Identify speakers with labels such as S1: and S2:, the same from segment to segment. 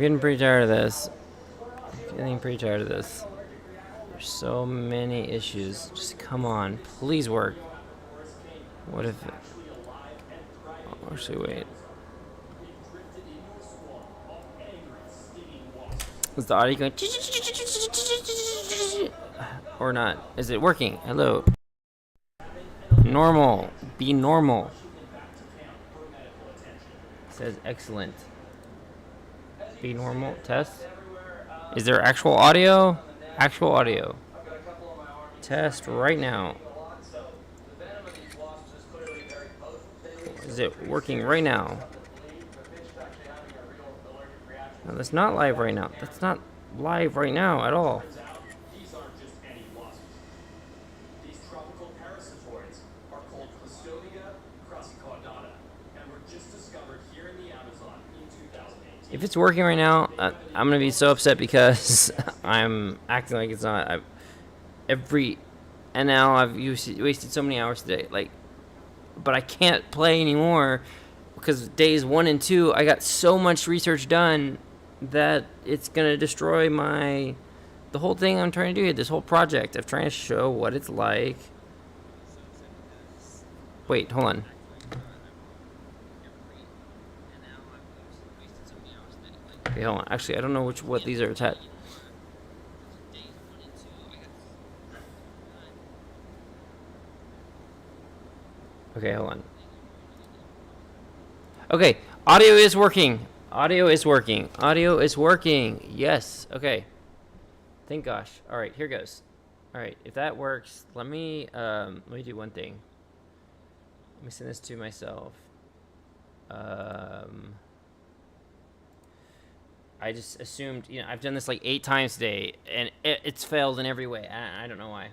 S1: getting pretty tired of this. Getting pretty tired of this. There's so many issues. Just come on, please work. What if? Oh, actually, wait. Is the audio going or not? Is it working? Hello. Normal. Be normal. It says excellent. Be normal. Test. Is there actual audio? Actual audio. Test right now. Is it working right now? No, that's not live right now. That's not live right now at all. If it's working right now, I'm gonna be so upset because I'm acting like it's not. And now I've wasted so many hours today. But I can't play anymore because days 1 and 2, I got so much research done that it's gonna destroy the whole thing I'm trying to do here. This whole project of trying to show what it's like. Wait, hold on. Okay, hold on. Actually, I don't know what these are attached. Okay, hold on. Okay, audio is working. Audio is working. Audio is working. Yes. Okay. Thank gosh. All right, here goes. All right, if that works, let me do one thing. Let me send this to myself. I just assumed, I've done this like 8 times today, and it's failed in every way. I don't know why.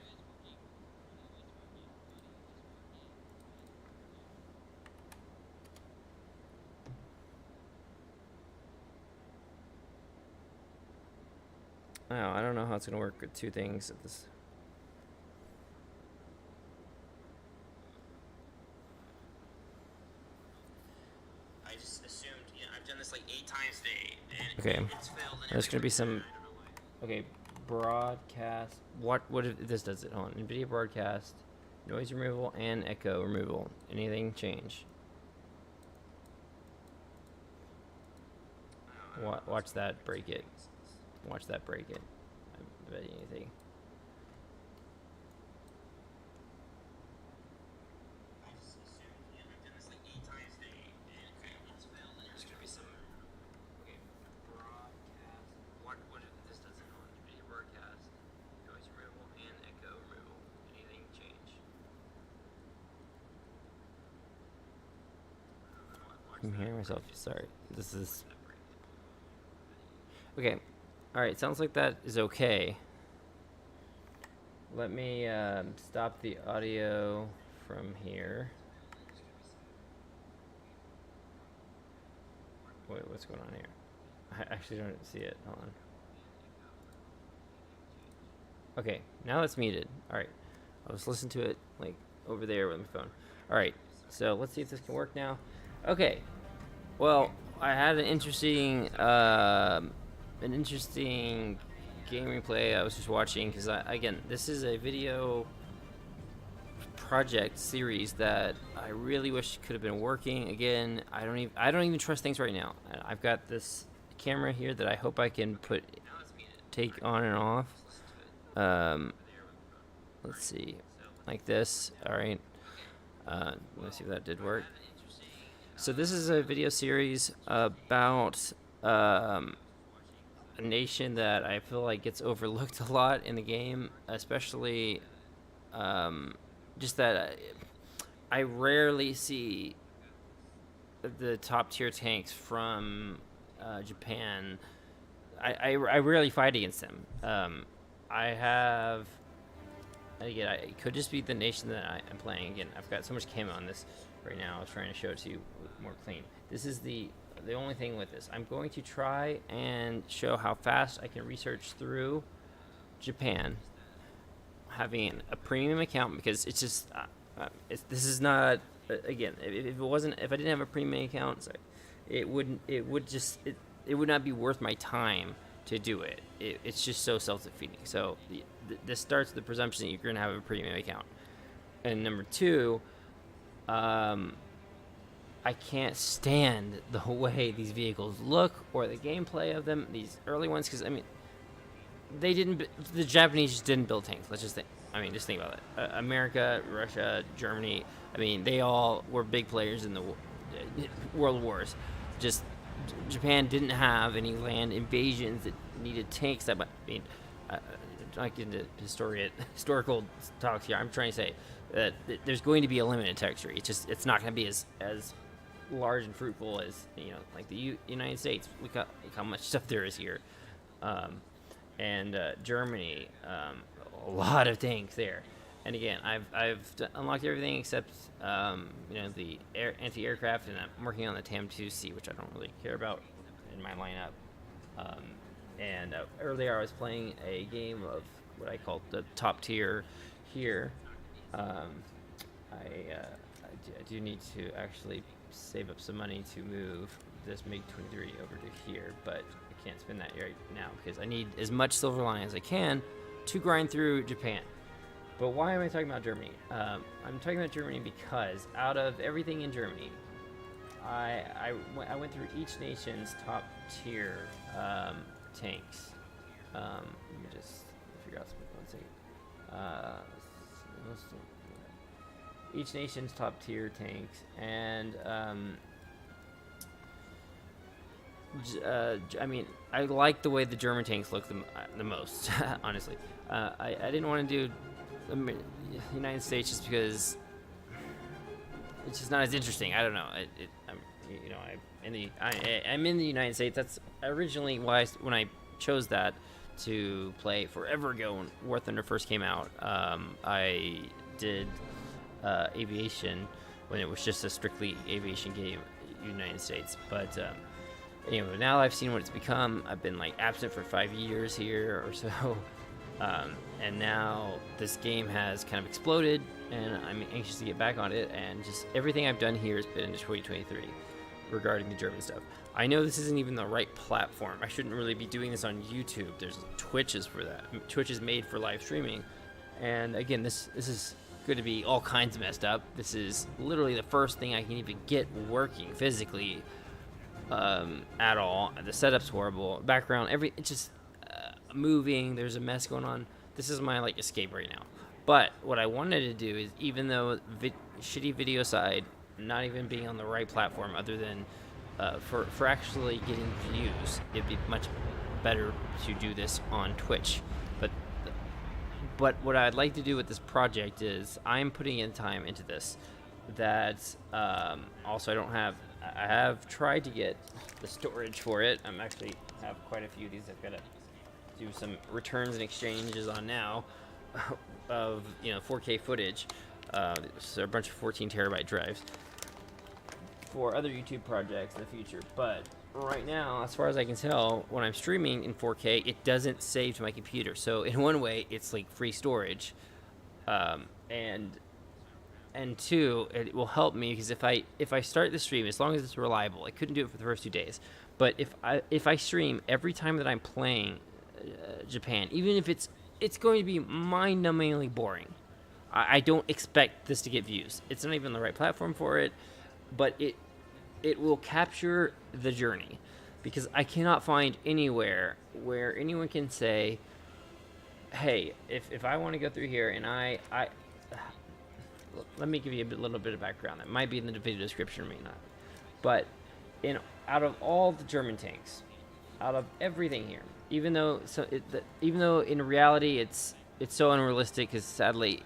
S1: Oh, I don't know how it's gonna work with 2 things at this. I just assumed, I've done this like 8 times today, and okay. There's gonna be some. Okay, broadcast. What if this does it? Hold on. NVIDIA broadcast, noise removal and echo removal. Anything change? Watch that break it. Watch that break it. I bet anything. I'm hearing myself. Sorry. This is. Okay. Alright, sounds like that is okay. Let me stop the audio from here. Wait, what's going on here? I actually don't see it. Hold on. Okay, now it's muted. Alright. I was listening to it like over there with my phone. Alright, so let's see if this can work now. Okay. Well, I had an interesting game replay I was just watching because again, this is a video project series that I really wish could have been working. Again, I don't even trust things right now. I've got this camera here that I hope I can take on and off. Let's see, like this. All right. Let's see if that did work. So this is a video series about a nation that I feel like gets overlooked a lot in the game, especially just that I rarely see the top tier tanks from Japan. I rarely fight against them. I have, again, it could just be the nation that I'm playing. Again, I've got so much camo on this right now. I was trying to show it to you more clean. This is the only thing with this. I'm going to try and show how fast I can research through Japan having a premium account, because it's just this is not again, if I didn't have a premium account, sorry, it would just it would not be worth my time to do it. It's just so self-defeating. So this starts with the presumption that you're going to have a premium account. And number two, I can't stand the way these vehicles look or the gameplay of them, these early ones, because, I mean, the Japanese just didn't build tanks. Just think about it. America, Russia, Germany, I mean, they all were big players in the world wars. Just Japan didn't have any land invasions that needed tanks. I'm not getting into historical talks here. I'm trying to say that there's going to be a limited territory. It's not going to be as large and fruitful as, like the United States. Look how much stuff there is here. And Germany, a lot of tanks there. And again, I've unlocked everything except the anti-aircraft, and I'm working on the TAM-2C, which I don't really care about in my lineup. And earlier I was playing a game of what I call the top tier here. I do need to actually save up some money to move this MiG-23 over to here, but I can't spend that right now because I need as much silver lining as I can to grind through Japan. But why am I talking about Germany? I'm talking about Germany because out of everything in Germany, I went through each nation's top tier tanks. Let me just figure out something. 1 second. Each nation's top tier tanks, and I mean, I like the way the German tanks look the most, honestly. I didn't want to do the United States just because it's just not as interesting. I don't know. I'm in the United States. That's originally why when I chose that to play forever ago when War Thunder first came out. I did aviation when it was just a strictly aviation game, United States. But anyway, now I've seen what it's become. I've been like absent for 5 years here or so. And now this game has kind of exploded, and I'm anxious to get back on it. And just everything I've done here has been into 2023 regarding the German stuff. I know this isn't even the right platform. I shouldn't really be doing this on YouTube. There's Twitches for that. Twitch is made for live streaming. And again, this is going to be all kinds of messed up. This is literally the first thing I can even get working physically at all. The setup's horrible. Background, it's just moving. There's a mess going on. This is my escape right now. But what I wanted to do is, even though shitty video side, not even being on the right platform other than for actually getting views, it'd be much better to do this on Twitch. But what I'd like to do with this project is I'm putting in time into this that also I have tried to get the storage for it. I'm actually have quite a few of these I've got to do some returns and exchanges on now of 4K footage. So a bunch of 14 terabyte drives for other YouTube projects in the future. But right now, as far as I can tell, when I'm streaming in 4K, it doesn't save to my computer. So in one way, it's like free storage, and two, it will help me because if I start the stream, as long as it's reliable, I couldn't do it for the first 2 days. But if I stream every time that I'm playing Japan, even if it's going to be mind-numbingly boring. I don't expect this to get views. It's not even the right platform for it, but it will capture the journey, because I cannot find anywhere where anyone can say, hey, if I want to go through here and I let me give you a little bit of background. That might be in the video description or may not. But out of all the German tanks, out of everything here, even though in reality it's so unrealistic, because sadly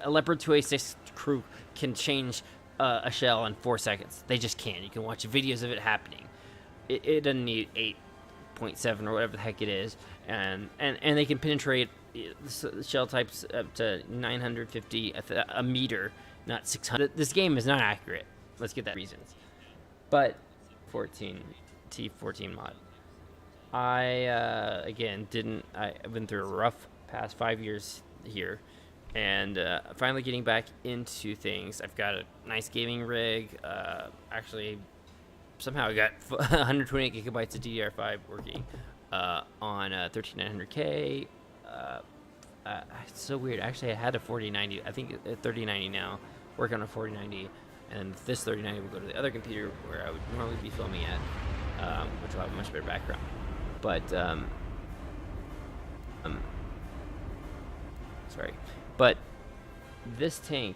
S1: a Leopard 2A6 crew can change a shell in 4 seconds. They just can. You can watch videos of it happening. It doesn't need 8.7 or whatever the heck it is, and they can penetrate shell types up to 950 a meter, not 600. This game is not accurate. Let's get that reasons. But T14 mod. I've been through a rough past 5 years here, and finally getting back into things. I've got a nice gaming rig, actually somehow I got 128 gigabytes of DDR5 working on 13900K. It's so weird. Actually, I had a 4090. I think a 3090 now. Work on a 4090, and this 3090 will go to the other computer where I would normally be filming at, which will have a much better background. But sorry, but this tank,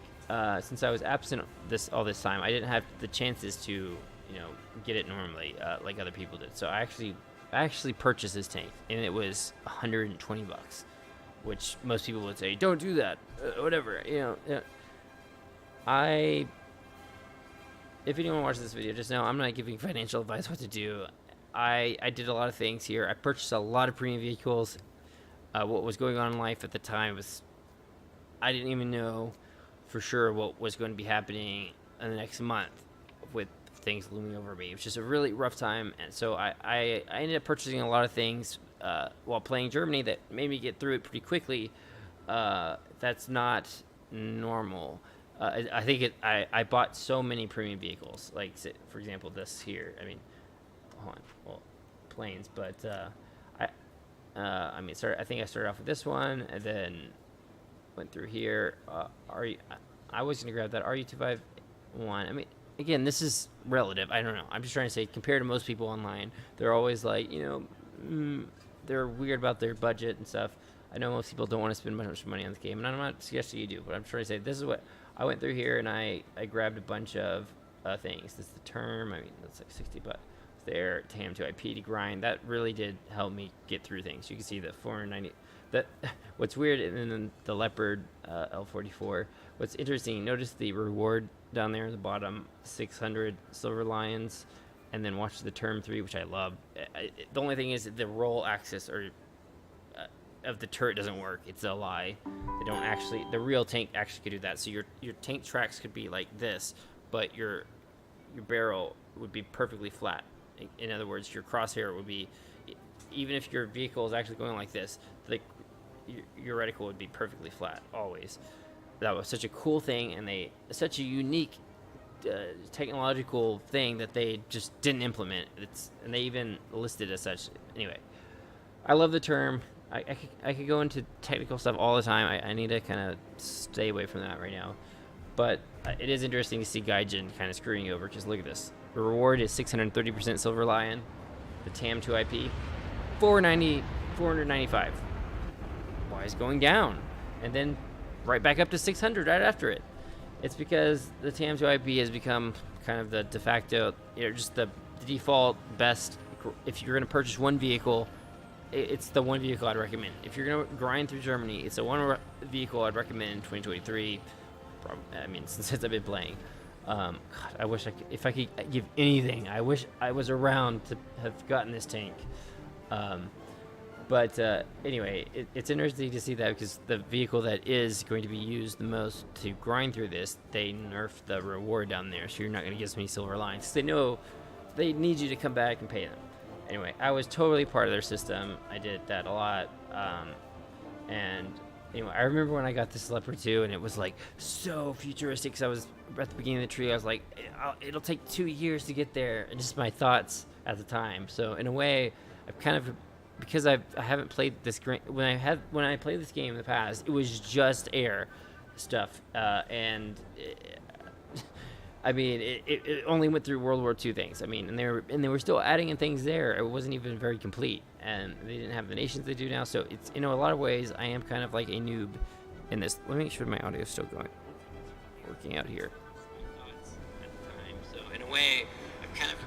S1: since I was absent all this time, I didn't have the chances to get it normally like other people did. So I actually purchased this tank, and it was $120, which most people would say, don't do that, whatever. If anyone watches this video, just know I'm not giving financial advice what to do. I did a lot of things here. I purchased a lot of premium vehicles. What was going on in life at the time was I didn't even know for sure what was going to be happening in the next month with things looming over me. It was just a really rough time, and so I ended up purchasing a lot of things while playing Germany that made me get through it pretty quickly. That's not normal. I think I bought so many premium vehicles, like for example this here. I mean, hold on, well, planes, but I think I started off with this one, and then went through here. I was gonna grab that RU251. I mean, again, this is relative. I don't know. I'm just trying to say, compared to most people online, they're always like, they're weird about their budget and stuff. I know most people don't want to spend much money on this game, and I'm not suggesting you do, but I'm trying to say this is what I went through here, and I grabbed a bunch of things. This is the term. I mean, that's like $60 there. TAM2IP to grind. That really did help me get through things. You can see the 490. That what's weird, and then the Leopard L44. What's interesting, notice the reward down there at the bottom, 600 Silver Lions, and then watch the term 3, which I love. The only thing is that the roll axis of the turret doesn't work. It's a lie. They don't actually. The real tank actually could do that. So your tank tracks could be like this, but your barrel would be perfectly flat. In other words, your crosshair would be, even if your vehicle is actually going like this, your reticle would be perfectly flat always. That was such a cool thing, and such a unique technological thing that they just didn't implement. And they even listed as such. Anyway, I love the term. I could go into technical stuff all the time. I need to kind of stay away from that right now. But it is interesting to see Gaijin kind of screwing you over, because look at this. The reward is 630% Silver Lion. The TAM2IP, 495. Why is going down? And then right back up to 600 right after it. It's because the TAM2IP has become kind of the de facto, just the default best. If you're going to purchase one vehicle, it's the one vehicle I'd recommend. If you're going to grind through Germany, it's the one vehicle I'd recommend in 2023. I mean, since I've been playing. God, I wish if I could give anything, I wish I was around to have gotten this tank. But anyway, it's interesting to see that, because the vehicle that is going to be used the most to grind through this, they nerfed the reward down there, so you're not going to get as many Silver Lines. They know they need you to come back and pay them. Anyway, I was totally part of their system. I did that a lot. And anyway, I remember when I got this Leopard 2, and it was like so futuristic, because I was at the beginning of the tree. I was like, it'll take 2 years to get there, and just my thoughts at the time. So in a way, I've kind of, because I haven't played this game, when I played this game in the past, it was just air stuff, and I mean, it only went through World War II things. I mean, and they were still adding in things there. It wasn't even very complete, and they didn't have the nations they do now. So it's, a lot of ways, I am kind of like a noob in this. Let me make sure my audio is still working out here. So in a way, I'm kind of,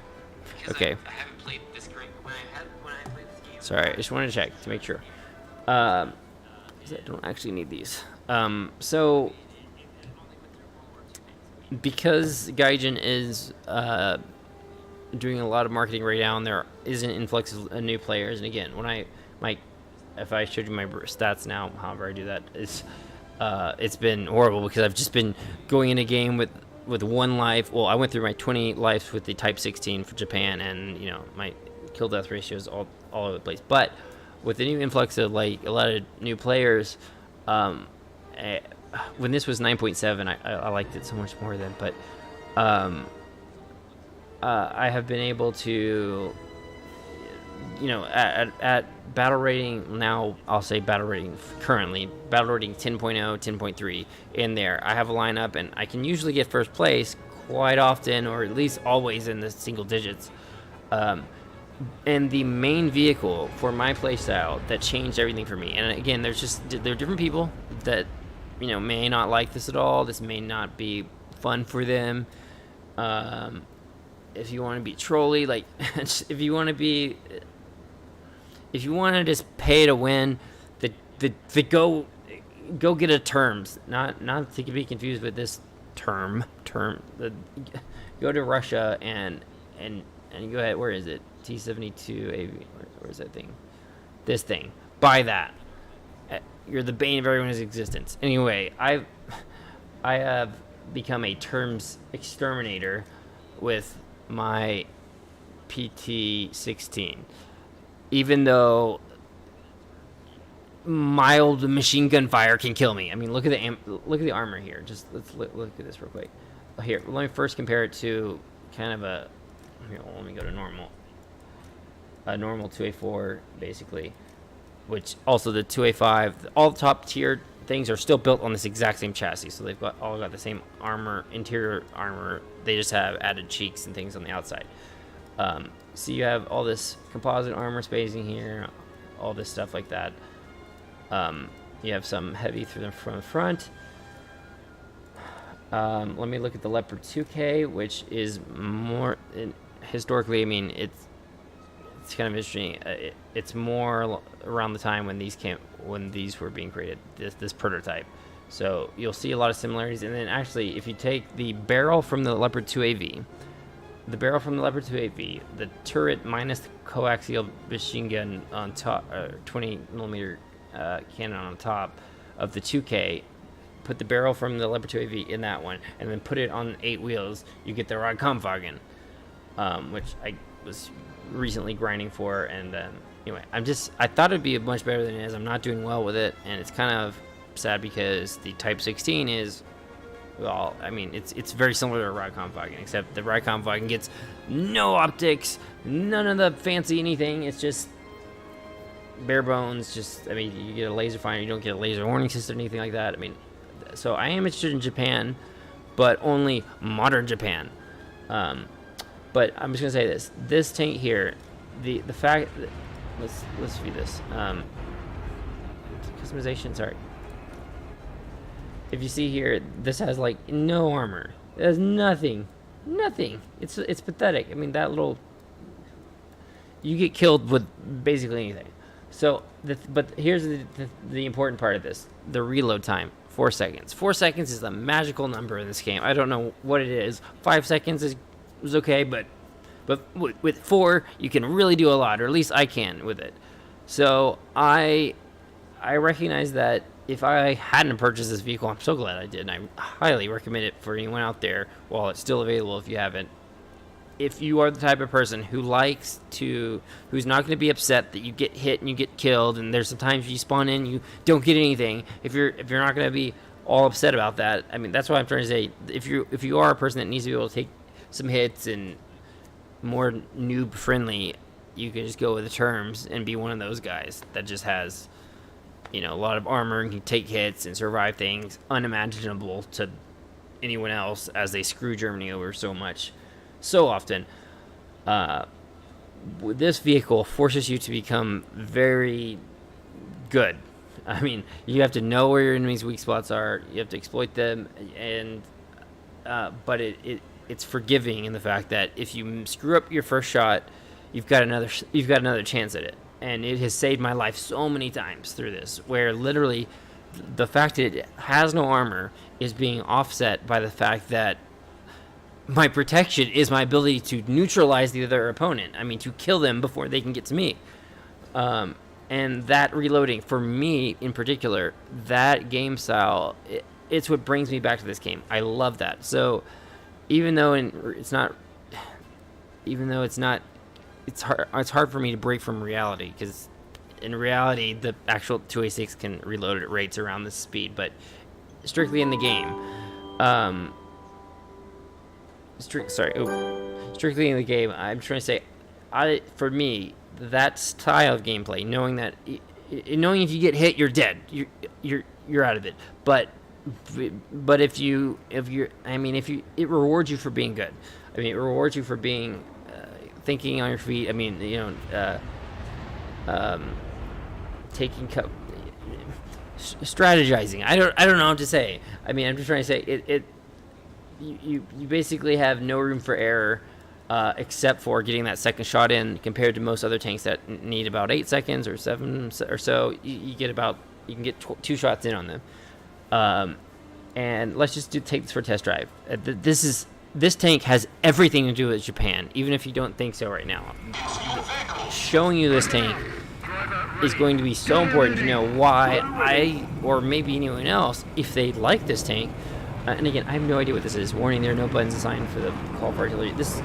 S1: because okay. I haven't played this game. When I played this game. Sorry, I just wanted to check to make sure. I don't actually need these. So because Gaijin is doing a lot of marketing right now, and there is an influx of new players, and again, if I showed you my stats now, however I do that, it's been horrible, because I've just been going in a game with one life. Well, I went through my 20 lives with the Type 16 for Japan, and my kill death ratio is all over the place. But with the new influx of like a lot of new players, when this was 9.7, I liked it so much more then. But I have been able to, at battle rating now, I'll say battle rating currently, battle rating 10.0, 10.3 in there. I have a lineup, and I can usually get first place quite often, or at least always in the single digits. And the main vehicle for my playstyle that changed everything for me. And again, there are different people that may not like this at all. This may not be fun for them. If you want to be trolly, like if you want to just pay to win, the go get a terms, not to be confused with this term. Go to Russia and go ahead. Where is it? T-72 AV. Where's that thing? This thing. Buy that. You're the bane of everyone's existence. Anyway, I have become a terms exterminator with my PT-16. Even though mild machine gun fire can kill me. I mean, look at the armor here. Just let's look at this real quick. Here, let me first compare it to kind of a. Here, let me go to normal. A normal 2A4, basically, which also the 2A5, all the top tier things are still built on this exact same chassis, so they've all got the same armor, interior armor. They just have added cheeks and things on the outside. So you have all this composite armor spacing here, all this stuff like that. You have some heavy through the front. Let me look at the Leopard 2K, which is more historically. I mean, it's kind of interesting. It's more around the time when these were being created. This prototype. So you'll see a lot of similarities. And then actually, if you take the barrel from the Leopard 2AV, the turret minus the coaxial machine gun on top, 20 millimeter cannon on top of the 2K. Put the barrel from the Leopard 2AV in that one, and then put it on 8 wheels. You get the Radkampfwagen, which I was recently grinding for. And anyway, I thought it'd be much better than it is. I'm not doing well with it, and it's kind of sad because the Type 16 is, well, I mean, it's very similar to a Radkampfwagen, except the Radkampfwagen gets no optics, none of the fancy anything. It's just bare bones. I mean, you get a laser finder, you don't get a laser warning system or anything like that. I mean, so I am interested in Japan, but only modern Japan. But I'm just gonna say this tank here, the fact that, let's view this. Customization, sorry. If you see here, this has like no armor. It has nothing. It's pathetic. I mean, that little, you get killed with basically anything. So, but here's the important part of this: the reload time. 4 seconds. 4 seconds is a magical number in this game. I don't know what it is. 5 seconds is okay, but with 4, you can really do a lot, or at least I can with it. So I recognize that if I hadn't purchased this vehicle, I'm so glad I did, and I highly recommend it for anyone out there while it's still available if you haven't. If you are the type of person who's not going to be upset that you get hit and you get killed, and there's sometimes you spawn in, you don't get anything. If you're not going to be all upset about that, I mean, that's what I'm trying to say. If you are a person that needs to be able to take some hits and more noob friendly, you can just go with the terms and be one of those guys that just has, a lot of armor and can take hits and survive things unimaginable to anyone else as they screw Germany over so often. This vehicle forces you to become very good. I mean, you have to know where your enemy's weak spots are. You have to exploit them, and but it's forgiving in the fact that if you screw up your first shot, you've got another chance at it. And it has saved my life so many times through this, where literally the fact that it has no armor is being offset by the fact that my protection is my ability to neutralize the other opponent. I mean, to kill them before they can get to me. And that reloading, for me in particular, that game style, it's what brings me back to this game. I love that. So even though it's hard for me to break from reality, because in reality, the actual 2A6 can reload at rates around this speed, but strictly in the game, strictly in the game. I'm trying to say, for me, that style of gameplay, knowing that, knowing if you get hit, you're dead. You're out of it. But it rewards you for being good. I mean, it rewards you for being thinking on your feet. I mean, strategizing. I don't know what to say. I mean, I'm just trying to say you basically have no room for error, except for getting that second shot in, compared to most other tanks that need about 8 seconds or 7 or so. You can get 2 shots in on them. And let's just take this for a test drive. This tank has everything to do with Japan, even if you don't think so right now. Showing you this tank is going to be so important to know why I, or maybe anyone else, if they like this tank. And again, I have no idea what this is. Warning, there are no buttons assigned for the call for artillery. This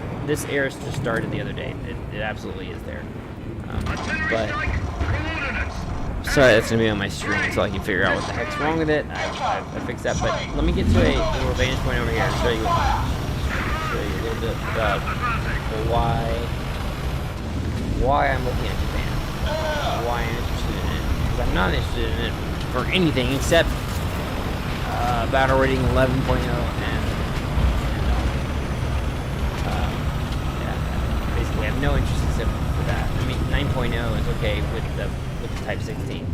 S1: error just started the other day. It absolutely is there. But sorry, that's going to be on my screen so I can figure out what the heck's wrong with it. I fixed that. But let me get to a little vantage point over here and show you a little bit about why I'm looking at Japan. Why I'm interested in it. Because I'm not interested in it for anything except battle rating 11.0 yeah, basically I have no interest except for that. I mean, 9.0 is okay with the Type 16.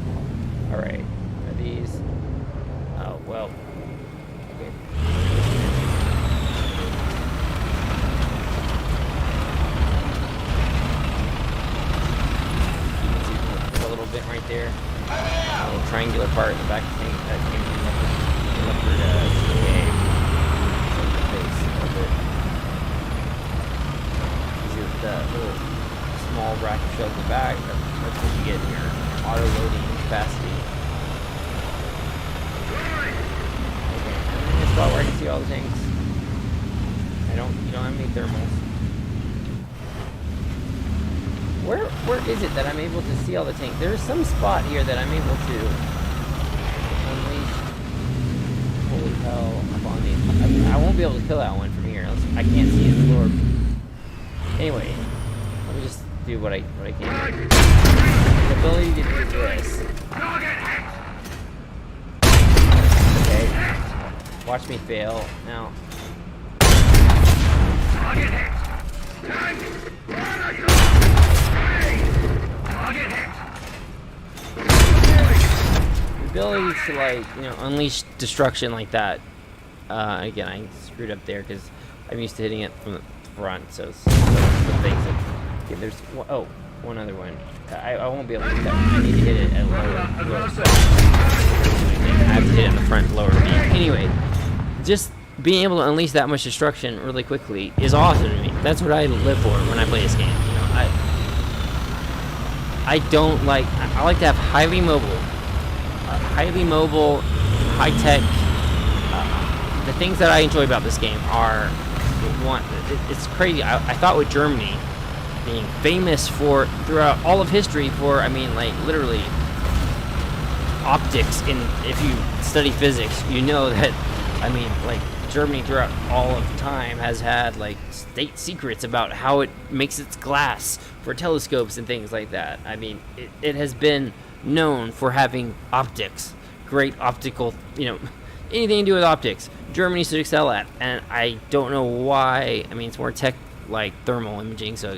S1: All right, are these? Oh well. Okay. You can see a little bit right there. A little triangular part in the back of the tank that came from leopard cave. The face of it. These are the little small rack of shells in the back. That's what you get in your auto-loading capacity. Okay, I'm in this spot where I can see all the tanks. You don't have any thermals. Where is it that I'm able to see all the tanks? There's some spot here that I'm able to unleash. Holy hell, upon these. I won't be able to kill that one from here. I can't see his lord. Anyway, let me just do what I can. The ability to do this. Okay. Watch me fail. Now. The ability to unleash destruction like that. Again, I screwed up there because I'm used to hitting it from the front. So it's the things that. Okay, there's one other one. I won't be able to do that. I need to hit it at lower speed. I have to hit it in the front lower speed. Anyway, just being able to unleash that much destruction really quickly is awesome to me. That's what I live for when I play this game. I don't like. I like to have highly mobile, high-tech. The things that I enjoy about this game are one. It's crazy. I thought with Germany being famous for throughout all of history for, literally optics. And if you study physics, you know that, Germany throughout all of time has had state secrets about how it makes its glass for telescopes and things like that. It has been known for having optics, great optical, anything to do with optics. Germany should excel at, and I don't know why. It's more tech like thermal imaging, so a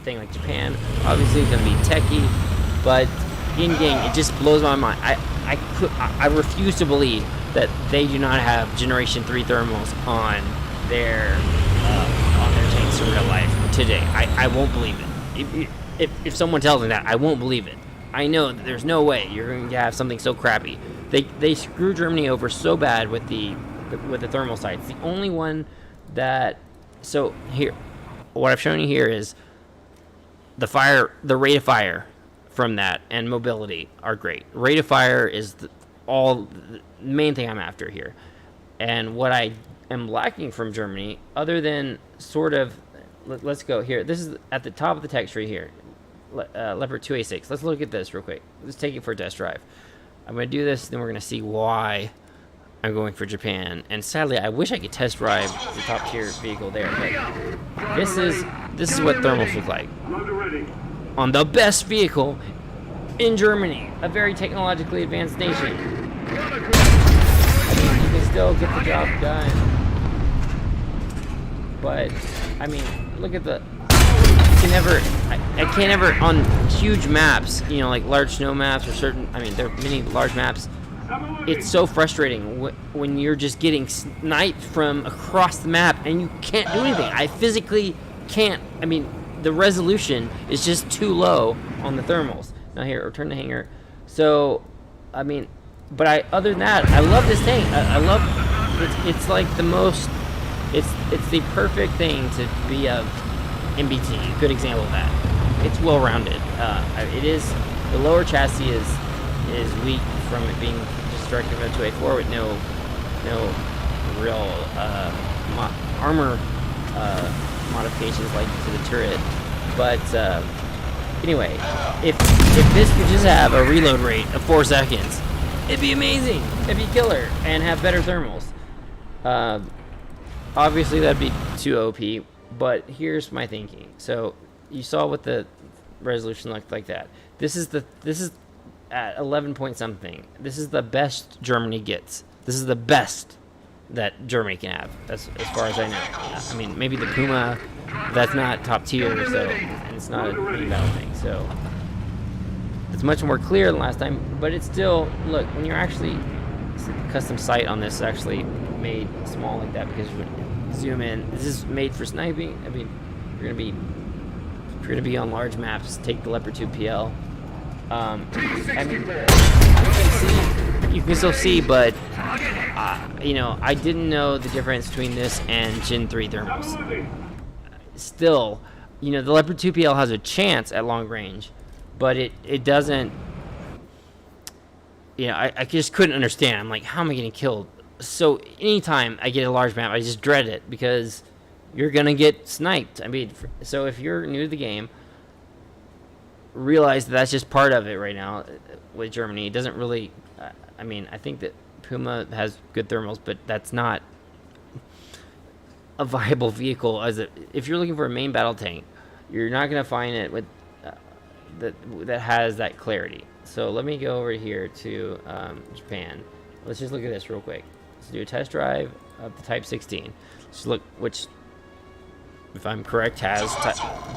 S1: thing like Japan obviously is going to be techie, but in game it just blows my mind. I refuse to believe that they do not have Generation 3 thermals on their tanks in real life today. I won't believe it. If someone tells me that, I won't believe it. I know that there's no way you're going to have something so crappy. They screw Germany over so bad with the thermal sights. The only one that here, what I've shown you here is the rate of fire from that and mobility are great. Rate of fire is the main thing I'm after here. And what I am lacking from Germany, other than let's go here. This is at the top of the text right here. Leopard 2A6. Let's look at this real quick. Let's take it for a test drive. I'm going to do this, then we're going to see why I'm going for Japan, and sadly, I wish I could test drive the top tier vehicle there. But this is what thermals look like on the best vehicle in Germany, a very technologically advanced nation. I mean, you can still get the job done, but I mean, look at the. I can't ever on huge maps, you know, like large snow maps or certain. I mean, there are many large maps. It's so frustrating when you're just getting sniped from across the map and you can't do anything. I physically can't. I mean, the resolution is just too low on the thermals. Now here, return to hangar. So, I mean, but other than that, I love this tank. I love. It's like the most. It's the perfect thing to be a MBT. Good example of that. It's well rounded. It is. The lower chassis is weak from it being just directed from 2A4 with no real armor modifications like to the turret. But anyway, if this could just have a reload rate of 4 seconds, it'd be amazing. It'd be killer and have better thermals. Obviously that'd be too OP, but here's my thinking. So you saw what the resolution looked like that. This is at 11 point something. This is the best Germany gets. This is the best that Germany can have, as far as I know. I mean, maybe the Puma, that's not top tier, so and it's not a main battle thing. So it's much more clear than last time, but it's still, look, when you're actually, custom sight on this is actually made small like that because when you zoom in, this is made for sniping. I mean, if you're gonna be on large maps, take the Leopard 2 PL. I mean, you can still see, but you know, I didn't know the difference between this and Gen 3 thermals. Still, you know, the Leopard 2 PL has a chance at long range, but it doesn't. You know, I just couldn't understand. I'm like, how am I getting killed? So anytime I get a large map, I just dread it because you're gonna get sniped. I mean, so if you're new to the game, realize that that's just part of it right now with Germany. It doesn't really. I mean, I think that Puma has good thermals, but that's not a viable vehicle if you're looking for a main battle tank. You're not gonna find it with that has that clarity. So let me go over here to Japan. Let's just look at this real quick. Let's do a test drive of the Type 16. Let's look which, if I'm correct, has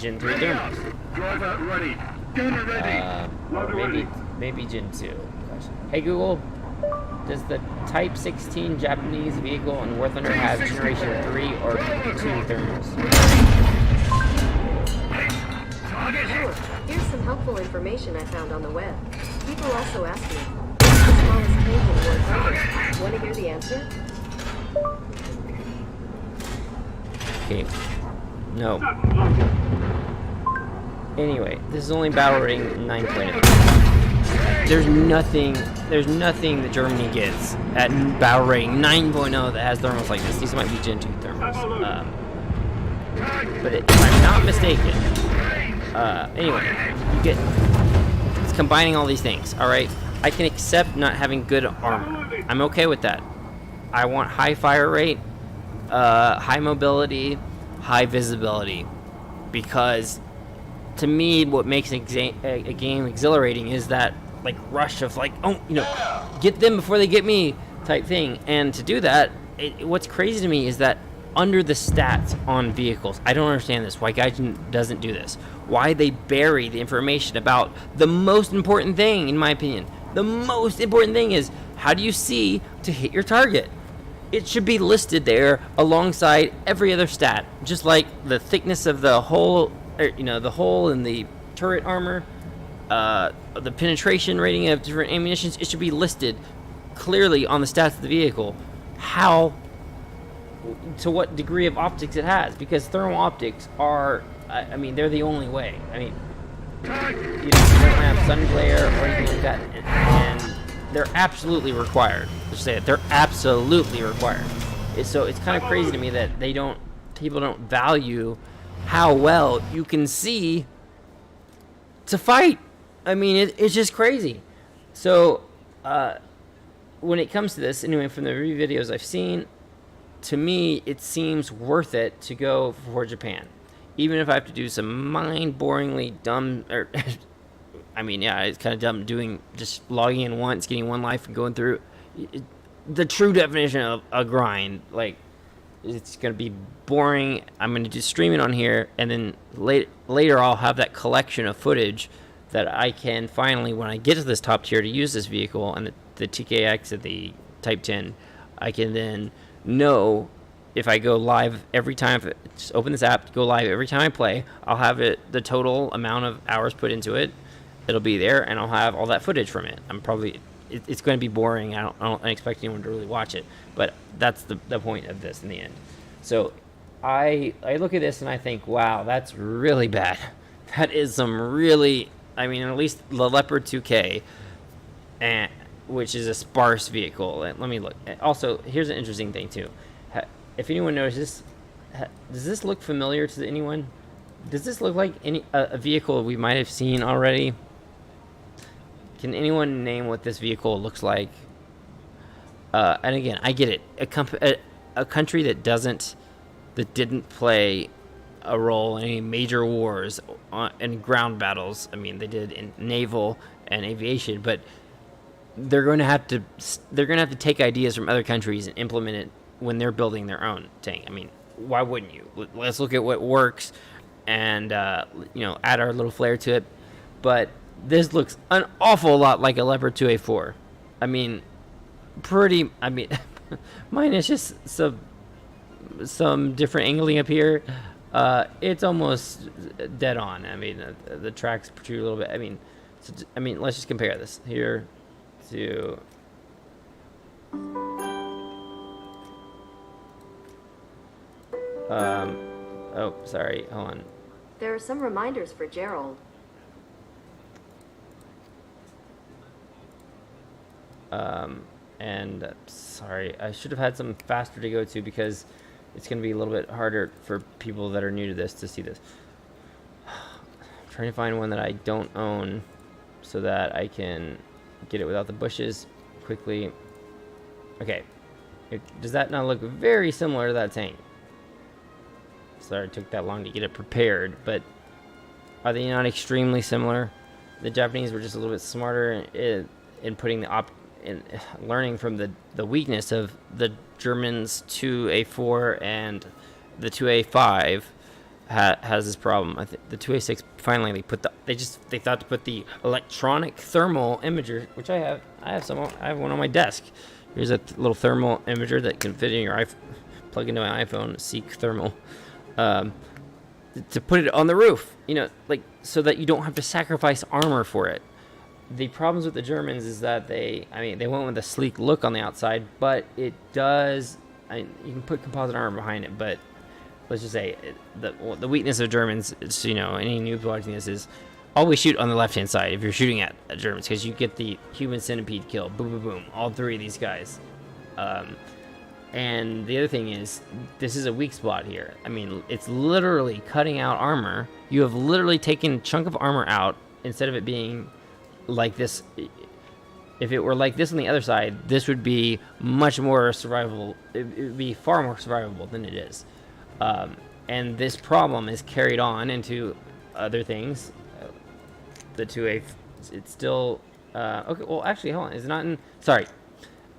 S1: Gen 3 thermals.
S2: Driver ready. Gunner ready.
S1: Or maybe Gen 2. Gosh. Hey Google, does the Type 16 Japanese vehicle in War Thunder have Generation 3 or 2 thermals?
S3: Sure. Here's some helpful information I found on the web. People also ask me, what's the smallest tank in War Thunder? Want to hear the answer?
S1: Okay. No. Anyway, this is only battle rating 9.0. There's nothing that Germany gets at battle rating 9.0 that has thermals like this. These might be Gen 2 thermals. But if I'm not mistaken, anyway, you get, it's combining all these things, alright? I can accept not having good armor. I'm okay with that. I want high fire rate, high mobility, high visibility, because to me what makes a game exhilarating is that like rush of like, oh, you know, get them before they get me type thing. And to do that, what's crazy to me is that under the stats on vehicles, I don't understand this, why Gaijin doesn't do this, why they bury the information about the most important thing. In my opinion, the most important thing is, how do you see to hit your target? It should be listed there alongside every other stat, just like the thickness of the hole, you know, the hole in the turret armor, the penetration rating of different ammunitions. It should be listed clearly on the stats of the vehicle, how, to what degree of optics it has, because thermal optics are, I mean, they're the only way. I mean, you don't have sun glare or anything like that, and they're absolutely required. Just say it, they're absolutely required. So it's kind of crazy to me that people don't value how well you can see to fight. I mean, it's just crazy. So when it comes to this, anyway, from the review videos I've seen, to me, it seems worth it to go for Japan. Even if I have to do some mind-boringly dumb, or, I mean, yeah, it's kind of dumb doing, just logging in once, getting one life and going through the true definition of a grind. Like, it's going to be boring. I'm going to just stream it on here, and then later I'll have that collection of footage that I can finally, when I get to this top tier to use this vehicle and the TKX and the Type 10, I can then know if I go live every time, just open this app, go live every time I play, I'll have the total amount of hours put into it. It'll be there, and I'll have all that footage from it. It's going to be boring. I don't expect anyone to really watch it, but that's the point of this in the end. So I look at this and I think, wow, that's really bad. That is some really, I mean, at least the Leopard 2K, which is a sparse vehicle. Let me look. Also, here's an interesting thing too. If anyone notices, does this look familiar to anyone? Does this look like a vehicle we might have seen already? Can anyone name what this vehicle looks like? And again, I get it. A country that didn't play a role in any major wars and ground battles. I mean, they did in naval and aviation, but they're going to have to take ideas from other countries and implement it when they're building their own tank. I mean, why wouldn't you? Let's look at what works and add our little flair to it. But this looks an awful lot like a Leopard 2A4. I mean, minus just some different angling up here. It's almost dead on. I mean, the tracks protrude a little bit. I mean, let's just compare this here to. Oh, sorry. Hold on.
S3: There are some reminders for Gerald.
S1: And sorry, I should have had some faster to go to because it's going to be a little bit harder for people that are new to this to see this. I'm trying to find one that I don't own so that I can get it without the bushes quickly. Okay. Does that not look very similar to that tank? Sorry it took that long to get it prepared, but are they not extremely similar? The Japanese were just a little bit smarter in putting in learning from the weakness of the Germans 2A4 and the 2A5 has this problem. I think the 2A6 finally they thought to put the electronic thermal imager, which I have one on my desk. Here's a little thermal imager that can fit in your iPhone, plug into my iPhone, Seek Thermal, to put it on the roof, so that you don't have to sacrifice armor for it. The problems with the Germans is that they went with a sleek look on the outside, but it does. You can put composite armor behind it, but let's just say the weakness of Germans is, any noobs watching this is always shoot on the left-hand side if you're shooting at Germans, because you get the human centipede kill. Boom, boom, boom. All three of these guys. And the other thing is, this is a weak spot here. I mean, it's literally cutting out armor. You have literally taken a chunk of armor out instead of it being like this. If it were like this on the other side, this would be much more survivable. It would be far more survivable than it is. And this problem is carried on into other things. The 2A, it's still okay. Well, actually, hold on. It's not in. Sorry.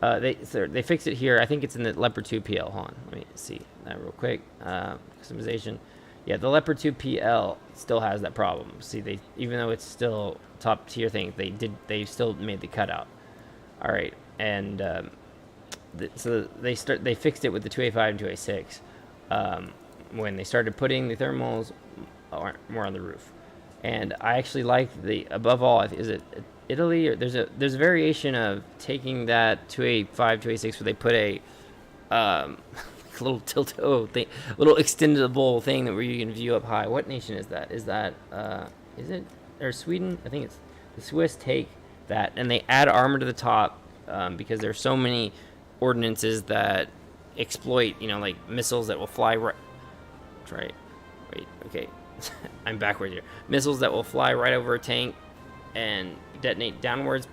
S1: They fixed it here. I think it's in the Leopard 2 PL. Hold on, let me see that real quick. Customization. Yeah, the Leopard 2 PL still has that problem. See, even though it's still top tier thing, they still made the cutout. All right, and so they fixed it with the 2A5 and 2A6 when they started putting the thermals more on the roof. And I actually like above all, is it Italy, or there's a variation of taking that 2A5, 2A6 where they put a little tilt-o thing, little extendable thing where you can view up high. What nation is that? Is it or Sweden? I think it's the Swiss. Take that and they add armor to the top because there's so many ordinances that exploit, like missiles that will fly right. Wait, okay. I'm backwards here. Missiles that will fly right over a tank and detonate downwards.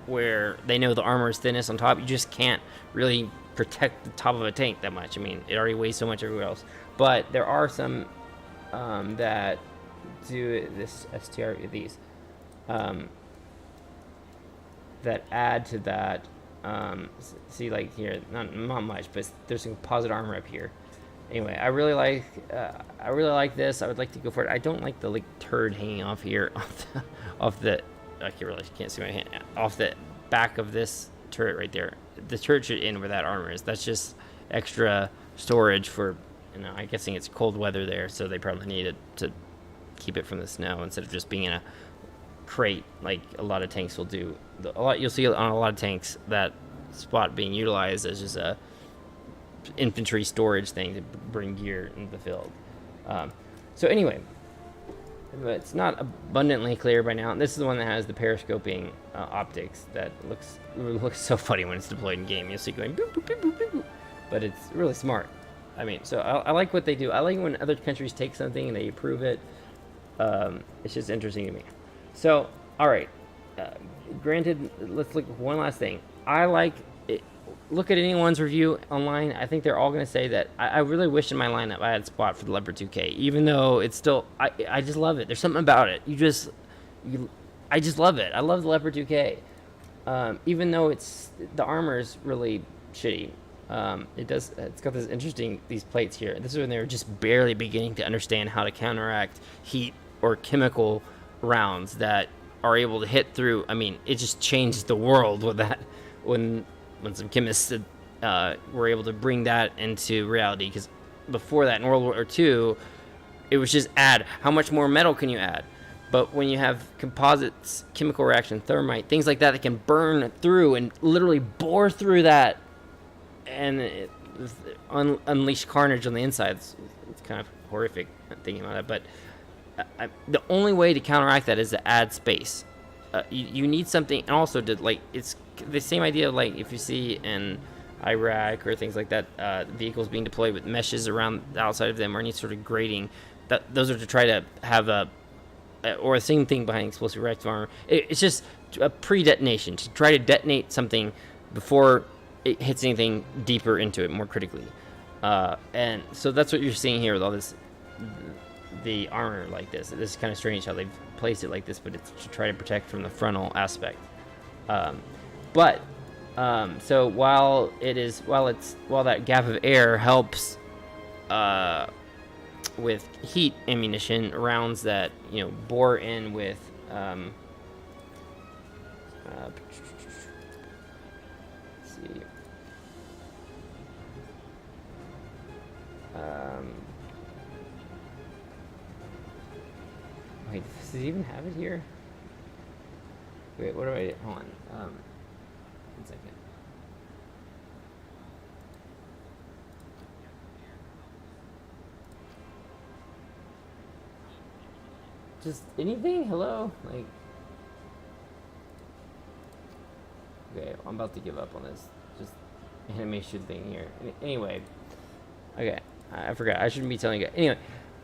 S1: where they know the armor is thinnest on top. You just can't really protect the top of a tank that much. I mean, it already weighs so much everywhere else. But there are some that do this STR, these that add to that. See, like here, not much, but there's some composite armor up here. Anyway, I really like this. I would like to go for it. I don't like the like turd hanging off here, off the I can't see my hand, off the back of this turret right there. The turret should end where that armor is. That's just extra storage for, I'm guessing it's cold weather there, so they probably need it to keep it from the snow instead of just being in a crate like a lot of tanks will do. You'll see on a lot of tanks that spot being utilized as just a infantry storage thing to bring gear into the field. So anyway, it's not abundantly clear by now. This is the one that has the periscoping optics that looks so funny when it's deployed in game. You'll see it going boop, boop, boop, boop, boop, boop. But it's really smart. I mean, so I like what they do. I like when other countries take something and they approve it. It's just interesting to me. So, all right. Granted, let's look at one last thing. I like it. Look at anyone's review online. I think they're all going to say that I really wish in my lineup I had a spot for the Leopard 2K, even though it's still, I just love it. There's something about it. I just love it. I love the Leopard 2K. Even though the armor is really shitty. It's got these plates here. This is when they were just barely beginning to understand how to counteract heat or chemical rounds that are able to hit through. I mean, it just changed the world with that when some chemists were able to bring that into reality, because before that in World War II it was just add how much more metal can you add. But when you have composites, chemical reaction, thermite, things like that that can burn through and literally bore through that and unleash carnage on the inside, it's kind of horrific thinking about that. But the only way to counteract that is to add space. You need something, and also it's the same idea of like if you see in Iraq or things like that, vehicles being deployed with meshes around the outside of them or any sort of grating. Those are to try to have or the same thing behind explosive reactive armor. It's just a pre-detonation to try to detonate something before it hits anything deeper into it more critically. And so that's what you're seeing here with all this. The armor like this. This is kind of strange how they've placed it like this, but it's to try to protect from the frontal aspect. So while that gap of air helps with heat ammunition rounds that bore in with let's see. Wait, does it even have it here? Wait, what do I... Hold on. 1 second. Just anything? Hello? Like... Okay, I'm about to give up on this. Just animation thing here. Anyway. Okay, I forgot. I shouldn't be telling you guys. Anyway.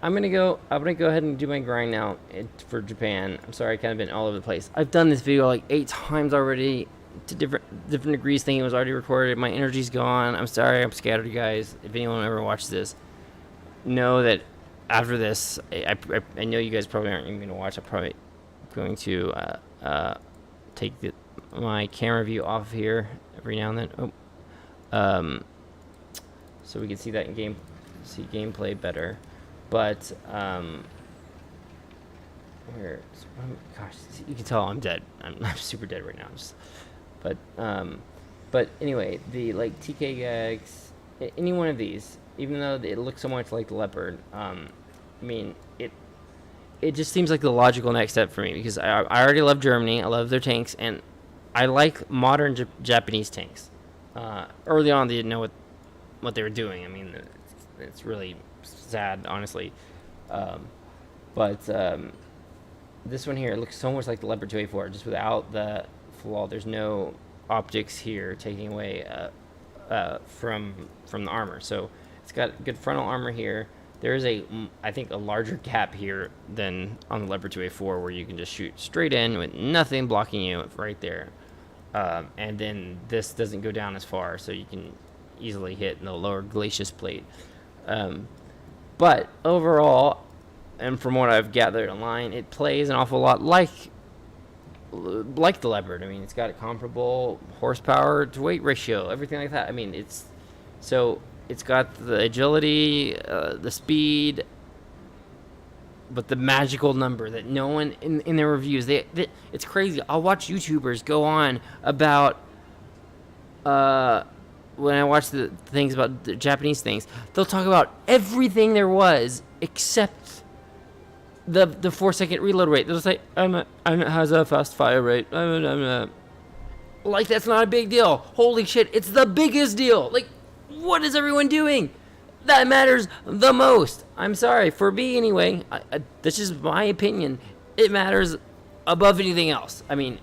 S1: I'm gonna go ahead and do my grind now for Japan. I'm sorry, I kind of been all over the place. I've done this video like 8 times already to different degrees, thinking it was already recorded. My energy's gone. I'm sorry, I'm scattered, you guys. If anyone ever watched this, know that after this, I know you guys probably aren't even gonna watch. I'm probably going to take my camera view off of here every now and then. So we can see that in gameplay better. But gosh, you can tell I'm dead. I'm super dead right now. But anyway, the like TK gags, any one of these, even though it looks so much like the Leopard, I mean it just seems like the logical next step for me, because I already love Germany. I love their tanks, and I like modern Japanese tanks. Early on, they didn't know what they were doing. I mean, it's really sad, honestly. But this one here looks so much like the Leopard 2A4, just without the flaw. There's no optics here taking away from the armor. So it's got good frontal armor here. There is I think a larger gap here than on the Leopard 2A4, where you can just shoot straight in with nothing blocking you right there. And then this doesn't go down as far, so you can easily hit in the lower glacis plate. But overall, and from what I've gathered online, it plays an awful lot like the Leopard. I mean, it's got a comparable horsepower to weight ratio, everything like that. I mean, it's got the agility, the speed, but the magical number that no one in their reviews, it's crazy. I'll watch YouTubers go on about when I watch the things about the Japanese things, they'll talk about everything there was except the 4-second reload rate. They'll say, it has a fast fire rate. Like, that's not a big deal. Holy shit, it's the biggest deal. Like, what is everyone doing? That matters the most. I'm sorry, for me anyway. This is my opinion. It matters above anything else. I mean,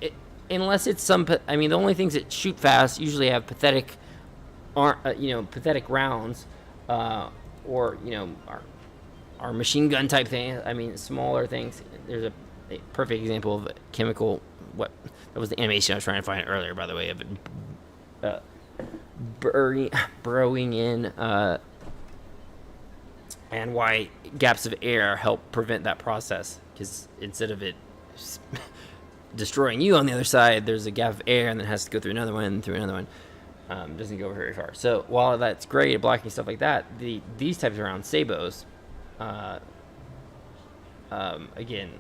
S1: unless it's the only things that shoot fast usually have pathetic rounds, or our machine gun type thing. I mean, smaller things. There's a perfect example of chemical. What that was the animation I was trying to find earlier, by the way, of it burrowing in, and why gaps of air help prevent that process. Because instead of it destroying you on the other side, there's a gap of air, and then it has to go through another one, doesn't go very far. So while that's great at blocking stuff like that, these types of rounds, sabos, again,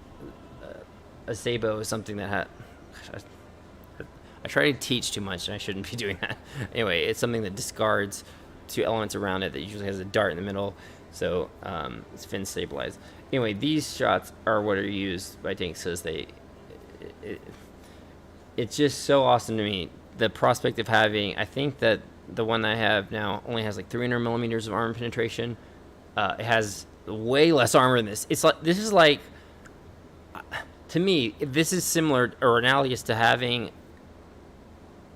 S1: a sabo is something that I try to teach too much, and I shouldn't be doing that. Anyway, it's something that discards two elements around it that usually has a dart in the middle, so it's fin stabilized. Anyway, these shots are what are used by tanks because it's just so awesome to me. The prospect of having, I think that the one that I have now only has like 300 millimeters of armor penetration. It has way less armor than this. This is like, to me, this is similar or analogous to having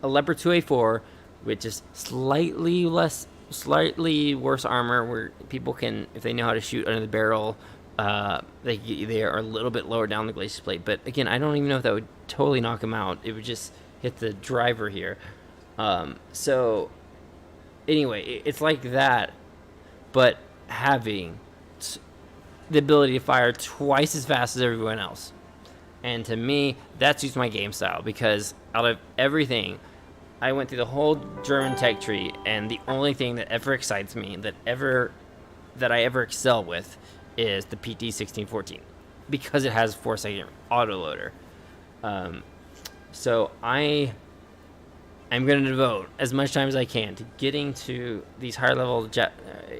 S1: a Leopard 2A4 with just slightly worse armor, where people can, if they know how to shoot under the barrel, they are a little bit lower down the glacis plate. But again, I don't even know if that would totally knock them out. It would just hit the driver here. So anyway, it's like that, but having the ability to fire twice as fast as everyone else. And to me, that suits my game style, because out of everything, I went through the whole German tech tree, and the only thing that ever excites me, that I ever excel with, is the PT-1614, because it has 4-second autoloader. So I'm going to devote as much time as I can to getting to these higher level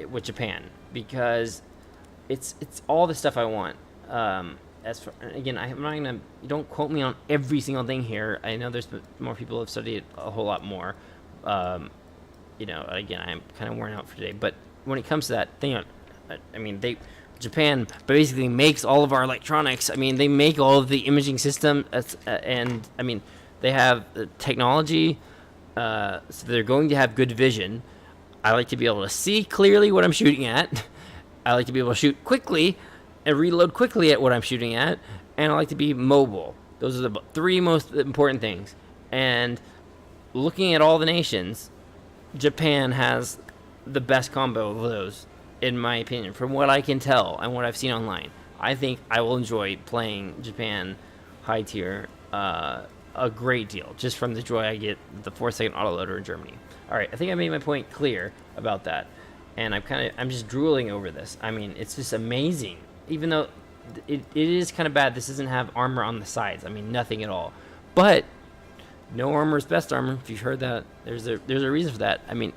S1: with Japan, because it's all the stuff I want. Again, I'm not gonna. Don't quote me on every single thing here. I know there's more people who have studied it a whole lot more. Again, I'm kind of worn out for today. But when it comes to that thing, Japan basically makes all of our electronics. I mean, they make all of the imaging system, and I mean, they have the technology, so they're going to have good vision. I like to be able to see clearly what I'm shooting at. I like to be able to shoot quickly and reload quickly at what I'm shooting at, and I like to be mobile. Those are the three most important things. And looking at all the nations, Japan has the best combo of those, in my opinion, from what I can tell and what I've seen online. I think I will enjoy playing Japan high tier a great deal, just from the joy I get the 4-second autoloader in Germany. All right, I think I made my point clear about that, and I'm just drooling over this. I mean, it's just amazing. Even though it is kind of bad, this doesn't have armor on the sides. I mean, nothing at all. But no armor is best armor. If you've heard that, there's a reason for that. I mean,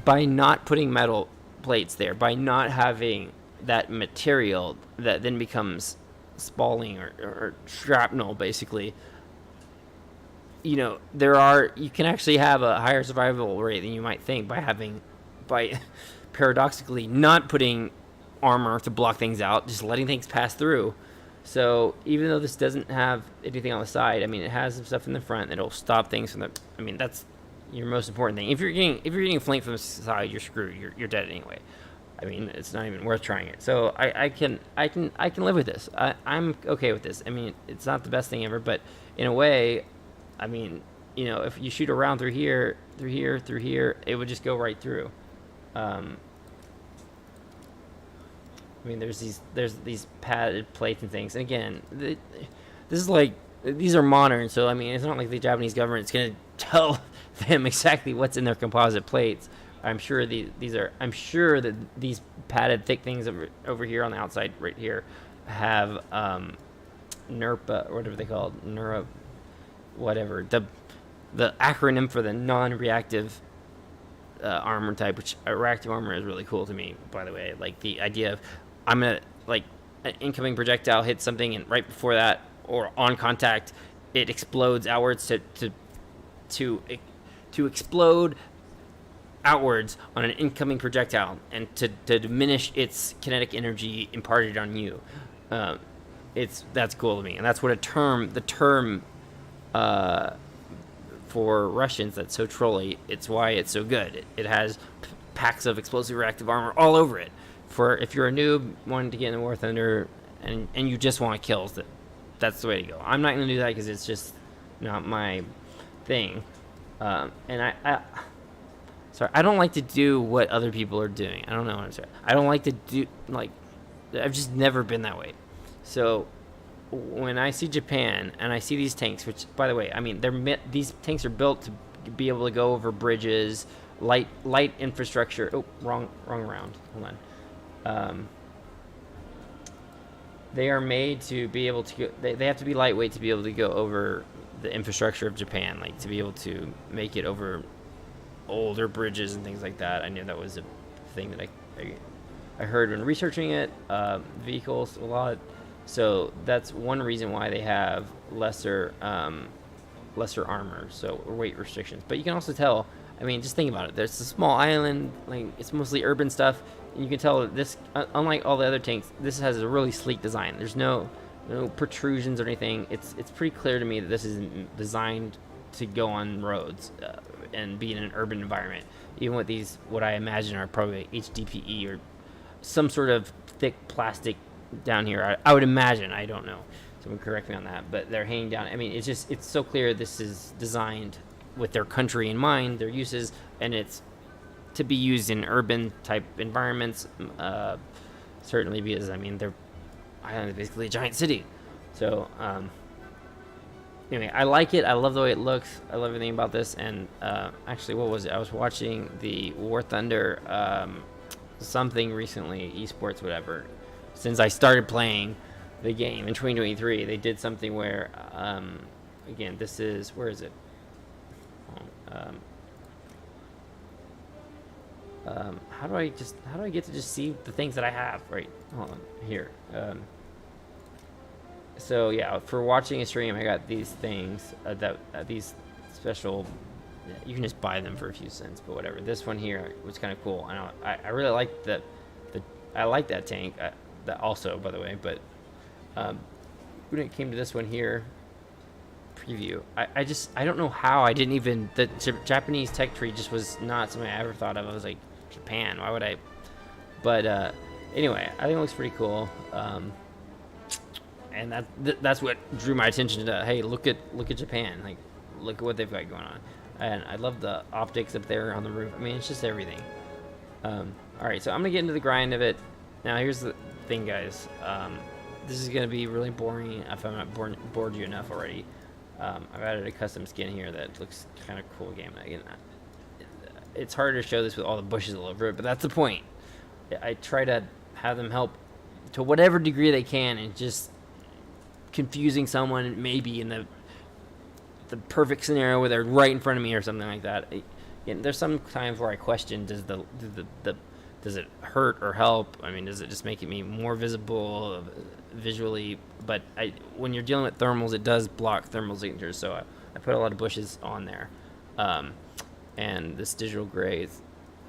S1: by not putting metal plates there, by not having that material that then becomes spalling or shrapnel, basically, you can actually have a higher survival rate than you might think by paradoxically not putting armor to block things out, just letting things pass through. So even though this doesn't have anything on the side, I mean, it has some stuff in the front that'll stop things from that's your most important thing. If you're getting flanked from the side, you're screwed. You're dead anyway. I mean, it's not even worth trying it. So I can live with this. I'm okay with this. I mean, it's not the best thing ever, but in a way, I mean, you know, if you shoot around through here, it would just go right through. I mean, there's these padded plates and things. And again, this is like, these are modern, so I mean, it's not like the Japanese government's gonna tell them exactly what's in their composite plates. I'm sure I'm sure that these padded thick things over here on the outside right here have NERPA, or whatever they call it, whatever, the acronym for the non-reactive armor type, which reactive armor is really cool to me, by the way. Like the idea of, I'm gonna, like, an incoming projectile hits something, and right before that, or on contact, it explodes outwards to explode outwards on an incoming projectile, and to diminish its kinetic energy imparted on you. That's cool to me, and that's what the term for Russians that's so trolly. It's why it's so good. It has packs of explosive reactive armor all over it. For if you're a noob wanting to get in War Thunder and you just want kills, that's the way to go. I'm not going to do that because it's just not my thing. And I don't like to do what other people are doing. I don't know what I'm saying. I don't like to do, like, I've just never been that way. So when I see Japan and I see these tanks, which, by the way, I mean, these tanks are built to be able to go over bridges, light infrastructure. Oh, wrong round. Hold on. They are made to be able to go, they have to be lightweight to be able to go over the infrastructure of Japan, like to be able to make it over older bridges and things like that. I knew that was a thing that I heard when researching it. Vehicles a lot. So that's one reason why they have lesser armor, so weight restrictions. But you can also tell, I mean, just think about it. There's a small island, like, it's mostly urban stuff, and you can tell that this, unlike all the other tanks, this has a really sleek design. There's no protrusions or anything. It's pretty clear to me that this is designed to go on roads and be in an urban environment. Even with these, what I imagine are probably HDPE or some sort of thick plastic down here. I would imagine. I don't know. Someone correct me on that. But they're hanging down. I mean, it's so clear this is designed with their country in mind, their uses, and it's to be used in urban type environments. Certainly, because I mean, Ireland is basically a giant city. So anyway, I like it. I love the way it looks. I love everything about this. And actually, what was it? I was watching the War Thunder something recently, esports, whatever. Since I started playing the game in 2023, they did something where, again, this is, where is it? How do I get to just see the things that I have? Right, hold on, here. So yeah, for watching a stream, I got these things these special. You can just buy them for a few cents, but whatever. This one here was kind of cool. I really like I like that tank. That also, by the way, but when it came to this one here, preview, I don't know how I didn't even, the Japanese tech tree just was not something I ever thought of. I was like, Japan, why would I? But anyway, I think it looks pretty cool. And that's what drew my attention to, hey, look at Japan, like, look at what they've got going on. And I love the optics up there on the roof. I mean, it's just everything. All right, so I'm gonna get into the grind of it. Now, here's the thing, guys. This is gonna be really boring if I'm not bored you enough already. I've added a custom skin here that looks kind of cool. Game again. It's hard to show this with all the bushes all over it, but that's the point. I try to have them help to whatever degree they can, and just confusing someone maybe in the perfect scenario where they're right in front of me or something like that. There's some times where I question, does it hurt or help? I mean, does it just make me more visible visually? But when you're dealing with thermals, it does block thermal signatures, so I put a lot of bushes on there. And this digital gray is,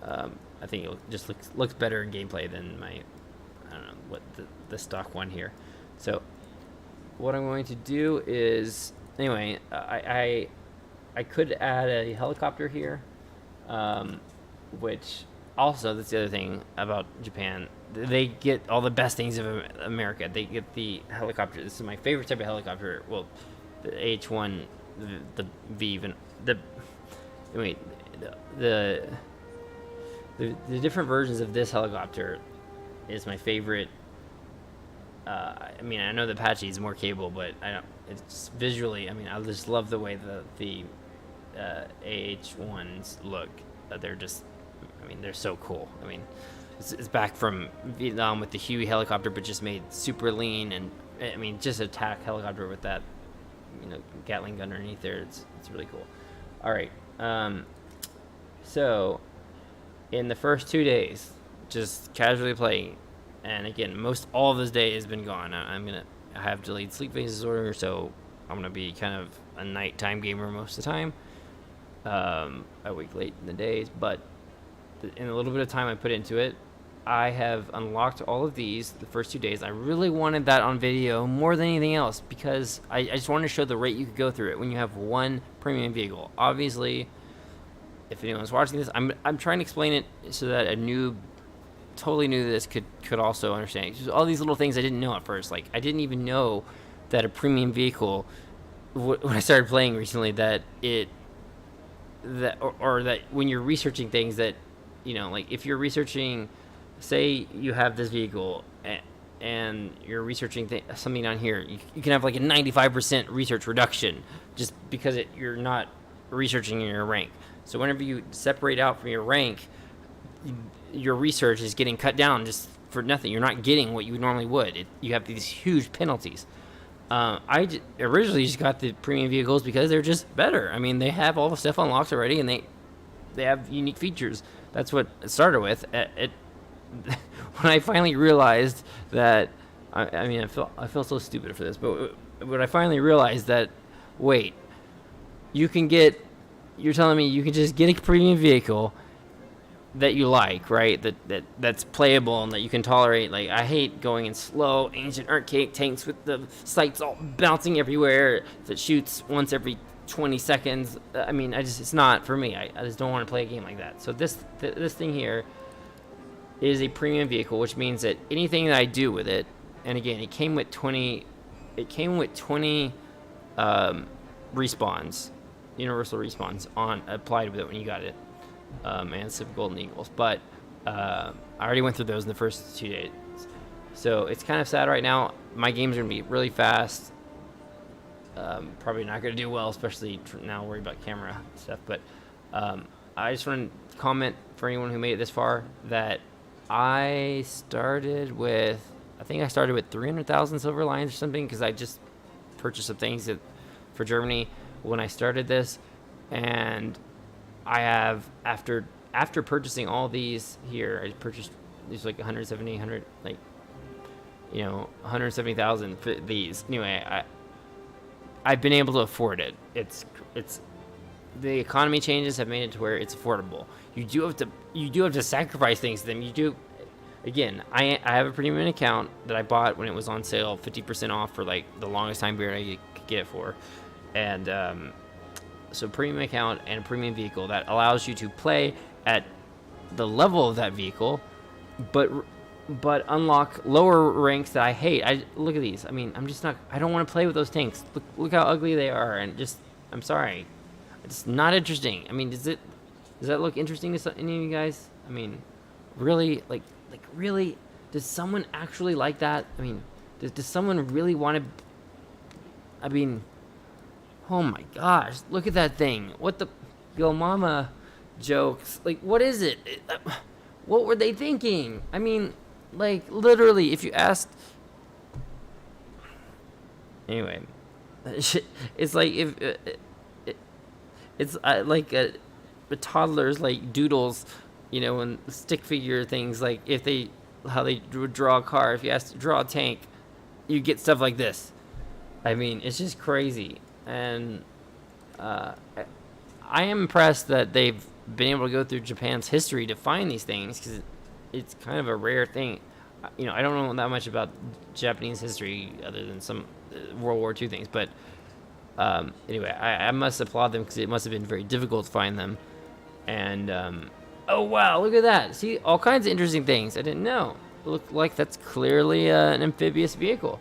S1: I think it just looks better in gameplay than my, I don't know, what the stock one here. So what I'm going to do is, anyway, I could add a helicopter here, which also, that's the other thing about Japan. They get all the best things of America. They get the helicopter. This is my favorite type of helicopter. Well, the H1, the V, even the wait, the the different versions of this helicopter is my favorite. I mean, I know the Apache is more capable, but I don't. It's visually. I mean, I just love the way the AH1s look. They're just. I mean, they're so cool. I mean, it's back from Vietnam with the Huey helicopter, but just made super lean, and I mean, just attack helicopter with that, Gatling gun underneath there. It's really cool. All right. So, in the first 2 days, just casually playing, and again, most all of this day has been gone. I have delayed sleep phase disorder, so I'm gonna be kind of a nighttime gamer most of the time. I wake late in the days, but in a little bit of time I put into it, I have unlocked all of these the first 2 days. I really wanted that on video more than anything else because I just wanted to show the rate you could go through it when you have one premium vehicle. Obviously, if anyone's watching this, I'm trying to explain it so that a noob, totally new to this, could also understand. Just all these little things I didn't know at first. Like, I didn't even know that a premium vehicle, when I started playing recently, that when you're researching things that, like if you're researching, say you have this vehicle and you're researching something on here, you can have like a 95% research reduction just because you're not researching in your rank. So whenever you separate out from your rank, your research is getting cut down just for nothing. You're not getting what you normally would. You have these huge penalties. I originally just got the premium vehicles because they're just better. I mean, they have all the stuff unlocked already, and they have unique features. That's what it started with. When I finally realized that, I mean, I feel so stupid for this, but when I finally realized that, wait, you're telling me you can just get a premium vehicle that you like, right? That's playable and that you can tolerate. Like, I hate going in slow ancient arcade tanks with the sights all bouncing everywhere that shoots once every 20 seconds. I mean, it's not for me. I just don't want to play a game like that. So this thing here is a premium vehicle, which means that anything that I do with it, and again, it came with 20 respawns, universal respawns applied with it when you got it. And some golden eagles, but I already went through those in the first 2 days, so it's kind of sad right now. My game's gonna be really fast, probably not gonna do well, especially now worried about camera stuff, but I just want to comment for anyone who made it this far that I started with 300,000 silver lions or something, because I just purchased some things for Germany when I started this, and I have, after purchasing all these here, I purchased these like 170,000 for these. Anyway, I've been able to afford it. It's the economy changes have made it to where it's affordable. You do have to sacrifice things to them. You do. Again, I have a premium account that I bought when it was on sale, 50% off for like the longest time period I could get it for, and so premium account and a premium vehicle that allows you to play at the level of that vehicle, but unlock lower ranks that I hate. Look at these. I mean, I don't want to play with those tanks. Look how ugly they are, and I'm sorry, it's not interesting. I mean, does that look interesting to any of you guys? I mean, really, like really, does someone actually like that? I mean, does someone really want to? I mean, oh my gosh, look at that thing. What the Yo Mama jokes. Like, what is it? What were they thinking? I mean, like, literally, if you asked... Anyway, it's like if... It's like a toddler's, like, doodles, and stick figure things, like, how they would draw a car. If you asked to draw a tank, you get stuff like this. I mean, it's just crazy. And I am impressed that they've been able to go through Japan's history to find these things, because it's kind of a rare thing. I don't know that much about Japanese history other than some World War II things, but anyway, I must applaud them, because it must have been very difficult to find them. And Oh, wow, look at that. See, all kinds of interesting things I didn't know. It looked like that's clearly an amphibious vehicle.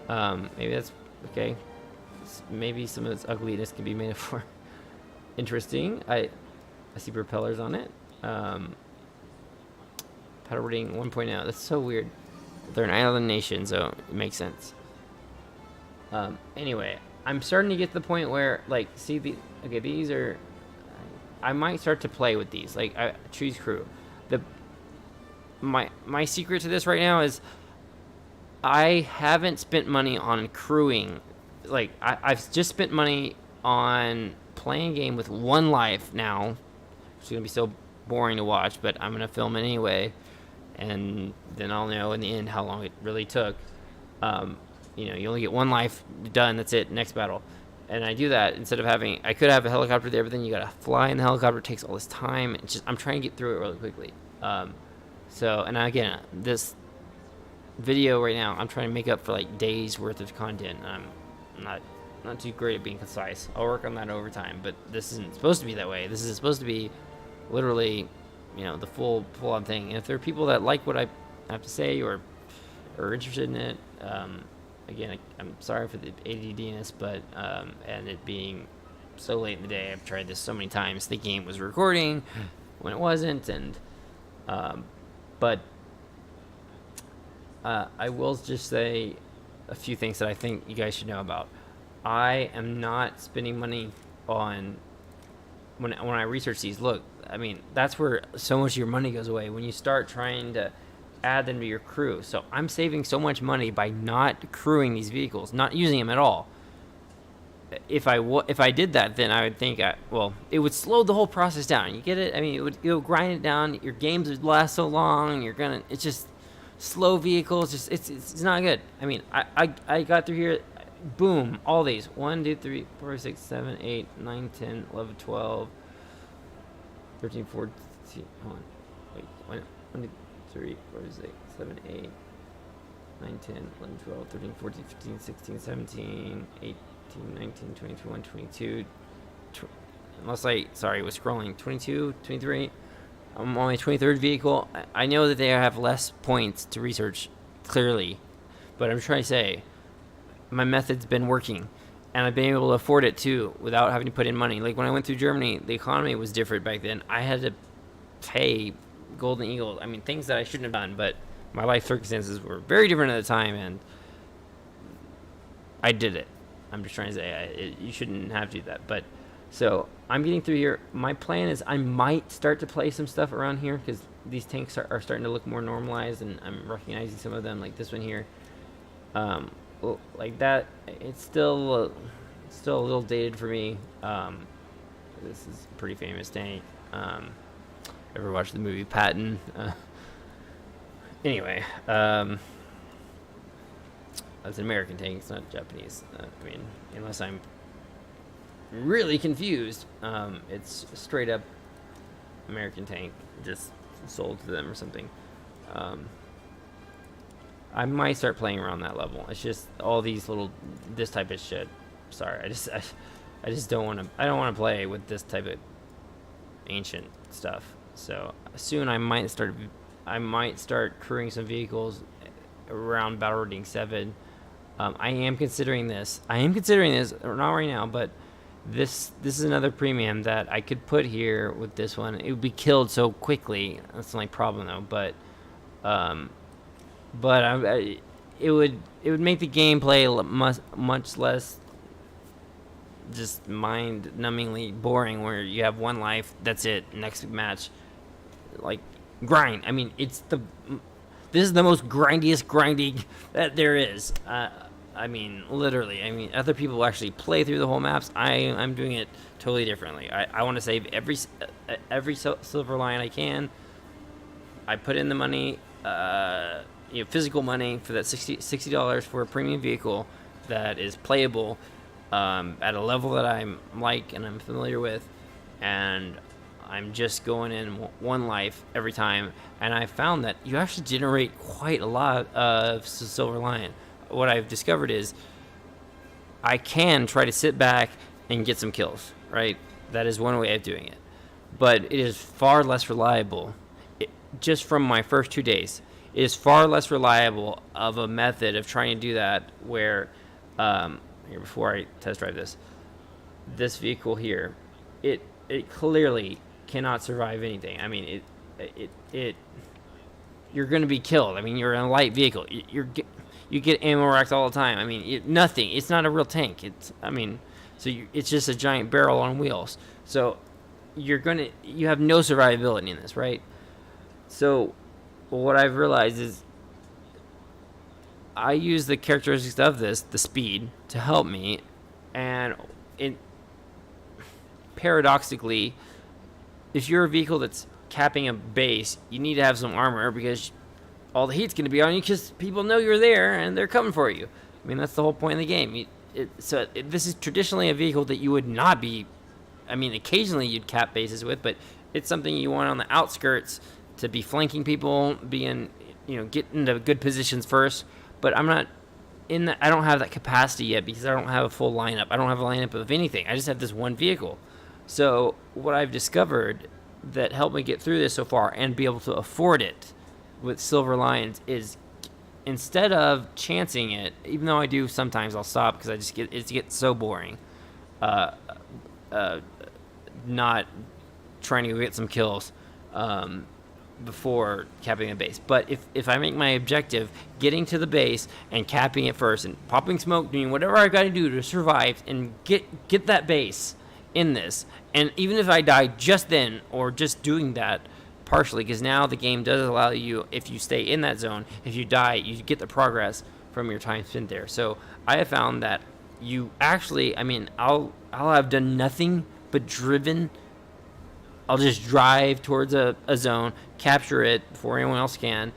S1: Maybe that's, okay. Maybe some of its ugliness can be made for interesting. I see propellers on it. Paddle rating 1.0. That's so weird. They're an island nation, so it makes sense. Anyway, I'm starting to get to the point where, like, see okay, these are, I might start to play with these. Like, Trees Crew. My secret to this right now is I haven't spent money on crewing. Like, I've just spent money on playing a game with one life now. It's going to be so boring to watch, but I'm going to film it anyway. And then I'll know in the end how long it really took. You only get one life, done, that's it, next battle. And I do that instead of I could have a helicopter there, but then you got to fly in the helicopter. It takes all this time. It's just, I'm trying to get through it really quickly. And again, this video right now, I'm trying to make up for like days worth of content. I'm not too great at being concise. I'll work on that over time, but this isn't supposed to be that way. This is supposed to be literally, the full-on thing. And if there are people that like what I have to say or are interested in it, again, I'm sorry for the ADDness, but and it being so late in the day, I've tried this so many times thinking it was recording when it wasn't, and but I will just say a few things that I think you guys should know about. I am not spending money on when I research these. Look, I mean, that's where so much of your money goes away when you start trying to add them to your crew. So I'm saving so much money by not crewing these vehicles, not using them at all. If I did that, then I would think, it would slow the whole process down. You get it? I mean, it would grind it down. Your games would last so long. It's just slow vehicles. It's not good. I mean, I got through here, boom, all these 1, 2, 3, 4, 6, 7, 8, 9, 10, 11, 12, 13, 14. Hold on, wait, 1, 2, 3, 4, 6, 7, 8, 9, 10, 11, 12, 13, 14, 15, 16, 17, 18, 19, 20, 21, 22, unless I was scrolling, 22, 23. I'm on my 23rd vehicle. I know that they have less points to research, clearly, but I'm trying to say my method's been working, and I've been able to afford it too without having to put in money. Like when I went through Germany, the economy was different back then. I had to pay Golden Eagle. I mean, things that I shouldn't have done, but my life circumstances were very different at the time, and I did it. I'm just trying to say you shouldn't have to do that. But so I'm getting through here. My plan is I might start to play some stuff around here because these tanks are starting to look more normalized, and I'm recognizing some of them, like this one here. Like that, it's still a little dated for me. This is a pretty famous tank. Ever watched the movie Patton? Anyway, that's an American tank. It's not Japanese. I mean, unless I'm really confused, it's a straight up American tank, just sold to them or something. I might start playing around that level. It's just all these this type of shit. Sorry, I just don't want to. I don't want to play with this type of ancient stuff. So soon I might start crewing some vehicles around battle rating 7. I am considering this. Not right now, but this is another premium that I could put here with this one. It would be killed so quickly. That's the only problem though. But it would make the gameplay much less just mind-numbingly boring, where you have one life, that's it, next match, like grind. I mean, this is the most grindiest grinding that there is. I mean, literally. I mean, other people actually play through the whole maps. I'm doing it totally differently. I want to save every silver line I can. I put in the money, physical money for that $60 for a premium vehicle that is playable at a level that I'm and I'm familiar with, and I'm just going in one life every time, and I found that you actually generate quite a lot of silver lion. What I've discovered is I can try to sit back and get some kills, right? That is one way of doing it. but it is far less reliable. Just from my first 2 days, it is far less reliable of a method of trying to do that. Where here, before I test drive this vehicle here, it clearly cannot survive anything. I mean, it you're going to be killed. I mean, you're in a light vehicle. You get ammo racked all the time. I mean, nothing. It's not a real tank. It's just a giant barrel on wheels. So you have no survivability in this, right? So what I've realized is I use the characteristics of this, the speed, to help me, and paradoxically, if you're a vehicle that's capping a base, you need to have some armor because all the heat's going to be on you because people know you're there and they're coming for you. I mean, that's the whole point of the game. This is traditionally a vehicle that you would not be, I mean, occasionally you'd cap bases with, but it's something you want on the outskirts to be flanking people, get into good positions first. But I'm not I don't have that capacity yet because I don't have a full lineup. I don't have a lineup of anything. I just have this one vehicle. So what I've discovered that helped me get through this so far and be able to afford it with Silver Lions is, instead of chancing it, even though I do sometimes, I'll stop because it gets so boring. Not trying to go get some kills before capping a base. But if I make my objective getting to the base and capping it first and popping smoke, doing whatever I got to do to survive and get that base in this, and even if I die just then or just doing that partially, because now the game does allow you, if you stay in that zone, if you die, you get the progress from your time spent there. So I have found that you actually, I mean, I'll have done nothing but driven. I'll just drive towards a zone, capture it before anyone else can,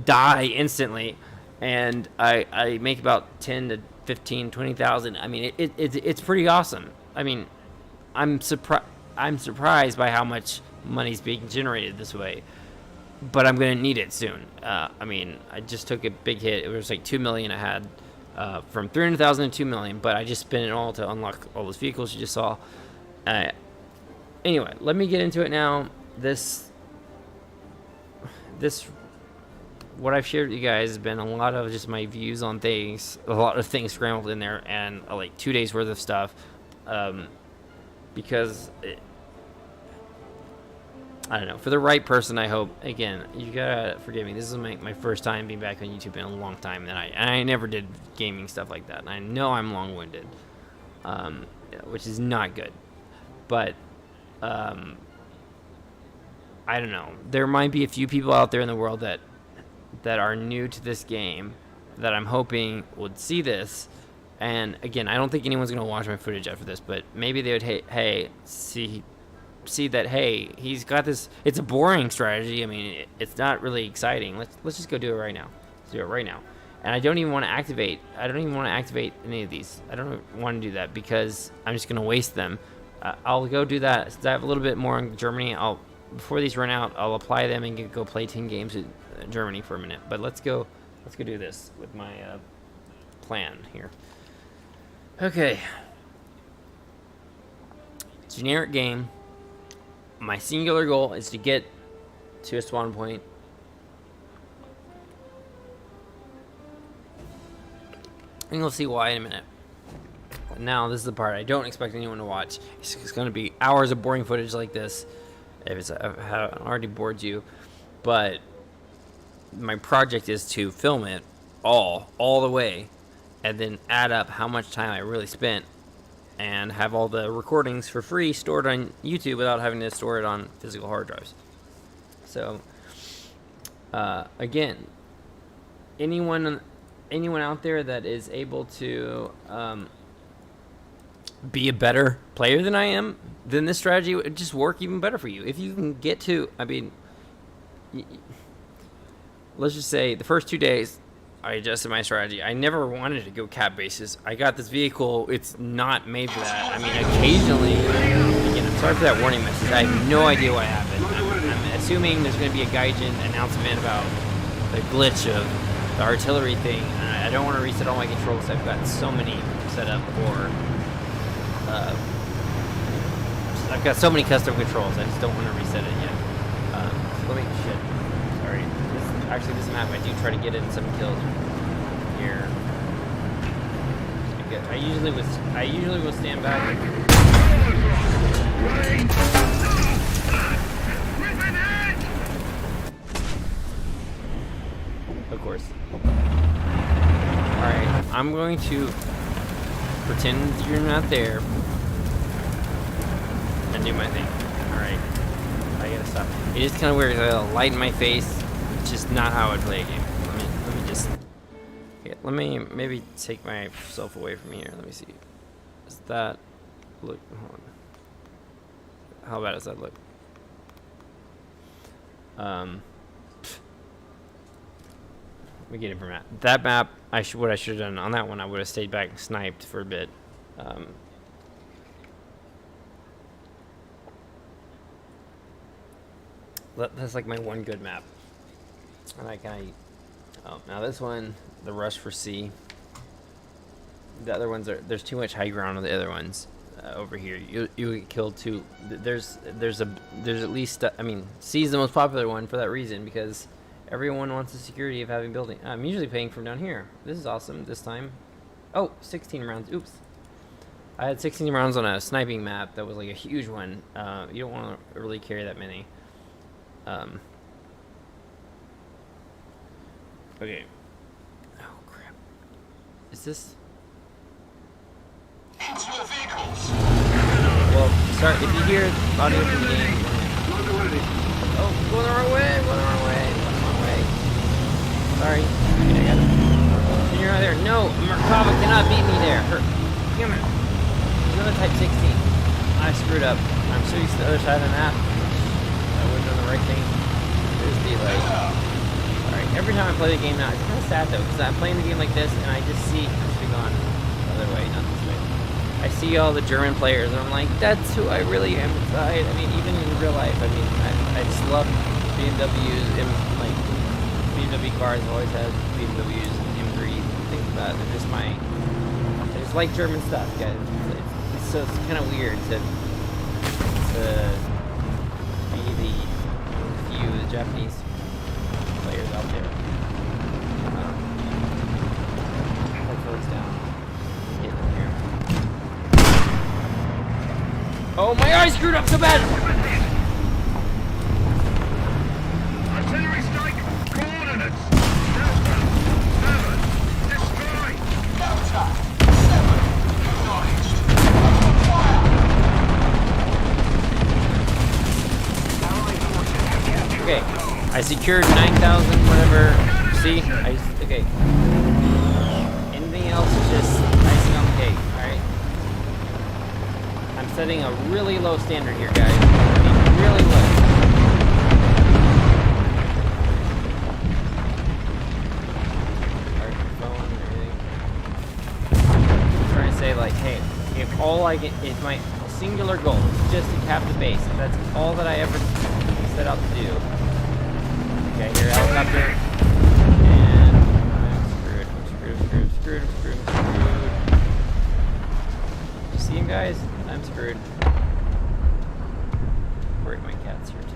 S1: die instantly, and I make about 10 to 15, 20,000. I mean, it's pretty awesome. I mean, I'm surprised by how much money's being generated this way, but I'm gonna need it soon. I mean, I just took a big hit. It was like 2 million I had from 300,000 to 2 million, but I just spent it all to unlock all those vehicles you just saw. Anyway, let me get into it now. This what I've shared with you guys has been a lot of just my views on things, a lot of things scrambled in there, and like 2 days worth of stuff. Because I don't know, for the right person, I hope. Again, you gotta forgive me. This is my first time being back on YouTube in a long time, and I never did gaming stuff like that. And I know I'm long-winded, which is not good. But I don't know. There might be a few people out there in the world that are new to this game that I'm hoping would see this. And again, I don't think anyone's gonna watch my footage after this, but maybe they would see that, hey, he's got this. It's a boring strategy. I mean, it's not really exciting. Let's just go do it right now. Let's do it right now. And I don't even want to activate. I don't even want to activate any of these. I don't want to do that because I'm just gonna waste them. I'll go do that. Since I have a little bit more in Germany, before these run out, I'll apply them and go play 10 games in Germany for a minute. But let's go do this with my plan here. Okay. Generic game. My singular goal is to get to a spawn point. And you'll see why in a minute. Now, this is the part I don't expect anyone to watch. It's going to be hours of boring footage like this. If I haven't already bored you. But my project is to film it all the way, and then add up how much time I really spent, and have all the recordings for free stored on YouTube without having to store it on physical hard drives. So, again, anyone out there that is able to be a better player than I am, then this strategy would just work even better for you. If you can get to, I mean, let's just say the first 2 days, I adjusted my strategy. I never wanted to go cap bases. I got this vehicle. It's not made for that. I mean, occasionally, again, I'm sorry for that warning message. I have no idea what happened. I'm assuming there's going to be a Gaijin announcement about the glitch of the artillery thing. I don't want to reset all my controls. I've got so many set up for I've got so many custom controls. I just don't want to reset it yet. So let me shit. Sorry. This map I do try to get in some kills here. I usually will stand back. Of course. Alright, I'm going to pretend you're not there and do my thing. Alright. I gotta stop. It is kind of weird. I got a light in my face. It's just not how I play a game. Let me just... Okay, let me maybe take myself away from here. Let me see. Does that look... Hold on. How bad does that look? Let me get it from that. That map, what I should have done on that one, I would have stayed back and sniped for a bit. That's like my one good map. And I kind of... Oh, now this one, the rush for C. The other ones there's too much high ground on the other ones. Over here, you get killed too. There's at least I mean, C is the most popular one for that reason, because everyone wants the security of having building. I'm usually paying from down here. This is awesome this time. Oh, 16 rounds. Oops. I had 16 rounds on a sniping map that was like a huge one. You don't want to really carry that many. Okay. Oh crap. Is this?
S2: Into your vehicles.
S1: Well, sorry if you hear audio from the game. Oh, going the wrong way. Sorry. Okay, I got it. You're not there. No, Merkava cannot beat me there. Damn it. Another type 16. I screwed up. I'm so used to the other side of the map. I would have done the right thing. There's the light. Alright, every time I play the game now, it's kind of sad though, because I'm playing the game like this and I just see, I should have gone the other way, not this way. I see all the German players and I'm like, that's who I really am inside. I mean, even in real life, I mean, I just love BMWs and like, BMW cars always have BMWs and M3, things like that. They're just I just like German stuff, guys. So it's kind of weird to be the Japanese players out there. Hopefully it's down. Get in here. Oh, my eye screwed up so bad!
S2: Artillery strike coordinates. 7. Destroy. Delta. 7. Acknowledged. Fire.
S1: Okay, I secured 9,000, whatever. See? Okay. Anything else is just icing on the cake, alright? I'm setting a really low standard here, guys. I mean, really low. I'm trying to say, like, hey, if all I get is my singular goal is just to cap the base, if that's all that I ever set out to do. Okay, here, helicopter. And I'm screwed. You see him, guys? I'm screwed. Worried my cat's here, too.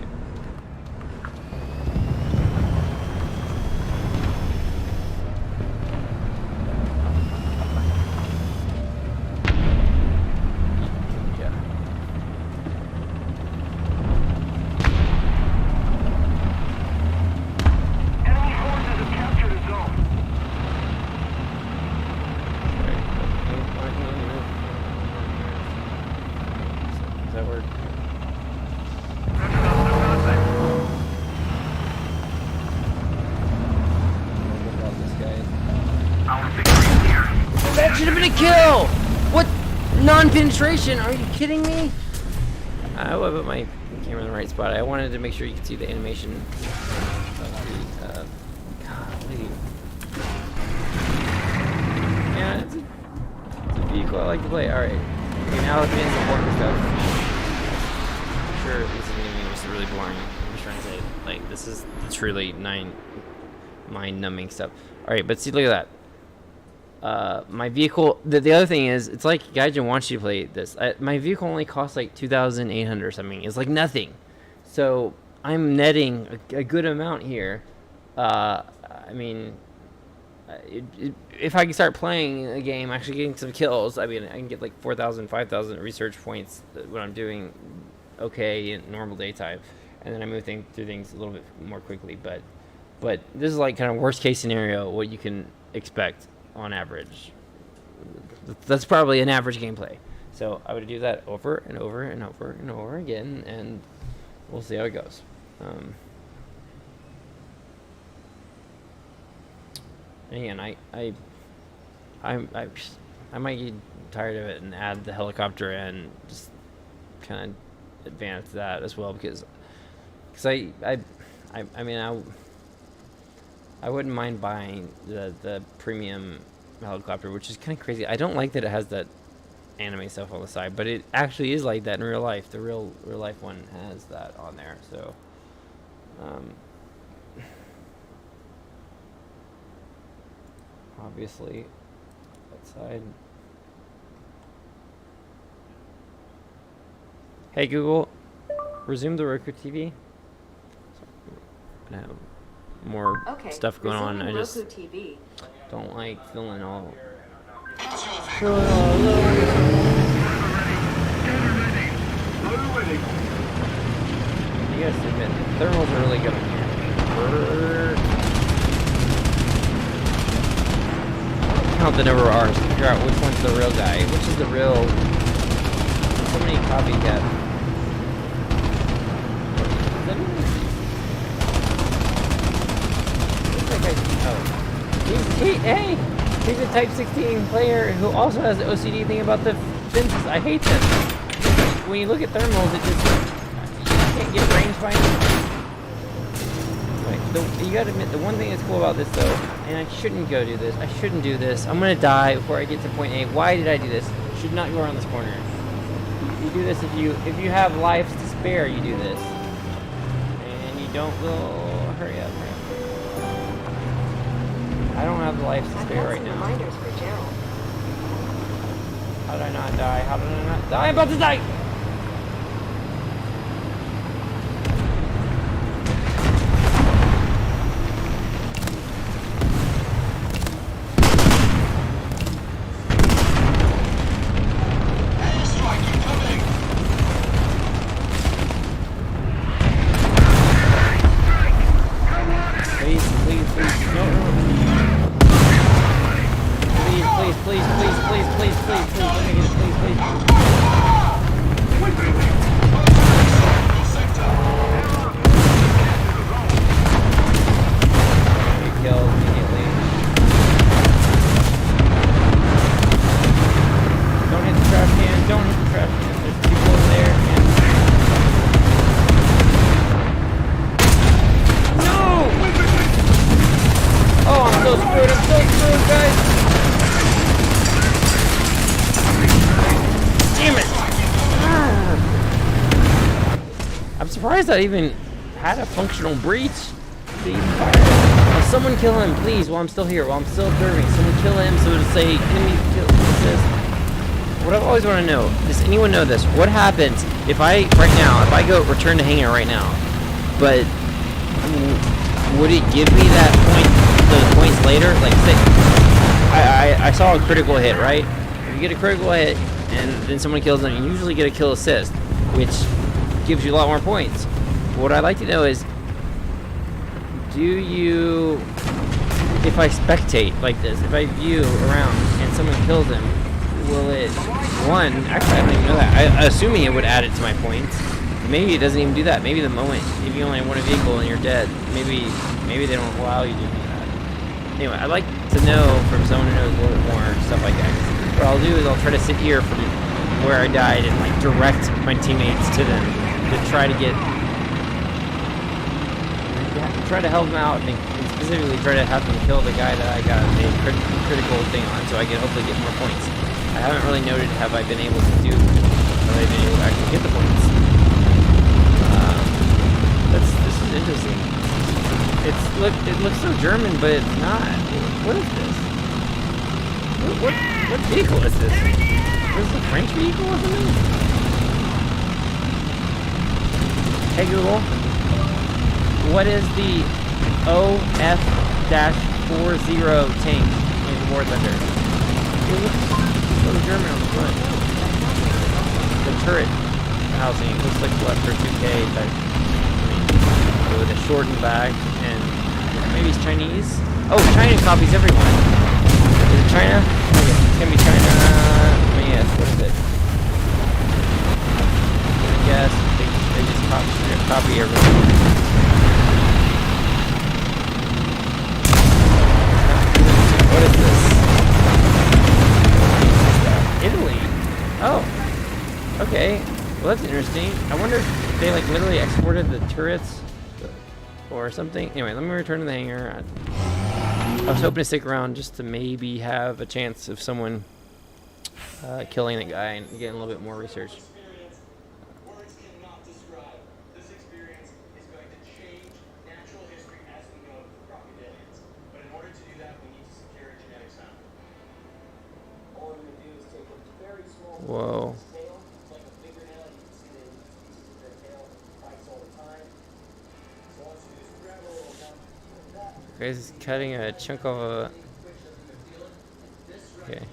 S1: That should have been a kill! What? Non-penetration? Are you kidding me? I put my camera in the right spot. I wanted to make sure you could see the animation of the, golly. Yeah, it's a vehicle I like to play. Alright. Okay, now let's get into important stuff. I'm sure this is going to be really boring. I'm just trying to say, like, this is truly mind-numbing stuff. Alright, but see, look at that. My vehicle. The other thing is, it's like Gaijin wants you to play this. My vehicle only costs like 2,800 or something. It's like nothing. So I'm netting a good amount here. I mean, if I can start playing a game, actually getting some kills, I mean, I can get like 4,000, 5,000 research points when I'm doing okay in normal daytime, and then I move through things a little bit more quickly. But this is like kind of worst case scenario, what you can expect on average. That's probably an average gameplay. So I would do that over and over and over and over again, and we'll see how it goes. Again, I might get tired of it and add the helicopter and just kind of advance that as well, because I mean I wouldn't mind buying the premium helicopter, which is kind of crazy. I don't like that it has that anime stuff on the side, but it actually is like that in real life. The real life one has that on there, so obviously that side. Hey Google, resume the Roku TV. I have more stuff going on. I just
S3: TV.
S1: don't like feeling all You guys admit, thermals are really good in here. Count the number of R's to figure out which one's the real guy, which is the real. So many copycat. Hey, he's a Type 16 player who also has the OCD thing about the fences. I hate them. When you look at thermals, it just you can't get range finding. You gotta admit, the one thing that's cool about this though, and I shouldn't go do this. I shouldn't do this. I'm gonna die before I get to point A. Why did I do this? Should not go around this corner. You do this if you have lives to spare. You do this, and you don't go. Hurry up. I don't have the lives to spare right now.
S3: Reminders for Gerald.
S1: How did I not die? How did I not die? I'm about to die! That even had a functional breach. Someone kill him, please, while I'm still here, while I'm still observing. Someone kill him so to say enemy kill assist. What I've always want to know, does anyone know this? What happens if I go return to hangar right now, but would it give me that those points later? Like, say, I saw a critical hit, right? If you get a critical hit and then someone kills them, you usually get a kill assist, which gives you a lot more points. What I'd like to know is, if I spectate like this, if I view around and someone kills him, will it, actually I don't even know that. Assuming it would add it to my points. Maybe it doesn't even do that. Maybe the moment, if you only have one vehicle and you're dead, maybe they don't allow you to do that. Anyway, I'd like to know from someone who knows a little bit more stuff like that. What I'll do is I'll try to sit here from where I died and like direct my teammates to them to try to help them out and specifically try to have them kill the guy that I got a critical thing on, so I can hopefully get more points. I haven't really noted have I been able to actually get the points. This is interesting. It looks so German, but it's not. What is this? What vehicle is this? Is this a French vehicle or something? Hey Google, what is the OF-40 tank in War Thunder? It looks so German on the front. The turret housing, it looks like what for 2K type. With a shortened back, and maybe it's Chinese. Oh, China copies everyone. Is it China? It's gonna be China. Let me guess. What is it? I guess they just copy everything. What is this? Italy. Oh. Okay. Well, that's interesting. I wonder if they like literally exported the turrets or something. Anyway, let me return to the hangar. I was hoping to stick around just to maybe have a chance of someone killing the guy and getting a little bit more research.
S2: Words cannot describe. This experience is going to change natural history as we know it for crocodilians. But in order to do that, we need to secure a genetic sample. All I'm going to do is take a very small
S1: Whoa.
S2: tail, like a fingernail. You can see the pieces of their tail bites all the time. So all you do is grab a little amount like that.
S1: Guy's cutting a chunk of a. Okay.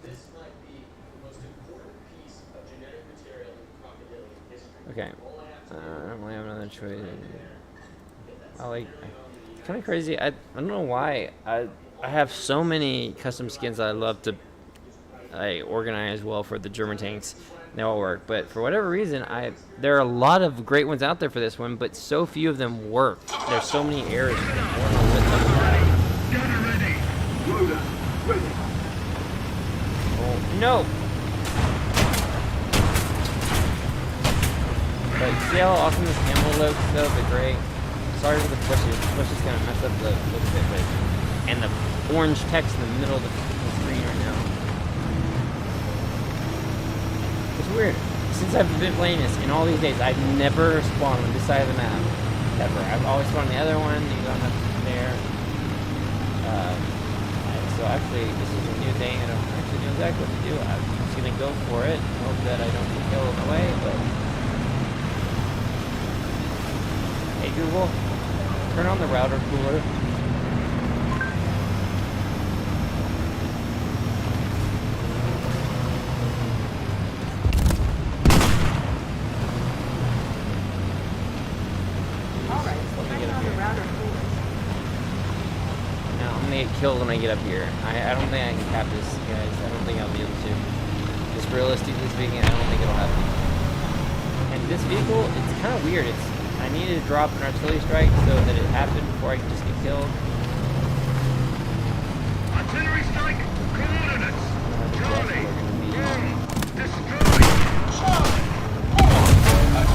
S2: This might be the most important piece of genetic material in crocodilian history.
S1: Okay. I don't really have another choice. I like. It's kind of crazy. I don't know why. I have so many custom skins that I love to organize well for the German tanks. They all work, but for whatever reason, there are a lot of great ones out there for this one, but so few of them work. There's so many errors with them.
S2: Gunner ready. Loader ready.
S1: Oh, no! But see how awesome this ammo looks, though? The gray. Sorry for the bushes. Bushes kind of mess up the look of it, but and the orange text in the middle of the screen right now. It's weird. Since I've been playing this, in all these days, I've never spawned on this side of the map. Ever. I've always spawned on the other one, you go up there. So actually, this is a new thing. I don't actually know exactly what to do. I'm just going to go for it. Hope that I don't get killed on the way, but... Hey Google, turn on the router cooler. Get killed when I get up here. I don't think I can cap this, guys. I don't think I'll be able to. Just realistically speaking, I don't think it'll happen. And this vehicle, it's kind of weird. I needed to drop an artillery strike so that it happened before I could just get killed.
S2: Artillery strike. Coordinates. Charlie. Destroy.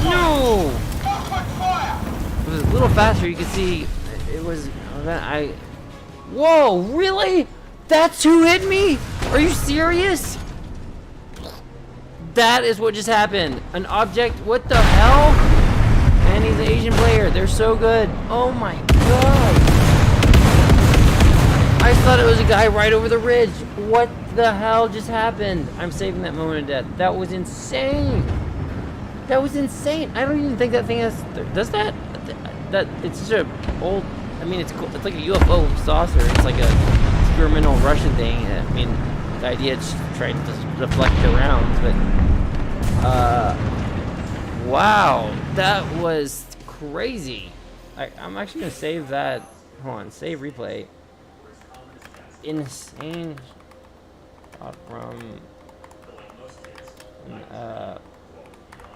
S1: No!
S2: Quick fire.
S1: It was a little faster. You could see it was. Whoa, really? That's who hit me? Are you serious? That is what just happened. An object, what the hell? And he's an Asian player. They're so good. Oh my god. I thought it was a guy right over the ridge. What the hell just happened? I'm saving that moment of death. That was insane. That was insane. I don't even think that thing does that? That it's such a old. I mean, it's cool. It's like a UFO saucer. It's like a experimental Russian thing. I mean, the idea is trying to deflect the rounds, but wow, that was crazy. I'm actually gonna save that. Hold on, save replay. Insane shot from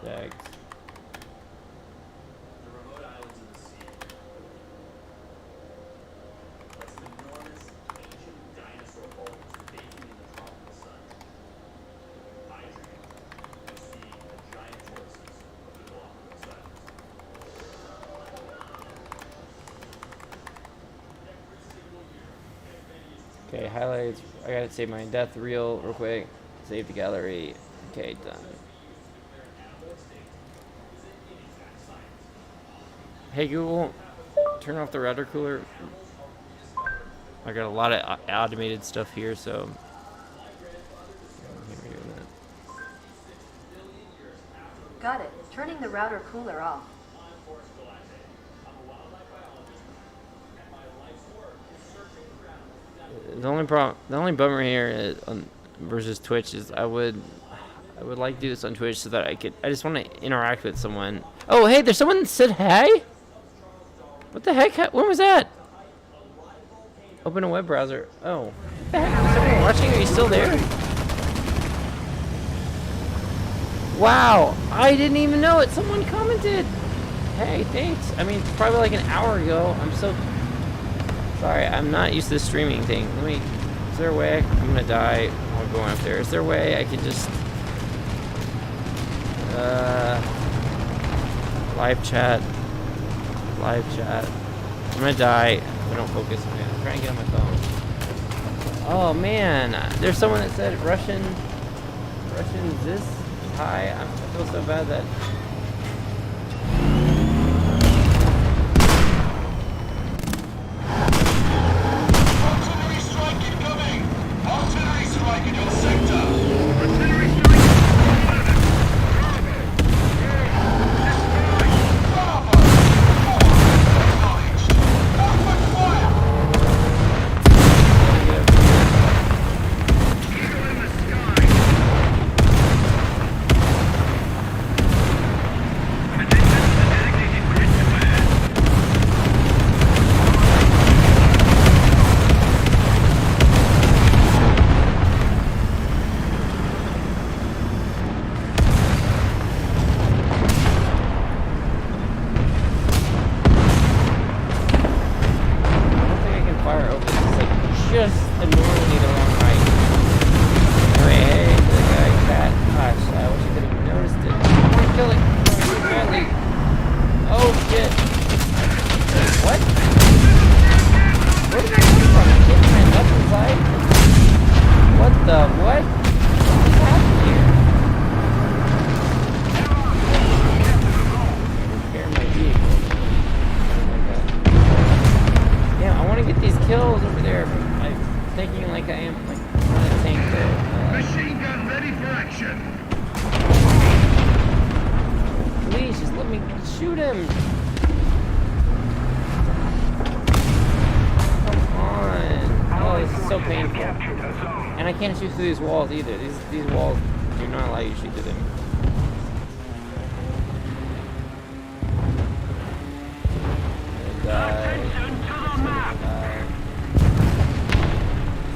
S1: Dex. Okay, highlights. I gotta save my death reel real quick. Save the gallery. Okay, done. Hey Google, turn off the router cooler. I got a lot of automated stuff here, so.
S3: Got it. Turning the router cooler off.
S1: The only bummer here is versus Twitch is I would like to do this on Twitch so that I just want to interact with someone. Oh, hey, there's someone that said hey? What the heck? When was that? Open a web browser. Oh. What the heck? Is someone watching? Are you still there? Wow. I didn't even know it. Someone commented. Hey, thanks. I mean, it's probably like an hour ago. I'm so sorry. I'm not used to the streaming thing. Is there a way? I'm going to die while going up there. Is there a way I can just... live chat. I'm gonna die if I don't focus on it. I'm trying to get on my phone. Oh man, there's someone that said Russian this? Hi, I feel so bad that...
S2: Artillery strike incoming! Artillery strike in your sector!
S1: Through these walls either. These walls do not allow you to shoot through them.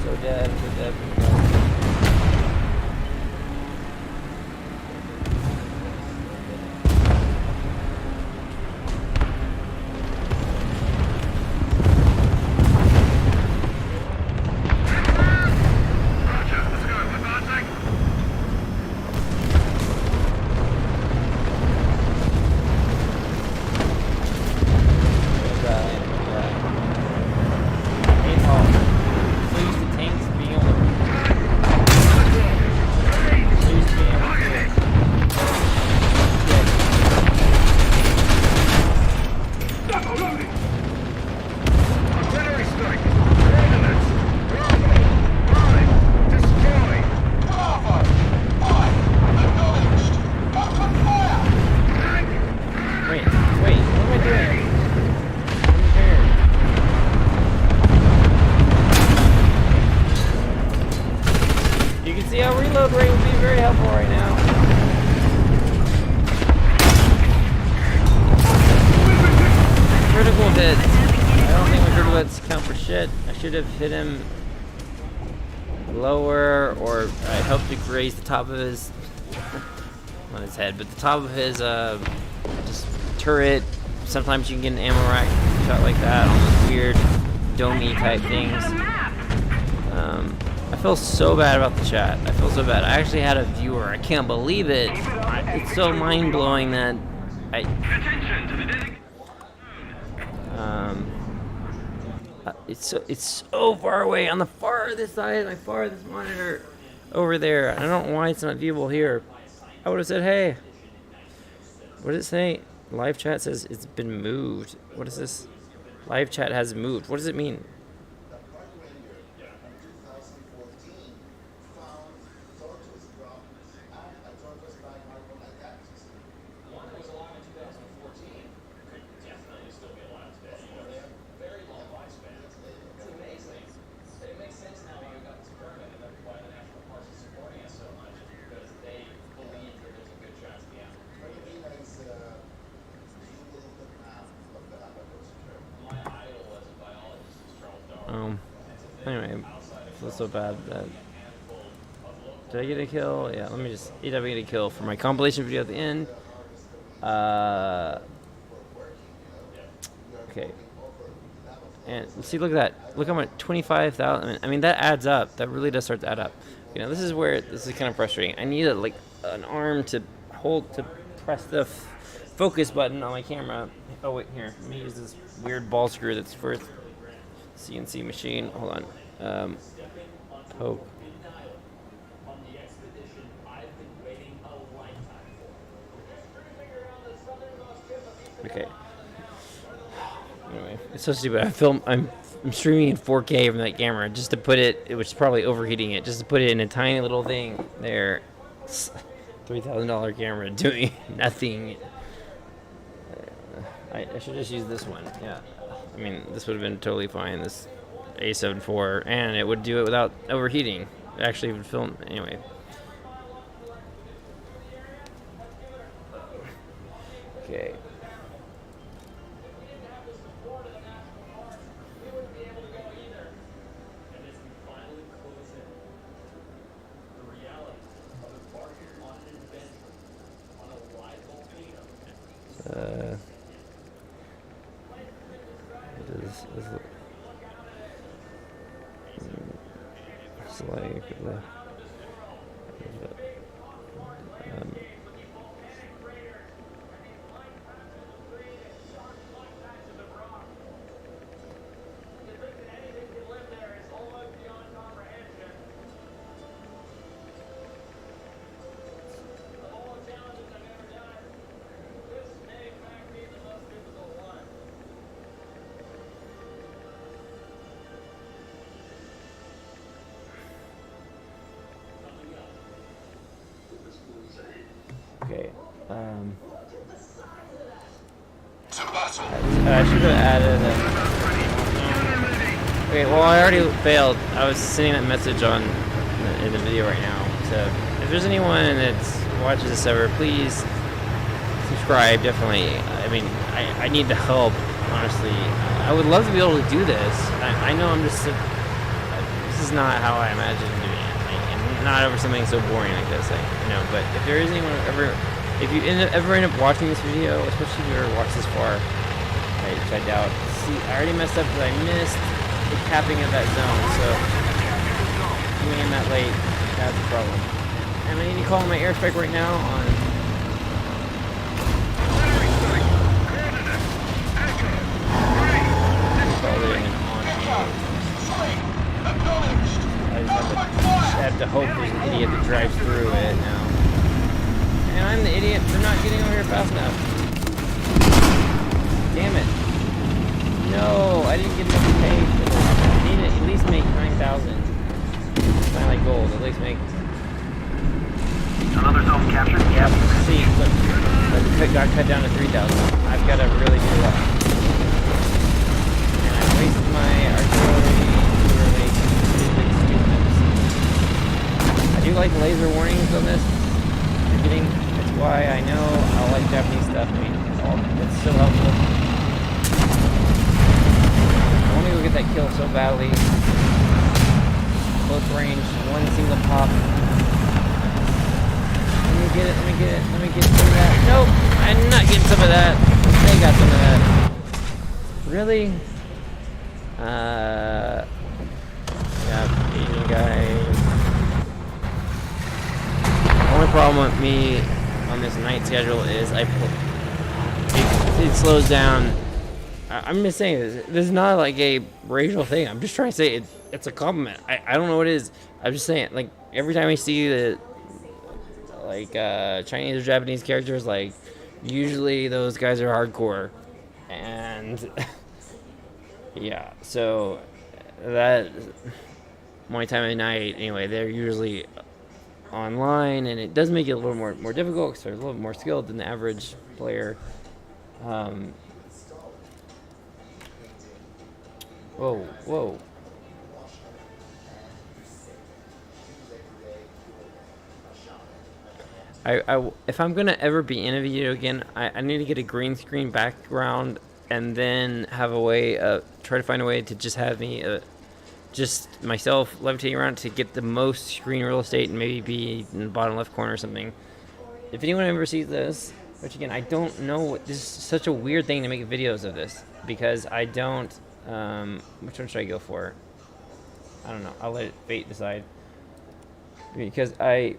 S1: So dead. Should have hit him lower, or I helped to graze the top of his, on his head, but the top of his just turret. Sometimes you can get an ammo rack shot like that on those weird domey type things. I feel so bad about the chat. I feel so bad. I actually had a viewer. I can't believe it. It's so mind blowing that it's so far away on the farthest side, my farthest monitor over there. I don't know why it's not viewable here. I would have said, hey. What does it say? Live chat says it's been moved. What is this? Live chat has moved. What does it mean? so bad that... Did I get a kill? Yeah, let me just... Did I get a kill for my compilation video at the end? Okay. And see, look at that. Look, I'm at 25,000. I mean, that adds up. That really does start to add up. You know, this is where this is kind of frustrating. I need like an arm to hold to press the focus button on my camera. Oh wait, here. Let me use this weird ball screw that's for CNC machine. Hold on. Poke. Okay. Anyway, it's so stupid. I'm streaming in 4K from that camera just to put it, which is probably overheating it, just to put it in a tiny little thing there. $3,000 camera doing nothing. I should just use this one. Yeah. I mean, this would have been totally fine. This A7 IV, and it would do it without overheating. It actually would film anyway. Okay. It's like the okay. I should have added okay, well, I already failed. I was sending that message on in the video right now. So if there's anyone that watches this ever, please subscribe. Definitely. I mean, I need the help. Honestly, I would love to be able to do this. I know I'm just. This is not how I imagine doing it. And not over something so boring like this. But if there is anyone if you ever end up watching this video, especially if you ever watched this far, which I doubt. See, I already messed up because I missed the capping of that zone. So coming in that late, that's a problem. And I need to call my airstrike right now on. I have to hope there's an idiot that drives through it now. And I'm the idiot for not getting over here fast enough. Damn it. No, I didn't get enough to pay for this. I need to at least make 9,000. It's not like gold, at least make...
S4: Another zone captured?
S1: Yep. See, look. It got cut down to 3,000. I've got to really do that. And I wasted my artillery to really stupidness. I do like laser warnings on this. You're getting... That's why I know I like Japanese stuff. I mean, it's so helpful. I want to go get that kill so badly. Close range, one single pop. Let me get some of that. Nope, I'm not getting some of that. They got some of that. Really? Yeah, Asian guys. The only problem with me on this night schedule is it slows down. I'm just saying this is not like a racial thing. I'm just trying to say it's a compliment. I don't know what it is. I'm just saying, like, every time I see the Chinese or Japanese characters, like, usually those guys are hardcore, and yeah, so that my time of night anyway, they're usually online, and it does make it a little more difficult because they're a little more skilled than the average player. Whoa. If I'm gonna ever be in a video again, I need to get a green screen background and then have a way try to find a way to just have me just myself levitating around to get the most screen real estate and maybe be in the bottom left corner or something. If anyone ever sees this, which again, I don't know what, this is such a weird thing to make videos of this, because I don't, which one should I go for? I don't know, I'll let fate decide. Because I'm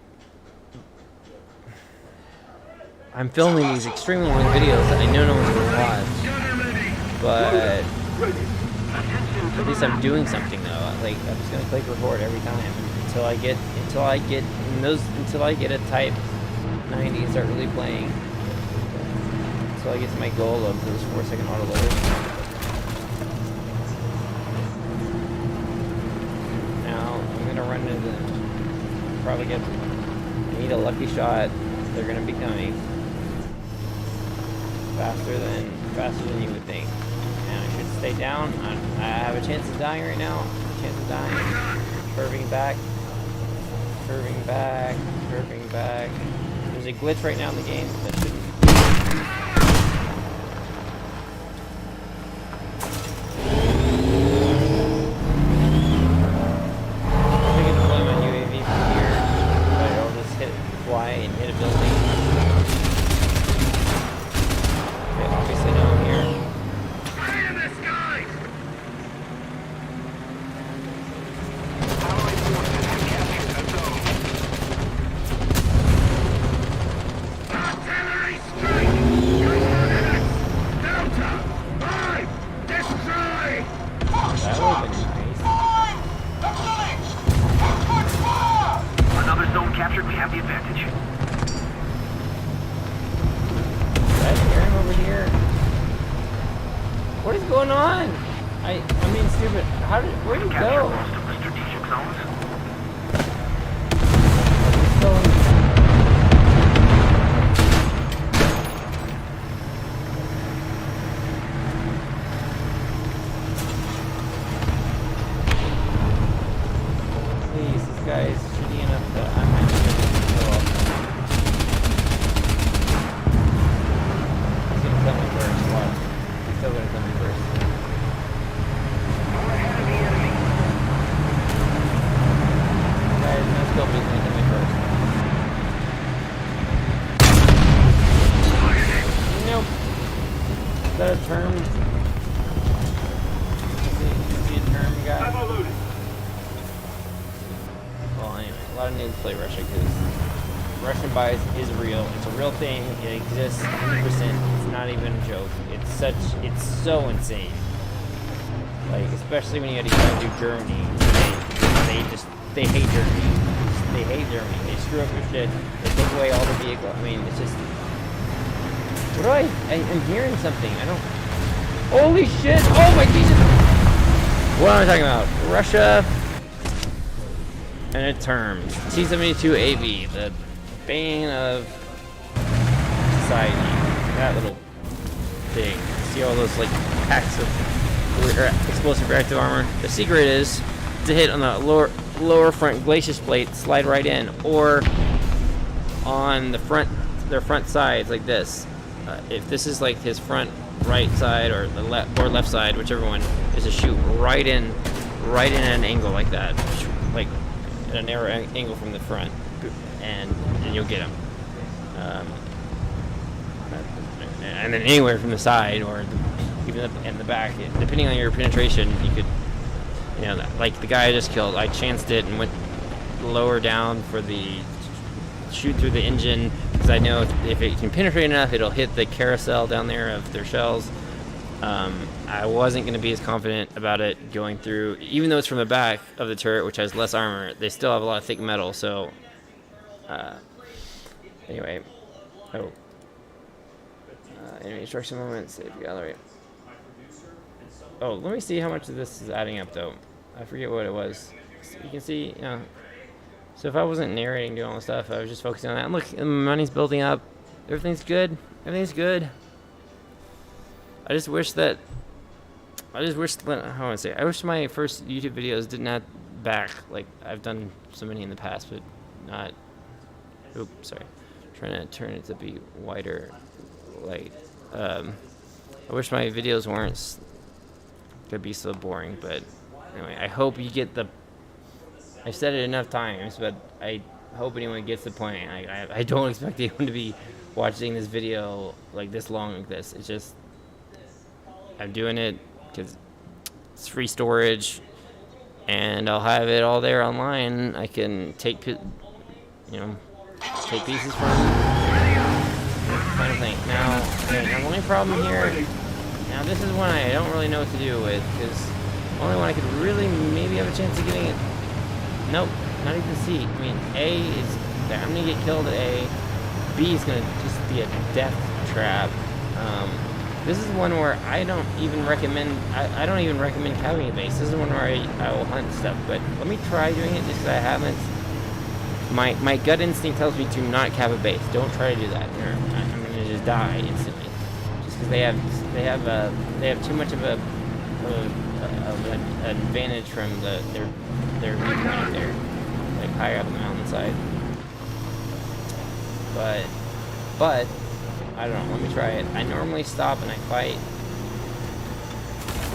S1: filming these extremely long videos that I know no one's gonna watch, but at least I'm doing something though. Like, I'm just gonna click record every time until I get a type 90 and start really playing. Until I get to my goal of those 4-second autoloaders. Now I'm gonna run into them. Probably need a lucky shot. They're gonna be coming faster than you would think. And I should stay down. I have a chance of dying right now. Curving back. There's a glitch right now in the game that shouldn't. I can deploy my UAV from here, but it'll just fly and hit a building. Okay, obviously no one here. What is going on? I mean, stupid. Where'd you go?
S4: Most of the strategic zones.
S1: Please, this guy is shitty enough that I might be able to kill him. He's gonna kill me first. Watch. He's still gonna kill me first. Guys, no scope is gonna kill me first. Nope. Is that a term? Is he a term guy? Well, anyway, a lot of noobs play Russia because Russian bias is real. It's a real thing. It exists 100%. It's not even a joke. It's so insane. Like, especially when you had to go do Germany. They hate Germany. They hate Germany. They screw up your shit. They take away all the vehicles. I mean, it's just. What do I'm hearing something. I don't. Holy shit! Oh my Jesus! What am I talking about? Russia. And a term. T-72AV, the bane of society. That little thing. See all those like packs of explosive reactive armor? The secret is to hit on the lower front glacis plate, slide right in, or on their front sides like this. If this is like his front right side or the left side, whichever one, is to shoot right in at an angle like that, like at a narrow angle from the front, and you'll get him. And then anywhere from the side or even in the back, depending on your penetration, you could, like the guy I just killed, I chanced it and went lower down for the shoot through the engine, because I know if it can penetrate enough, it'll hit the carousel down there of their shells. I wasn't going to be as confident about it going through, even though it's from the back of the turret, which has less armor. They still have a lot of thick metal, so anyway. Enemy destruction moment, save gallery. Oh, let me see how much of this is adding up, though. I forget what it was. So you can see, so if I wasn't narrating, doing all the stuff, I was just focusing on that. And look, the money's building up. Everything's good. Everything's good. I just wish, how do I want to say? I wish my first YouTube videos didn't have back. Like, I've done so many in the past, but not. Oops, sorry. Trying to turn it to be wider light. I wish my videos could be so boring, but Anyway, I hope you get the... I've said it enough times, but I hope anyone gets the point. I don't expect anyone to be watching this video like this long like this. It's just... I'm doing it because it's free storage, and I'll have it all there online. I can take, take pieces from kind of thing. Now, the only problem here, now this is one I don't really know what to do with, because the only one I could really maybe have a chance of getting it. Nope, not even C. I mean, A is, I'm gonna get killed at A. B is gonna just be a death trap. This is one where I don't even recommend cabbing a base. This is one where I will hunt stuff, but let me try doing it just because I haven't. My gut instinct tells me to not cab a base. Don't try to do that. I'm gonna just die instantly, just because they have too much of an advantage from their viewpoint there, like higher up on the mountainside. But I don't know. Let me try it. I normally stop and I fight.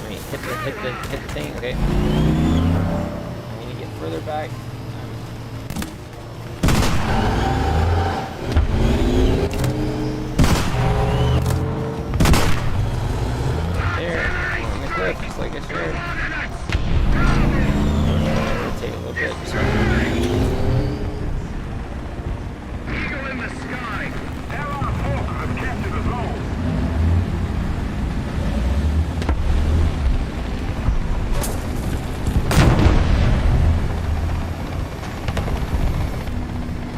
S1: Let me hit the thing. Okay. I need to get further back. There, on the cliff, just like I said. Take a little bit.
S4: Eagle in the sky. Airlock Hawk has captured the zone.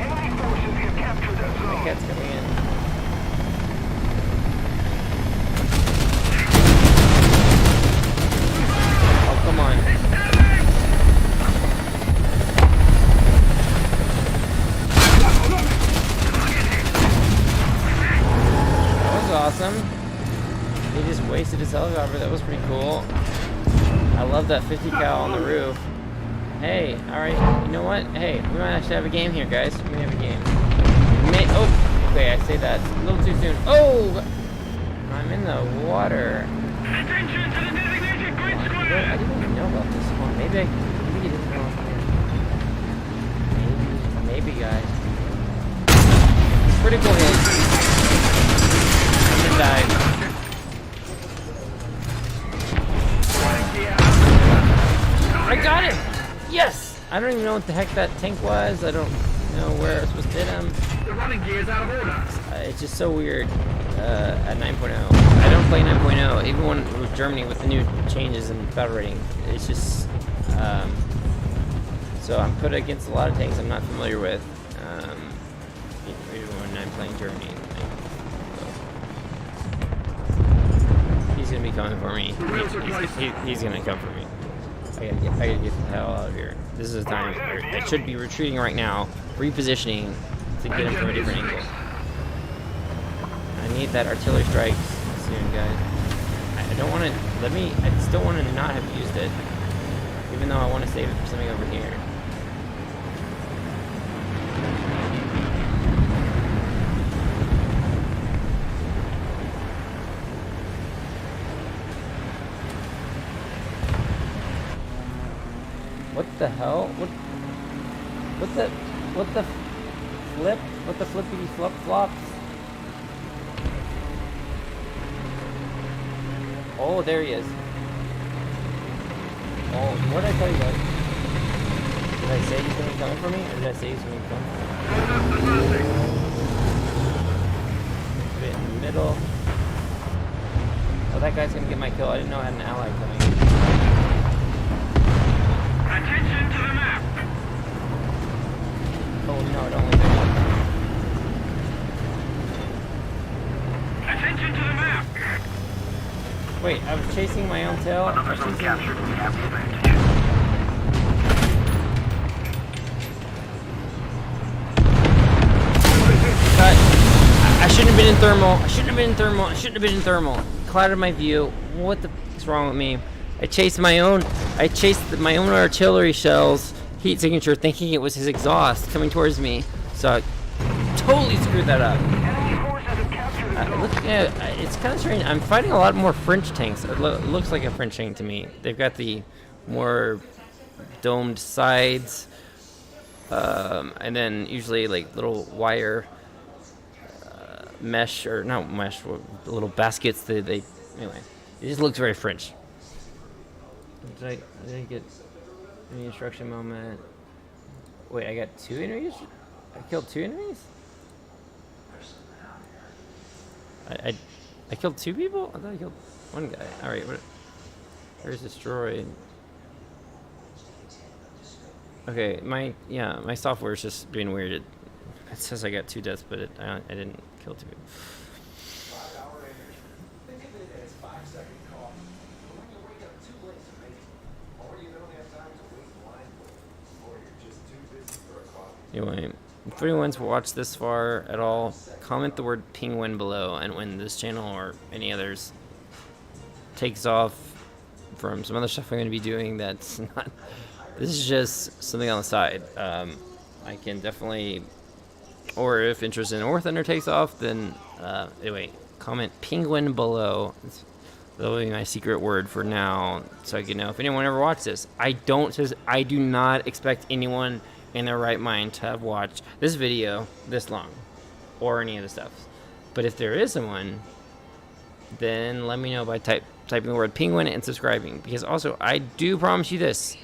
S4: Enemy forces have captured the
S1: The
S4: zone.
S1: cat's coming in. Oh, come on. That was awesome. He just wasted his helicopter. That was pretty cool. I love that 50 cal on the roof. Hey, alright, you know what? Hey, we might actually have a game here, guys. We may have a game. Oh, okay, I say that a little too soon. Oh! I'm in the water.
S4: Attention to the designated grid
S1: I
S4: square.
S1: didn't even know about this one. Maybe you didn't know. Maybe, guys. Critical hit. I'm gonna die. I got him! Yes! I don't even know what the heck that tank was. I don't know where I was supposed to hit him.
S4: The running gear is out of order.
S1: It's just so weird at 9.0. I don't play 9.0, even when with Germany with the new changes in battle rating. It's just so I'm put against a lot of tanks I'm not familiar with. Even when I'm playing Germany. So. He's gonna be coming for me. He's gonna come for me. I gotta get the hell out of here. This is the time. I should be retreating right now, repositioning to get him from a different angle. I need that artillery strike soon, guys. I don't want to. I still want to not have used it, even though I want to save it for something over here. What the hell? What the flippity flop flops? Oh, there he is. Oh, what did I tell you guys? Did I say he's gonna be coming for me, or did I say he's gonna be coming for me? Put it in the middle. Oh, that guy's gonna get my kill. I didn't know I had an ally coming.
S4: Attention to the map.
S1: Oh no, it only did one.
S4: Attention to the map.
S1: Wait, I was chasing my own tail. I was chasing... Cut. I shouldn't have been in thermal. I shouldn't have been in thermal. I shouldn't have been in thermal. Clouded my view. What the f*** wrong with me? I chased my own artillery shells heat signature, thinking it was his exhaust coming towards me. So I totally screwed that up. It's kind of strange. I'm fighting a lot more French tanks. It looks like a French tank to me. They've got the more domed sides, and then usually like little wire mesh, or not mesh, little baskets that they anyway. It just looks very French. Did I get any instruction moment? Wait, I got 2 enemies? I killed 2 enemies? I killed 2 people? I thought I killed 1 guy. Alright, where's destroyed? Okay, my software is just being weird. It says I got 2 deaths, but I didn't kill 2 people.
S2: 5-hour energy. Think of it as 5-second cost. But when you wake up too late to make it, or you don't have time to wait in line for it, or you're just too busy for a coffee.
S1: Anyway, if anyone's watched this far at all, comment the word penguin below, and when this channel or any others takes off from some other stuff I'm going to be doing that's not... This is just something on the side. I can definitely... Or if interest in War Thunder takes off, then... anyway, comment penguin below. That'll be my secret word for now, so I can know if anyone ever watched this. I do not expect anyone in their right mind to have watched this video this long, or any of the stuff. But if there is someone, then let me know by typing the word penguin and subscribing. Because also, I do promise you this: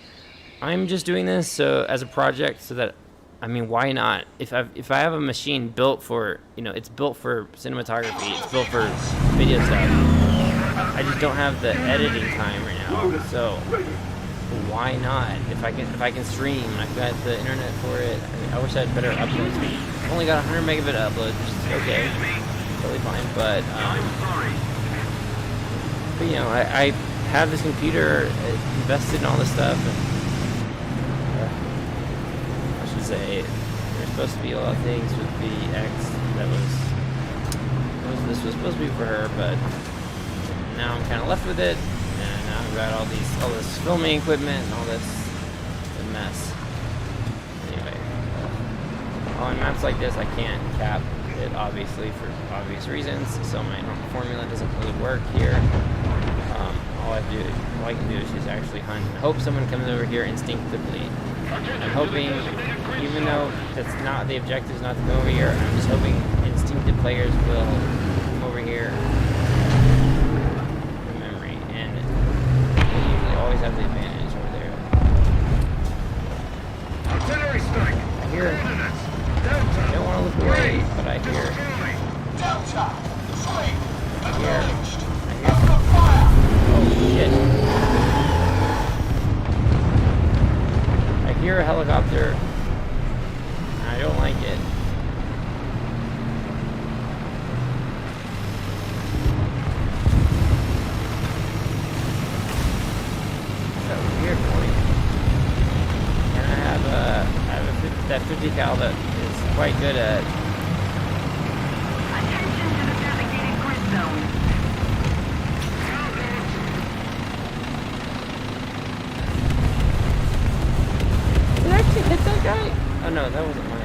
S1: I'm just doing this so as a project, so that, I mean, why not? If I have a machine built for, it's built for cinematography, it's built for video stuff. I just don't have the editing time right now, so why not? If I can stream, I've got the internet for it. I wish I had better upload speed. I've only got 100 megabit upload, which is okay, totally fine. But I have this computer invested in all this stuff, and I should say there's supposed to be a lot of things with the X that this was supposed to be for her, but now I'm kind of left with it. And now I've got all this filming equipment and all this. It's a mess. Anyway, on maps like this, I can't cap it, obviously, for obvious reasons. So my formula doesn't really work here. All I can do is just actually hunt and hope someone comes over here instinctively. I'm hoping, even though that's not the objective, is not to go over here, I'm just hoping instinctive players will come over here. Always have the advantage over there.
S4: Artillery strike.
S1: I hear. I don't want to look away, but I hear.
S2: Delta, fleet, acknowledged.
S1: I hear.
S2: Fire.
S1: Oh shit! I hear a helicopter. I don't like it. That 50 cal that is quite good at.
S5: Attention to the designated grid zone.
S1: Did I actually hit that guy? Oh no, that wasn't mine.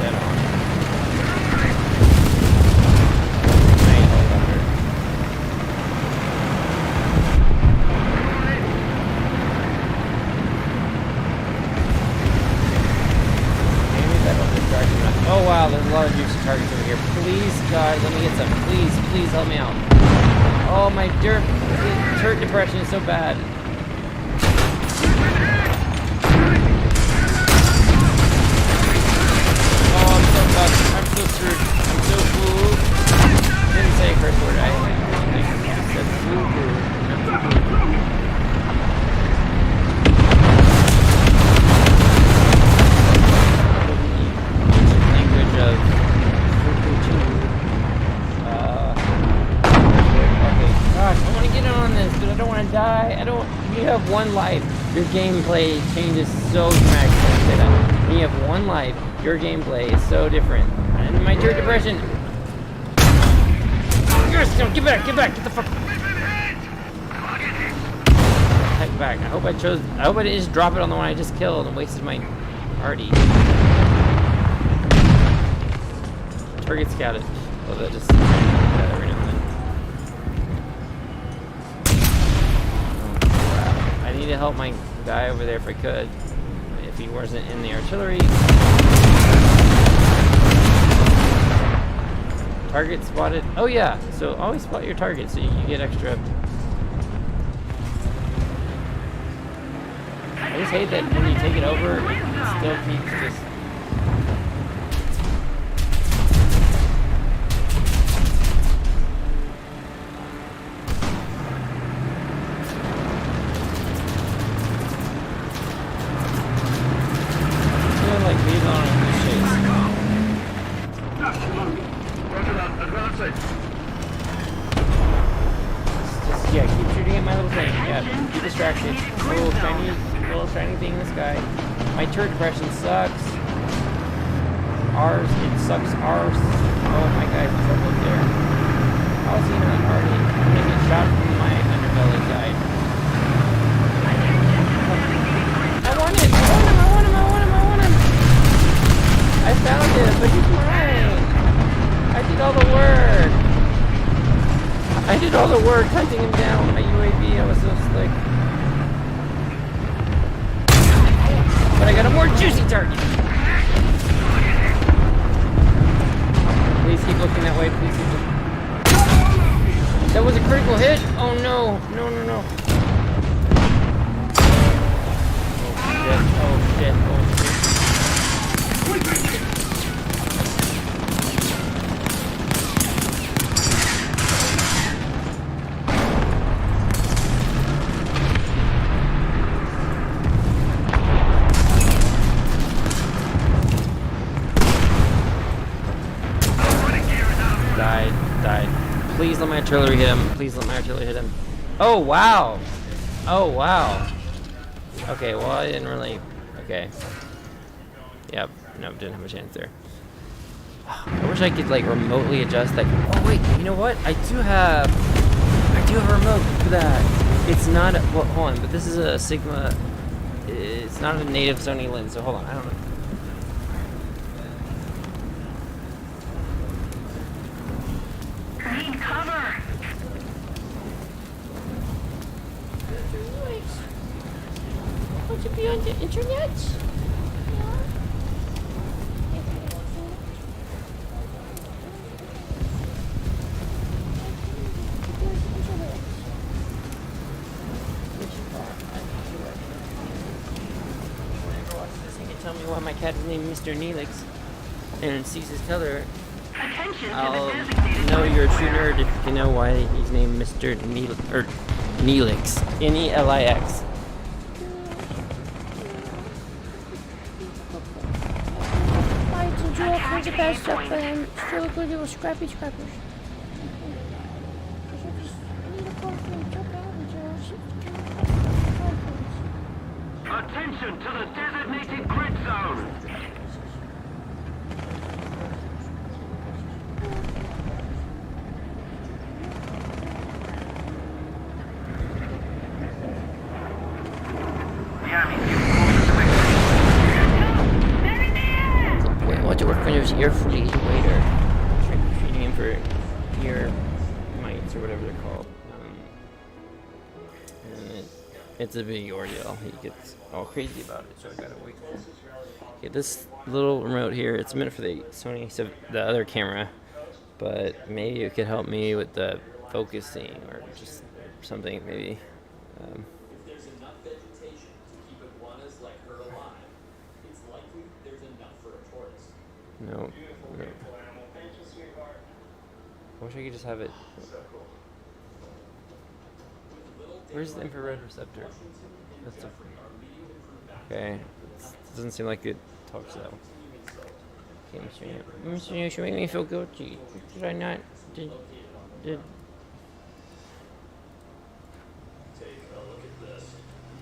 S1: Dead on. Oh wow, there's a lot of juicy targets over here. Please, guys, let me get some. Please help me out. Oh, my turret depression is so bad. Oh, I'm so fucked. I'm so screwed. I'm so fooled. Didn't say a curse word. I said fooled. Die. You have 1 life. Your gameplay changes so dramatically. When you have 1 life, your gameplay is so different. And my turret depression. Get back, get the fuck. Heck back. I hope I didn't just drop it on the one I just killed and wasted my arty. Or get scouted. Well, that just every now and then. Oh, crap. I need to help my guy over there if I could. If he wasn't in the artillery. Target spotted. Oh yeah, so always spot your target so you get extra. I just hate that when you take it over, it still keeps just. Like leave on a chase. Just yeah, keep shooting at my little thing. Yeah, keep distracted. Little shiny thing in the sky. My turret depression sucks. Ours, it sucks. Ours. Oh my god, he's up there. How is he not already? I'm gonna get shot from my underbelly side. I want it! I want him! I want him! I want him! I want him! I found him, but he's mine! I did all the work! I did all the work hunting him down. My UAV, I was so slick. But I got a more juicy target! Please keep looking that way, please keep looking. That was a critical hit? Oh no, no, no, no. Oh shit, oh shit. Died. Please let my artillery hit him. Please let my artillery hit him. Oh wow. Oh wow. Okay, well I didn't really. Okay. Yep. No, didn't have a chance there. I wish I could like remotely adjust that. Oh wait, you know what? I do have a remote for that. It's not. Well, hold on. But this is a Sigma. It's not a native Sony lens. So hold on. I don't know.
S5: Need cover.
S6: Want to be on the internet?
S1: Tell me why my cat is named Mr. Neelix and sees his color.
S5: Attention to
S1: I'll
S5: the designated
S1: know you're a true
S5: waypoint.
S1: nerd if you know why he's named Mr. Neelix. N-E-L-I-X.
S6: I did you all kinds of bad stuff, but I'm still a good little scrappers. I need a girlfriend, jump out and
S4: Attention to the designated grid zone.
S1: I want to work on your ear fleas later. Treating him for ear mites or whatever they're called. And it's a big ordeal. He gets all crazy about it, so I gotta wait. Okay, this little remote here, it's meant for the Sony, so the other camera, but maybe it could help me with the focusing or just something, maybe.
S2: If there's enough vegetation to keep iguanas like her alive, it's likely there's enough for a tortoise.
S1: No. I wish I could just have it. Where's the infrared receptor? That's the. Okay. It doesn't seem like it talks though. Okay, Mr. New, should make me feel guilty. Did I not? Did.
S2: Take a look at this.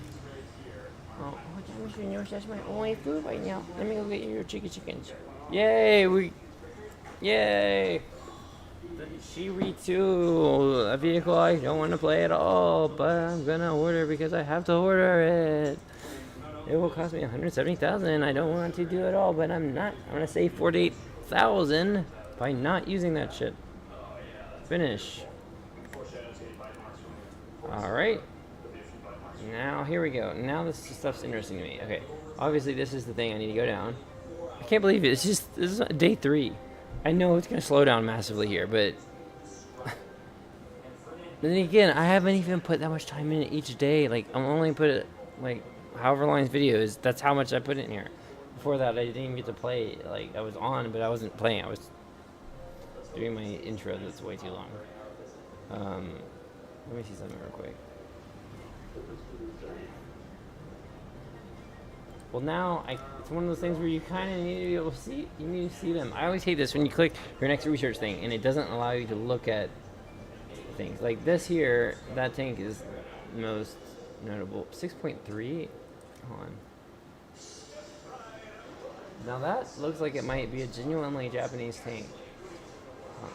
S2: These right here are
S6: Oh, Mr. New, that's my only food right now. Let me go get you your chickens.
S1: Yay! Yay! The Shiri 2, a vehicle I don't want to play at all, but I'm gonna order because I have to order it. It will cost me $170,000. I don't want to do it all, but I'm not. I'm gonna save $48,000 by not using that shit. Finish. Alright. Now, here we go. Now this stuff's interesting to me. Okay, obviously this is the thing I need to go down. I can't believe it. It's just, this is day 3. I know it's going to slow down massively here, but... then again, I haven't even put that much time in it each day. Like, I'm only put it, like, however long this video is, that's how much I put in here. Before that, I didn't even get to play. Like, I was on, but I wasn't playing. I was doing my intro that's way too long. Let me see something real quick. Well, now, it's one of those things where you kind of need to be able to see, you need to see them. I always hate this when you click your next research thing, and it doesn't allow you to look at things. Like this here, that tank is most notable. 6.3? Hold on. Now that looks like it might be a genuinely Japanese tank.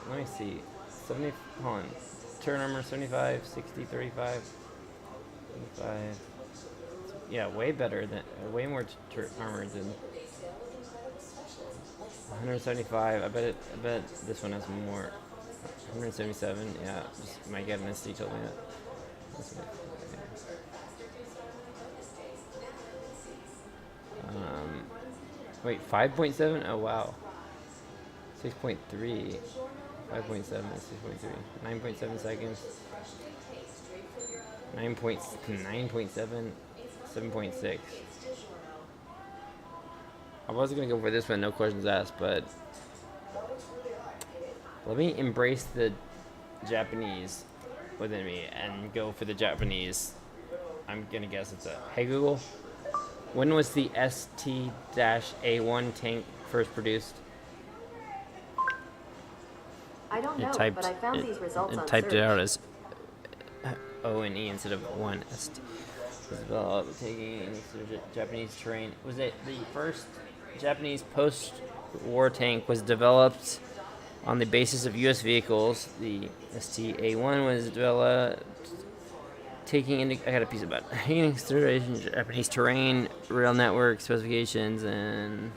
S1: Let me see. 70, hold on. Turn armor 75, 60, 35, 35. Yeah, way better than, way more armor than 175. I bet this one has more. 177. Yeah, just my gut honesty told me that. Wait, 5.7? Oh wow. 6.3. 5.7 is 6.3. 9.7 seconds. 9.7. 7.6. I wasn't gonna go for this one, no questions asked, but let me embrace the Japanese within me and go for the Japanese. I'm gonna guess it's a. Hey Google, when was the ST-A1 tank first produced?
S3: I don't know, but I found these results on
S1: typed
S3: search.
S1: it out as O-N-E instead of one. ST was developed taking Japanese terrain. Was it the first Japanese post-war tank was developed on the basis of U.S. vehicles? The ST-A1 was developed taking into, I got a piece about it, taking into consideration Japanese terrain, rail network specifications, and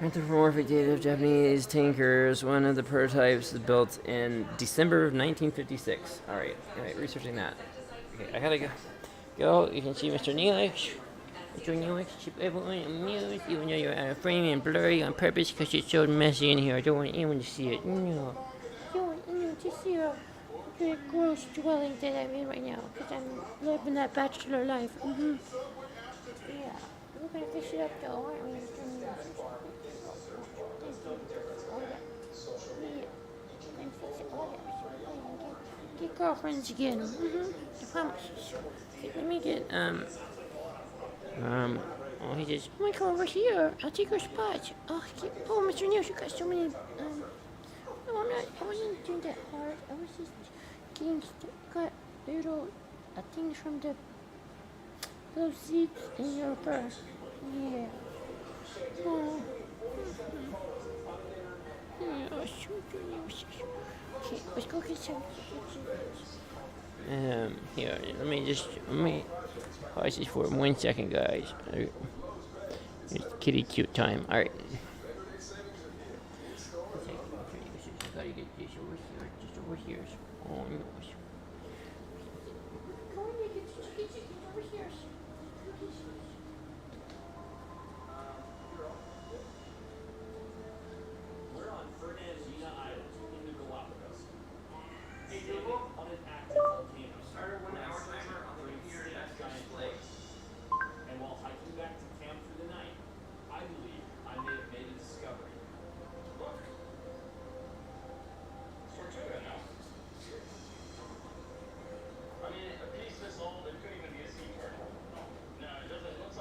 S1: anthropomorphic data of Japanese tankers. One of the prototypes was built in December of 1956. All right, researching that. Okay, I gotta go. You can see Mr. Neelix. Mr. Neelix, keep everyone amused, even though you're out of frame and blurry on purpose because it's so messy in here. I don't want anyone to see it. No.
S6: I don't want anyone to see the gross dwelling that I'm in right now because I'm living that bachelor life. Yeah. We're gonna fix it up though, aren't we? Yeah. Get girlfriends again. I promise.
S1: Okay, let me get oh, he just.
S6: I'm gonna come over here. I'll take her spot. Oh, Mr. Neil, you got so many. No, I'm not. I wasn't doing that hard. I was just getting got little things from the little seeds in your fur. Yeah. Oh. Okay, let's go get some.
S1: Here, let me pause this for 1 second, guys. It's kitty cute time. All right. Gotta get this over here, just over here. Oh no.
S2: We're on Fernandina Island in the Galapagos. Hey Google, on an active volcano. Started 1 hour timer on the computer next giant lake. And while hiking back to camp for the night, I believe I may have made a discovery. Look. Tortuga, no? I mean, a piece this old, it could even be a sea turtle. No, it doesn't look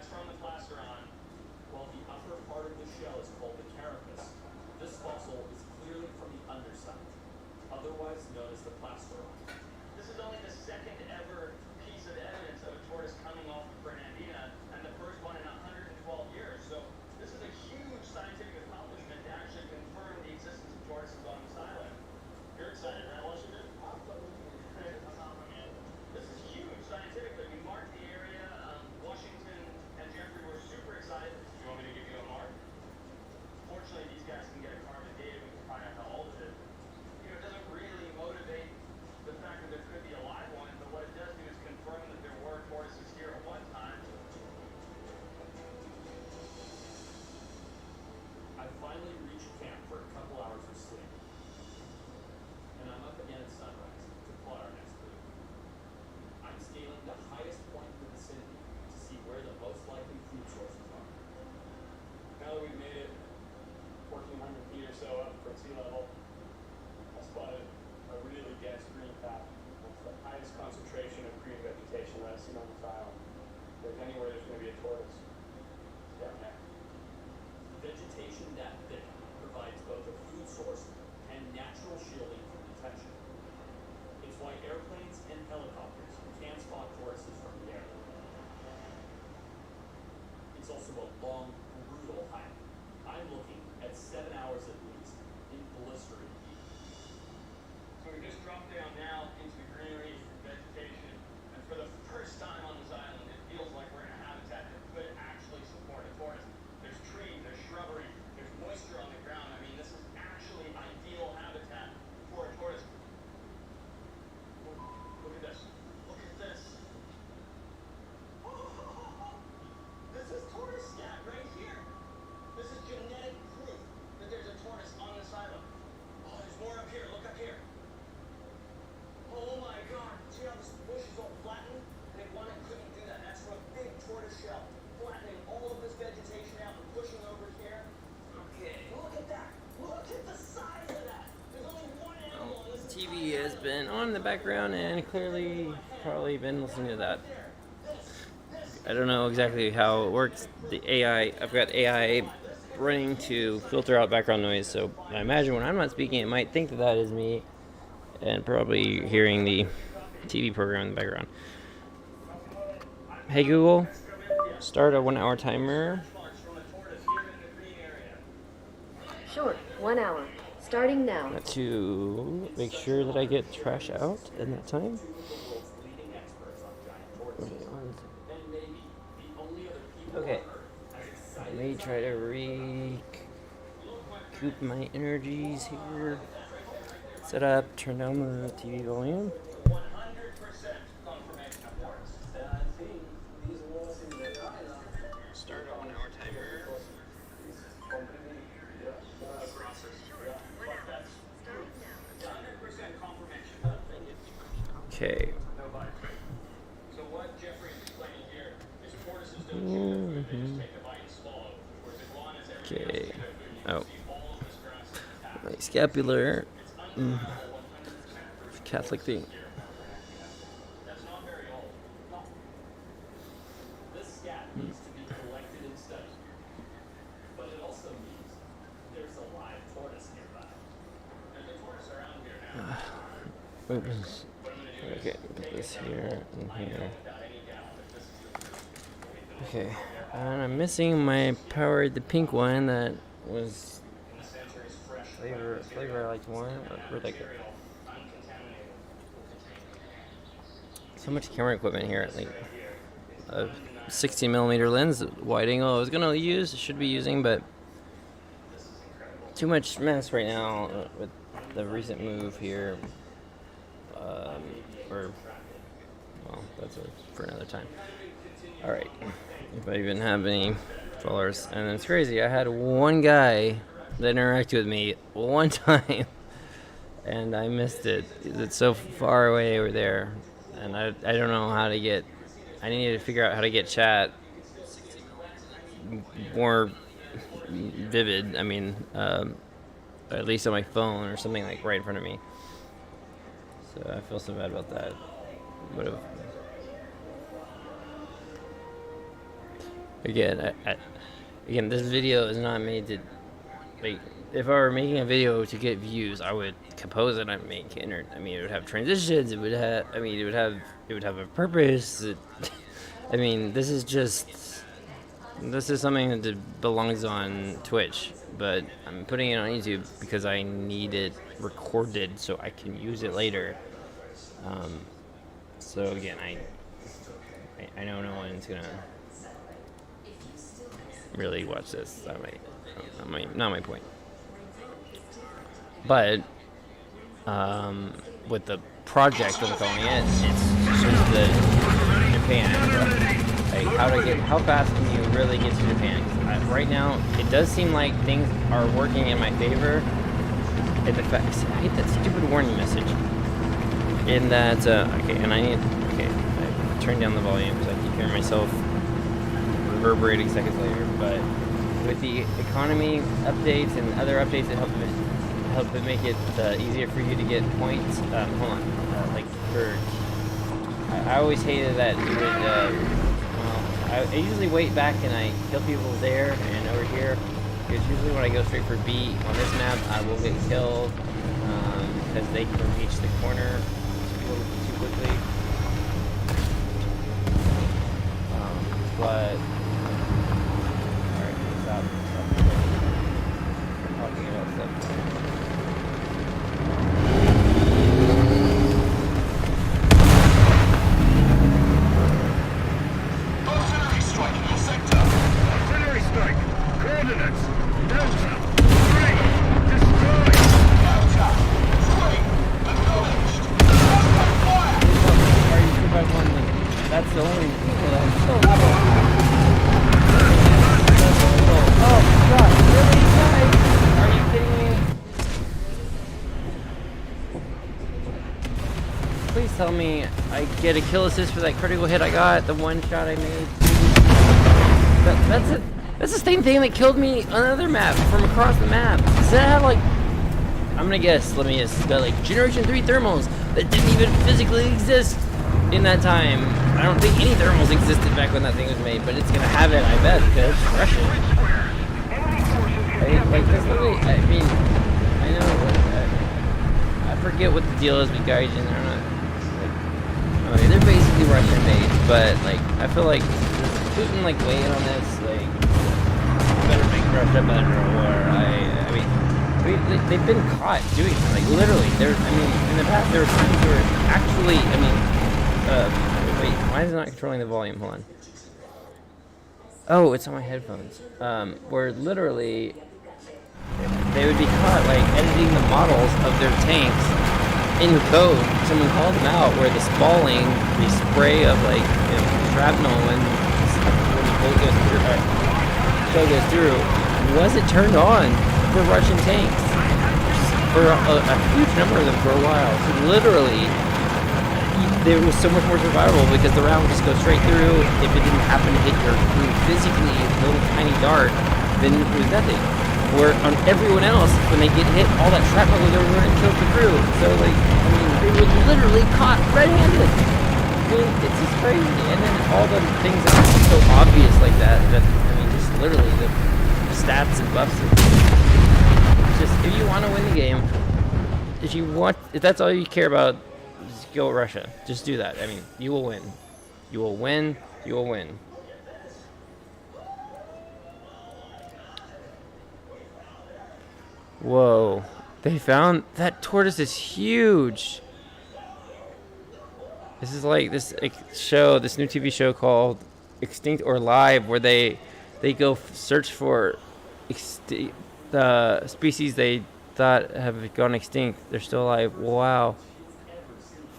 S2: That's from the plasteron, while the upper part of the shell is called the carapace. This fossil is clearly from the underside, otherwise known as the plasteron. This is only the second ever piece of evidence of a tortoise coming off of Fernandina, and the first one in 112 years. So this is a huge scientific accomplishment to actually confirm the existence of tortoises on this island. You're excited, right, Washington? This is huge scientifically. We marked the area. Washington and Jeffrey were super excited. Do you want me to give you a mark? Fortunately, these guys can get a carbon dated. We can find out how old it is. It doesn't really motivate the fact that there could be a live one, but what it does do is confirm that there were tortoises here at one time. I finally reached camp for a couple hours of sleep, and I'm up again at sunrise to plot our next move. I'm scaling the highest point in the vicinity to see where the most likely food sources are. Now that we've made it 1,400 feet or so up from sea level, I spotted a really dense green path. It's the highest concentration of green vegetation that I've seen on this island. If there's anywhere there's going to be a tortoise, it's down there. Vegetation that thick provides both a food source and natural shielding from detection. It's why airplanes and helicopters can't spot tortoises from the air. It's also a long, brutal hike. I'm looking at 7 hours at least in blistering heat. So we just dropped down now into the greenery vegetation, and for the first time on this island, it feels like we're in a habitat that could actually support a tortoise. There's trees, there's shrubbery, there's moisture on the ground. I mean, this is actually ideal habitat for a tortoise. Look at this. Look at this. This is tortoise scat right here. This is genetic proof that there's a tortoise on this island. Oh, there's more up here. Look up here. Oh my God. See how this bush is all flattened? They wanted couldn't do that. That's from a big tortoise shell, flattening all of this vegetation out and pushing over here. Okay. Look at that. Look at the size of that. There's only one animal in this.
S1: TV has been on in the background and clearly probably been listening to that. I don't know exactly how it works. The AI, I've got AI running to filter out background noise, so I imagine when I'm not speaking, it might think that that is me and probably hearing the TV program in the background. Hey Google, start a 1 hour timer.
S3: Sure, 1 hour. Starting now.
S1: To make sure that I get trash out in that time. Okay. Let me try to recoup my energies here. Set up, turn down the TV volume.
S2: 100% confirmation of tortoise. I think these walls in the island.
S1: Start a 1 hour timer. Okay.
S2: So what Jeffrey is explaining here is tortoises don't chew their food, they just take a bite and swallow. Whereas iguanas, everything else
S1: Okay.
S2: chew their food. You can see all of this grass intact.
S1: My scapular
S2: It's undeniable 100%
S1: Catholic thing.
S2: That's not very old. No. This scat needs to be collected and studied. But it also means there's a live tortoise nearby. There's a tortoise around here now.
S1: Oops. Okay, put this here and here. Okay, and I'm missing my powered the pink one that was flavor I liked more. Or like so much camera equipment here. Like a 16mm lens, wide angle. I was gonna use, should be using, but too much mess right now with the recent move here. Well, that's for another time. Alright, if I even have any followers. And it's crazy, I had one guy that interacted with me one time, and I missed it. It's so far away over there, and I don't know how to get, I need to figure out how to get chat more vivid, I mean, at least on my phone or something like right in front of me. So I feel so bad about that. Again, this video is not made to, like, if I were making a video to get views, I would compose it and make it. I mean, it would have transitions. It would have. I mean, it would have a purpose. I mean, this is something that belongs on Twitch, but I'm putting it on YouTube because I need it recorded so I can use it later. So again, I know no one's gonna really watch this. Not my point. But with the project that I'm calling it, it's just the Japan. Like how fast can you really get to Japan? Right now, it does seem like things are working in my favor. I hate that stupid warning message. In that, I turned down the volume because I keep hearing myself reverberating seconds later. But with the economy updates and other updates that help it make it easier for you to get points. Hold on, I always hated that you would. I usually wait back and I kill people there and over here, because usually when I go straight for B on this map, I will get killed because they can reach the corner a little too quickly. But alright, stop talking about stuff. That's the only people that I'm so level. Oh god, really, guys? Are you kidding me? Please tell me I get a kill assist for that critical hit I got, the one shot I made. That's the same thing that killed me on another map from across the map. Does that have like, I'm gonna guess, let me guess, got like Generation 3 thermals that didn't even physically exist in that time. I don't think any thermals existed back when that thing was made, but it's gonna have it, I bet, because it's Russian. Like, that's literally, I mean, I know, I forget what the deal is with Gaijin. They're not, like, I mean, they're basically Russian made, but, like, I feel like Putin, like, weighing on this, like, better make Russia better, or I mean, they've been caught doing it, like, literally. I mean, in the past, there were times where actually, I mean, wait, why is it not controlling the volume? Hold on. Oh, it's on my headphones. Where literally, they would be caught, like, editing the models of their tanks in code. Someone called them out where the spalling, the spray of, like, you know, shrapnel when the bullet goes through, shell goes through, wasn't turned on for Russian tanks. For a huge number of them for a while. So literally, there was so much more survivable because the round would just go straight through. If it didn't happen to hit your crew physically, a little tiny dart, then it was nothing. Where on everyone else, when they get hit, all that shrapnel goes over and kills the crew. So, like, I mean, they were literally caught red-handed. I mean, it's just crazy. And then all the things that are so obvious like that, I mean, just literally the stats and buffs. Just, if you want to win the game, if that's all you care about, go Russia. Just do that. I mean, you will win. You will win. You will win. Whoa. They found that tortoise is huge. This is like this new TV show called Extinct or Live, where they go search for species they thought have gone extinct. They're still alive. Wow.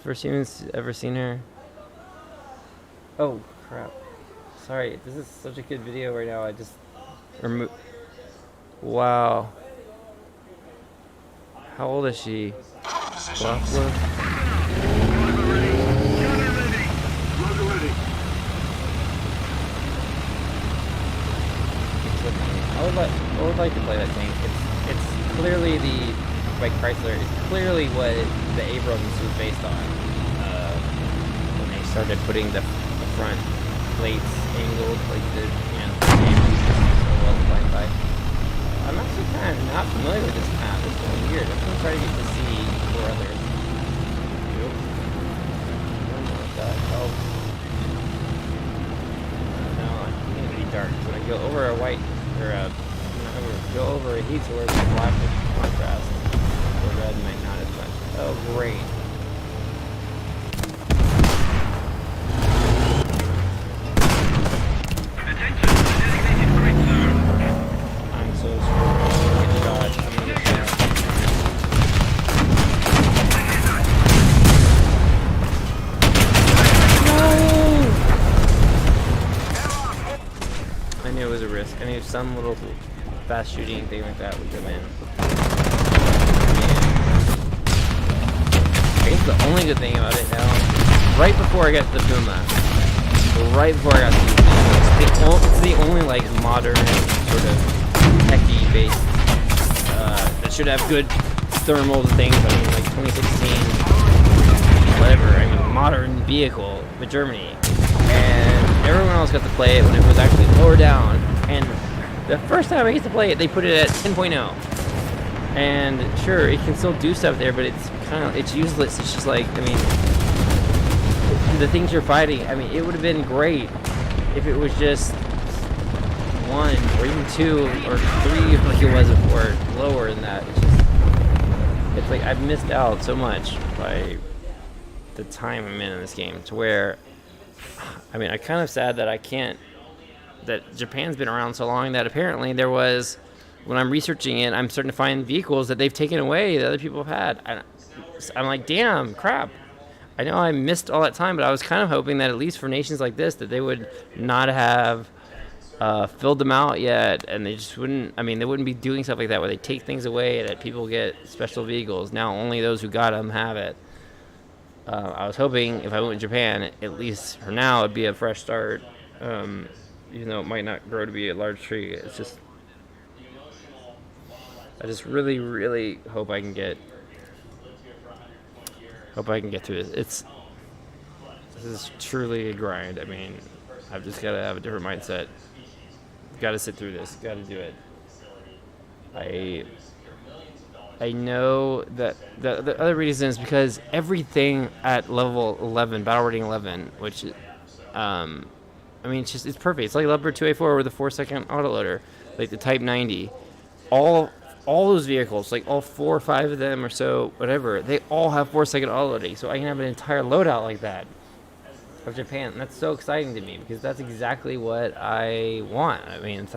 S1: First humans ever seen her. Oh crap! Sorry, this is such a good video right now. I just remove. Wow. How old is she? I would like to play that tank. It's clearly by Chrysler. It's clearly what the Abrams was based on when they started putting the front plates angled, like the game I'm so well defined by. I'm actually kind of not familiar with this map. It's kind of weird. I'm gonna try to get to see four others. Nope. I don't know what that. Oh. No, it's gonna be dark. So when I go over a white or a go over a heat source, black with contrast. The red might not as much. Oh, great. I'm so screwed. I'm gonna get shot. I'm gonna get shot. No! I knew it was a risk. I knew some little fast shooting thing like that would come in. I guess the only good thing about it now, right before I got the Puma, it's the only like modern sort of techie based that should have good thermals and things. I mean, like 2016, whatever. I mean, modern vehicle with Germany, and everyone else got to play it when it was actually lower down. And the first time I get to play it, they put it at 10.0. And sure, it can still do stuff there, but it's useless. It's just like, I mean, the things you're fighting, I mean, it would have been great if it was just 1 or even 2 or 3 like it was before, lower than that. It's like I've missed out so much by the time I'm in this game to where, I mean, I'm kind of sad that that Japan's been around so long that apparently there was, when I'm researching it, I'm starting to find vehicles that they've taken away that other people have had. I'm like, damn, crap. I know I missed all that time, but I was kind of hoping that at least for nations like this, that they would not have filled them out yet, and they just wouldn't, I mean, they wouldn't be doing stuff like that where they take things away, that people get special vehicles. Now only those who got them have it. I was hoping if I went to Japan, at least for now, it'd be a fresh start. Even though it might not grow to be a large tree, it's just, I just really, really hope I can get through this. This is truly a grind. I mean, I've just got to have a different mindset. Got to sit through this. Got to do it. I know that the other reason is because everything at level 11, battle rating 11, which, I mean, it's perfect. It's like Leopard 2A4 with a 4-second autoloader, like the Type 90. All those vehicles, like all 4 or 5 of them or so, whatever, they all have 4-second autoloading. So I can have an entire loadout like that of Japan. And that's so exciting to me because that's exactly what I want. I mean,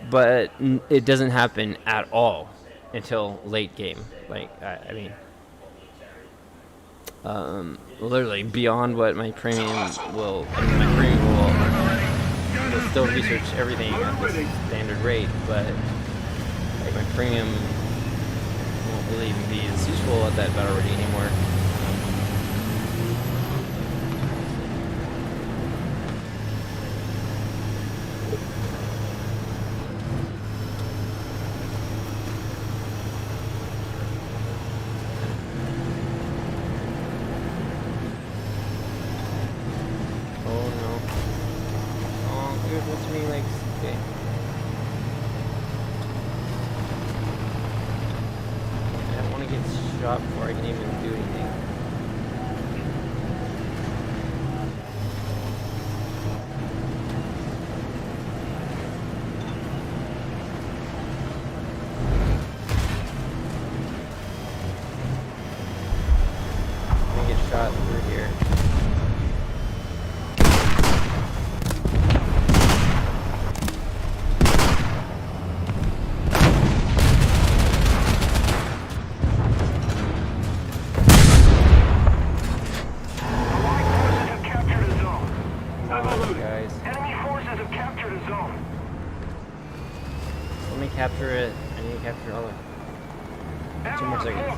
S1: but it doesn't happen at all until late game. Like, I mean, literally beyond what my premium will. I mean, my premium will still research everything at the standard rate, but like my premium won't really even be as useful at that battle rating anymore. Before I can even do anything. I'm gonna get shot through here. Capture it. I need to capture all of it. 2 more seconds.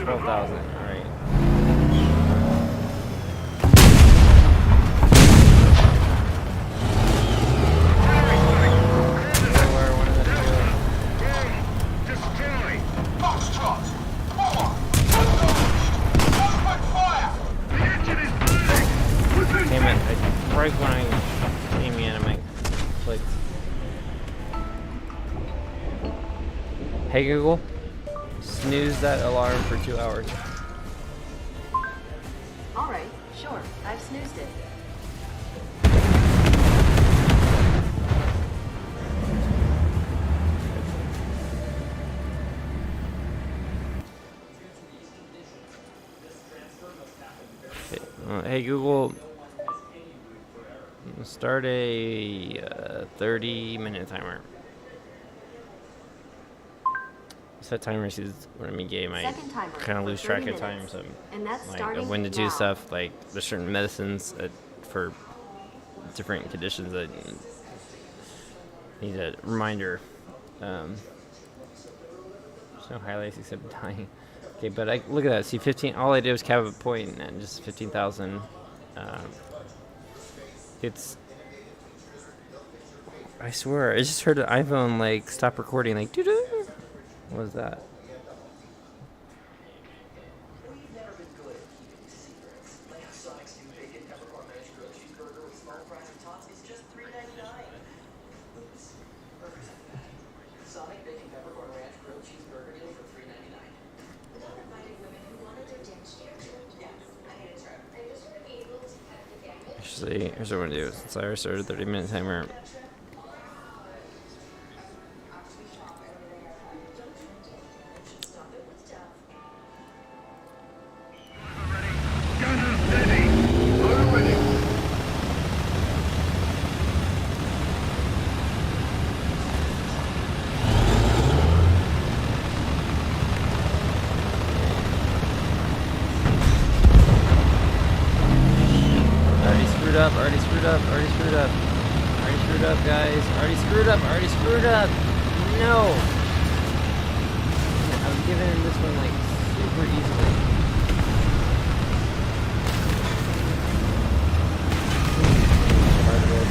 S1: 12,000. Alright. Damn it. Right when I Hey Google, snooze that alarm for 2 hours.
S3: Alright, sure. I've snoozed it.
S1: Hey Google, start a 30-minute timer. Set timers is when I'm in game. I
S3: Second timer
S1: kind of
S3: for
S1: lose track
S3: 30
S1: of time,
S3: minutes.
S1: so
S3: And that's
S1: like
S3: starting
S1: when to do
S3: now.
S1: stuff. Like there's certain medicines for different conditions that need a reminder. There's no highlights except dying. Okay, but look at that. See, 15. All I did was cap a point and just 15,000. It's. I swear, I just heard an iPhone like stop recording. Like, doo-doo. What was that?
S2: We've never been good at keeping secrets. Like how Sonic's new bacon peppercorn ranch grilled cheeseburger with small fries and tots is just $3.99. Oops. Burgers like that. Sonic bacon peppercorn ranch grilled cheeseburger deal for $3.99.
S7: Without reminding women who wanted their dance chair. Yes, I need a trip. I just want to be able to cut the damage.
S1: Actually, here's what I'm gonna do. Since I already started a 30-minute timer.
S4: Gunner steady. Opening.
S1: Already screwed up, already screwed up, already screwed up. Already screwed up, guys. Already screwed up, already screwed up. No! I was giving this one like super easily. Part of it.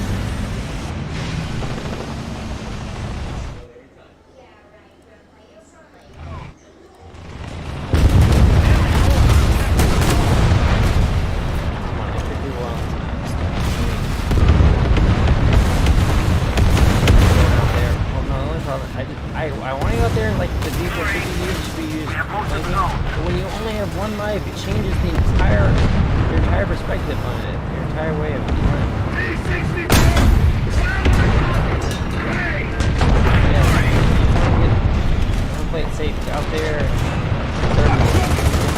S1: Come on, I should do well. Out there. Well, no, the only problem, I want to go out there like the vehicle should be used. But when you only have one life, it changes your entire perspective on it, your entire way of playing. Don't play it safe. Get out there.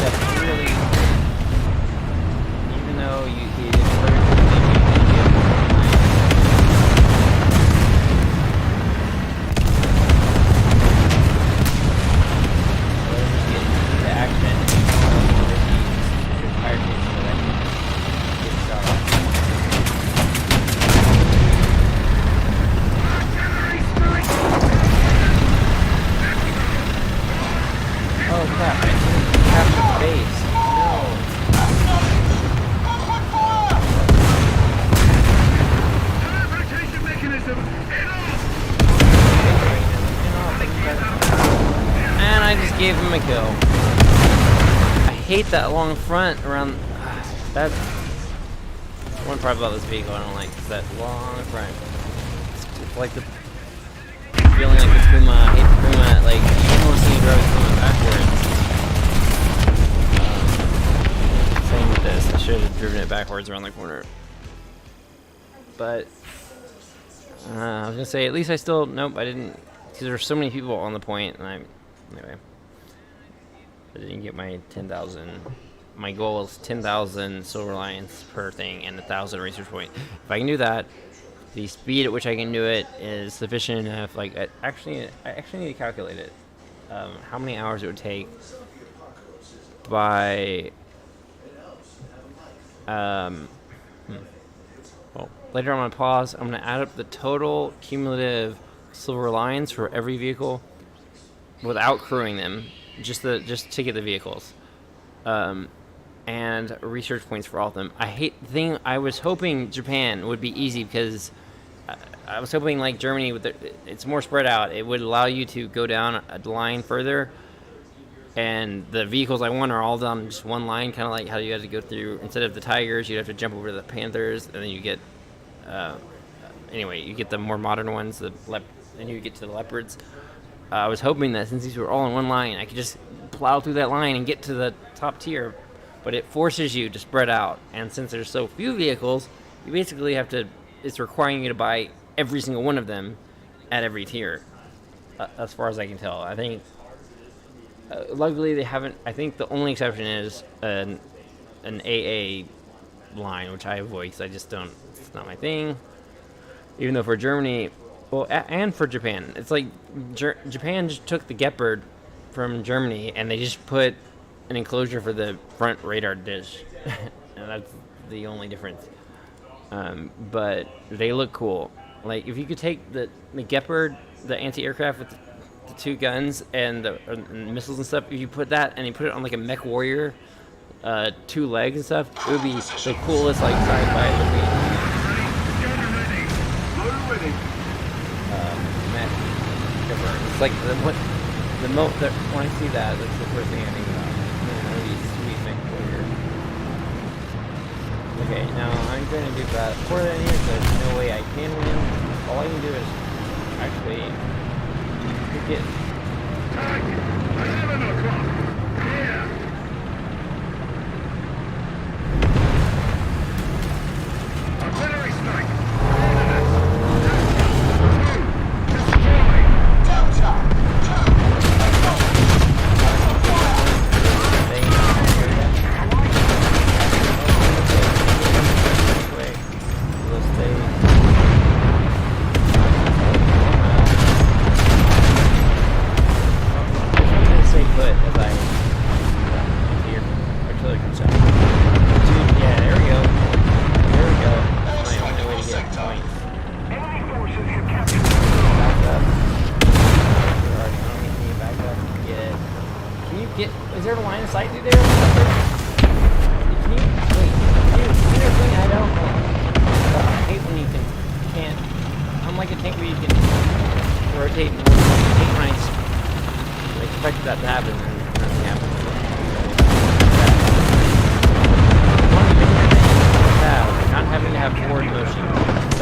S1: That's really, even though you Oh crap, I didn't capture base.
S4: Teleportation mechanism.
S1: And I just gave him a kill. I hate that long front around. That's one part about this vehicle I don't like. Is that long front. It's like the feeling like the Puma. I hate the Puma. Like you almost see drive the Puma backwards. Same with this. I should have driven it backwards around the corner. But I was gonna say at least I still nope I didn't because there were so many people on the point and anyway. I didn't get my 10,000. My goal is 10,000 silver lions per thing and 1,000 research point. If I can do that, the speed at which I can do it is sufficient enough. Like I actually need to calculate it. How many hours it would take by. Well, later I'm gonna pause. I'm gonna add up the total cumulative silver lions for every vehicle without crewing them. Just to get the vehicles. And research points for all of them. I was hoping Japan would be easy because I was hoping like Germany it's more spread out. It would allow you to go down a line further, and the vehicles I want are all down just one line, kind of like how you had to go through. Instead of the tigers, you'd have to jump over to the panthers, and then you get anyway, you get the more modern ones, and you get to the leopards. I was hoping that since these were all in one line, I could just plow through that line and get to the top tier. But it forces you to spread out, and since there's so few vehicles, you basically have to. It's requiring you to buy every single one of them at every tier, as far as I can tell. I think. Luckily, they haven't. I think the only exception is an AA line, which I avoid because I just don't. It's not my thing. Even though for Germany, well, and for Japan, it's like Japan just took the Gepard from Germany and they just put an enclosure for the front radar dish, and that's the only difference. But they look cool. Like if you could take the Gepard, the anti-aircraft with the 2 guns and the missiles and stuff, if you put that and you put it on like a mech warrior, 2 legs and stuff, it would be the coolest like sci-fi looking mech ever. It's like when I see that, that's the first thing I think about. Really sweet mech warrior. Okay, now I'm going to do that for that here, so there's no way I can win. All I can do is actually get
S4: 11 o'clock. Here. Artillery strike. Destroy. Delta.
S1: Is there a line of sight through there? Can you wait? Can you thing? I don't know. I hate when you can't. Unlike a tank where you can rotate and take lines. I expected that to happen, and nothing happened. One of the big things not having to have forward motion.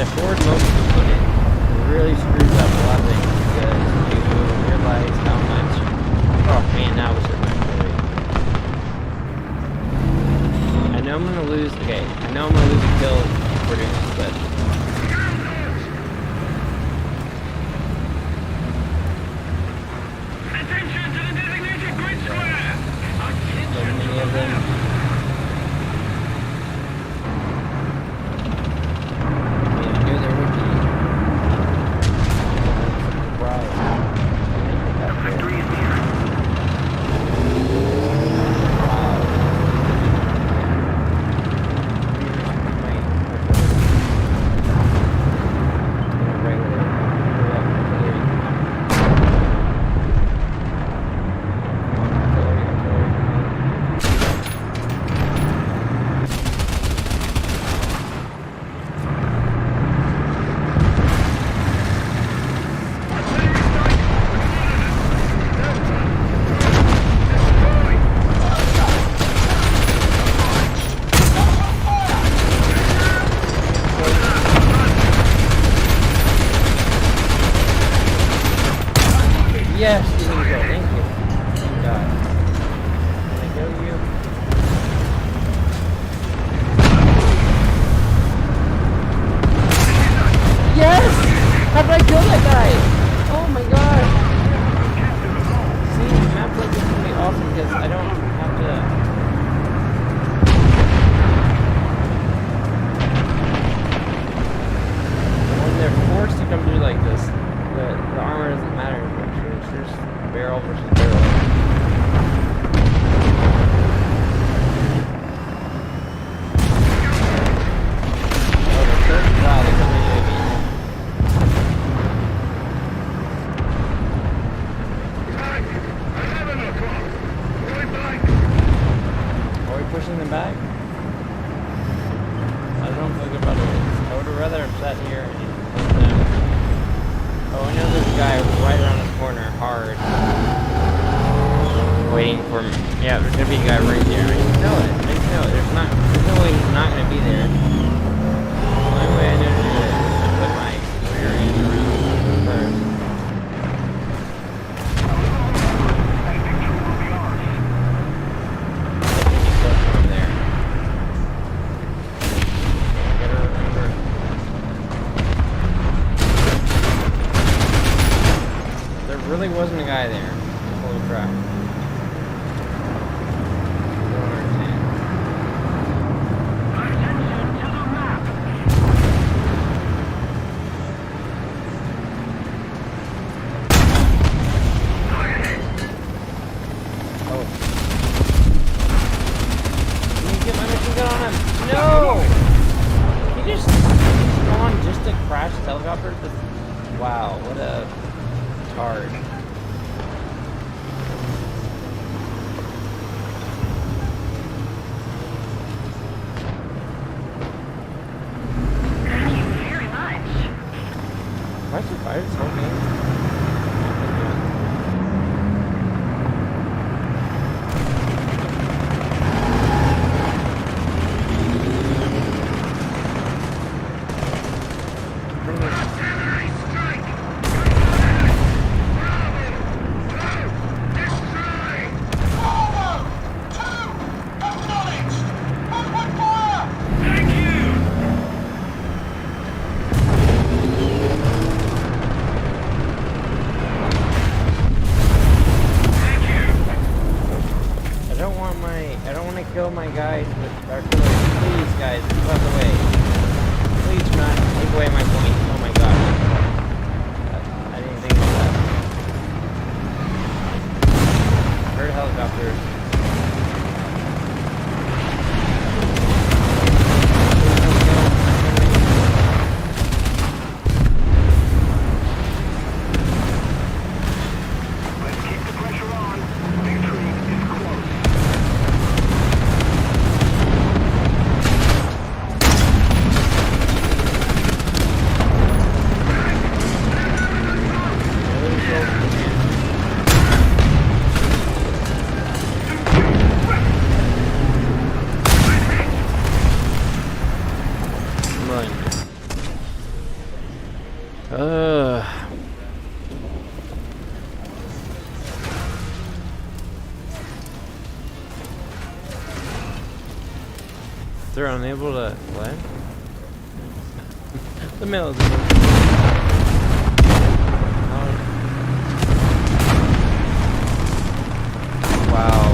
S1: The forward motion component really screws up a lot of things because you realize how much. Oh man, that was it. I know I'm gonna lose. Okay, I know I'm gonna lose a kill for doing this, but
S4: Attention to the designated grid square.
S1: so many of them. I knew there would be. Surprise.
S4: Victory is near.
S1: Yes, here we go. Thank you. Thank God. Can I kill you? Yes! How did I kill that guy? Oh my God. See, maps like this can be awesome because I don't have to. When they're forced to come through like this, the armor doesn't matter as much. It's just barrel versus barrel. Oh, they're so wow, they're coming in.
S4: Time. 11 o'clock. Going back.
S1: Are we pushing them back? I don't feel good about it. I would have rather have sat here and let them. Oh, I know there's a guy right around this corner, hard. Waiting for me. Yeah, there's gonna be a guy right there. I just know it. I just know it. There's no way he's not gonna be there. The only way I know to do it is to put my rear end around first. wasn't a guy there. Holy crap. Don't understand.
S4: Attention to the map.
S1: Oh. Can you get my machine gun on him? No! He just spawned just to crash his helicopter? Wow, what a tard.
S5: Thank you very much.
S1: Why is it fired this whole game?
S4: Artillery strike. Destroy. Bravo. 2. Acknowledged. Open fire. Thank you. Thank you.
S1: I don't want to kill my guys with artillery. Please, guys, move out of the way. Please do not take away my point. Oh my god. I didn't think of that. Heard helicopters.
S4: Let's keep the pressure on. Victory is close.
S1: They're unable to what? The mail is wow.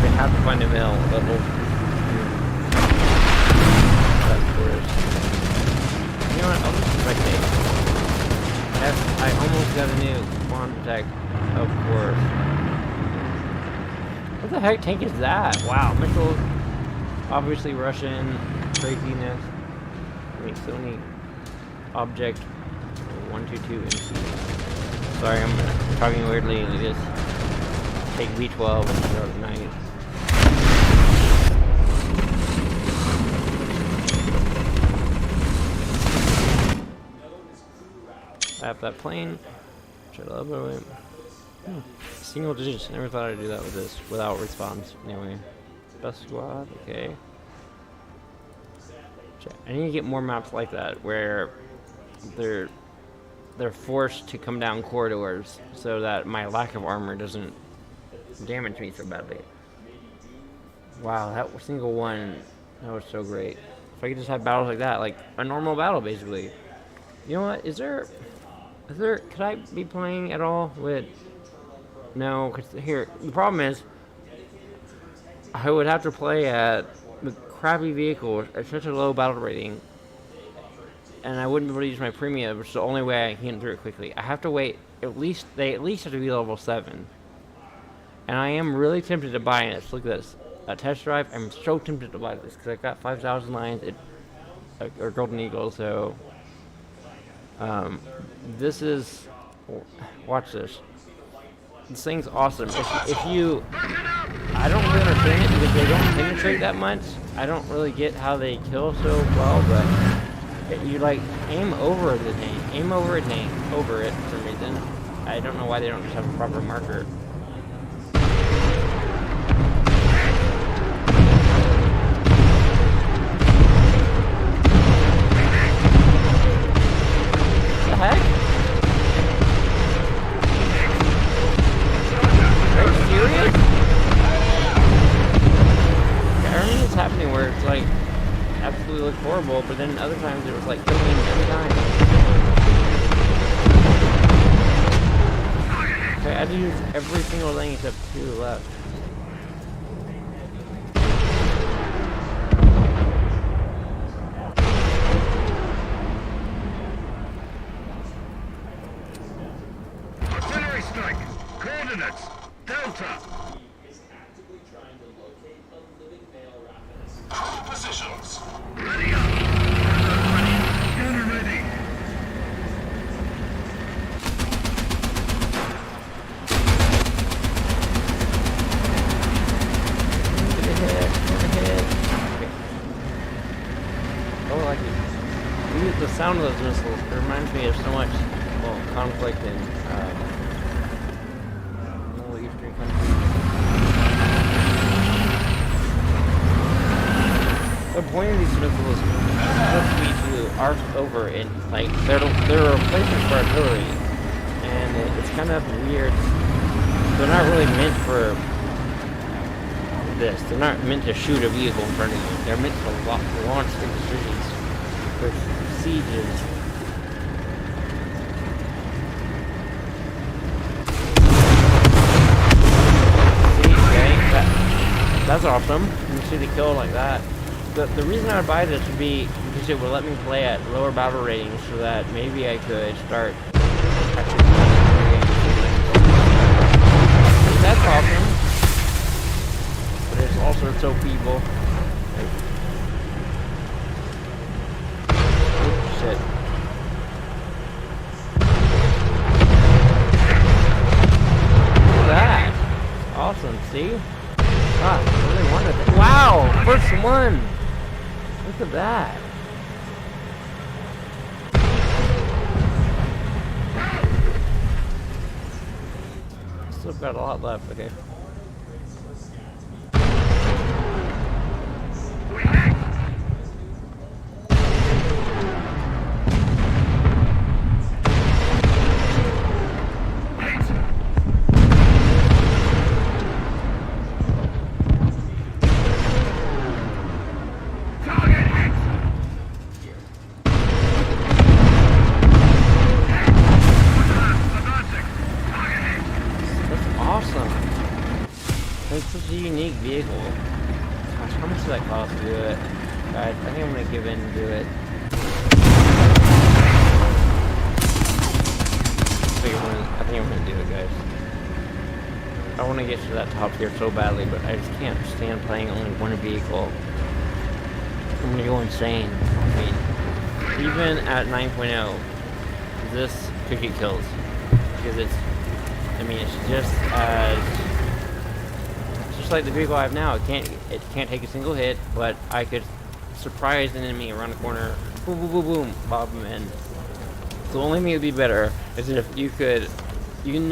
S1: They have to find a mail level. That's worse. You know what? I'll just spectate. I almost got a new spawn protect, of course. What the heck tank is that? Wow, missiles. Obviously Russian craziness. I mean, Sony object 122 MC. Sorry, I'm talking weirdly and I just take V12 and throw it at night. I have that plane. Shut up, by the way. Single digits. Never thought I'd do that with this without response. Anyway. Best squad, okay. I need to get more maps like that where they're forced to come down corridors so that my lack of armor doesn't damage me so badly. Wow, that single one, that was so great. If I could just have battles like that, like a normal battle basically. You know what? Is there could I be playing at all with no, cause here the problem is I would have to play at the crappy vehicle at such a low battle rating, and I wouldn't be able to use my premium, which is the only way I can get through it quickly. I have to wait they at least have to be level 7. And I am really tempted to buy this. Look at this. A test drive. I'm so tempted to buy this because I've got 5,000 lines or Golden Eagle, so this is, watch this. This thing's awesome. If you, I don't really understand it because they don't penetrate that much. I don't really get how they kill so well, but you like aim over the tank, over it for some reason. I don't know why they don't just have a proper marker. What the heck? Are you serious? I don't know what's happening where it's like absolutely looked horrible, but then other times it was like killing every time. Okay, I had to use every single thing except 2 left.
S4: Artillery strike! Coordinates! Delta!
S2: Is actively trying to locate a living male rapidus.
S4: Positions! Ready up! Gunner ready!
S1: Oh, I like it. The sound of those missiles, it reminds me of so much, well, conflict in Middle Eastern countries. The point of these missiles is supposed to be to arc over and, like, they're a replacement for artillery, and it's kind of weird. They're not really meant for this. They're not meant to shoot a vehicle in front of you. They're meant to launch decisions for sieges. See, okay, that's awesome. You see the kill like that. The reason I would buy this would be because it would let me play at lower battle ratings, so that maybe I could start actually playing games. That's awesome. But it's also so feeble. Oops, shit. Look at that. Awesome, see? Ah, I really wanted that. Wow! First one! Look at that. Still got a lot left, okay. It's such a unique vehicle. Gosh, how much does that cost to do it? Guys, I think I'm gonna give in and do it. I think I'm gonna do it, guys. I want to get to that top tier so badly, but I just can't stand playing only one vehicle. I'm gonna go insane. I mean, even at 9.0, this could get kills. Because it's, I mean, it's just like the vehicle I have now. It can't take a single hit, but I could surprise an enemy around the corner, boom, boom, boom, boom, bob him in. The only thing that'd be better is if you could, you could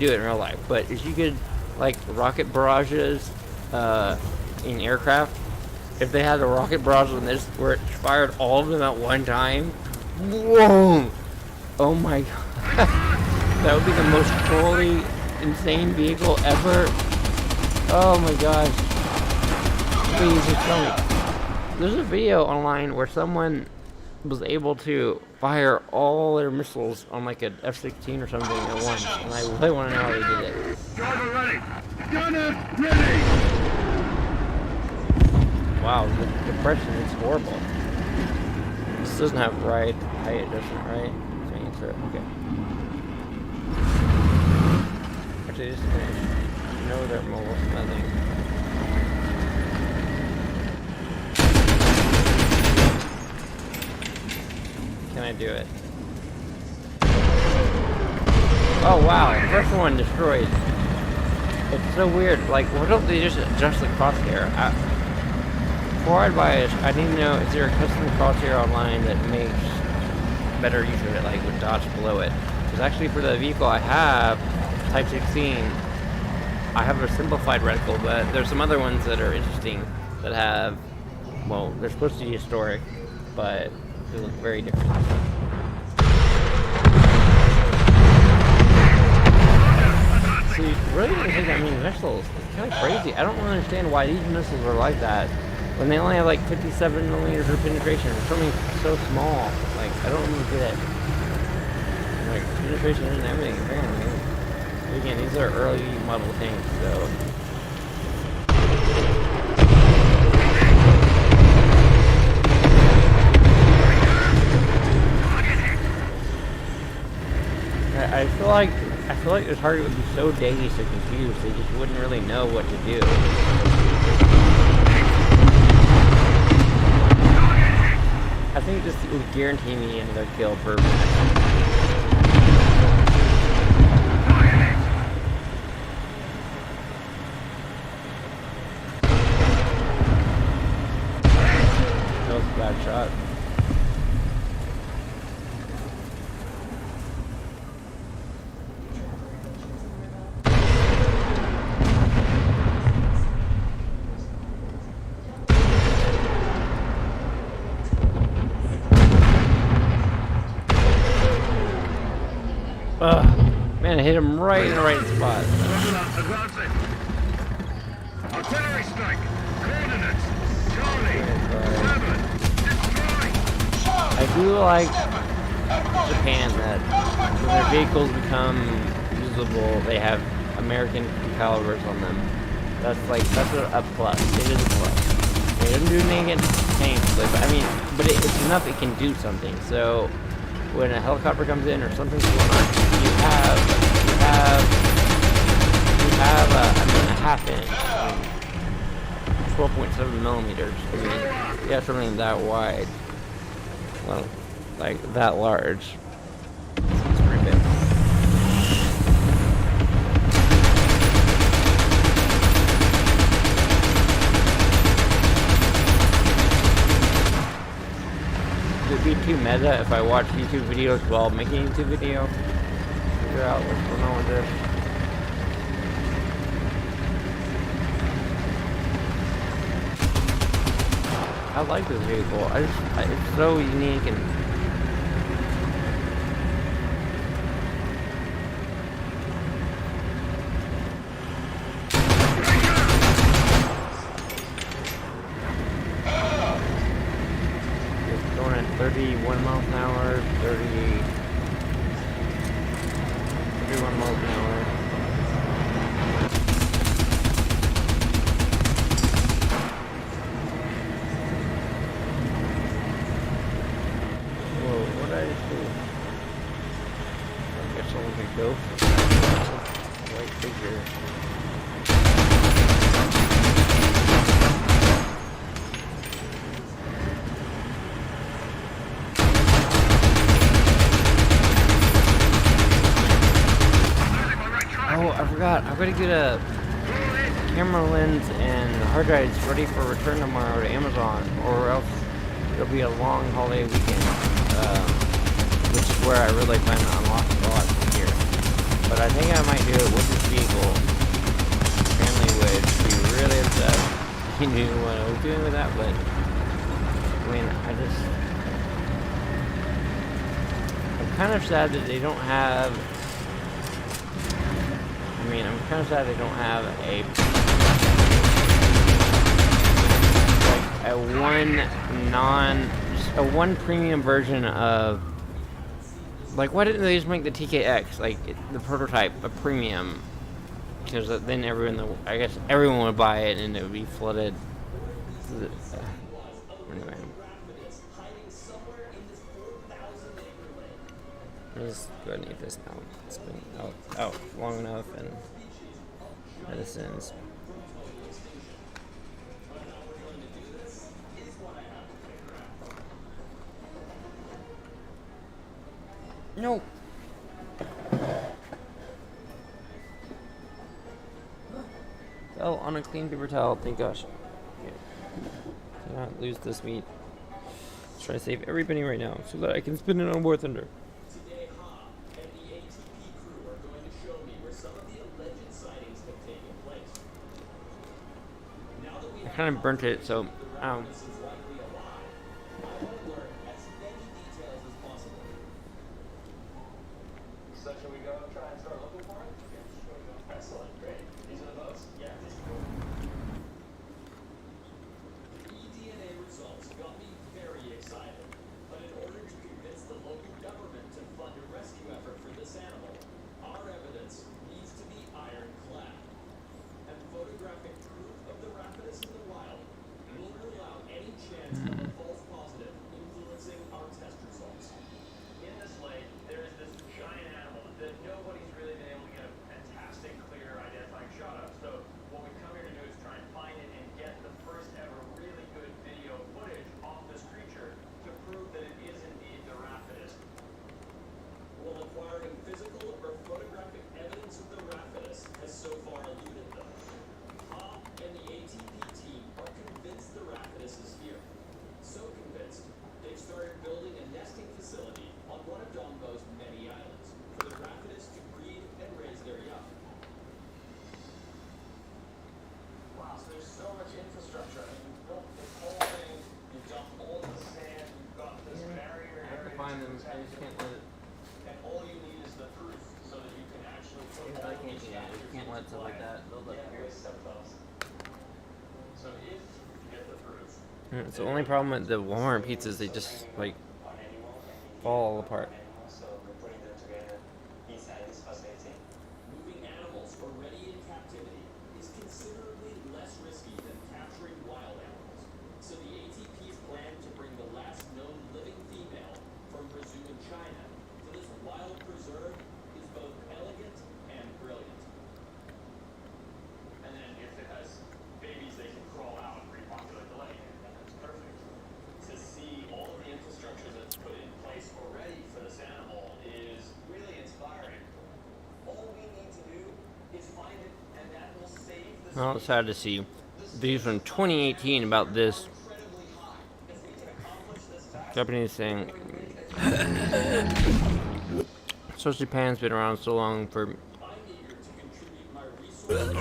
S1: do it in real life, but if you could, like, rocket barrages in aircraft, if they had a rocket barrage on this where it fired all of them at one time, whoa! Oh my god. That would be the most totally insane vehicle ever. Oh my gosh. Please just tell me. There's a video online where someone was able to fire all their missiles on like an F-16 or something at once, and I really want to know how they did it.
S4: Driver ready! Gunner ready!
S1: Wow, the depression is horrible. This doesn't have ride height, doesn't it, right? Okay. Actually, just finish. No, they're almost nothing. Can I do it? Oh wow, first one destroyed. It's so weird. Like, why don't they just adjust the crosshair? Before I'd buy it, I didn't know, is there a custom crosshair online that makes better use of it, like with dots below it? Because actually for the vehicle I have, Type 16, I have a simplified reticle, but there's some other ones that are interesting that have, well, they're supposed to be historic, but they look very different. See, really when you think, I mean, missiles, it's kind of crazy. I don't understand why these missiles are like that when they only have like 57 millimeters of penetration. It's something so small. Like, I don't really get it. like penetration and everything. Apparently, again, these are early model tanks, so. I feel like the target would be so dazed or confused they just wouldn't really know what to do. I think this would guarantee me another kill per minute. That was a bad shot. Man, I hit him right in the right spot.
S4: Advancing. Artillery strike. Coordinates. Charlie. 7. Destroy.
S1: I do like Japan that when their vehicles become usable, they have American calibers on them. That's a plus. It is a plus. It doesn't do anything against tanks, but I mean, it's enough. It can do something. So when a helicopter comes in or something's going on, you have a half inch, 12.7 millimeters. I mean, you have something that wide, well, like that large. It's pretty big. It would be too meta if I watch YouTube videos while making a YouTube video. Figure out what's going on with this. I like this vehicle. It's so unique and it's going at 31 miles an hour, 31 miles an hour. Go. White figure. Oh, I forgot. I'm gonna get a camera lens and hard drives ready for return tomorrow to Amazon, or else it'll be a long holiday weekend, which is where I really plan to unlock a lot from here. But I think I might do it with this vehicle. Family would be really upset if he knew what I was doing with that, but I mean, I'm kind of sad that they don't have, I'm kind of sad they don't have a one premium version of, like, why didn't they just make the TKX, like, the prototype, a premium? Because then I guess everyone would buy it and it would be flooded. Anyway. Let's go ahead and eat this now. It's been out long enough, and medicines. No. Fell on a clean paper towel. Thank gosh. Okay. Cannot lose this meat. Let's try to save every penny right now so that I can spend it on War Thunder.
S2: Today, Ha and the ATP crew are going to show me where some of the alleged sightings have taken place. Now that we
S1: I kind of burnt it, so
S2: this is likely a lie, I want to learn as many details as possible. So should we go and try and start looking for it? Yeah, sure. Excellent, great. These are the votes? Yeah. eDNA results got me very excited. But in order to convince the local government to fund a rescue effort for
S1: can't let it.
S2: And all you need is the proof so that you can actually put all of these factors
S1: You can't let
S2: into
S1: stuff like
S2: play.
S1: that build up
S2: Yeah,
S1: here.
S2: with some folks. So if you get the proof,
S1: It's the only problem with the Walmart pizzas. They just like
S2: on animal,
S1: fall apart.
S2: animals, so we're putting them together inside this facility. Moving animals already in captivity is considerably less risky than capturing wild animals. So the ATP's plan to bring the last known living female from Brazil in China to this wild preserve is both elegant and brilliant. And then if it has babies, they can crawl out and repopulate the lake. That's perfect. To see all of the infrastructure that's put in place already for this animal is really inspiring. All we need to do is find it, and that will save the
S1: Well, it's sad to see videos from 2018 about this
S2: incredibly high. If we can accomplish this task,
S1: Japanese thing. So Japan's been around so long for.
S2: I'm eager to contribute my resources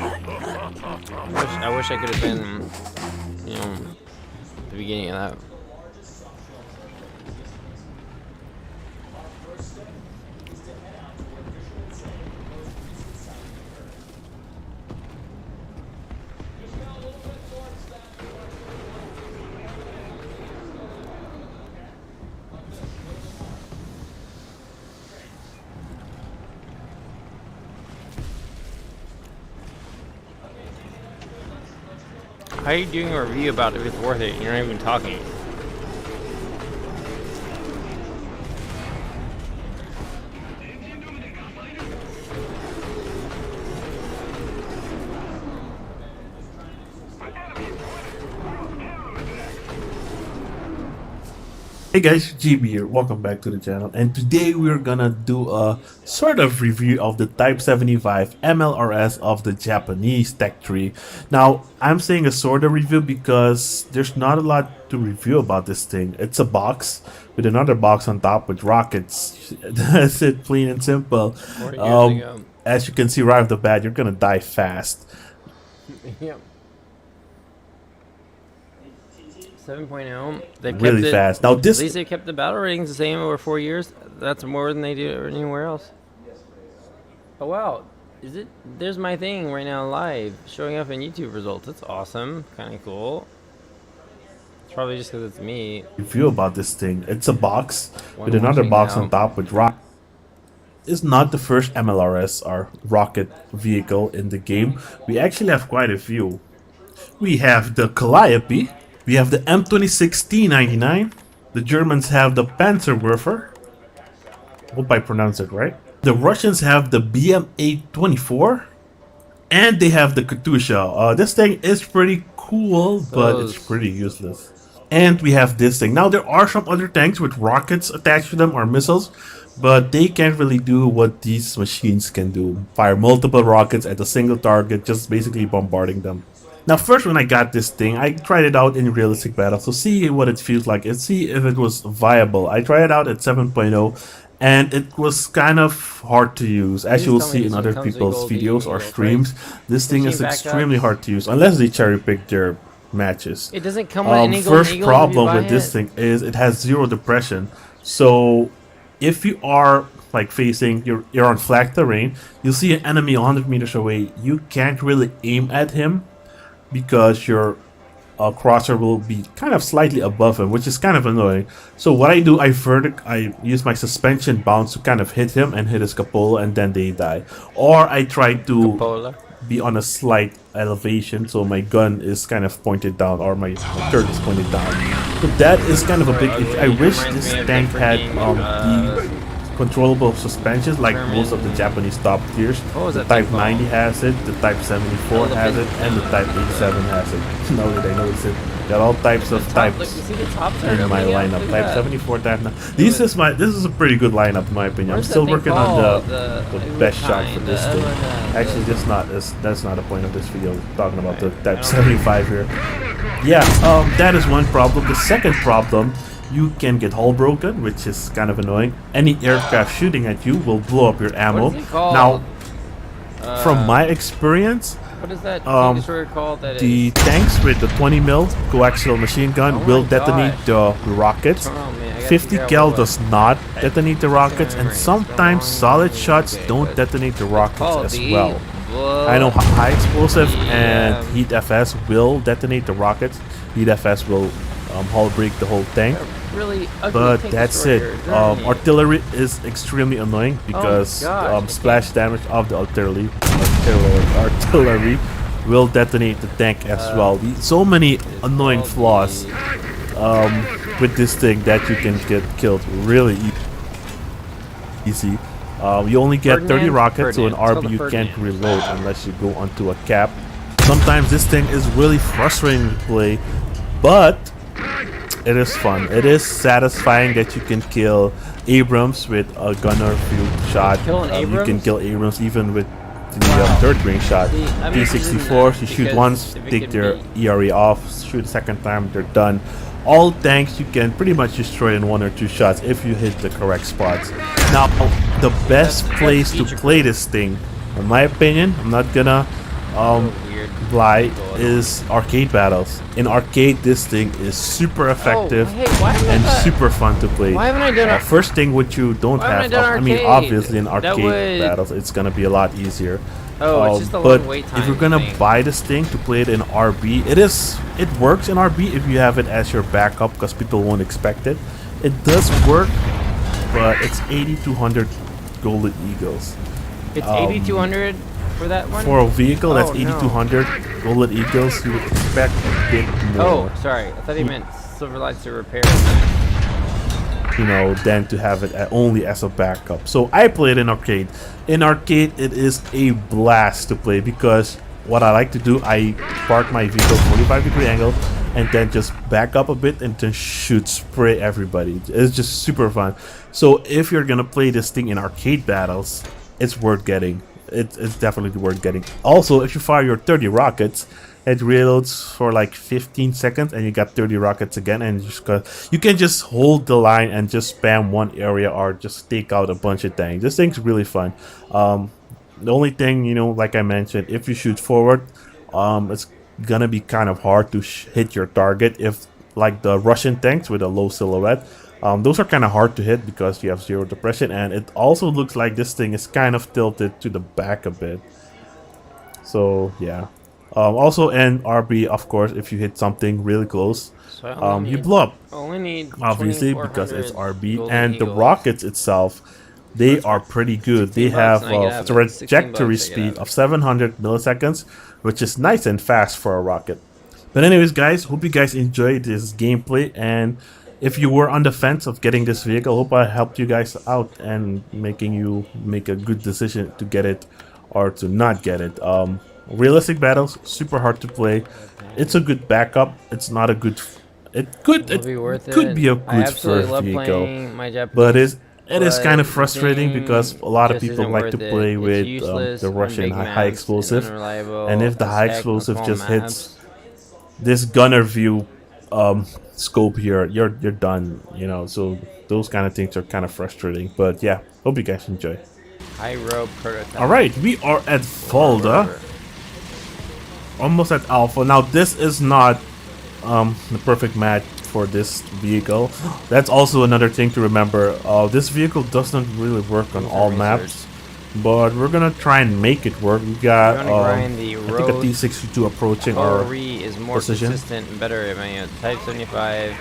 S1: I wish I could have been, you know, the beginning of that.
S2: to the largest soft shelter in existence. Our first step is to head out to where fishermen say the most recent sighting occurred. Just got a little bit north south of our 21
S1: How are you doing a review about if it's worth it? You're not even talking.
S8: Hey guys, GB here, welcome back to the channel, and today we're gonna do a sort of review of the Type 75 MLRS of the Japanese tech tree. Now, I'm saying a sort of review because there's not a lot to review about this thing. It's a box with another box on top with rockets. That's it, plain and simple.
S1: 40 years ago.
S8: As you can see right off the bat, you're gonna die fast.
S1: Yep. 7.0. They've kept
S8: Really
S1: it,
S8: fast. Now
S1: At
S8: this
S1: least they kept the battle ratings the same over 4 years. That's more than they do anywhere else. Oh wow, is it? There's my thing right now live, showing up in YouTube results. That's awesome. Kind of cool. It's probably just because it's me.
S8: review about this thing. It's a box
S1: One
S8: with another
S1: watching
S8: box
S1: now.
S8: on top with rock. It's not the first MLRS or rocket vehicle in the game. We actually have quite a few. We have the Calliope. We have the M26 T99. The Germans have the Panzerwerfer. Hope I pronounced it right. The Russians have the BM-824. And they have the Katusha. This thing is pretty cool, but it's pretty useless. And we have this thing. Now, there are some other tanks with rockets attached to them or missiles, but they can't really do what these machines can do. Fire multiple rockets at a single target, just basically bombarding them. Now, first when I got this thing, I tried it out in realistic battle to see what it feels like and see if it was viable. I tried it out at 7.0 and it was kind of hard to use. As you will see in other people's videos or streams, this thing is extremely hard to use unless they cherry pick their matches.
S1: It doesn't come with an eagle.
S8: First problem with this thing is it has 0 depression. So if you are like facing, you're on flat terrain, you'll see an enemy 100 meters away. You can't really aim at him because your crosser will be kind of slightly above him, which is kind of annoying. So what I do, I use my suspension bounce to kind of hit him and hit his cupola, and then they die. Or I try to be on a slight elevation, so my gun is kind of pointed down, or my turret is pointed down. So that is kind of a big issue. I wish this tank had the controllable suspensions like most of the Japanese top tiers. The Type 90 has it, the Type 74 has it, and the Type 87 has it. Now that I notice it, got all types of types in my lineup. Type 74, Type 9. This is a pretty good lineup in my opinion. I'm still working on the best shot for this thing. Actually, that's not the point of this video. I'm talking about the Type 75 here. Yeah, that is one problem. The second problem, you can get hull broken, which is kind of annoying. Any aircraft shooting at you will blow up your ammo. Now, from my experience,
S1: what is that called?
S8: The tanks with the 20 mil coaxial machine gun will detonate the rockets 50 cal does not detonate the rockets, and sometimes solid shots don't detonate the rockets as well. I know high explosive and heat FS will detonate the rockets. Heat FS will hull break the whole tank.
S1: Really ugly
S8: But
S1: tank
S8: that's it.
S1: destroyer.
S8: Artillery is extremely annoying because
S1: gosh,
S8: splash damage of the artillery will detonate the tank as well. So many annoying flaws with this thing that you can get killed really easy. You only get 30 rockets, so an RB you can't reload unless you go onto a cap. Sometimes this thing is really frustrating to play, but it is fun. It is satisfying that you can kill Abrams with a gunner field shot. You can kill Abrams even with the third range shot. P64, you shoot once, take their ERA off, shoot a second time, they're done. All tanks you can pretty much destroy in 1 or 2 shots if you hit the correct spots. Now, the best place to play this thing, in my opinion, I'm not gonna lie, is arcade battles. In arcade, this thing is super effective and super fun to play.
S1: Why haven't I done
S8: first thing what you don't have, I mean, obviously in arcade battles, it's gonna be a lot easier.
S1: It's just a
S8: but
S1: long wait time
S8: if you're gonna
S1: thing.
S8: buy this thing to play it in RB, it works in RB if you have it as your backup because people won't expect it. It does work, but it's 8,200 golden eagles.
S1: It's 8,200 for that one?
S8: For a vehicle that's
S1: Oh, no.
S8: 8,200 golden eagles, you would expect a bit more.
S1: Oh, sorry. I thought he meant Silverlights to repair.
S8: You know, than to have it only as a backup. So I play it in arcade. In arcade, it is a blast to play because what I like to do, I park my vehicle 45-degree angle and then just back up a bit and then shoot, spray everybody. It's just super fun. So if you're gonna play this thing in arcade battles, it's worth getting. It's definitely worth getting. Also, if you fire your 30 rockets, it reloads for like 15 seconds and you got 30 rockets again, and you can just hold the line and just spam one area or just take out a bunch of tanks. This thing's really fun. The only thing, you know, like I mentioned, if you shoot forward, it's gonna be kind of hard to hit your target. If like the Russian tanks with a low silhouette, those are kind of hard to hit because you have zero depression, and it also looks like this thing is kind of tilted to the back a bit. So yeah. Also in RB, of course, if you hit something really close,
S1: So
S8: you blow up.
S1: only need
S8: Obviously, because it's
S1: 2,400
S8: RB,
S1: golden
S8: and the
S1: eagles.
S8: rockets itself, they are pretty good. They
S1: 16
S8: have
S1: bucks, and I get out
S8: a
S1: of it. 16
S8: trajectory
S1: bucks, I get
S8: speed
S1: out of
S8: of 700 milliseconds, which is nice and fast for a rocket. But anyways, guys, hope you guys enjoyed this gameplay, and if you were on the fence of getting this vehicle, hope I helped you guys out and making you make a good decision to get it or to not get it. Realistic battles, super hard to play. It's a good backup. It's not a good. It could
S1: It'll be worth
S8: could
S1: it.
S8: be a
S1: I
S8: good
S1: absolutely
S8: first
S1: love
S8: vehicle,
S1: playing my Japanese,
S8: but it is kind of
S1: but
S8: frustrating
S1: the
S8: because
S1: game
S8: a lot of
S1: just
S8: people
S1: isn't
S8: like to
S1: worth it.
S8: play
S1: It's
S8: with
S1: useless
S8: the
S1: on
S8: Russian
S1: big
S8: high
S1: maps,
S8: explosive,
S1: unreliable
S8: and if the
S1: as
S8: high
S1: heck on
S8: explosive
S1: small
S8: just
S1: maps.
S8: hits this gunner view scope here, you're done. You know, so those kind of things are kind of frustrating. But yeah, hope you guys enjoy.
S1: High rope prototype.
S8: All right, we are at Volda. Almost at Alpha. Now this is not the perfect match for this vehicle. That's also another thing to remember. This vehicle doesn't really work on all maps, but we're gonna try and make it work. We got I think a T62 approaching our
S1: is more
S8: position.
S1: consistent and better. I mean, Type 75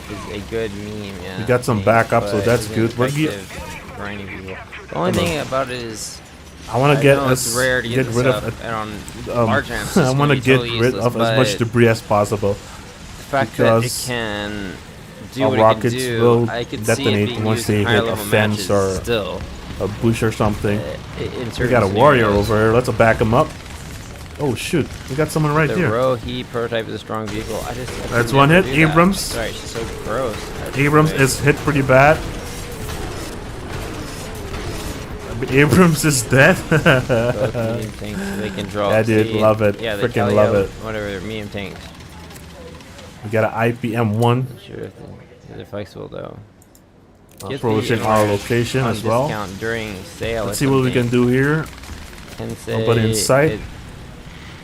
S1: is a good meme. Yeah,
S8: We got some
S1: I think,
S8: backup, so
S1: but
S8: that's
S1: it's
S8: good. We're
S1: ineffective grinding people. The only thing about it is
S8: I want to get
S1: know it's rare to get
S8: rid
S1: this
S8: of
S1: up, and on large maps,
S8: I want to get rid of as much debris as possible.
S1: The fact that it
S8: because
S1: can do
S8: our
S1: what it can
S8: rockets
S1: do,
S8: will
S1: I could see it
S8: detonate
S1: being
S8: once
S1: used
S8: they
S1: in higher
S8: hit a
S1: level
S8: fence
S1: matches
S8: or
S1: still.
S8: a bush or something.
S1: In
S8: We
S1: certain
S8: got a warrior
S1: scenarios.
S8: over here. Let's back him up. Oh shoot, we got someone right
S1: The
S8: here.
S1: Rohi prototype is a strong vehicle. I
S8: That's
S1: could
S8: one
S1: never
S8: hit.
S1: do that.
S8: Abrams.
S1: Sorry, she's so gross.
S8: Abrams is hit pretty bad. Abrams is dead.
S1: Both medium tanks, they can draw.
S8: Yeah, dude,
S1: speed.
S8: love it.
S1: Yeah, they
S8: Freaking
S1: tell
S8: love
S1: you
S8: it.
S1: Whatever, they're medium tanks.
S8: We got an IPM-1
S1: Sure, they're flexible though. Get
S8: approaching
S1: the
S8: our
S1: orange
S8: location
S1: on
S8: as well.
S1: discount during sale.
S8: Let's
S1: or
S8: see what we can
S1: something.
S8: do here.
S1: Can
S8: Nobody in
S1: say
S8: sight.
S1: it-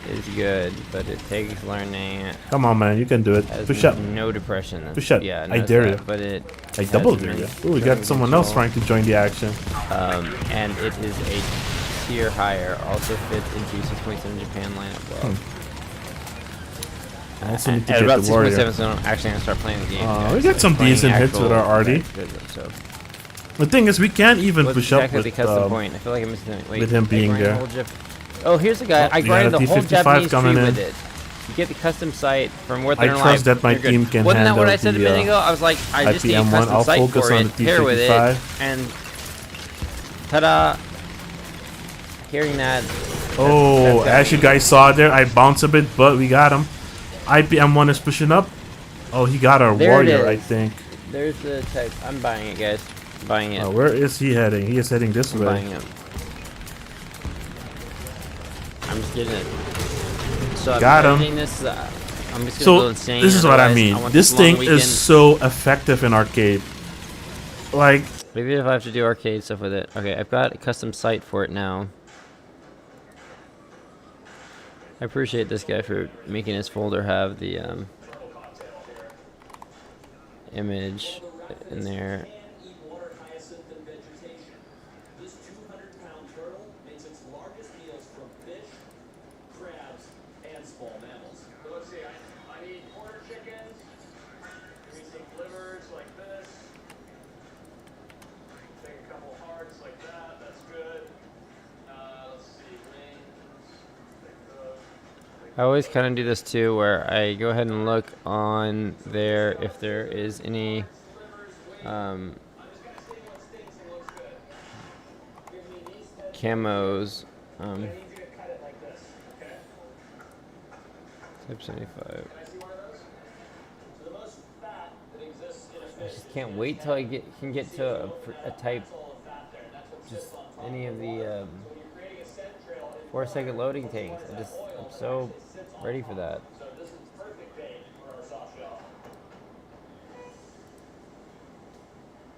S1: is good, but it takes learning.
S8: Come on, man, you can do it.
S1: Has
S8: Push up.
S1: no depression.
S8: Push up.
S1: Yeah,
S8: I
S1: knows
S8: dare
S1: that,
S8: you.
S1: But it
S8: I
S1: has
S8: double dare you.
S1: immense
S8: Ooh, we got
S1: learning
S8: someone else
S1: potential,
S8: trying to join the action.
S1: and it is a tier higher. Also fits into 6.7 Japan lineup well.
S8: I also need to
S1: At
S8: get
S1: about
S8: the warrior.
S1: 6.7, so I'm actually gonna start playing the game.
S8: We got some
S1: Playing
S8: decent hits with
S1: actual
S8: our Artie.
S1: back, so.
S8: The thing is, we can't even
S1: What's
S8: push up
S1: exactly
S8: with
S1: the custom point? I feel like I'm missing something. Wait,
S8: with him
S1: I
S8: being
S1: grind the
S8: there.
S1: whole oh, here's a guy. I
S8: we got
S1: grinded
S8: a
S1: the whole
S8: T55
S1: Japanese tree
S8: coming in.
S1: with it. You get the custom site from Worth
S8: I
S1: Their
S8: trust
S1: Life.
S8: that my
S1: You're good.
S8: team can
S1: Wasn't that what I
S8: handle
S1: said a
S8: the,
S1: minute ago? I was like, I just need a
S8: IPM1.
S1: custom
S8: I'll
S1: site
S8: focus
S1: for
S8: on
S1: it,
S8: the
S1: pair with it,
S8: T55.
S1: and ta-da! Hearing that.
S8: Oh,
S1: that's
S8: as you guys saw there, I bounced a bit, but we got him. IPM1 is pushing up. Oh, he got our
S1: There it
S8: warrior, I
S1: is.
S8: think.
S1: There's the type. I'm buying it, guys. Buying it.
S8: Oh, where is he heading? He is heading this
S1: I'm
S8: way.
S1: buying it. I'm just getting it. So I'm
S8: Got him.
S1: editing this. I'm just gonna
S8: So
S1: go insane.
S8: this is what I
S1: otherwise
S8: mean.
S1: want
S8: This
S1: long
S8: thing
S1: weekend.
S8: is so effective in arcade. Like,
S1: Maybe if I have to do arcade stuff with it. Okay, I've got a custom site for it now. I appreciate this guy for making his folder have the image in there.
S2: Eat water hyacinth and vegetation. This 200-pound turtle makes its largest meals from fish, crabs, and small mammals. So let's see, I need quarter chickens. Give me some livers like this. Take a couple hearts like that. That's good. Let's see, wings. Take those.
S1: I always kind of do this too, where I go ahead and look on there if there is any camos. Type 75. I just can't wait till I can get to a type. Just any of the 4-second loading tanks. I'm so ready for that.
S2: So this is perfect bait for our soft shell.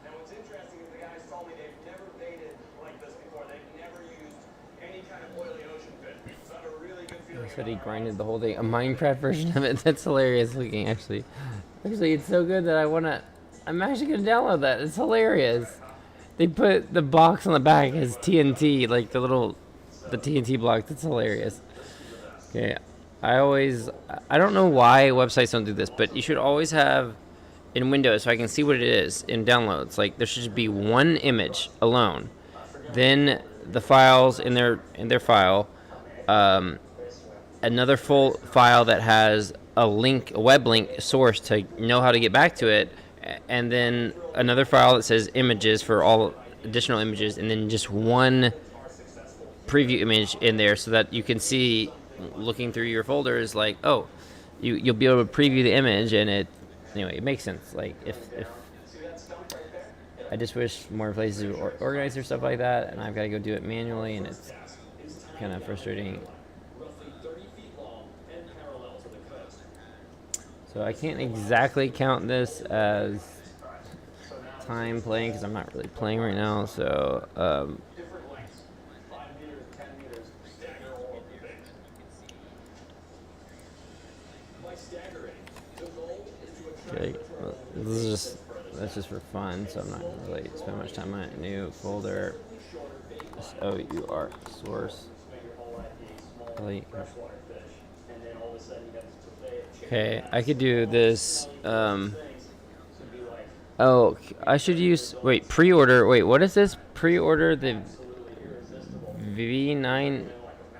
S2: And what's interesting is the guys told me they've never baited like this before. They've never used any kind of oily ocean fish. So I have a really good feeling.
S1: He said he grinded the whole thing. A Minecraft version of it. That's hilarious looking, actually. Actually, it's so good that I'm actually gonna download that. It's hilarious. They put the box on the back as TNT, like the TNT block. That's hilarious. Okay, I don't know why websites don't do this, but you should always have in Windows, so I can see what it is in downloads. Like there should be one image alone, then the files in their file, another full file that has a web link source to know how to get back to it, and then another file that says images for all additional images, and then just one preview image in there so that you can see, looking through your folders, like, oh, you'll be able to preview the image, and it makes sense. Like if I just wish more places would organize their stuff like that, and I've got to go do it manually, and it's kind of frustrating. So I can't exactly count this as time playing because I'm not really playing right now. So
S2: Different lengths. 5 meters, 10 meters, stagger all of the things. By staggering, the goal is to attract
S1: okay,
S2: the
S1: well,
S2: turtle.
S1: that's just for fun. So I'm not gonna really spend much time on it. New folder. SOUR source. Delete. Okay, I could do this. Oh, I should use. Wait, pre-order. Wait, what is this? Pre-order the V9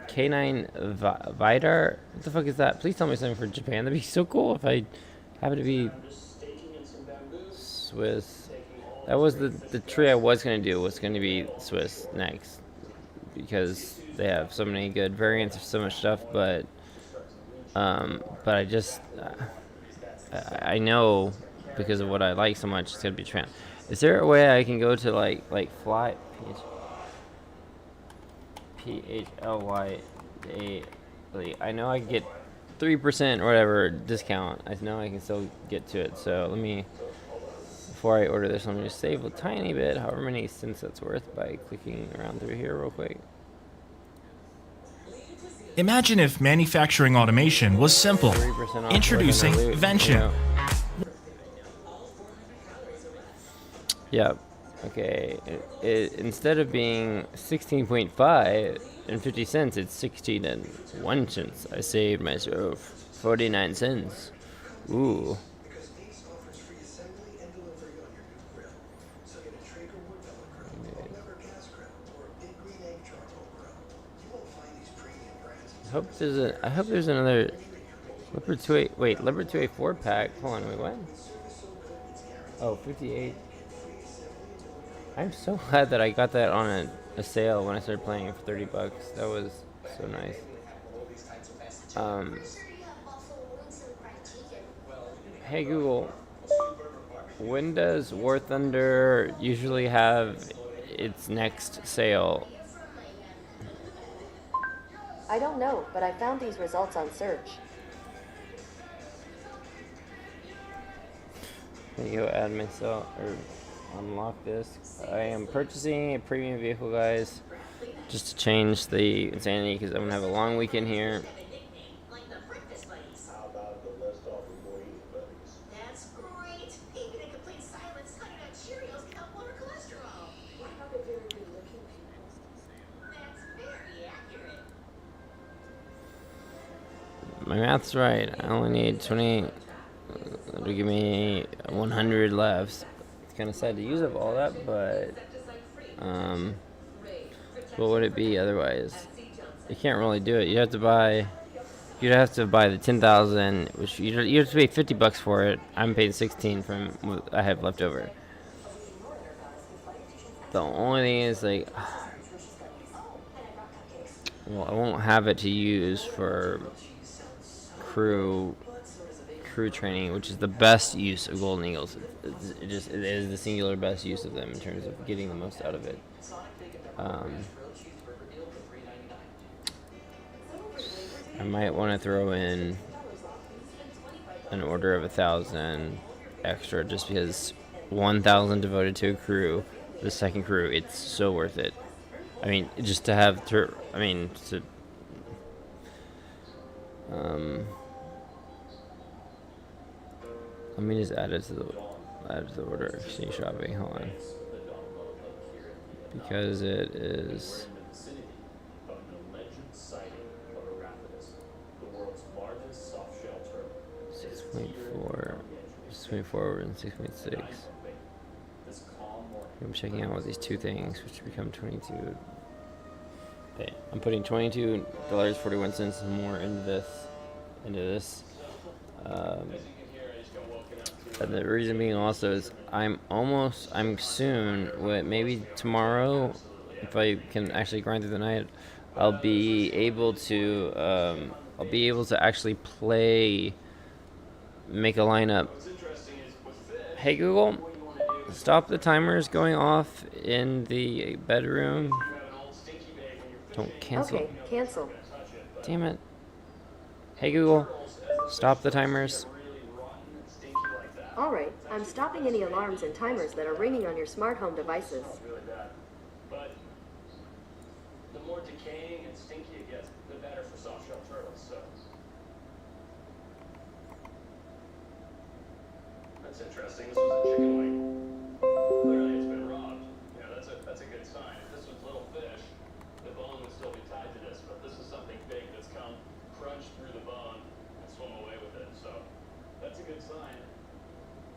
S1: K9 Vidar. What the fuck is that? Please tell me something for Japan. That'd be so cool if I happen to be Swiss. That was the tree I was gonna do. Was gonna be Swiss next because they have so many good variants of so much stuff, but I just I know because of what I like so much, it's gonna be Japan. Is there a way I can go to like fly PHLY? I know I can get 3% or whatever discount. I know I can still get to it. So let me, before I order this, let me just save a tiny bit, however many cents that's worth, by clicking around through here real quick.
S9: Imagine if manufacturing automation was simple.
S1: 3% off
S9: Introducing
S1: within the loot.
S9: Vention.
S1: Yep. Okay. Instead of being 16.5 and 50 cents, it's 16 and 1 cents. I saved myself 49 cents. Ooh. I hope there's another Leopard 2A. Wait, Leopard 2A 4-pack. Hold on, wait, what? Oh, 58. I'm so glad that I got that on a sale when I started playing it for 30 bucks. That was so nice. Hey Google, when does War Thunder usually have its next sale?
S3: I don't know, but I found these results on search.
S1: Let me go add myself or unlock this. I am purchasing a premium vehicle, guys, just to change the insanity because I'm gonna have a long weekend here.
S2: How about the list off of more eating buddies?
S7: That's great. Even in complete silence, honey nut Cheerios can help lower cholesterol. What about the very good looking people? That's very accurate.
S1: My math's right. I only need 20 to give me 100 left. It's kind of sad to use up all that, but what would it be otherwise? You can't really do it. You'd have to buy the 10,000, which you have to pay 50 bucks for it. I'm paying 16 from what I have left over. The only thing is, like, well, I won't have it to use for crew training, which is the best use of Golden Eagles. It is the singular best use of them in terms of getting the most out of it. I might want to throw in an order of 1,000 extra just because 1,000 devoted to a crew, the second crew, it's so worth it. I mean, just to have let me just add it to the order. Exchange shopping. Hold on, because it is 6.4, 6.4 and 6.6. I'm checking out these two things, which become 22. Okay, I'm putting $22.41 more into this. And the reason being also is I'm soon, maybe tomorrow, if I can actually grind through the night, I'll be able to actually make a lineup. Hey Google, stop the timers going off in the bedroom. Don't cancel.
S3: Okay, cancel.
S1: Damn it. Hey Google, stop the timers.
S3: Alright, I'm stopping any alarms and timers that are ringing on your smart home devices.
S2: Really bad. But the more decaying and stinky it gets, the better for soft-shell turtles, so. That's interesting. This was a chicken wing. Clearly it's been robbed. You know, that's a good sign. If this was little fish, the bone would still be tied to this, but this is something big that's come, crunched through the bone, and swum away with it, so that's a good sign.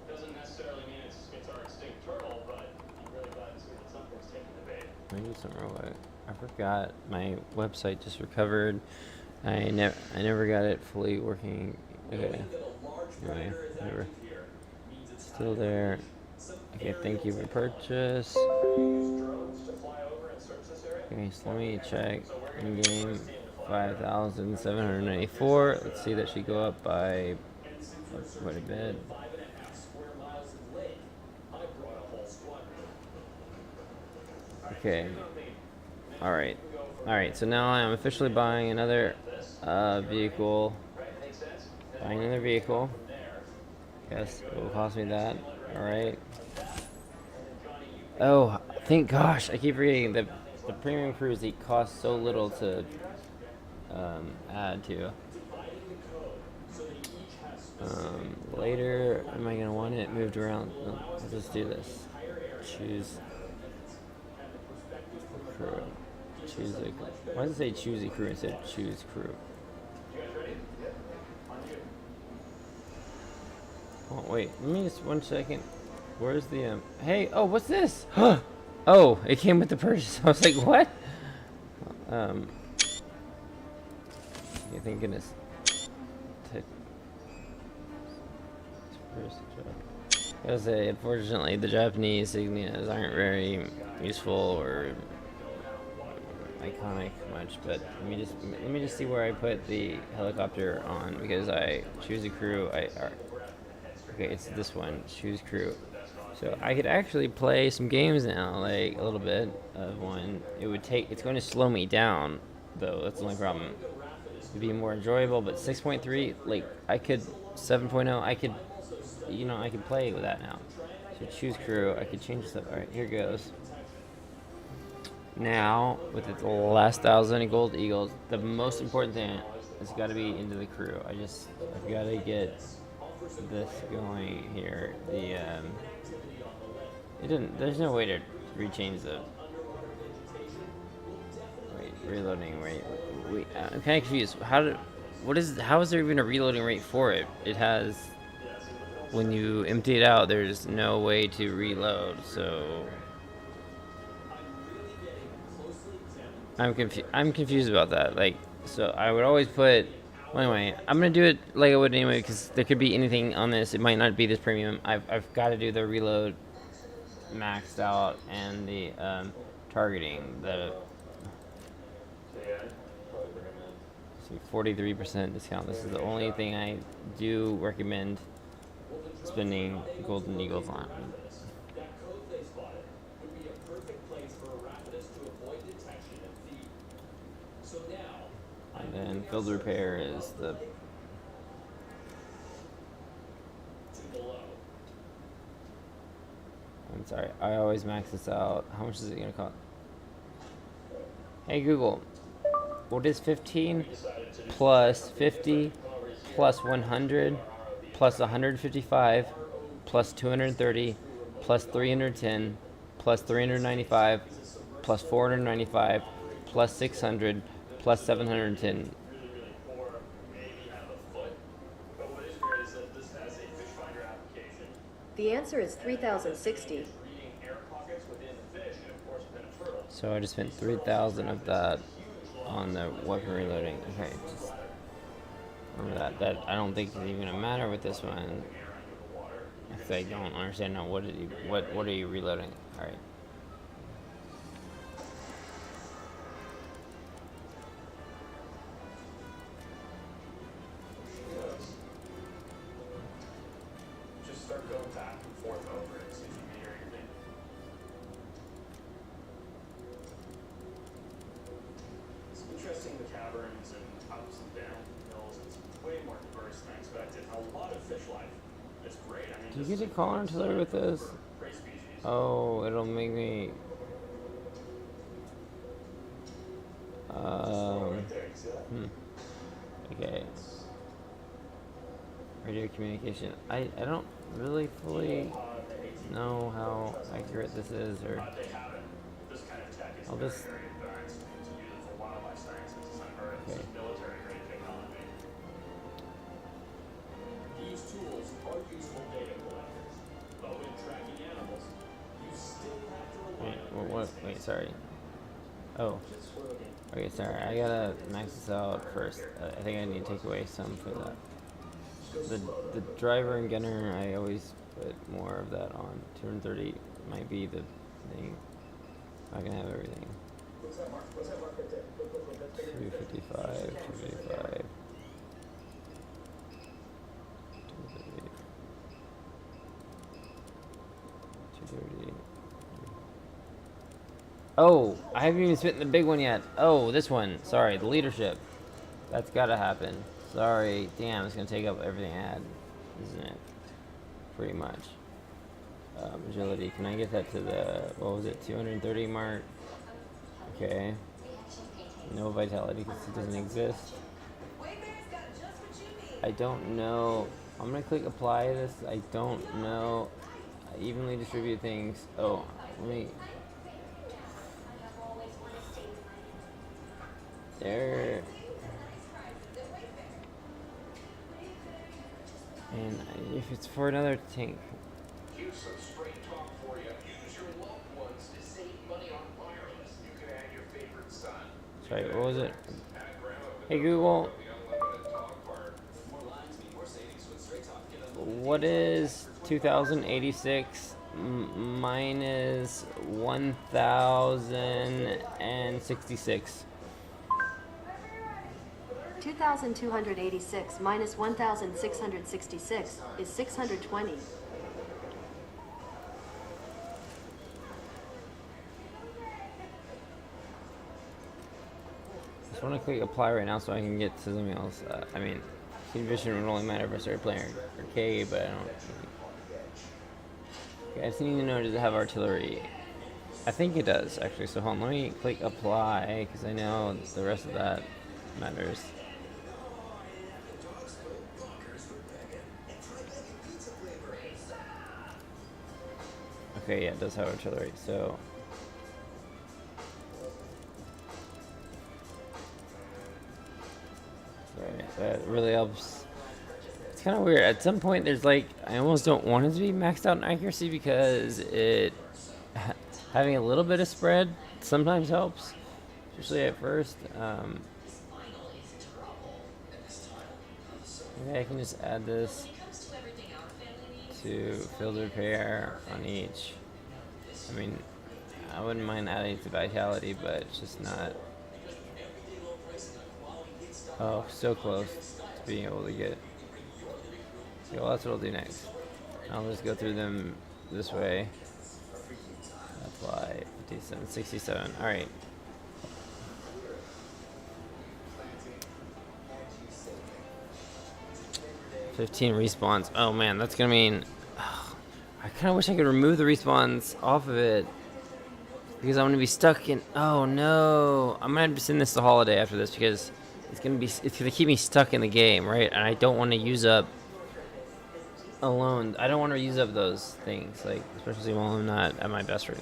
S2: Doesn't necessarily mean it's our extinct turtle, but I'm really glad to see that something's taking the bait.
S1: Maybe something wrong. I forgot my website just recovered. I never got it fully working. Okay. Anyway, whatever. Still there. Okay, thank you for purchase. Okay, so let me check. In game 5,794. Let's see that she go up by quite a bit. Okay. Alright. Alright, so now I'm officially buying another vehicle. Buying another vehicle. Yes, it will cost me that. Alright. Oh, thank gosh. I keep forgetting that the premium cruise costs so little to add to. Later, am I gonna want it moved around? No, let's just do this. Choose crew. Choose a. Why does it say choose a crew instead of choose crew? Oh wait, let me just 1 second. Where's the Hey, oh, what's this? Oh, it came with the purchase. I was like, what? Thank goodness. I was say, unfortunately, the Japanese insignias aren't very useful or iconic much. But let me just see where I put the helicopter on, because I choose a crew. Okay, it's this one. Choose crew. So I could actually play some games now, like a little bit of one. It's going to slow me down, though. That's the only problem. It'd be more enjoyable, but 6.3, like 7.0, I could play with that now. So choose crew, I could change stuff. Alright, here goes. Now, with the last 1,000 gold eagles, the most important thing has got to be into the crew. I've got to get this going here. There's no way to rechange the reloading rate. I'm kind of confused. How is there even a reloading rate for it? It has, when you empty it out, there's no way to reload. So I'm confused about that. Like, so I would always put. Well, anyway, I'm gonna do it like I would anyway, because there could be anything on this. It might not be this premium. I've got to do the reload maxed out and the targeting. The 43% discount. This is the only thing I do recommend spending golden eagles on. And then field repair is the. I'm sorry, I always max this out. How much is it gonna cost? Hey Google, what is 15 plus 50 plus 100 plus 155 plus 230 plus 310 plus 395 plus 495 plus 600 plus 710?
S3: The answer is 3,060.
S1: So I just spent 3,000 of that on the weapon reloading. Okay, just remember that. That I don't think is even gonna matter with this one. If I don't understand now, what are you reloading? All right.
S2: Just start going back and forth over it, see if you can hear anything. It's interesting, the caverns and ups and down hills. It's way more diverse than I expected. A lot of fish life. It's great. I mean,
S1: Do you get to call artillery with this? Oh, it'll make me. Okay. Radio communication. I don't really fully know how accurate this is, or I'll just. Okay.
S2: These tools are useful data collectors, but when tracking animals, you still have to rely on
S1: Wait, sorry. Oh. Okay, sorry. I gotta max this out first. I think I need to take away some for that. The driver and gunner, I always put more of that on. 230 might be the thing. I can have everything. 255, 255. 230. Oh, I haven't even spent the big one yet. Oh, this one. Sorry, the leadership. That's gotta happen. Sorry. Damn, it's gonna take up everything I had, isn't it? Pretty much. Agility. Can I get that to the, what was it, 230 mark? Okay. No vitality because it doesn't exist. I don't know. I'm gonna click apply this. I don't know. Evenly distribute things. Oh, let me. There. And if it's for another tank.
S2: Here's some straight talk for you. Use your loved ones to save money on wireless. You could add your favorite son.
S1: Sorry, what was it?
S2: Add grandma with
S1: Hey Google,
S2: the unlimited talk part. More lines mean more savings with straight talk. Get unlimited
S1: what is 2086 minus 1066?
S3: 2,286 minus 1,666 is 620.
S1: I just want to click apply right now so I can get to something else. I mean, Heat Vision would only matter if I started playing arcade, but I don't. Okay, I just need to know, does it have artillery? I think it does, actually. So hold on, let me click apply, because I know the rest of that matters. Okay, yeah, it does have artillery, so... Sorry, that really helps. It's kind of weird. At some point, there's like, I almost don't want it to be maxed out in accuracy because it... having a little bit of spread sometimes helps, especially at first. Okay, I can just add this to field repair on each. I mean, I wouldn't mind adding to vitality, but it's just not. Oh, so close to being able to get. So well, that's what I'll do next. I'll just go through them this way. Apply 57, 67. All right. $15 respawns. Oh man, that's gonna mean. I kind of wish I could remove the respawns off of it because I'm gonna be stuck in. Oh no, I'm gonna have to send this to Holiday after this because it's gonna keep me stuck in the game, right? And I don't want to use up alone. I don't want to use up those things, like especially while I'm not at my best right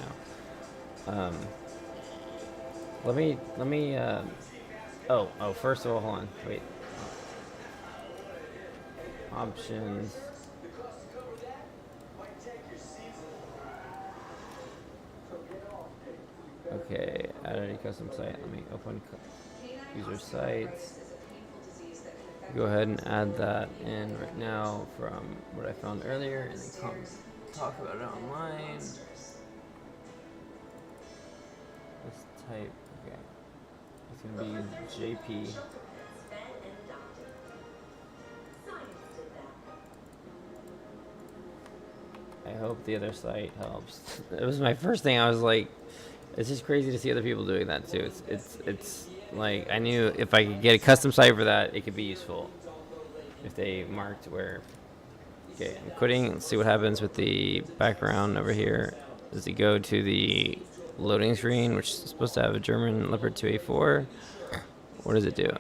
S1: now. Let me. Oh. First of all, hold on. Wait. Options. Okay, add a custom site. Let me open user sites. Go ahead and add that in right now from what I found earlier, and then talk about it online. Let's type. Okay, it's gonna be JP. I hope the other site helps. It was my first thing. I was like, it's just crazy to see other people doing that too. It's like I knew if I could get a custom site for that, it could be useful. If they marked where. Okay, I'm quitting. Let's see what happens with the background over here. Does it go to the loading screen, which is supposed to have a German Leopard 2A4? What does it do?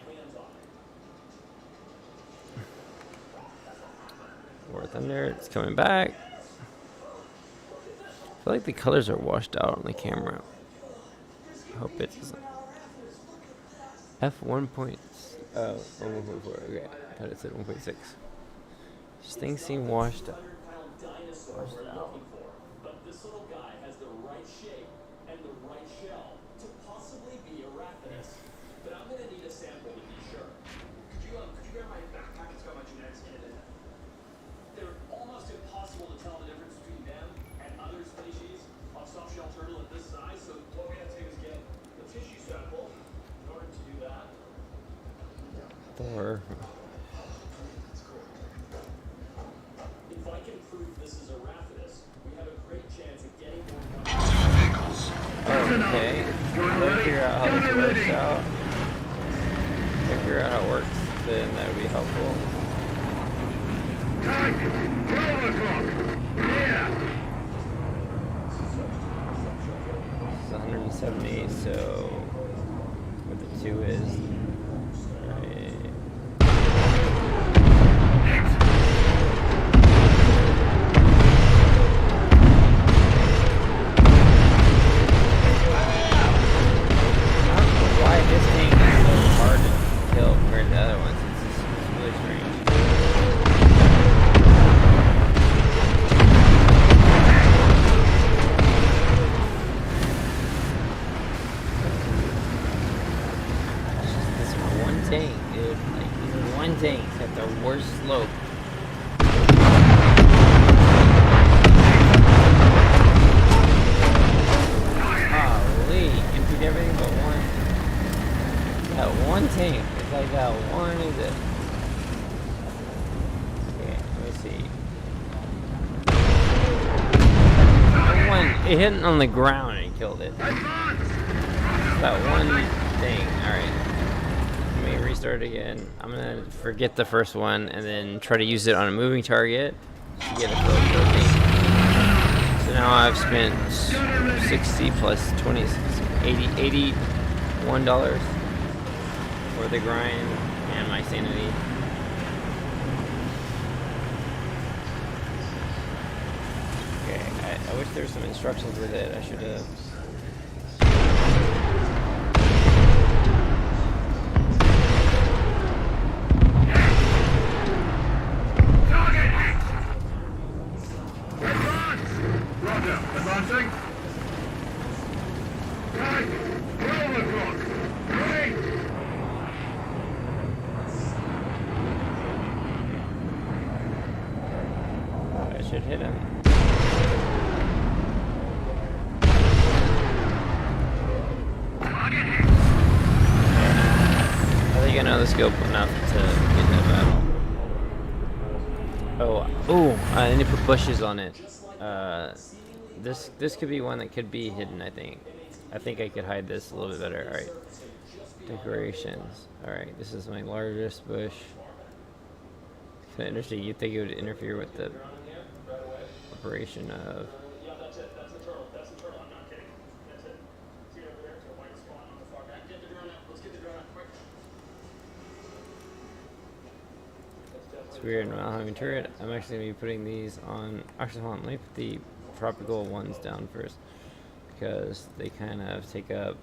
S1: War Thunder. It's coming back. I feel like the colors are washed out on the camera. I hope it doesn't. F1 points. Oh, 1.4. Okay, I thought it said 1.6. These things seem washed out.
S2: But this little guy has the right shape and the right shell to possibly be Arachidus. But I'm gonna need a sample to be sure. Could you grab my backpack? It's got my genetics in it. They're almost impossible to tell the difference between them and other species of soft-shell turtle at this size. So what we have to do is get the tissue sample in order to do that.
S1: Thor.
S2: If I can prove this is Arachidus, we have a great chance of getting more.
S1: Okay. Let's figure out how this works out. If I figure out how it works, then that would be helpful.
S4: Time! 12 o'clock! Yeah!
S1: It's 170, so what the 2 is. Right. Why this thing is so hard to kill compared to the other ones? It's really strange. It's just this one tank, dude. Like, this one tank's got the worst slope. Holy, emptied everything but one. That one tank. It's like that one is it. Okay, let me see. That one, it hit on the ground and killed it. That one thing. Alright. Let me restart again. I'm gonna forget the first one and then try to use it on a moving target to get a kill thing. So now I've spent 60 plus 20, 80, $81 for the grind and my sanity. Okay, I wish there were some instructions with it. I should have.
S4: Advancing. Right. Roll the clock. Ready?
S1: I should hit him. I think I know the scope enough to get in the battle. Oh, I need to put bushes on it. This could be one that could be hidden, I think. I think I could hide this a little bit better. Alright. Decorations. Alright, this is my largest bush. It's kind of interesting. You'd think it would interfere with the operation of...
S2: Yeah, that's it. That's the turtle. That's the turtle. I'm not kidding. That's it. See it over there? It's a white spot on the far back. Get the drone up. Let's get the drone up quick.
S1: It's weird. Not having turret. I'm actually going to be putting these on... Actually, hold on. Let me put the tropical ones down first. Because they kind of take up...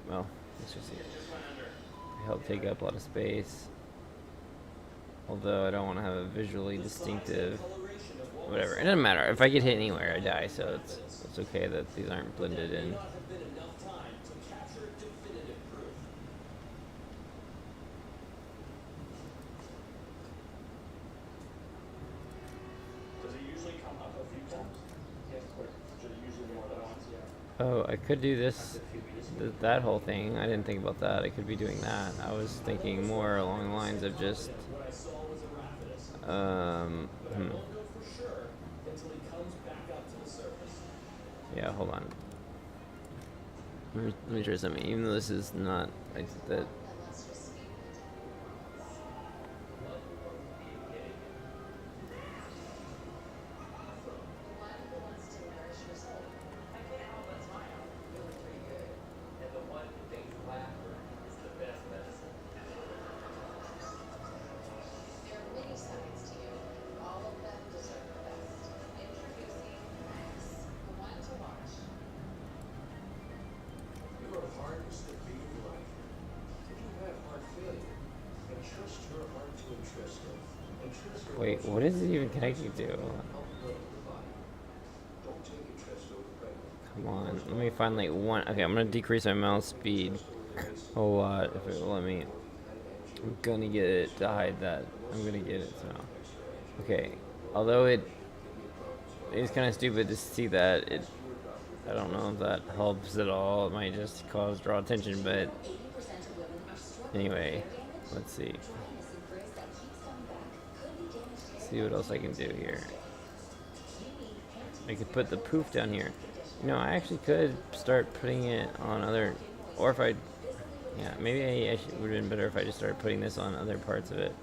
S1: Well, let's just see. They help take up a lot of space. Although I don't want to have a visually distinctive... Whatever. It doesn't matter. If I get hit anywhere, I die. So it's okay that these aren't blended in. Oh, I could do this, that whole thing. I didn't think about that. I could be doing that. I was thinking more along the lines of just, Yeah, hold on. Let me try something. Even though this is not like that. Wait, what is it even connecting to? Come on, let me find like one. Okay, I'm gonna decrease my mouse speed a lot if it will let me. I'm gonna get it to hide that. I'm gonna get it now. Okay, although it is kind of stupid to see that, I don't know if that helps at all. It might just draw attention, but anyway, let's see. See what else I can do here. I could put the poof down here. You know, I actually could start putting it on other, or if I, yeah, maybe I would have been better if I just started putting this on other parts of it.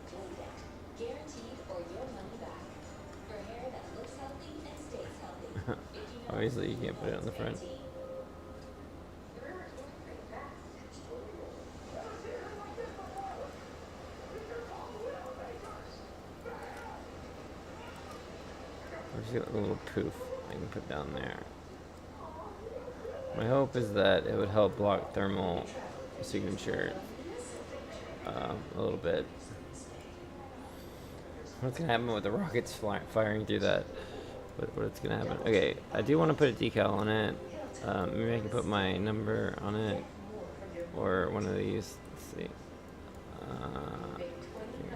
S1: Obviously, you can't put it on the front. feel a little poof I can put down there. My hope is that it would help block thermal signature a little bit. What's gonna happen with the rockets firing through that? What's gonna happen? Okay, I do want to put a decal on it. Maybe I can put my number on it, or one of these. Let's see. I think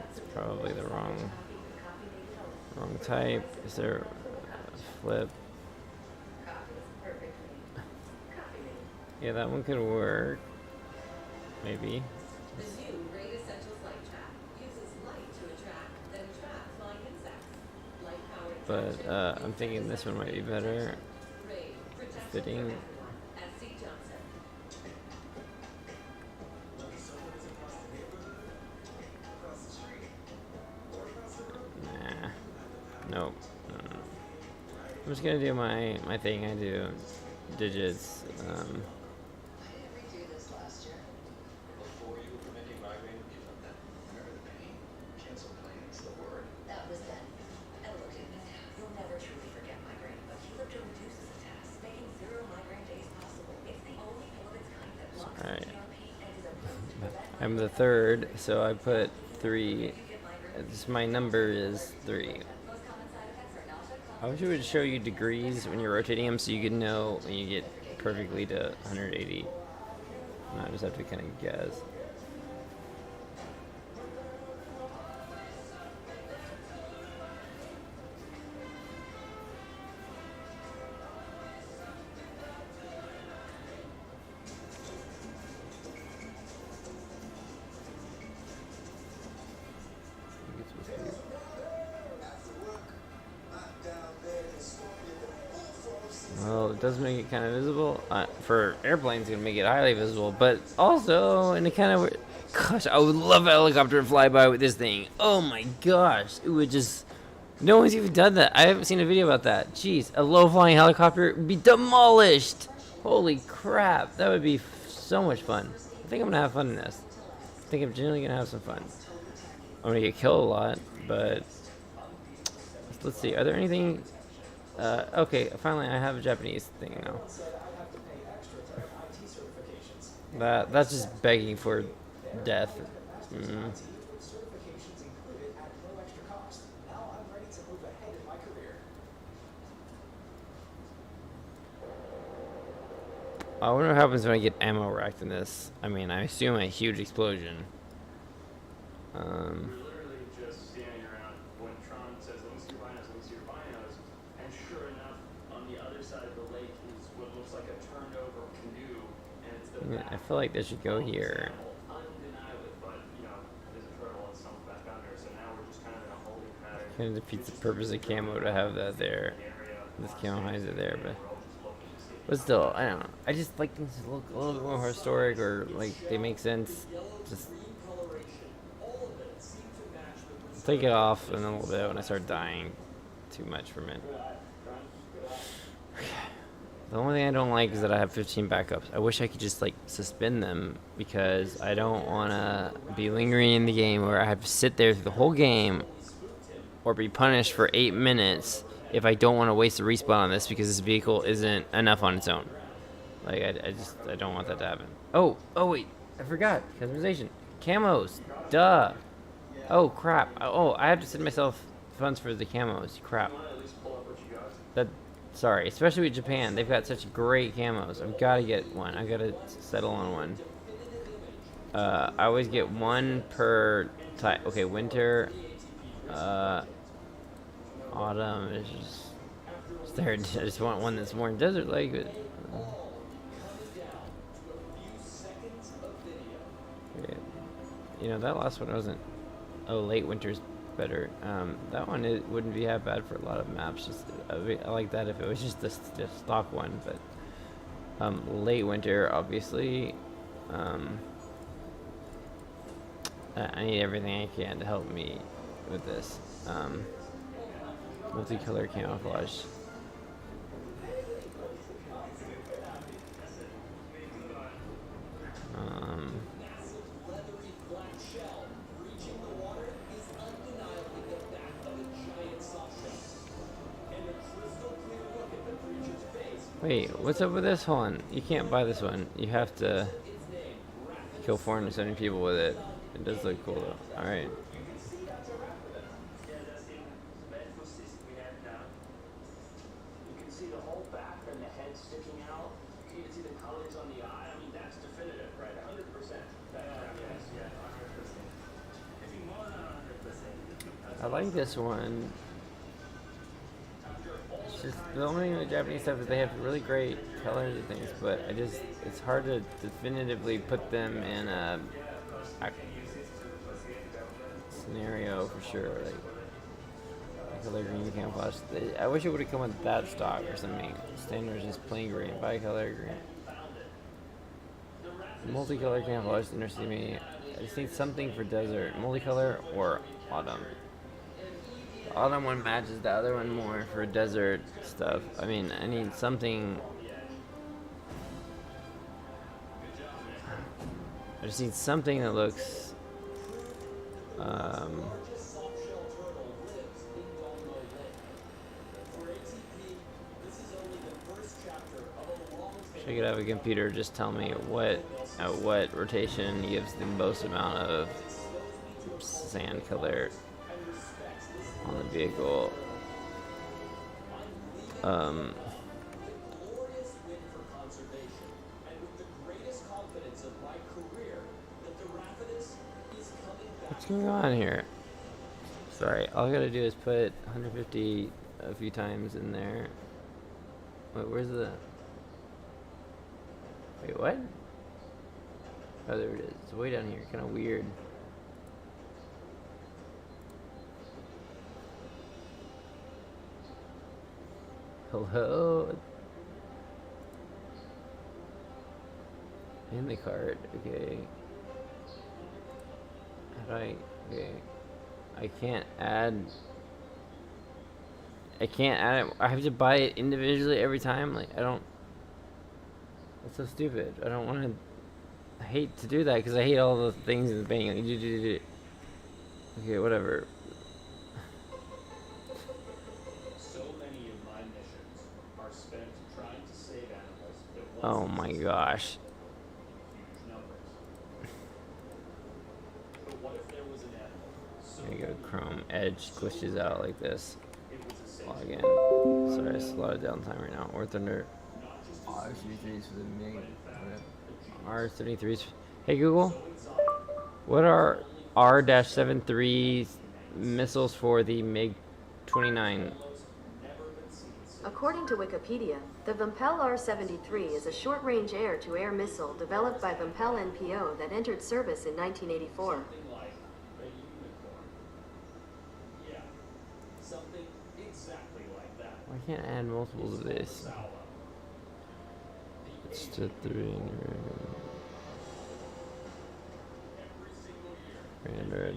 S1: it's probably the wrong type. Is there a flip? Yeah, that one could work. Maybe.
S7: The new Great Essentials Light Trap uses light to attract, then trap flying insects. Light-powered
S1: But I'm thinking this one might be better fitting.
S7: at C. Johnson.
S1: Nah. Nope. I'm just gonna do my thing. I do digits.
S7: I didn't redo this last year.
S2: Before you were making migraine, you felt that nerve pain. Cancel planning's the word.
S7: That was then. And look at me now. You'll never truly forget migraine, but helocopter reduces attacks, making 0 migraine days possible. It's the only pill of its kind that blocks
S1: Alright.
S7: PRP and is approved to prevent
S1: I'm the third, so I put 3. My number is 3.
S7: most common side effects are nausea,
S1: I wish it would show you degrees when you're rotating them, so you could know when you get perfectly to 180. And I just have to kind of guess. Well, it does make it kind of visible. For airplanes, it's gonna make it highly visible, but also in a kind of gosh, I would love a helicopter to fly by with this thing. Oh my gosh, it would just. No one's even done that. I haven't seen a video about that. Jeez, a low-flying helicopter would be demolished. Holy crap, that would be so much fun. I think I'm gonna have fun in this. I think I'm generally gonna have some fun. I'm gonna get killed a lot, but let's see. Are there anything? Okay, finally I have a Japanese thing now. That's just begging for death. I wonder what happens when I get ammo racked in this. I mean, I assume a huge explosion.
S2: We're literally just standing around when Tron says, let me see your binos, and sure enough, on the other side of the lake is what looks like a turned over canoe, and it's the
S1: Yeah, I
S2: back
S1: feel like this should go here.
S2: undeniably, but, there's a turtle and some back under, so now we're just kind of in a holding pattern.
S1: Kind of defeats the purpose of camo to have that there. This camo hides it there, but still, I don't know. I just like things to look a little bit more historic, or like they make sense. Just take it off in a little bit when I start dying too much from it. The only thing I don't like is that I have 15 backups. I wish I could just like suspend them, because I don't want to be lingering in the game where I have to sit there through the whole game or be punished for 8 minutes if I don't want to waste a respawn on this, because this vehicle isn't enough on its own. Like, I don't want that to happen. Oh wait, I forgot. Customization. Camos. Duh. Oh, crap. Oh, I have to send myself funds for the camos. Crap. Sorry. Especially with Japan. They've got such great camos. I've got to get one. I've got to settle on one. I always get one per type. Okay, winter. Autumn is just there. I just want one that's more desert-like. Okay. That last one wasn't. Oh, late winter's better. That one wouldn't be that bad for a lot of maps. Just I like that if it was just the stock one, but late winter, obviously. I need everything I can to help me with this. Multicolor camouflage. Wait, what's up with this one? You can't buy this one. You have to kill 470 people with it. It does look cool though. Alright.
S2: Yeah, that's the medical system we have now. You can see the whole back and the head sticking out. You can even see the colors on the eye. I mean, that's definitive, right? 100%. Yes, yeah, 100%. If you more than 100%.
S1: I like this one. It's just the only thing with Japanese stuff is they have really great colors and things, but it's hard to definitively put them in a scenario for sure. Like color green camouflage. I wish it would have come with that stock or something. Standard is just plain green, bicolor green. Multicolor camouflage interests me. I just need something for desert. Multicolor or autumn. The autumn one matches the other one more for desert stuff. I mean, I need something. I just need something that looks I could have a computer just tell me what rotation gives the most amount of sand color on the vehicle. What's going on here? Sorry, all I gotta do is put 150 a few times in there. Wait, where's the... Wait, what? Oh, there it is. It's way down here. Kind of weird. Hello? In the cart. Okay. How do I... Okay. I can't add it. I have to buy it individually every time? Like, I don't... That's so stupid. I don't want to... I hate to do that because I hate all the things in the bank. Like, okay, whatever.
S2: So many of my missions are spent trying to save animals that
S1: Oh my gosh.
S2: huge numbers. But what if there was an animal so
S1: There you go, Chrome. Edge glitches out like this.
S2: it was essential?
S1: Log in. Sorry, it's a lot of downtime right now. War Thunder. R73s for the MiG. R73s. Hey Google, what are R-73 missiles for the MiG-29?
S3: According to Wikipedia, the Vimpel R-73 is a short-range air-to-air missile developed by Vimpel NPO that entered service in 1984.
S2: Like a unicorn. Yeah, something exactly like that.
S1: Why can't I add multiples of this? It's to 300. 300.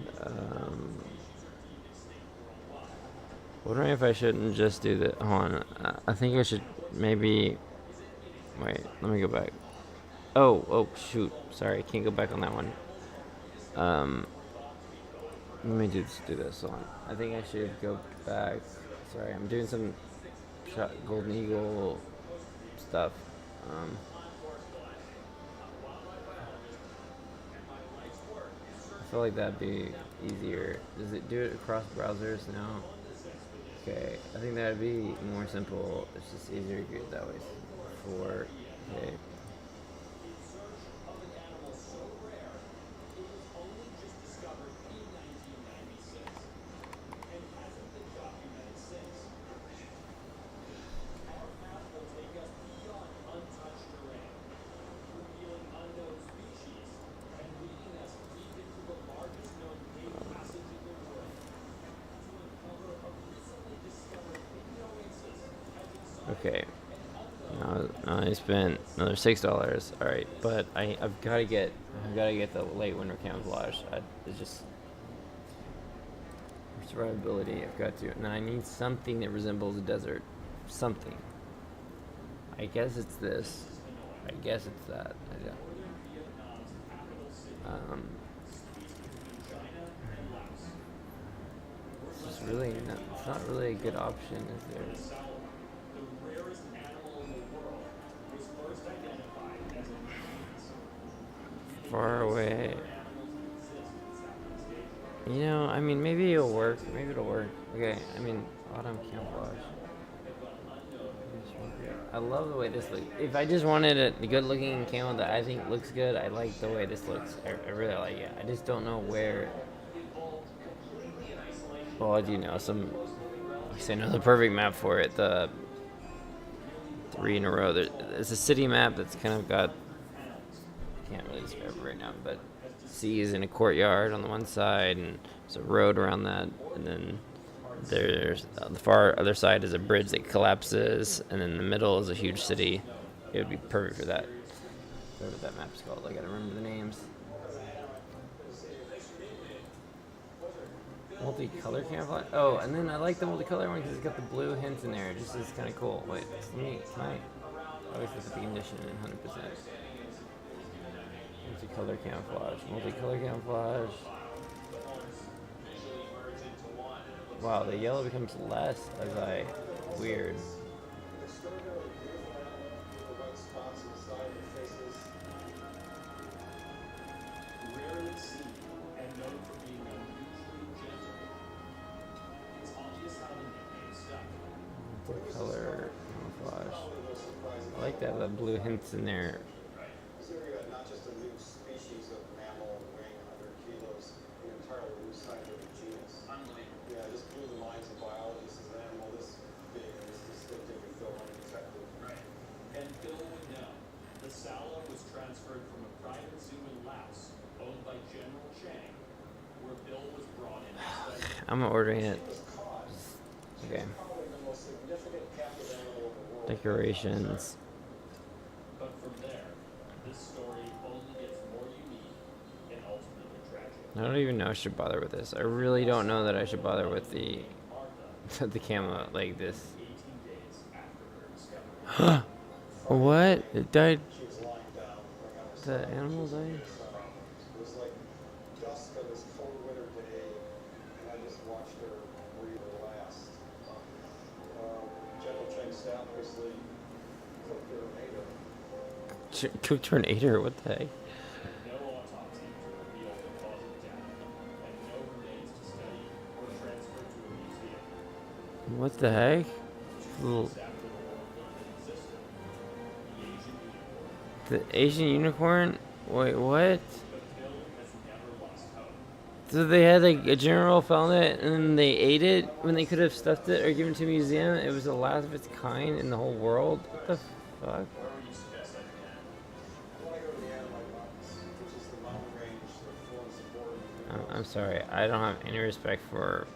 S1: Wondering if I shouldn't just do the. Hold on. I think I should maybe. Wait, let me go back. Oh, shoot. Sorry, I can't go back on that one. Let me do this one. I think I should go back. Sorry, I'm doing some Golden Eagle stuff. I feel like that'd be easier. Does it do it across browsers now? Okay, I think that'd be more simple. It's just easier to do it that way. Okay. Okay. Now I spent another $6. All right, but I've got to get the late winter camouflage. It's just survivability. I've got to, and I need something that resembles a desert. Something. I guess it's this. I guess it's that. It's just it's not really a good option, is there?
S2: The rarest animal in the world
S1: You know, I mean, maybe it'll work. Maybe it'll work. Okay, I mean, autumn camouflage. I love the way this looks. If I just wanted a good-looking camo that I think looks good, I like the way this looks. I really like it. I just don't know where. Well, I do know some. I know the perfect map for it. The 3 in a row. There's a city map that's kind of got. I can't really describe it right now, but seas in a courtyard on the one side, and there's a road around that, and then there's on the far other side is a bridge that collapses, and in the middle is a huge city. It would be perfect for that. Whatever that map's called, I gotta remember the names. Multicolor camouflage. Oh, and then I like the multicolor one because it's got the blue hints in there. It just is kind of cool. Wait, can I always look at the condition in 100%. Multicolor camouflage. Multicolor camouflage. Wow, the yellow becomes less as I weird.
S2: Rarely seen and known for being unusually gentle. It's obvious how the nickname stuck.
S1: Color camouflage. I like that, the blue hints in there.
S2: Not just a new species of mammal weighing 100 kilos, an entirely new scientific genus. Unbelievable. Yeah, just blew the minds of biologists. An animal this big and this distinctive and feel undetected. Right. And Bill would know. The Sala was transferred from a private zoo in Laos, owned by General Chang, where Bill was brought in to study.
S1: I'm ordering it. Okay.
S2: Probably the most significant captive animal of the world.
S1: Decorations.
S2: But from there, this story only gets more unique and ultimately tragic.
S1: I don't even know I should bother with this. I really don't know that I should bother with the the camo like this.
S2: 18 days after her discovery.
S1: What? It died.
S2: She was lying down, like on her
S1: The
S2: side.
S1: animal died?
S2: It was like dusk on this cold winter day, and I just watched her breathe her last. General Chang's staff obviously cooked her and ate her.
S1: Cooked her and ate her. What the heck?
S2: No autopsy to reveal the cause of death, and no remains to study or transfer to a museum.
S1: What the heck? Little,
S2: After the world learned it existed, the Asian unicorn.
S1: the Asian unicorn? Wait, what?
S2: But Bill has never lost hope.
S1: So they had like a general found it and then they ate it when they could have stuffed it or given it to a museum. It was the last of its kind in the whole world. What the fuck?
S2: Where would you suggest I begin? I want to go to the Annamite Mountains, which is the mountain range that forms the border.
S1: I'm sorry. I don't have any respect for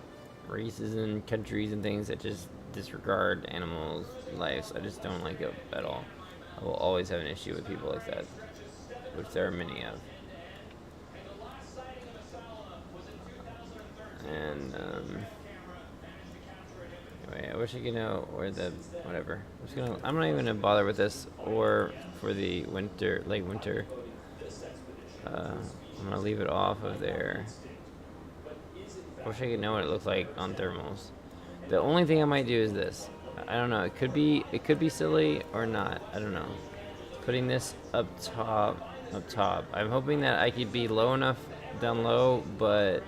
S1: races and countries and things that just disregard animals' lives. I just don't like it at all. I will always have an issue with people like that, which there are many of. And anyway, I wish I could know where the whatever. I'm not even gonna bother with this or for the winter, late winter. I'm gonna leave it off of there. I wish I could know what it looks like on thermals. The only thing I might do is this. I don't know. It could be silly or not. I don't know. Putting this up top. I'm hoping that I could be low enough down low, but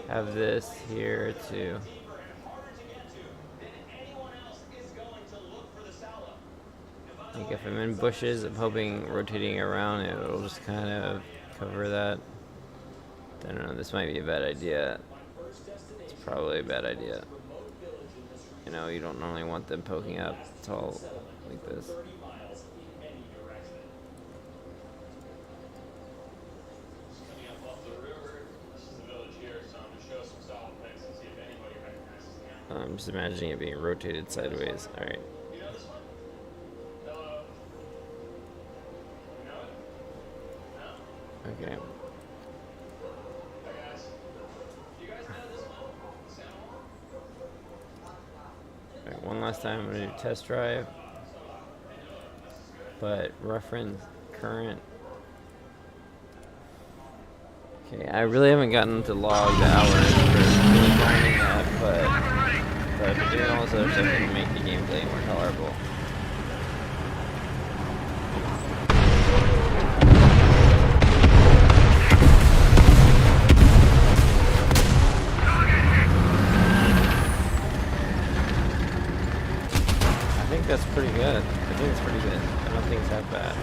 S1: have this here too. Like if I'm in bushes, I'm hoping rotating around it'll just kind of cover that. I don't know. This might be a bad idea. It's probably a bad idea. You know, you don't normally want them poking up tall like this. I'm just imagining it being rotated sideways. Alright. Okay. Alright, one last time I'm gonna do test drive. But reference current. Okay, I really haven't gotten to log the hours for really finding that, but I've been doing all this other stuff to make the gameplay more tolerable. not bad.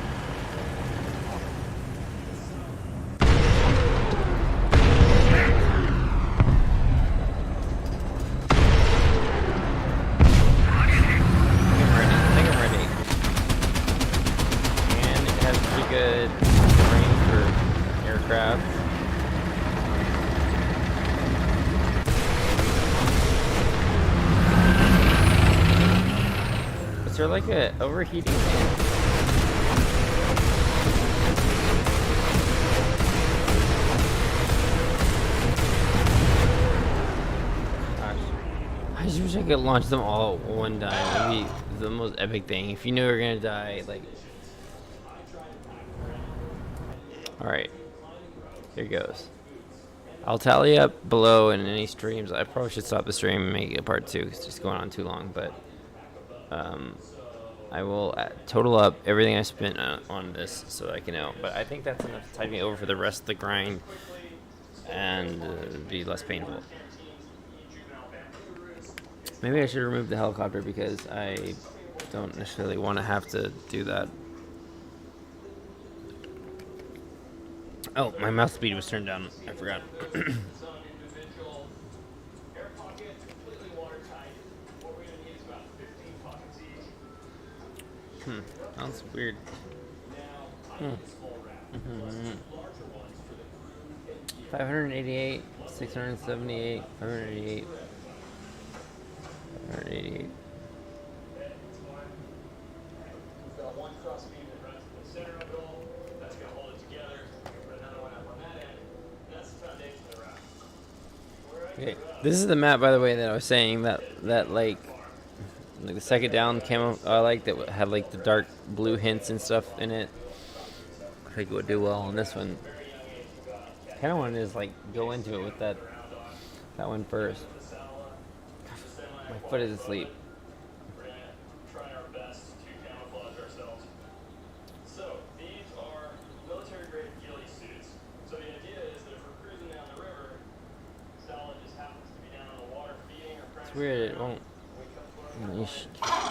S1: I think I'm ready. And it has pretty good range for aircraft. Is there like a overheating thing? Gosh. I just wish I could launch them all at one time. That'd be the most epic thing. If you knew you were gonna die, like. Alright. Here goes. I'll tally up below in any streams. I probably should stop the stream and make it a part 2 because it's just going on too long, but I will total up everything I spent on this so I can know. But I think that's enough to tide me over for the rest of the grind and be less painful. Maybe I should remove the helicopter because I don't necessarily want to have to do that. Oh, my mouse speed was turned down. I forgot. That's weird. 588, 678, 588, 588.
S2: We've got one cross beam that runs in the center of it all. That's going to hold it together. Put another one up on that end. That's the foundation of the raft.
S1: Okay, this is the map, by the way, that I was saying that like the second down camo I like that had like the dark blue hints and stuff in it. I think it would do well on this one. Kind of want to just like go into it with that one first. My foot is asleep.
S2: We're going to try our best to camouflage ourselves. So, these are military-grade ghillie suits. So the idea is that if we're cruising down the river, Stella just happens to be down in the water feeding or
S1: It's weird. It won't. Yeesh. How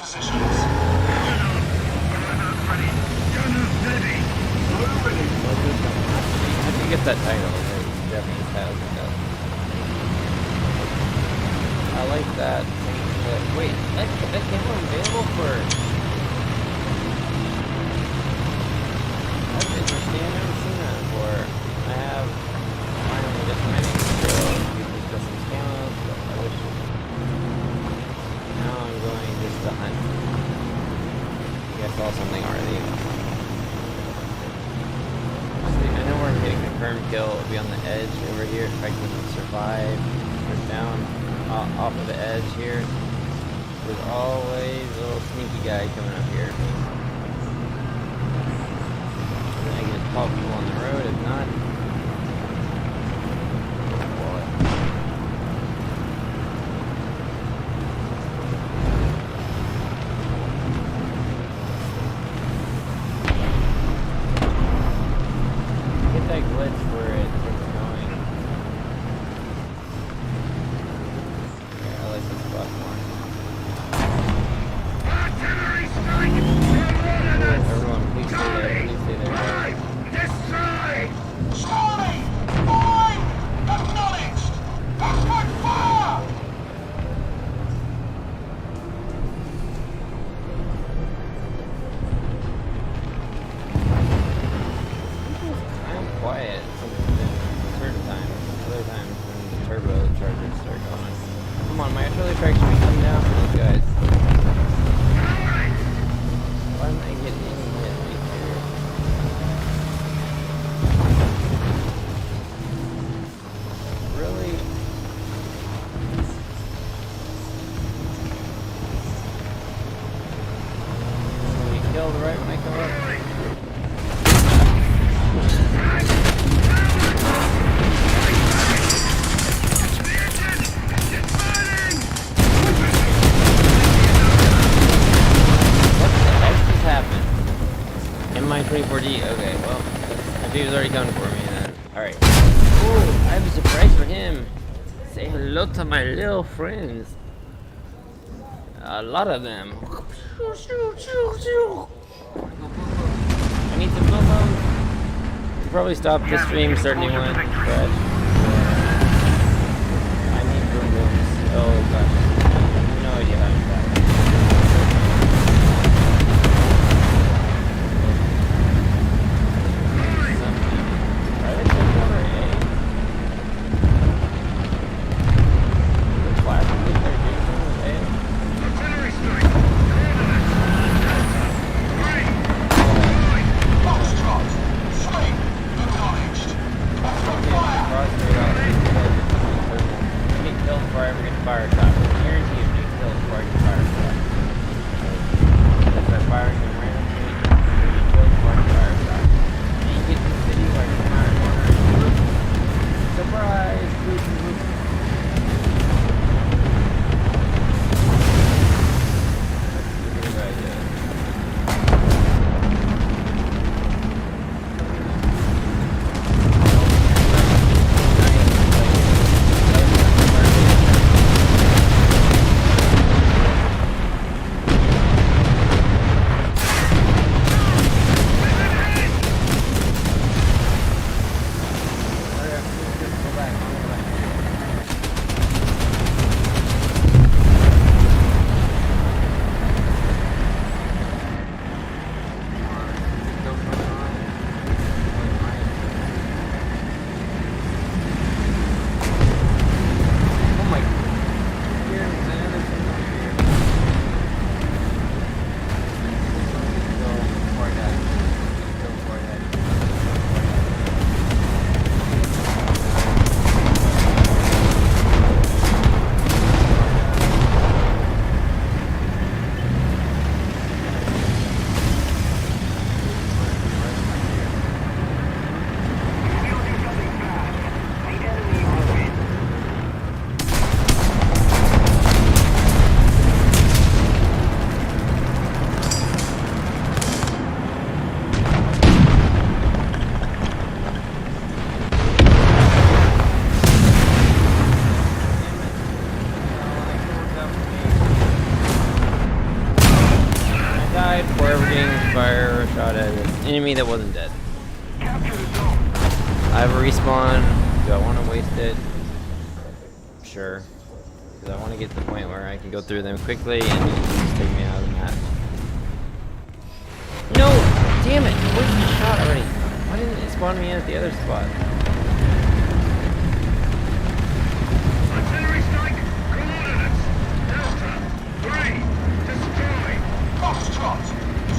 S1: do you get that title? The Japanese title. I like that. Wait, that camo available for. That's interesting. I've never seen that before. I have mine on a different menu. Use custom camos, but I wish. Now I'm going just to hunt. You guys saw something already. I know where I'm getting a confirmed kill. It'll be on the edge over here. If I can survive, push down off of the edge here. There's always a little sneaky guy coming up here. And then I can just pop people on the road. If not, that glitch where it keeps going. Yeah, I like this spot more.
S4: Artillery strike! We're on
S1: Everyone, please stay there. Please stay there.
S4: Five! Destroy!
S7: Charlie! Fine! Acknowledged! Backward fire!
S1: I'm quiet certain times. Other times when the turbo chargers start going. Come on, my artillery strike should be coming down for these guys. Why am I getting hit right here? Really? I'm gonna get killed right when I come up. MI24D. Okay, well, my dude is already coming for me then. Alright. Oh, I have a surprise for him. Say hello to my little friends. A lot of them. probably stop this stream, start a new one, but I need boom booms. Oh gosh, no idea how to do that. Are they taking over A? The flash is they're doing something with A?
S4: Artillery strike.
S2: Foxtrot, swing, acknowledged. Open fire.
S1: Get killed before I ever get the fire shot. I guarantee you get killed before I get the fire shot. If they're firing them randomly, you get killed before I get the fire shot. And you get to the city like the fire corner. Surprise! Boop, boop. That's a good idea. Oh my. Here's another thing over here. Go before I die. Go before I die. I died before ever getting fire shot at an enemy that wasn't dead. I have a respawn. Do I want to waste it? Sure. Because I want to get to the point where I can go through them quickly and just take me out of the map. No! Damn it! Where's the shot already? Why didn't it spawn me in at the other spot?
S4: Artillery strike. Coordinates. Delta. 3. Destroy.
S2: Foxtrot,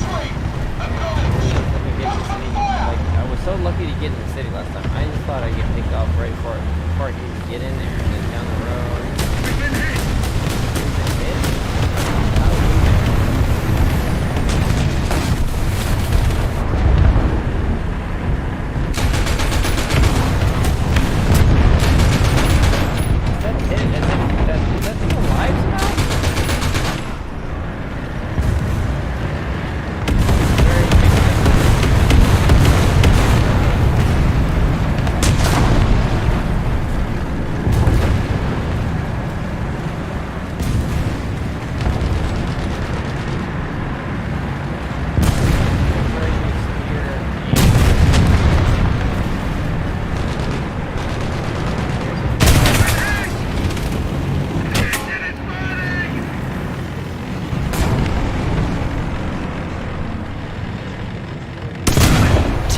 S2: swing, acknowledged.
S1: Let me get in the city. Like, I was so lucky to get in the city last time. I just thought I'd get picked off right before I could get in there and then down the road.
S4: We've been hit.
S1: Hit? How did we get Is that hit? Is that thing alive somehow? Very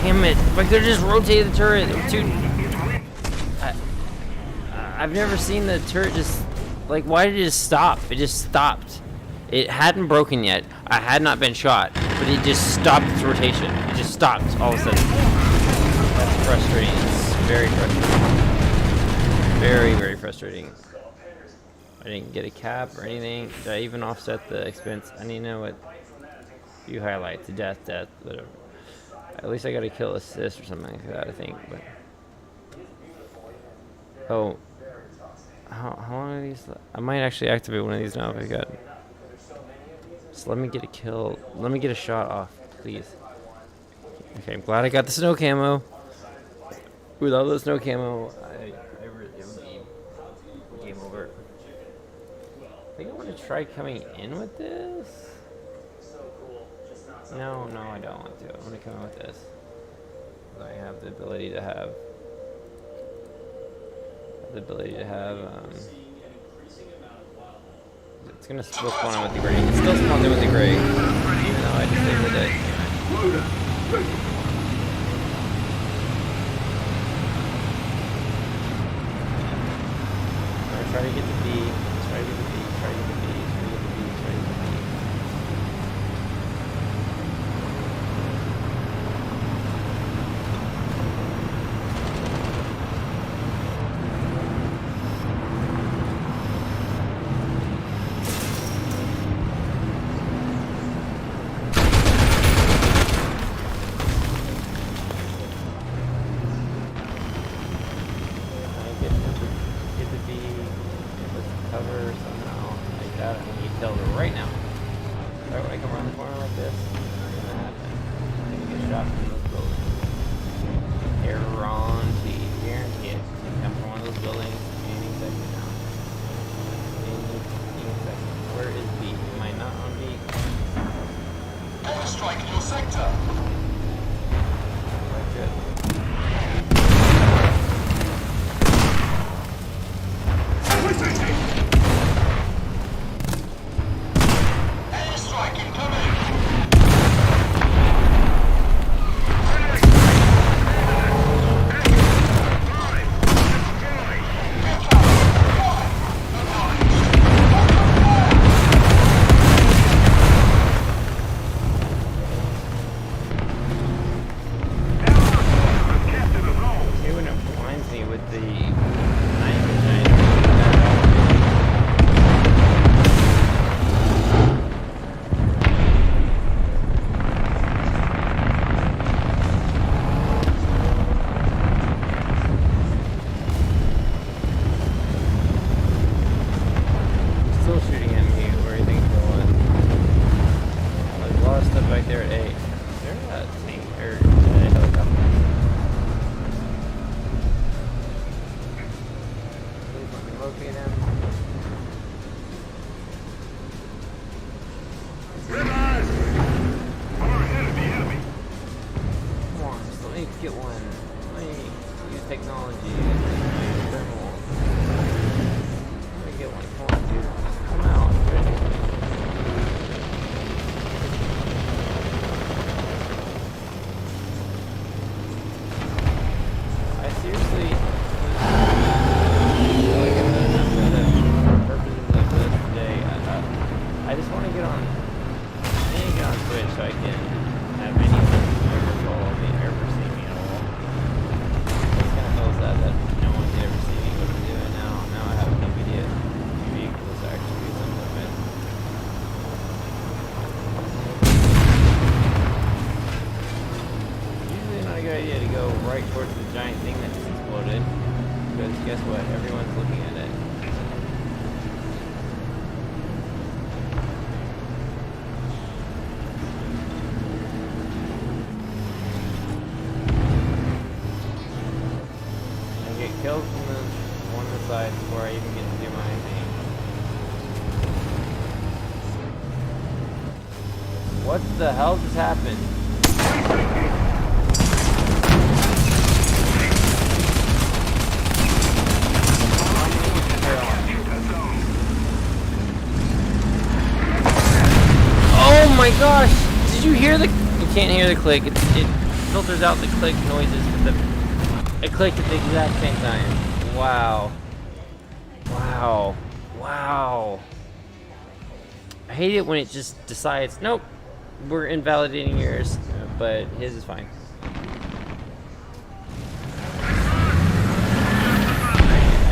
S1: Damn it! If I could have just rotated the turret, I've never seen the turret just like. Why did it just stop? It just stopped. It hadn't broken yet. I had not been shot, but it just stopped its rotation. It just stopped all of a sudden. That's frustrating. It's very frustrating. Very, very frustrating. I didn't get a cap or anything. Did I even offset the expense? I need to know what you highlight. The death, whatever. At least I got a kill assist or something like that, I think. But oh, how long are these? I might actually activate one of these now if I got. Just let me get a kill. Let me get a shot off, please. Okay, I'm glad I got the snow camo. Without the snow camo, it would be game over. I think I want to try coming in with this. No, I don't want to. I want to come in with this. I have the ability to have it's gonna still spawn in with the gray. It still spawns in with the gray, even though I disabled it. Alright, try to get the B. Try to get the B. Try to get the B. Try to get the B. Try to get the B. Get the B, let's cover somehow like that. I need to tell her right now. Right when I come around the corner like this, what's gonna happen? I'm gonna get shot from those buildings. Guarantee it. It's gonna come from one of those buildings any second now. Any second. Where is B? Am I not on B?
S4: Airstrike in your sector.
S1: Like good.
S4: Airstrike incoming.
S1: See when it blinds me with the 99. Still shooting at me. Where do you think it's going? There's a lot of stuff back there at A. Is there a tank or a helicopter? Please let me locate him.
S4: Rivers! Far ahead of the enemy.
S1: Come on, just let me get one. Let me use technology. Use thermal. Let me get one. Come on, dude. Come out. I seriously. Like for the purposes of this today, I just want to get on. I need to get on Twitch so I can have anyone ever follow me, ever see me at all. It's kind of feels sad that no one can ever see me what I'm doing now. Now I have no video vehicles to actually do something with. Usually not a good idea to go right towards the giant thing that just exploded. Because guess what? Everyone's looking at it. I get killed from the one on the side before I even get to do my thing. What the hell just happened? Oh my gosh! Did you hear the? You can't hear the click. It filters out the click noises, but it clicked at the exact same time. Wow. Wow. Wow. I hate it when it just decides, nope, we're invalidating yours, but his is fine. I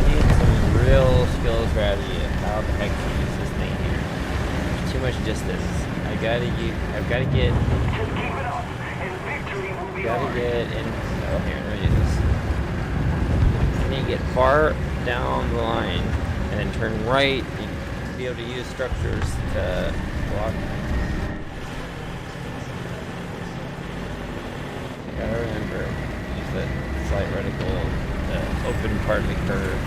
S1: need some real skill strategy of how the heck to use this thing here. Too much distance. I've got to get in. Oh, here, let me do this. I need to get far down the line and then turn right to be able to use structures to block. Gotta remember, use that slight reticle, the open part of the curve.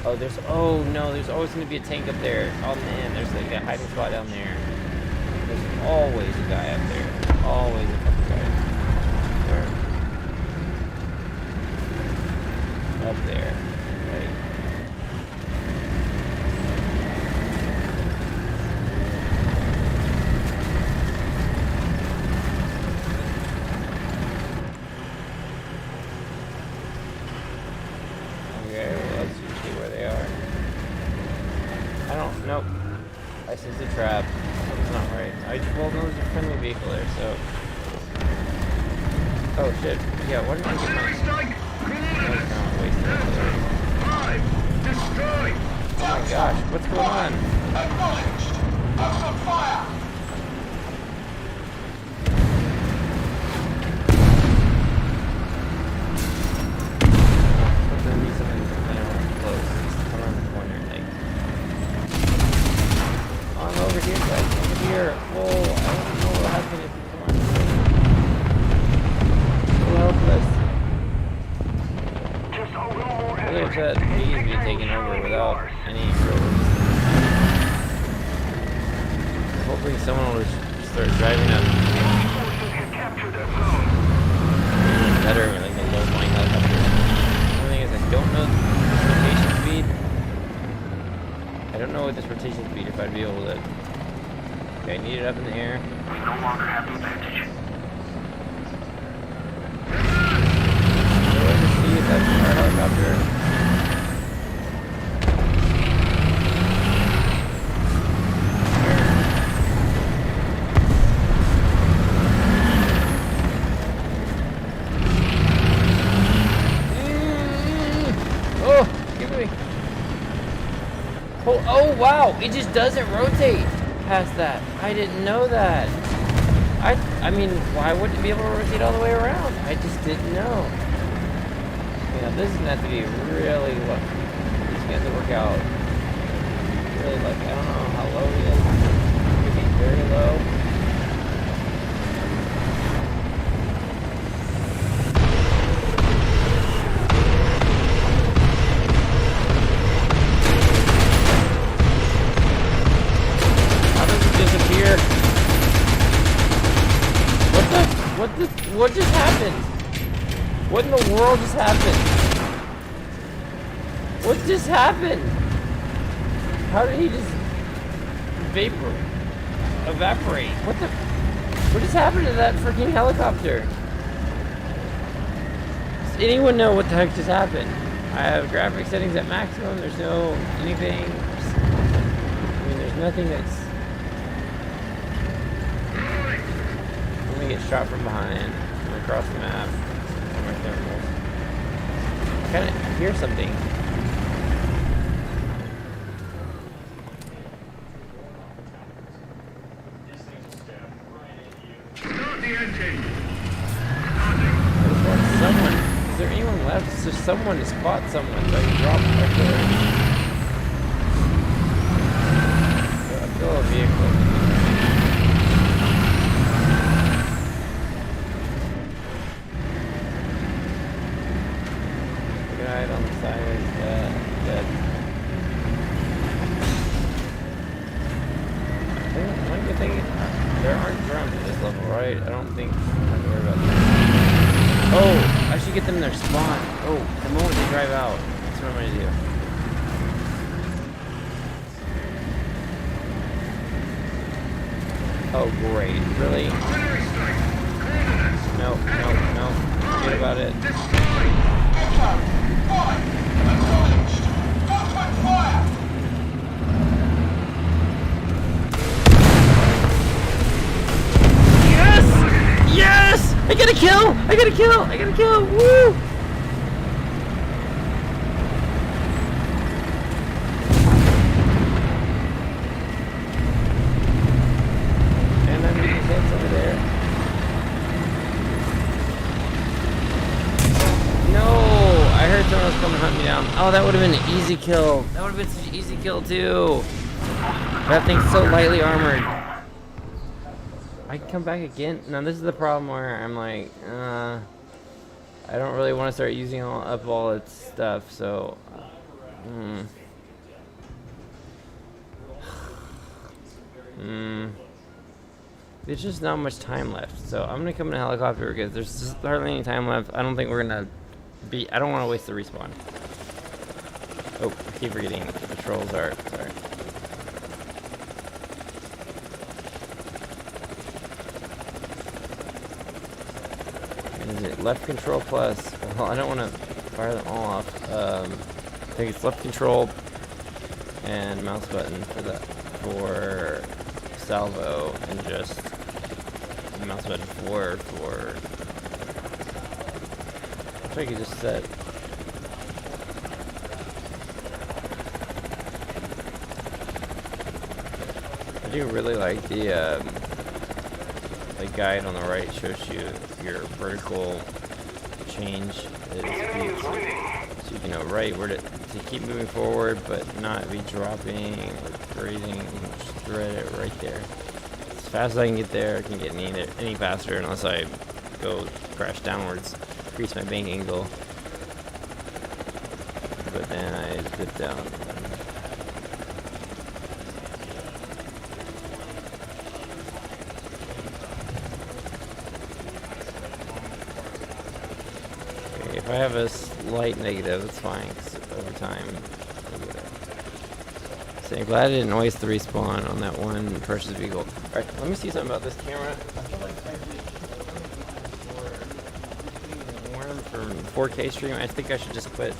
S1: Oh, oh no, there's always going to be a tank up there on the end. There's like a hiding spot down there. There's always a guy up there. Always a fucking guy. Where? Up there. Right. Okay, well, let's see where they are. I don't, nope. I sense a trap. Something's not right. Well, no, there's a friendly vehicle there, so. Oh shit. Yeah, why didn't I get my. No, wasting it.
S4: Destroy!
S1: Oh my gosh, what's going on?
S2: Acknowledged. Open fire.
S1: Something needs something kind of close. Just come around the corner, like. I'm over here, guys. Over here. Whoa, I don't know what happened if you come on. So helpless.
S4: Just a little more
S1: Really
S4: effort.
S1: upset he to be taken over without any real resistance. Hopefully someone will just start driving up.
S4: Forces have captured that zone.
S1: Better, like a low flying helicopter. The only thing is, I don't know this rotation speed. I don't know what this rotation speed, if I'd be able to. Okay, I need it up in the air.
S4: We no longer have the advantage.
S1: So let's just see if that's our helicopter. Oh, give me. Oh wow, it just doesn't rotate past that. I didn't know that. I mean, why wouldn't it be able to rotate all the way around? I just didn't know. You know, this is gonna have to be really lucky. This is gonna have to work out really lucky. I don't know how low it is. It could be very low. How does it disappear? What just happened? What in the world just happened? What just happened? How did he just evaporate? What just happened to that freaking helicopter? Does anyone know what the heck just happened? I have graphic settings at maximum. There's no anything. I mean, there's nothing that's. I'm gonna get shot from behind. I'm across the map. My thermals. I kind of hear something.
S4: Start the engine.
S1: I just want someone. Is there anyone left? Is there someone to spot someone so I can drop artillery? I feel a vehicle. The guy on the side is dead. One good thing, there aren't drums at this level, right? I don't think I have to worry about that. Oh, I should get them in their spawn. Oh, the moment they drive out, that's what I'm gonna do. Oh, great. Really? No. Forget about it.
S2: Echo. Fire. Acknowledged. Open fire.
S1: Yes! I got a kill! Woo! And I'm getting hits over there. No! I heard someone else coming to hunt me down. Oh, that would have been an easy kill. That would have been such an easy kill, too. That thing's so lightly armored. I can come back again. Now this is the problem where I'm like, I don't really want to start using up all its stuff. So There's just not much time left, so I'm gonna come in a helicopter because there's just hardly any time left. I don't think we're gonna be. I don't want to waste the respawn. Oh, I keep forgetting the patrols are. Sorry. Is it left control plus? Well, I don't want to fire them all off. I think it's left control and mouse button for salvo, and just mouse button for. I think I could just set. I do really like the guide on the right shows you your vertical change speed, so you know where to keep moving forward but not be dropping or grazing. Just thread it right there. As fast as I can get there, I can get any faster unless I go crash downwards, increase my bank angle. But then I dip down. If I have a slight negative, it's fine, 'cause over time, I'll get it. So I'm glad I didn't waste the respawn on that one purchase vehicle. Alright, let me see something about this camera. I feel like for 4K stream, I think I should just put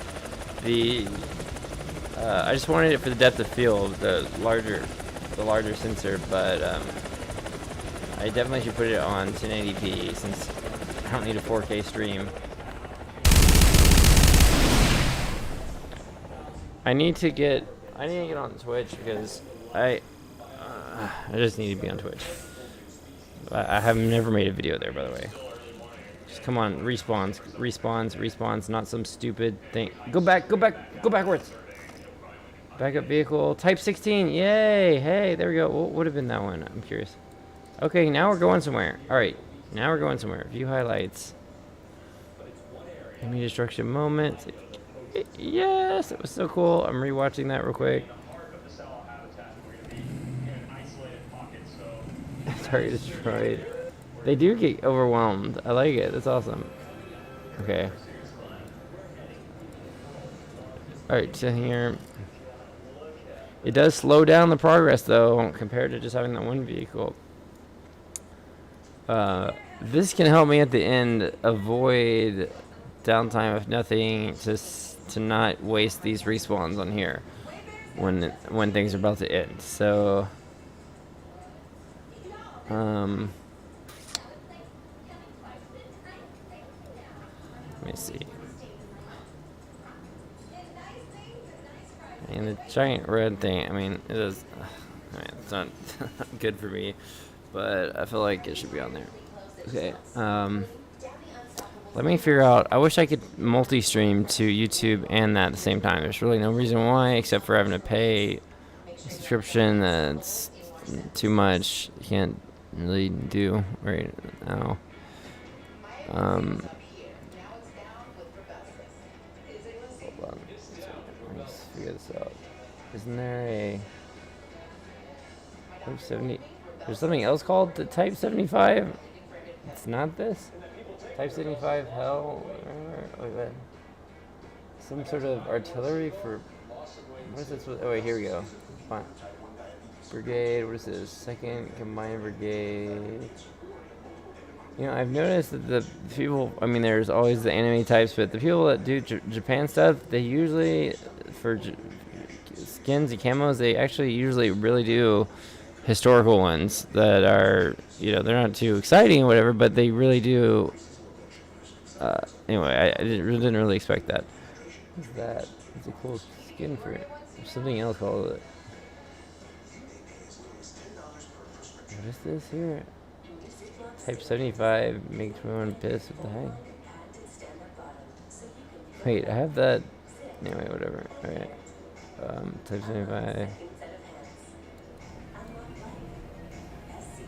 S1: the, I just wanted it for the depth of field, the larger sensor, but I definitely should put it on 1080p since I don't need a 4K stream. I need to get on Twitch because I just need to be on Twitch. I have never made a video there, by the way. Just come on, respawns, not some stupid thing. Go backwards. Backup vehicle, type 16, yay, hey, there we go. What would have been that one? I'm curious. Okay, now we're going somewhere. All right, now we're going somewhere. View highlights. Enemy destruction moment. Yes, it was so cool. I'm rewatching that real quick. Target destroyed. They do get overwhelmed. I like it. That's awesome. Okay. Alright, so here. It does slow down the progress, though, compared to just having that one vehicle. This can help me at the end avoid downtime, if nothing, to not waste these respawns on here when things are about to end. So let me see. And the giant red thing, I mean, it is, I mean, it's not good for me, but I feel like it should be on there. Okay, let me figure out. I wish I could multi-stream to YouTube and that at the same time. There's really no reason why, except for having to pay a subscription that's too much. You can't really do right now. Hold on. Let's figure this out. Isn't there a Type 70? There's something else called the Type 75. It's not this. Type 75 hell, like that. Some sort of artillery for, what is this? Oh wait, here we go. Fine. Brigade, what is this? Second Combined Brigade. You know, I've noticed that the people, I mean, there's always the anime types, but the people that do Japan stuff, they usually, for skins and camos, they actually usually really do historical ones that are, you know, they're not too exciting or whatever, but they really do. Anyway, I didn't really expect that. What's that? It's a cool skin for it. There's something else called it. What is this here? Type 75 makes me want to piss. What the heck? Wait, I have that. Anyway, whatever. Alright. Type 75.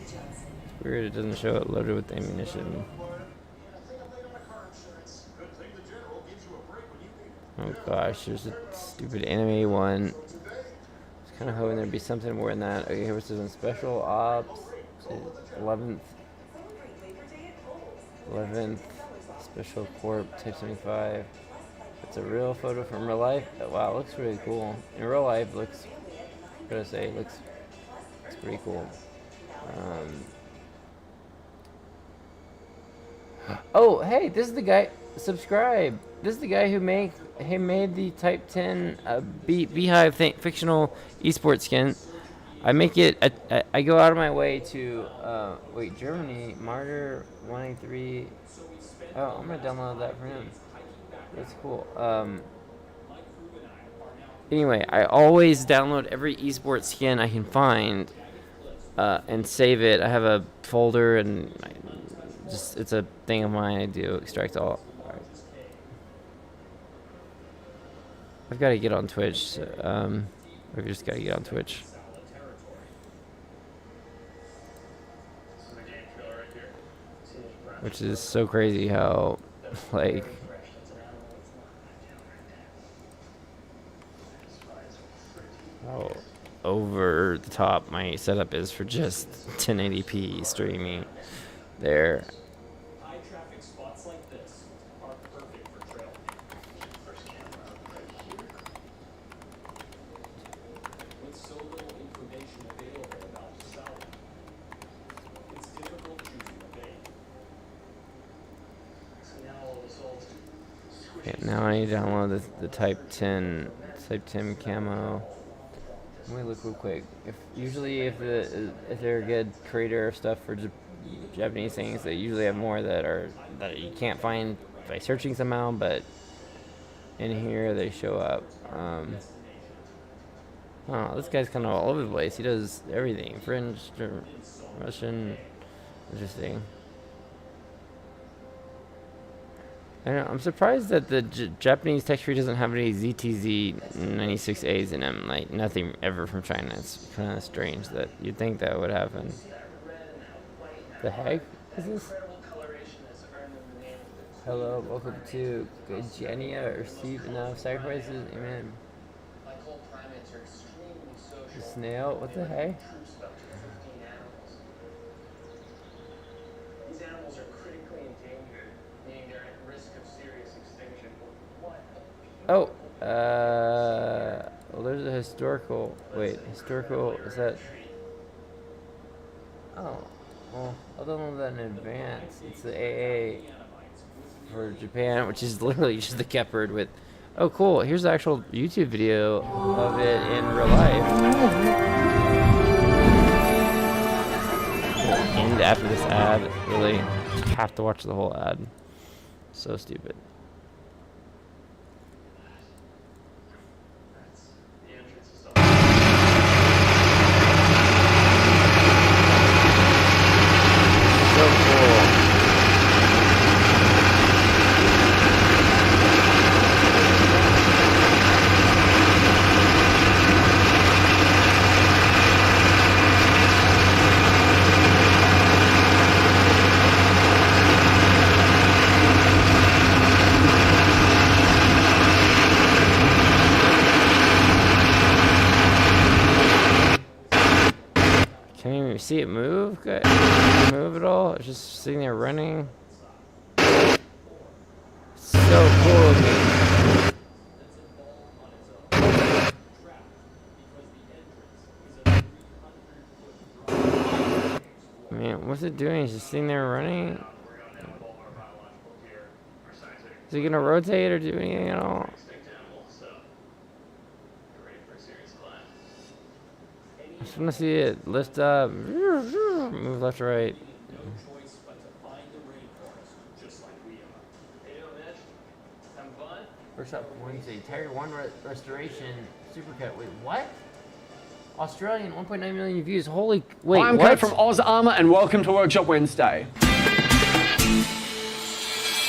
S1: It's weird it doesn't show it loaded with ammunition. Oh gosh, there's a stupid anime one. I was kind of hoping there'd be something more than that. Okay, here was some special ops. 11th Special Corp Type 75. It's a real photo from real life. Oh, wow, it looks really cool. In real life, looks, what gotta say, looks pretty cool. Oh, hey, this is the guy. Subscribe. This is the guy who made the Type 10 Beehive fictional esports skin. I make it. I go out of my way to wait, Germany Martyr 183. Oh, I'm gonna download that for him. That's cool. Anyway, I always download every esports skin I can find and save it. I have a folder and it's a thing of mine. I do extract all. Right. I've got to get on Twitch. I've just got to get on Twitch. Which is so crazy how, like, how over the top my setup is for just 1080p streaming there.
S2: High traffic spots like this are perfect for trail cameras. First camera right here. With so little information available about Saudi, it's difficult choosing a bait. So now all the results.
S1: Okay, now I need to download the Type 10 camo. Let me look real quick. If they're a good creator of stuff for Japanese things, they usually have more that you can't find by searching somehow, but in here they show up. Oh, this guy's kind of all over the place. He does everything. French, Russian, interesting. I don't know, I'm surprised that the Japanese tech tree doesn't have any ZTZ 96As in them. Like, nothing ever from China. It's kind of strange that you'd think that would happen. The heck is this? Hello, welcome to Genia. Receive enough sacrifices. Amen. The snail? What the heck?
S2: These animals are critically endangered, meaning they're at risk of serious extinction. What?
S1: Oh, well, there's a historical. Wait, historical, is that? Oh, well, I'll download that in advance. It's the AA for Japan, which is literally just the Gepard with. Oh, cool. Here's the actual YouTube video of it in real life. End after this ad, really. You have to watch the whole ad. So stupid. So cool. Can't even see it move. Move at all. It's just sitting there running. So cool looking. Man, what's it doing? It's just sitting there running. Is it gonna rotate or do anything at all? I just want to see it lift up, move left to right. Workshop Wednesday, Tier 1 restoration, supercut. Wait, what? Australian, 1.9 million views. Holy, wait,
S10: I'm
S1: what?
S10: Kurt from Oz Armour and welcome to Workshop Wednesday.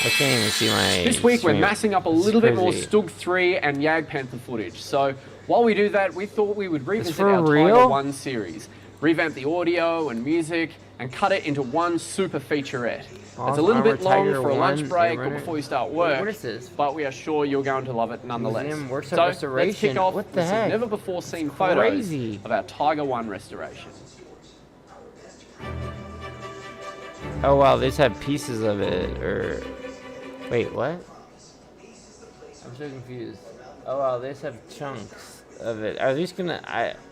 S1: I can't even see my
S10: This week we're
S1: stream.
S10: massing up a
S1: It's
S10: little bit more
S1: crazy.
S10: Stug 3 and Yag Panther footage. So while we do that, we thought we would revisit
S1: for
S10: our
S1: real?
S10: Tiger 1 series, revamp the audio and music, and cut it into one super featurette. It's a little
S1: Armor
S10: bit long
S1: Tiger
S10: for a lunch
S1: 1,
S10: break or
S1: Runner.
S10: before you start
S1: Wait,
S10: work,
S1: what is this?
S10: but we are sure you're going to love it nonetheless.
S1: Museum Workshop
S10: So let's
S1: Restoration.
S10: kick off
S1: What the
S10: with some
S1: heck?
S10: never before seen
S1: It's
S10: photos
S1: crazy.
S10: of our Tiger 1 restoration.
S1: Oh wow, they just have pieces of it, or wait, what? I'm so confused. Oh wow, they just have chunks of it. Are these gonna?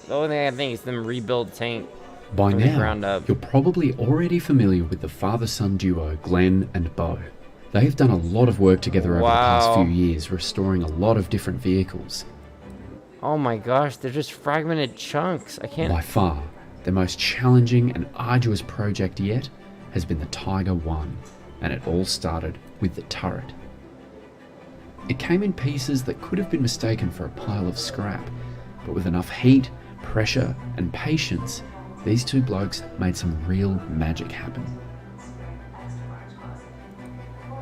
S1: The only thing I think is them rebuild tank
S11: By
S1: from the ground
S11: now,
S1: up.
S11: you're probably already familiar with the father-son duo Glenn and Bo. They have done a lot of work together over the past
S1: Wow.
S11: few years, restoring a lot of different vehicles.
S1: Oh my gosh, they're just fragmented chunks. I can't.
S11: By far, the most challenging and arduous project yet has been the Tiger 1, and it all started with the turret. It came in pieces that could have been mistaken for a pile of scrap, but with enough heat, pressure, and patience, these two blokes made some real magic happen.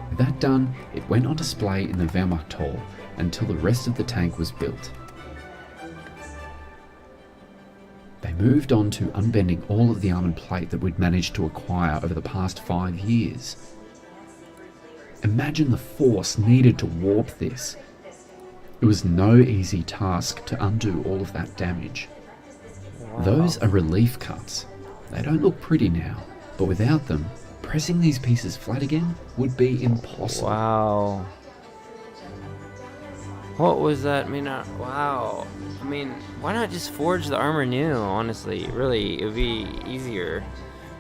S11: With that done, it went on display in the Wehrmacht Hall until the rest of the tank was built. They moved on to unbending all of the armoured plate that we'd managed to acquire over the past 5 years. Imagine the force needed to warp this. It was no easy task to undo all of that damage. Those are relief cuts. They don't look pretty now, but without them, pressing these pieces flat again would be impossible.
S1: Wow. What was that? Wow. I mean, why not just forge the armor new, honestly? Really, it would be easier.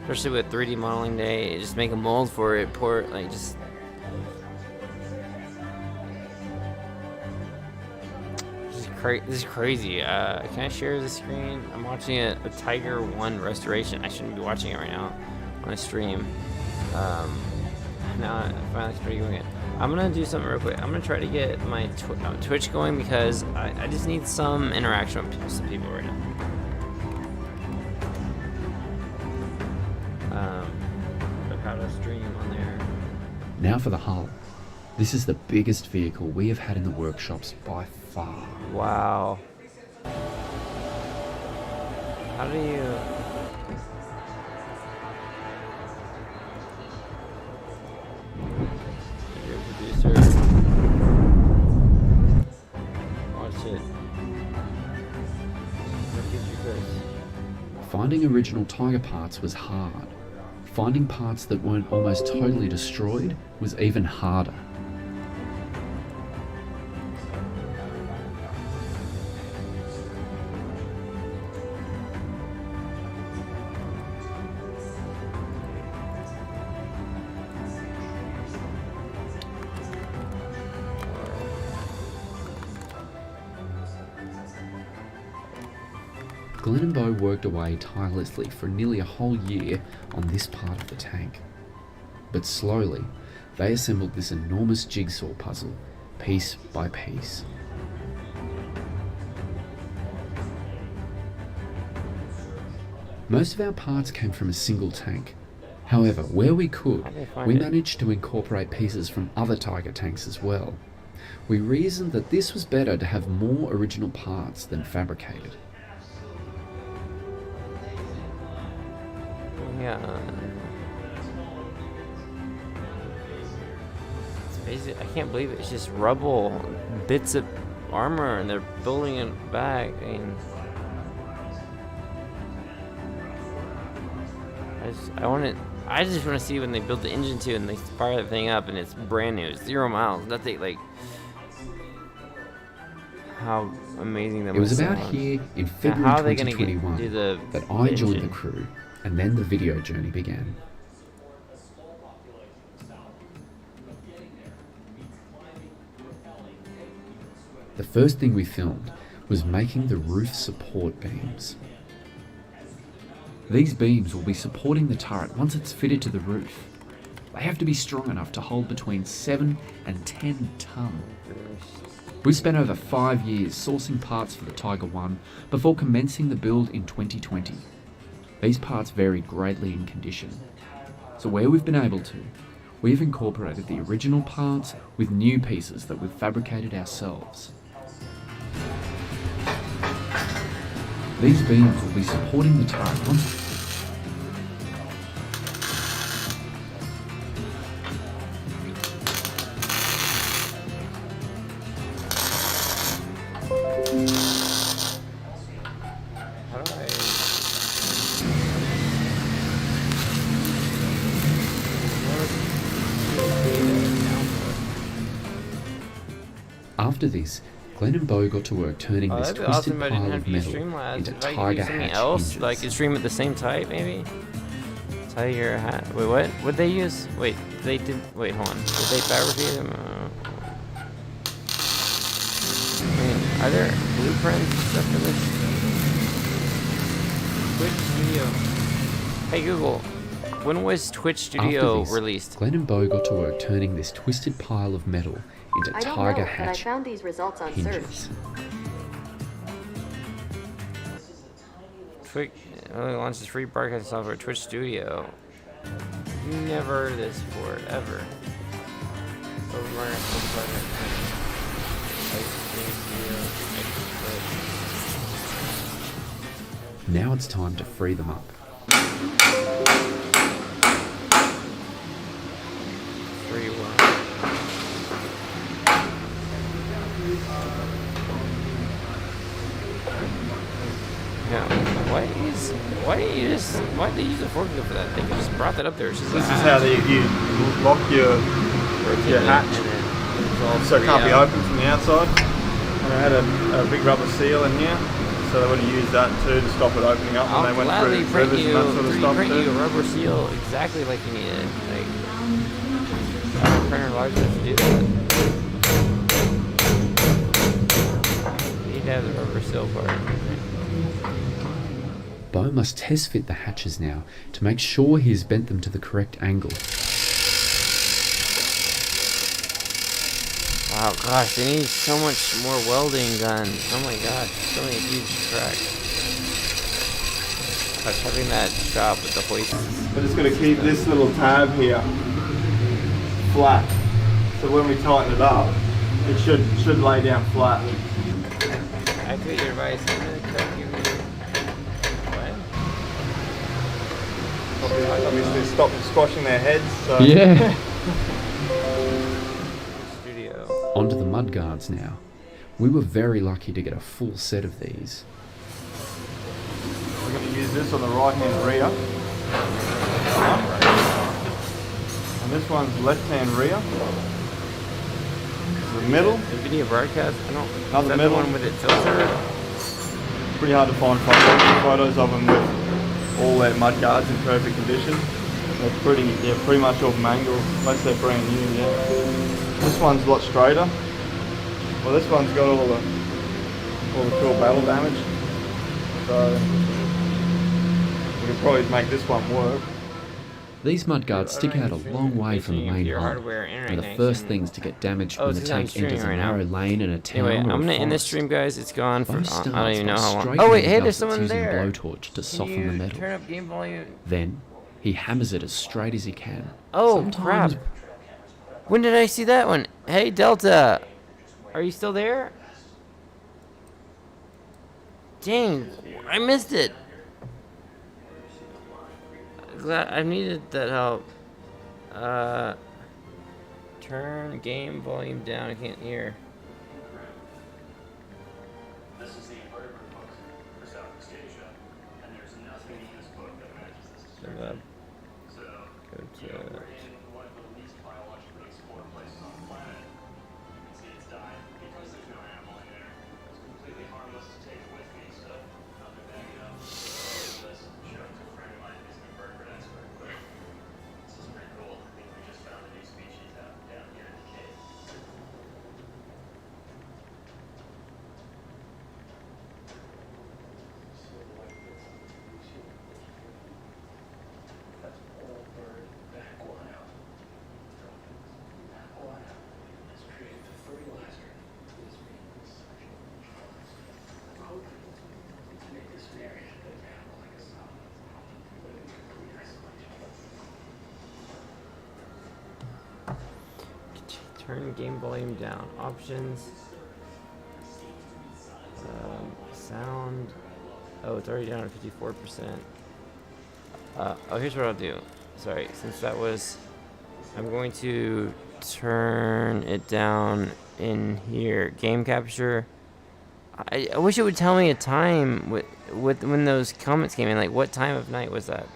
S1: Especially with 3D modeling day. Just make a mold for it, pour it, like, just... This is crazy. Can I share the screen? I'm watching a Tiger 1 restoration. I shouldn't be watching it right now on a stream. Now I finally started doing it. I'm gonna do something real quick. I'm gonna try to get my Twitch going because I just need some interaction with some people right now. I've had a stream on there.
S11: Now for the hull. This is the biggest vehicle we have had in the workshops by far.
S1: Wow. How do you... You're a producer. Watch it. What gives you this?
S11: Finding original Tiger parts was hard. Finding parts that weren't almost totally destroyed was even harder. Glenn and Bo worked away tirelessly for nearly a whole year on this part of the tank. But slowly, they assembled this enormous jigsaw puzzle, piece by piece. Most of our parts came from a single tank. However, where we could, we managed to incorporate pieces from other Tiger tanks as well. We reasoned that this was better to have more original parts than fabricated.
S1: Yeah. It's basic. I can't believe it. It's just rubble, bits of armor, and they're building it back. I just want to see when they build the engine too, and they fire the thing up, and it's brand new, 0 miles, nothing, like how amazing that
S11: It was
S1: must
S11: about
S1: sound.
S11: here in
S1: Now,
S11: February
S1: how are they gonna
S11: 2021
S1: do the
S11: that I joined the
S1: engine?
S11: crew, and then the video journey began. The first thing we filmed was making the roof support beams. These beams will be supporting the turret once it's fitted to the roof. They have to be strong enough to hold between 7 and 10 tonne. We spent over 5 years sourcing parts for the Tiger 1 before commencing the build in 2020. These parts varied greatly in condition. So where we've been able to, we've incorporated the original parts with new pieces that we've fabricated ourselves. These beams will be supporting the turret once After this, Glenn and Bo got to work turning
S1: Oh,
S11: this
S1: that'd be awesome
S11: twisted
S1: if I didn't
S11: pile
S1: have
S11: of
S1: to use
S11: metal
S1: Streamlabs.
S11: into
S1: If I could
S11: tiger
S1: use something
S11: hatch
S1: else,
S11: hinges.
S1: like you stream at the same type, maybe? Tiger hat. Wait, what? What'd they use? Wait, they did. Wait, hold on. Did they fabricate them? I mean, are there blueprints and stuff for this? Twitch Studio. Hey Google, when was Twitch Studio
S11: After this,
S1: released?
S11: Glenn and Bo got to work turning this twisted pile of metal into
S3: I don't
S11: tiger
S3: know, but I
S11: hatch
S3: found these results on search.
S11: hinges.
S1: Twitch only launches free broadcasting software, Twitch Studio. Never heard of this before, ever.
S11: Now it's time to free them up.
S1: Free one. Yeah. Why did you use a forklift for that thing? You just brought that up there. It's just
S12: This is how you lock your hatch so it can't be open from the outside. And I had a big rubber seal in here, so they would have used that too to stop it opening up when they went through rivers and that sort of stuff.
S1: Print you a rubber seal exactly like you needed. Like, I have a printer large enough to do that. You need to have the rubber seal part.
S11: Bo must test fit the hatches now to make sure he's bent them to the correct angle.
S1: Wow, gosh, they need so much more welding done. Oh my gosh, so many huge cracks. I was having that shop with the hoist.
S12: But it's going to keep this little tab here flat. So when we tighten it up, it should lay down flat.
S1: I get your advice. I'm gonna cut you.
S12: Obviously stop squashing their heads. So.
S11: Yeah.
S1: Studio.
S11: Onto the mudguards now. We were very lucky to get a full set of these.
S12: We're going to use this on the right hand rear. And this one's left hand rear. The middle.
S1: The video broadcast. I don't.
S12: Another
S1: is that
S12: middle
S1: the one with it filtered.
S12: Pretty hard to find photos of them with all their mud guards in perfect condition. They're pretty much all mangled, unless they're brand new. Yeah. This one's a lot straighter. Well, this one's got all the cool battle damage. So we could probably make this one work.
S11: These mudguards stick out a long way from the main
S1: Your
S11: hull.
S1: hardware and
S11: They're the first things to get damaged when the
S1: it's on
S11: tank
S1: streaming
S11: enters a
S1: right now.
S11: narrow lane in a town
S1: Anyway,
S11: or
S1: I'm
S11: a
S1: gonna end this
S11: forest.
S1: stream, guys. It's gone for
S11: Both
S1: I don't
S11: starts
S1: even know
S11: by
S1: how long.
S11: straightening
S1: Oh wait,
S11: the
S1: hey, there's
S11: gussets
S1: someone
S11: using
S1: there.
S11: a blowtorch to
S1: Can
S11: soften
S1: you
S11: the metal.
S1: turn up game volume?
S11: Then he hammers it as straight as he can.
S1: Oh
S11: Sometimes
S1: crap! When did I see that one? Hey Delta, are you still there? Dang, I missed it. Glad I needed that help. Turn game volume down. I can't hear.
S2: This is the inverted proposal for Southeast Asia, and there's nothing in this book that matches this description. So,
S1: Go
S2: you know,
S1: to.
S2: we're in one of the least biologically explored places on the planet. You can see it's dying because there's no animal in there. It's completely harmless to take it with me, so I'll be backing up. This show to a friend of mine who's an invertebrate expert, but this is pretty cool. I think we just found a new species out down here in the cave. That's all bird back guano. That guano is created the fertilizer for this being's to make this area like a solid, but in complete isolation.
S1: Turn game volume down. Options. Sound. Oh, it's already down at 54%. Oh, here's what I'll do. Sorry, since that was... I'm going to turn it down in here. Game capture. I wish it would tell me a time with when those comments came in. Like, what time of night was that?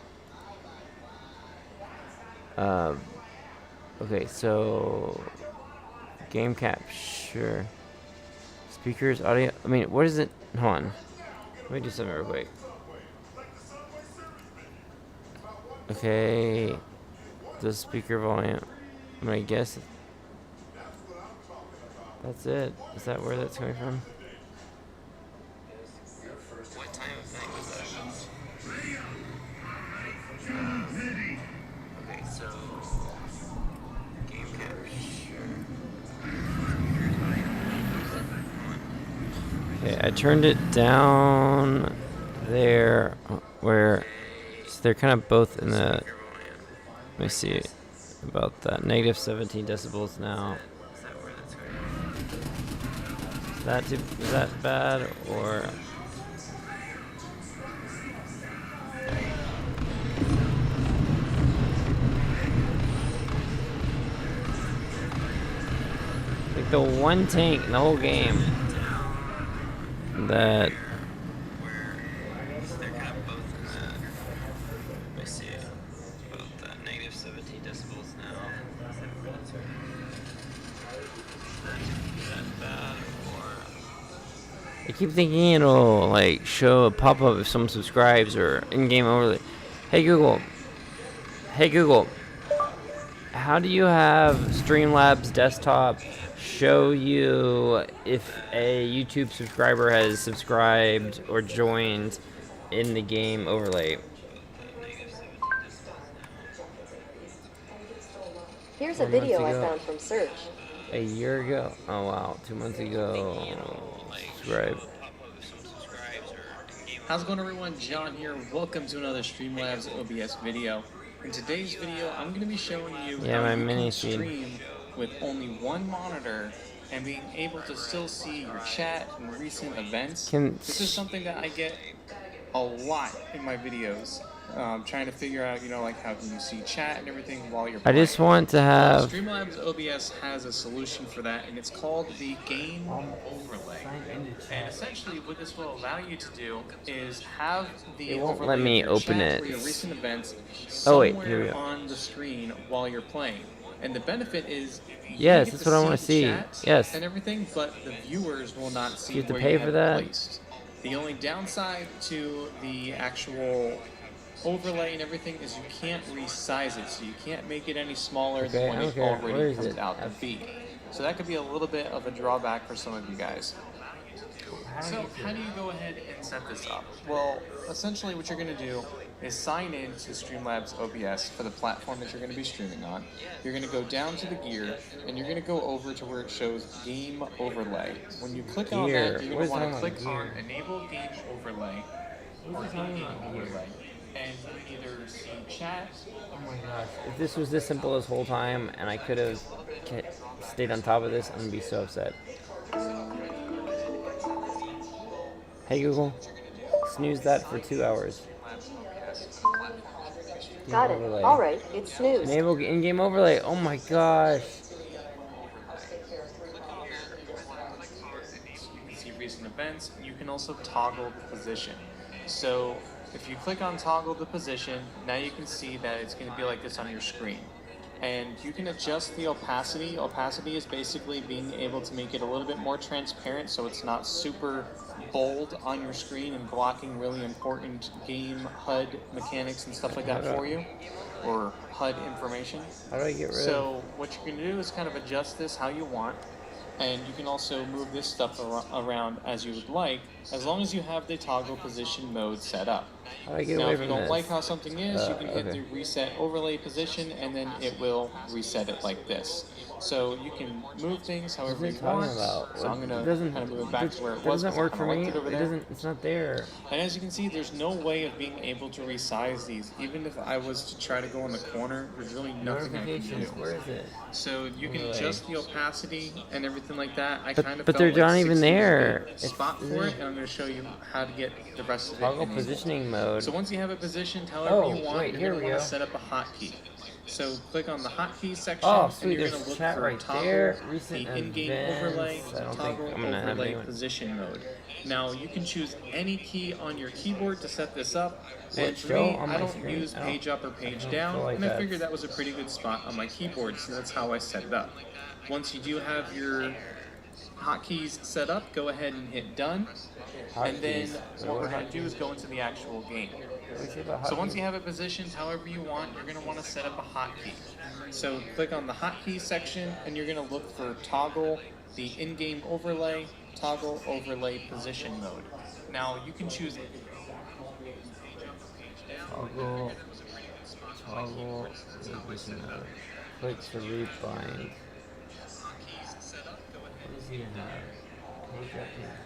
S1: Okay, so... Game capture. Speakers, audio. I mean, what is it? Hold on. Let me do something real quick. Okay. The speaker volume. I'm gonna guess. That's it. Is that where that's coming from? What time of night was that? Okay, so game capture. Okay, I turned it down there where so they're kind of both in the. Let me see about that. Negative 17 decibels now. Is that bad or? Like the one tank in the whole game that. They're kind of both in the. Let me see. About that negative 17 decibels now. Is that bad or? I keep thinking it'll like show a pop-up if someone subscribes or in-game overlay. Hey Google. Hey Google. How do you have Streamlabs desktop show you if a YouTube subscriber has subscribed or joined in the game overlay?
S3: Here's a video I found from Search.
S1: A year ago? Oh wow, 2 months ago. Subscribe.
S13: How's it going, everyone? John here. Welcome to another Streamlabs OBS video. In today's video, I'm going to be showing you how
S1: my
S13: you
S1: mini
S13: can
S1: feed.
S13: stream with only one monitor and being able to still see your chat and recent events. This is something that I get a lot in my videos. Trying to figure out, like how can you see chat and everything while you're playing.
S1: I just want to have.
S13: Streamlabs OBS has a solution for that, and it's called the Game Overlay. And essentially, what this will allow you to do is have the
S1: It won't
S13: overlay
S1: let me
S13: of your
S1: open
S13: chat
S1: it.
S13: for your recent events
S1: Oh wait,
S13: somewhere
S1: here we go.
S13: on the screen while you're playing. And the benefit is
S1: Yes,
S13: you get
S1: that's
S13: to
S1: what I want to see.
S13: chat
S1: Yes.
S13: and everything, but the viewers will not see
S1: You have to
S13: where
S1: pay
S13: you
S1: for
S13: have
S1: that?
S13: it placed. The only downside to the actual overlay and everything is you can't resize it, so you can't make it any smaller than what it already comes out to be. So that could be a little bit of a drawback for some of you guys. So how do you go ahead and set this up? Well, essentially what you're going to do is sign in to Streamlabs OBS for the platform that you're going to be streaming on. You're going to go down to the gear, and you're going to go over to where it shows Game Overlay. When you click on that, you're going to want to click on Enable Game Overlay. And you can either see chat.
S1: Oh my gosh. If this was this simple this whole time and I could have stayed on top of this, I'm going to be so upset. Hey Google, snooze that for 2 hours.
S3: Got it. Alright, it's snooze.
S1: Enable in-game overlay. Oh my gosh.
S13: You can see recent events. You can also toggle the position. So if you click on toggle the position, now you can see that it's going to be like this on your screen. And you can adjust the opacity. Opacity is basically being able to make it a little bit more transparent so it's not super bold on your screen and blocking really important game HUD mechanics and stuff like that for you, or HUD information.
S1: How do I get rid of?
S13: So what you're going to do is kind of adjust this how you want. And you can also move this stuff around as you would like, as long as you have the toggle position mode set up.
S1: How do I get
S13: now,
S1: away
S13: if you
S1: from
S13: don't
S1: this?
S13: like how something is, you can hit
S1: okay.
S13: the reset overlay position, and then it will reset it like this. So you can move things however you want. So I'm going to kind of move it back to where it was.
S1: Doesn't work for me.
S13: It over there.
S1: Doesn't. It's not there.
S13: And as you can see, there's no way of being able to resize these. Even if I was to try to go in the corner, there's really nothing I can do.
S1: Where is it?
S13: So you can adjust the opacity and everything like that. I
S1: But-
S13: kind of
S1: but
S13: felt
S1: they're
S13: like
S1: not even
S13: 60 was a
S1: there.
S13: good
S1: It's-
S13: spot for it, and I'm going to show you how to get the rest of it
S1: Toggle
S13: enabled.
S1: positioning mode.
S13: So once you have it positioned however you want,
S1: wait,
S13: you're
S1: here
S13: going to
S1: we
S13: want
S1: go.
S13: to set up a hotkey. So click on the hotkey section,
S1: Oh,
S13: and
S1: sweet,
S13: you're
S1: there's
S13: going to look
S1: chat
S13: for
S1: right
S13: toggle
S1: there. Recent
S13: the in-game
S1: events.
S13: overlay,
S1: I don't think
S13: toggle
S1: I'm gonna have
S13: overlay
S1: anyone.
S13: position mode. Now you can choose any key on your keyboard to set this up.
S1: Will
S13: And
S1: it
S13: for
S1: show
S13: me,
S1: on
S13: I
S1: my
S13: don't
S1: screen?
S13: use
S1: I don't-
S13: page up or page
S1: don't
S13: down,
S1: feel like
S13: and I
S1: that's-
S13: figured that was a pretty good spot on my keyboard, so that's how I set it up. Once you do have your hotkeys set up, go ahead and hit done. And then what we're going to do is go into the actual game. So once you have it positioned however you want, you're going to want to set up a hotkey. So click on the hotkey section and you're going to look for toggle the in-game overlay, toggle overlay position mode. Now you can choose
S1: toggle position mode. Click to rebind. What does he have? Page up here.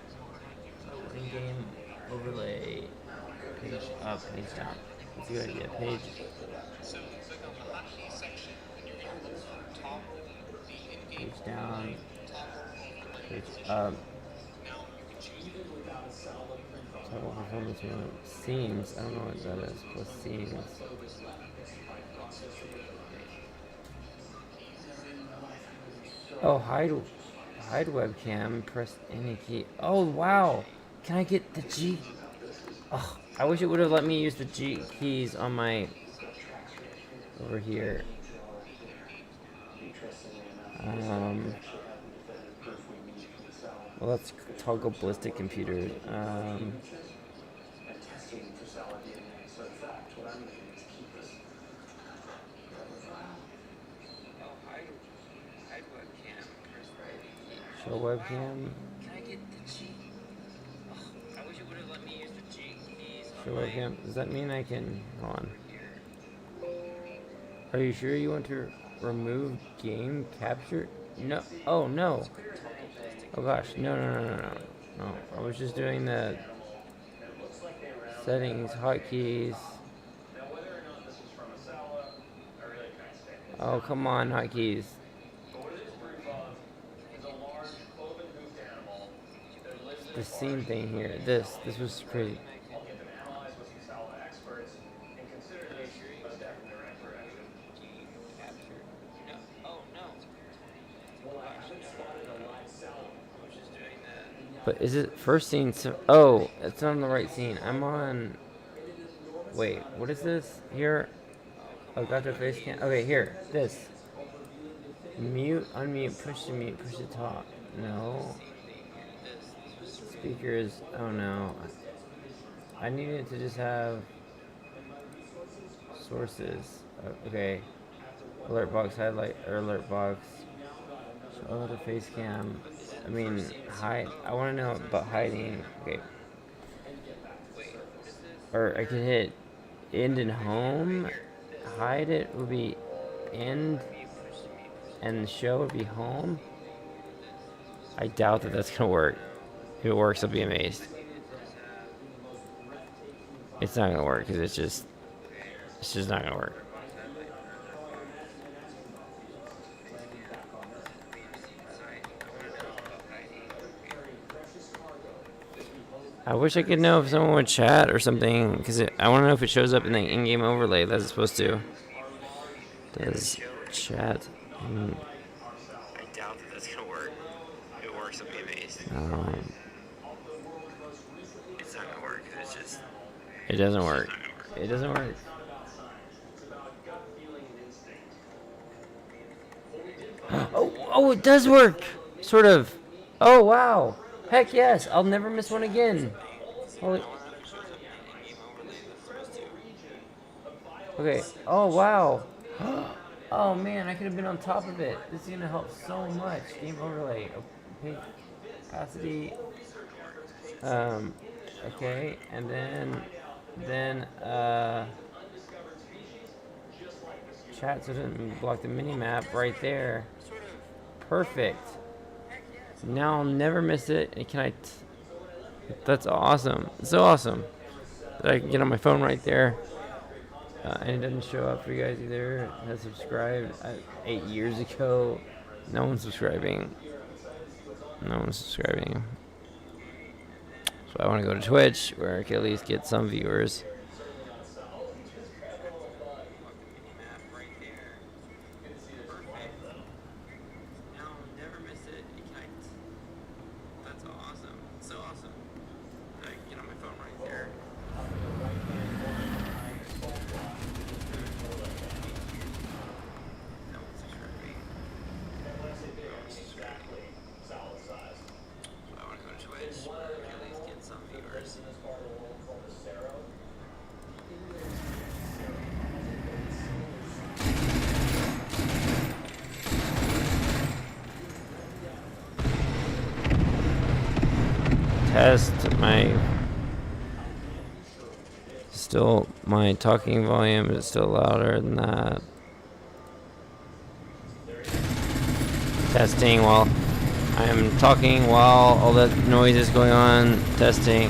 S1: In-game overlay. Page up, page down. That's a good idea. Page.
S13: So click on the hotkey section and you're going to look for toggle the in-game
S1: Page down. Page up.
S13: Now you can choose
S1: Toggle performance mode. Scenes. I don't know what that is. What's scenes? Oh, hide webcam. Press any key. Oh wow! Can I get the G? Oh, I wish it would have let me use the G keys on my over here. Well, let's toggle ballistic computers. Show webcam. Can I get the G? Oh, I wish it would have let me use the G keys. Show webcam. Does that mean I can? Hold on. Are you sure you want to remove game capture? No. Oh no. Oh gosh. No. No. I was just doing the settings, hotkeys. Oh come on, hotkeys. The scene thing here. This was crazy. But is it first scene? So, oh, it's not on the right scene. I'm on. Wait, what is this here? Oh, got the face cam. Okay, here. This. Mute, unmute, push to mute, push to talk. No. Speakers. Oh no. I needed to just have sources. Okay. Alert box highlight or alert box. Show other face cam. I mean, hide. I want to know about hiding. Okay. Or I could hit end and home. Hide it would be end, and the show would be home. I doubt that that's gonna work. If it works, I'll be amazed. It's not gonna work because it's just not gonna work. I wish I could know if someone would chat or something, because I want to know if it shows up in the in-game overlay that it's supposed to. Does chat? I doubt that that's gonna work. If it works, I'll be amazed. It's not gonna work. It's just. It doesn't work. It doesn't work. Oh, it does work. Sort of. Oh wow. Heck yes, I'll never miss one again. Holy. Okay. Oh wow. Oh man, I could have been on top of it. This is gonna help so much. Game overlay. Okay. Capacity. Okay, and then chat so it doesn't block the mini map right there. Perfect. Now I'll never miss it. And can I? That's awesome. It's so awesome that I can get on my phone right there, and it doesn't show up for you guys either. I subscribed 8 years ago. No one's subscribing. No one's subscribing. So I want to go to Twitch where I can at least get some viewers. Test my. Still, my talking volume is still louder than that. Testing while I am talking while all that noise is going on. Testing.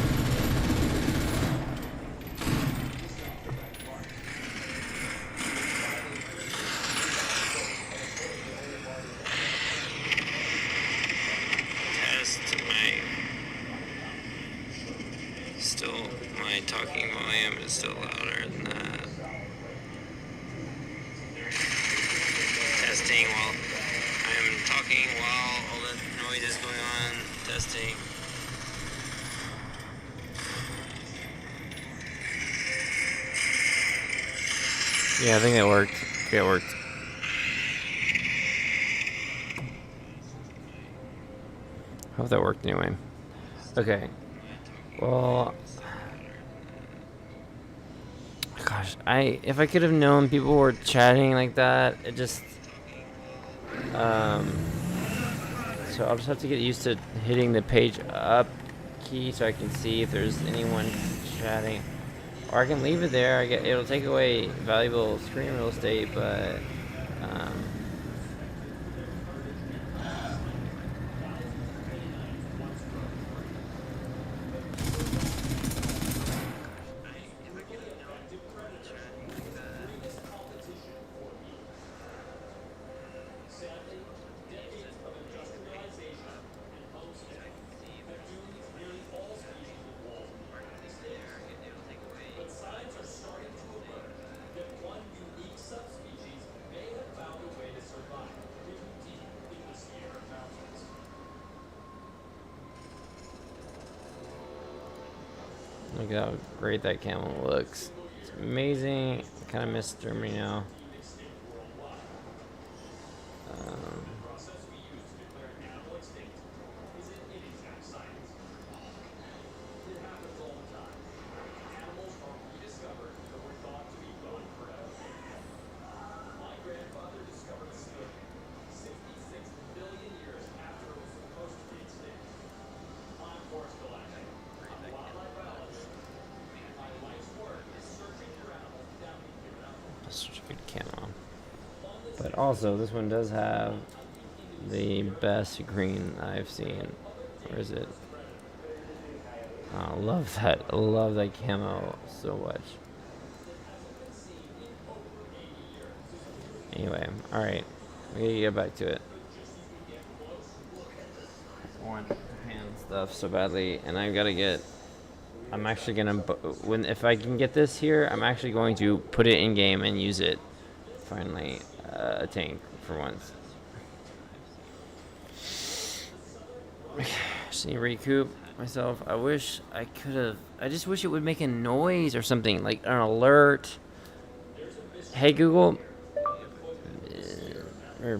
S1: Still, my talking volume is still louder than that. Testing while I'm talking while all the noise is going on. Testing. Yeah, I think it worked. Okay, it worked. Hope that worked anyway. Okay. Well, gosh, if I could have known people were chatting like that, it just so I'll just have to get used to hitting the page up key so I can see if there's anyone chatting, or I can leave it there. It'll take away valuable screen real estate, but look at how great that camel looks. It's amazing. I kind of miss Germany now. Such a good camo. But also, this one does have the best green I've seen. Where is it? Oh, I love that. I love that camo so much. Anyway, alright. We gotta get back to it. I want Japan stuff so badly, and I've gotta get. I'm actually gonna if I can get this here, I'm actually going to put it in game and use it. Finally, a tank for once. Just need to recoup myself. I wish I could have. I just wish it would make a noise or something, like an alert. Hey Google. Or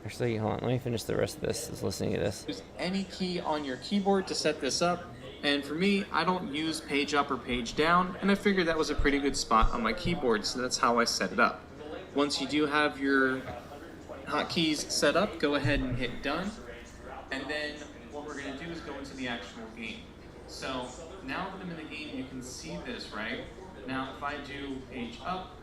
S1: actually, hold on. Let me finish the rest of this. Just listening to this.
S13: Use any key on your keyboard to set this up. And for me, I don't use page up or page down, and I figured that was a pretty good spot on my keyboard, so that's how I set it up. Once you do have your hotkeys set up, go ahead and hit done, and then what we're going to do is go into the actual game. So now that I'm in the game, you can see this, right? Now if I do page up,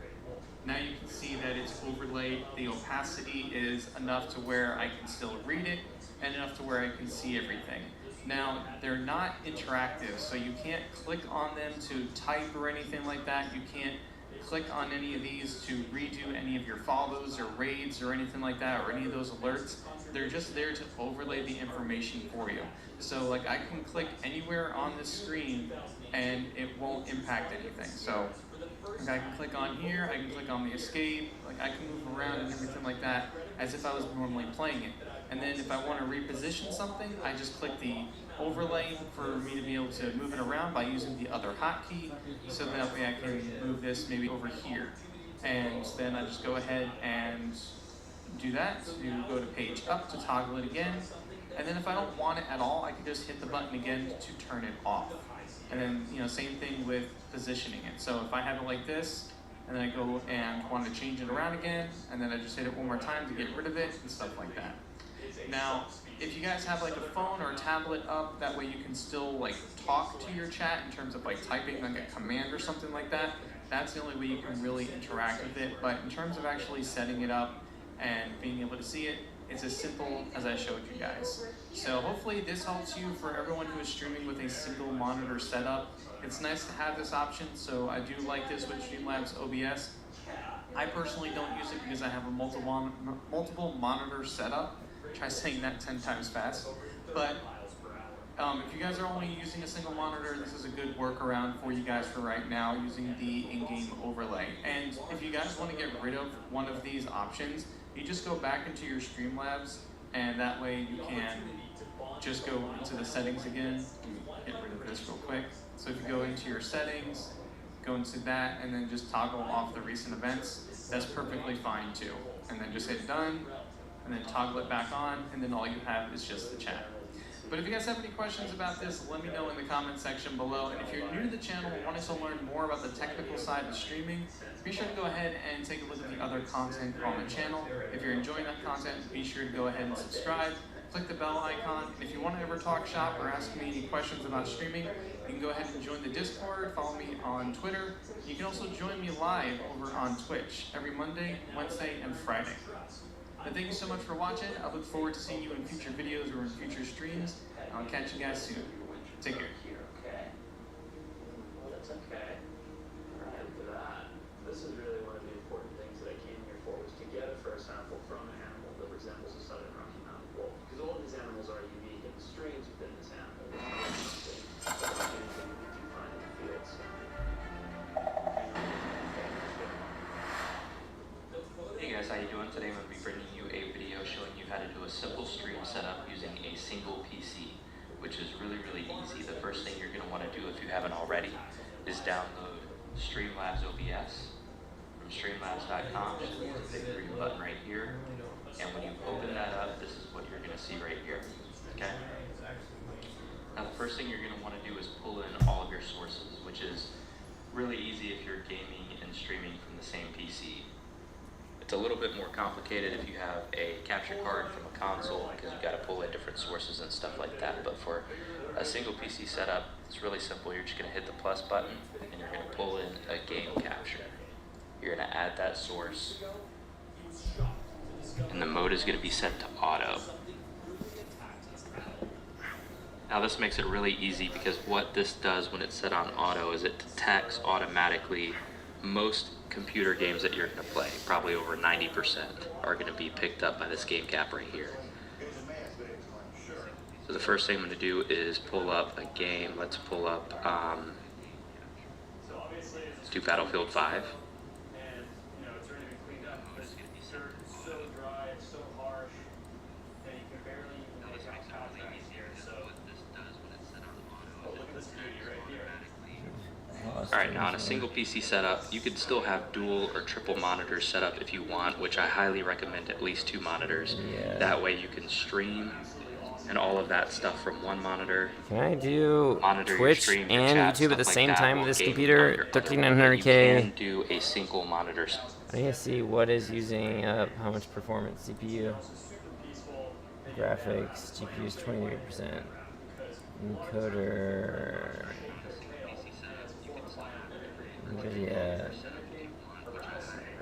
S13: now you can see that it's overlaid. The opacity is enough to where I can still read it, and enough to where I can see everything. Now, they're not interactive, so you can't click on them to type or anything like that. You can't click on any of these to redo any of your follows or raids or anything like that, or any of those alerts. They're just there to overlay the information for you. So, like, I can click anywhere on this screen, and it won't impact anything. So, like, I can click on here, I can click on the escape, like, I can move around and everything like that as if I was normally playing it. And then if I want to reposition something, I just click the overlay for me to be able to move it around by using the other hotkey, so that way I can move this maybe over here. And then I just go ahead and do that. So you go to page up to toggle it again. And then if I don't want it at all, I can just hit the button again to turn it off. And then, you know, same thing with positioning it. So if I have it like this, and then I go and want to change it around again, and then I just hit it one more time to get rid of it and stuff like that. Now, if you guys have like a phone or a tablet up, that way you can still like talk to your chat in terms of like typing like a command or something like that. That's the only way you can really interact with it. But in terms of actually setting it up and being able to see it, it's as simple as I showed you guys. So hopefully this helps you for everyone who is streaming with a single monitor setup. It's nice to have this option, so I do like this with Streamlabs OBS. I personally don't use it because I have a multiple monitor setup. Try saying that 10 times fast. But if you guys are only using a single monitor, this is a good workaround for you guys for right now using the in-game overlay. And if you guys want to get rid of one of these options, you just go back into your Streamlabs, and that way you can just go into the settings again. Get rid of this real quick. So if you go into your settings, go into that, and then just toggle off the recent events, that's perfectly fine too. And then just hit done, and then toggle it back on, and then all you have is just the chat. But if you guys have any questions about this, let me know in the comment section below. And if you're new to the channel and wanting to learn more about the technical side of streaming, be sure to go ahead and take a look at the other content on the channel. If you're enjoying that content, be sure to go ahead and subscribe. Click the bell icon. And if you want to ever talk shop or ask me any questions about streaming, you can go ahead and join the Discord, follow me on Twitter. You can also join me live over on Twitch every Monday, Wednesday, and Friday. But thank you so much for watching. I look forward to seeing you in future videos or in future streams. I'll catch you guys soon. Take care.
S2: Well, that's okay. Alright, for that. This is really one of the important things that I came here for, was to get a first sample from an animal that resembles a southern Rocky Mountain wolf. Because all of these animals are unique, and the strains within this animal are something like anything that you find in the fields.
S14: Hey guys, how you doing? Today I'm going to be bringing you a video showing you how to do a simple stream setup using a single PC, which is really easy. The first thing you're going to want to do, if you haven't already, is download Streamlabs OBS from streamlabs.com. There's a big green button right here, and when you open that up, this is what you're going to see right here. Okay? Now the first thing you're going to want to do is pull in all of your sources, which is really easy if you're gaming and streaming from the same PC. It's a little bit more complicated if you have a capture card from a console, because you've got to pull in different sources and stuff like that. But for a single PC setup, it's really simple. You're just going to hit the plus button, and you're going to pull in a game capture. You're going to add that source, and the mode is going to be set to auto. Now this makes it really easy, because what this does when it's set on auto is it detects automatically most computer games that you're going to play. Probably over 90% are going to be picked up by this game cap right here. So the first thing I'm going to do is pull up a game. Let's pull up, let's do Battlefield 5. Alright, now on a single PC setup, you could still have dual or triple monitors set up if you want, which I highly recommend at least 2 monitors.
S1: Yeah.
S14: That way you can stream and all of that stuff from one monitor.
S1: Can I do
S14: Monitor your
S1: Twitch
S14: stream, your
S1: and
S14: chat,
S1: YouTube at the
S14: stuff
S1: same
S14: like that,
S1: time
S14: while
S1: with this
S14: gaming
S1: computer?
S14: on your other
S1: 1300K.
S14: You can do a single monitor.
S1: I need to see what is using how much performance. CPU, graphics, GPU is 23%, encoder, NVIDIA,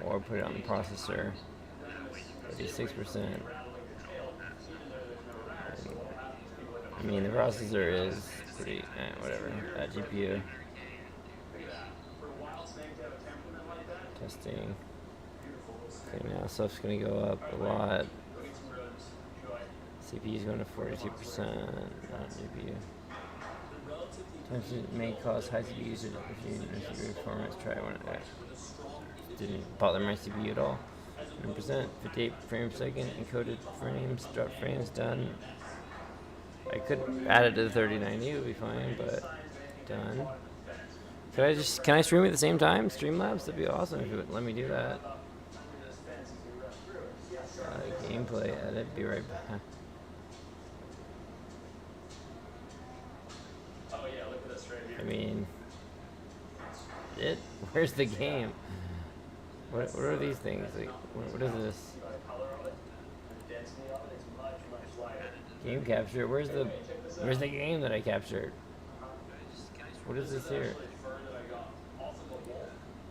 S1: or put it on the processor, 36%. I mean, the processor is pretty, whatever, GPU. Testing. Okay, now stuff's gonna go up a lot. CPU is going to 42%, not GPU. Sometimes it may cause high CPU usage if you CPU performance. Try one. Didn't bother my CPU at all. 100%, 58 frames per second, encoded frames, drop frames, done. I could add it to the 3090, it would be fine, but done. Can I stream at the same time? Streamlabs? That'd be awesome if it would let me do that. Gameplay edit, be right back. I mean, where's the game? What are these things? Like, what is this? Game capture. Where's the game that I captured? What is this here?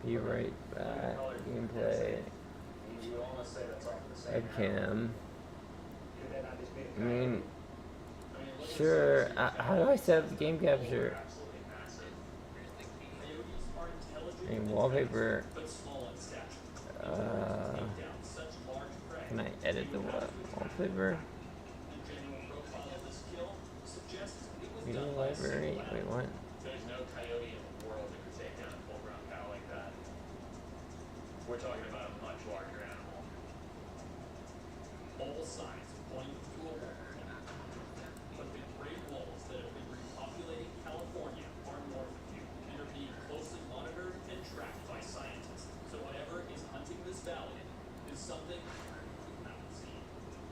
S1: Be right back. Gameplay. Webcam. I mean, sure. How do I set up the game capture? I mean, wallpaper. Can I edit the wallpaper? Video library? Wait, what?
S2: There's no coyote in the world that could take down a full-grown cow like that. We're talking about a much larger animal. All signs point to a wolf. But the gray wolves that have been repopulating California are north of you and are being closely monitored and tracked by scientists. So whatever is hunting this valley is something you haven't seen.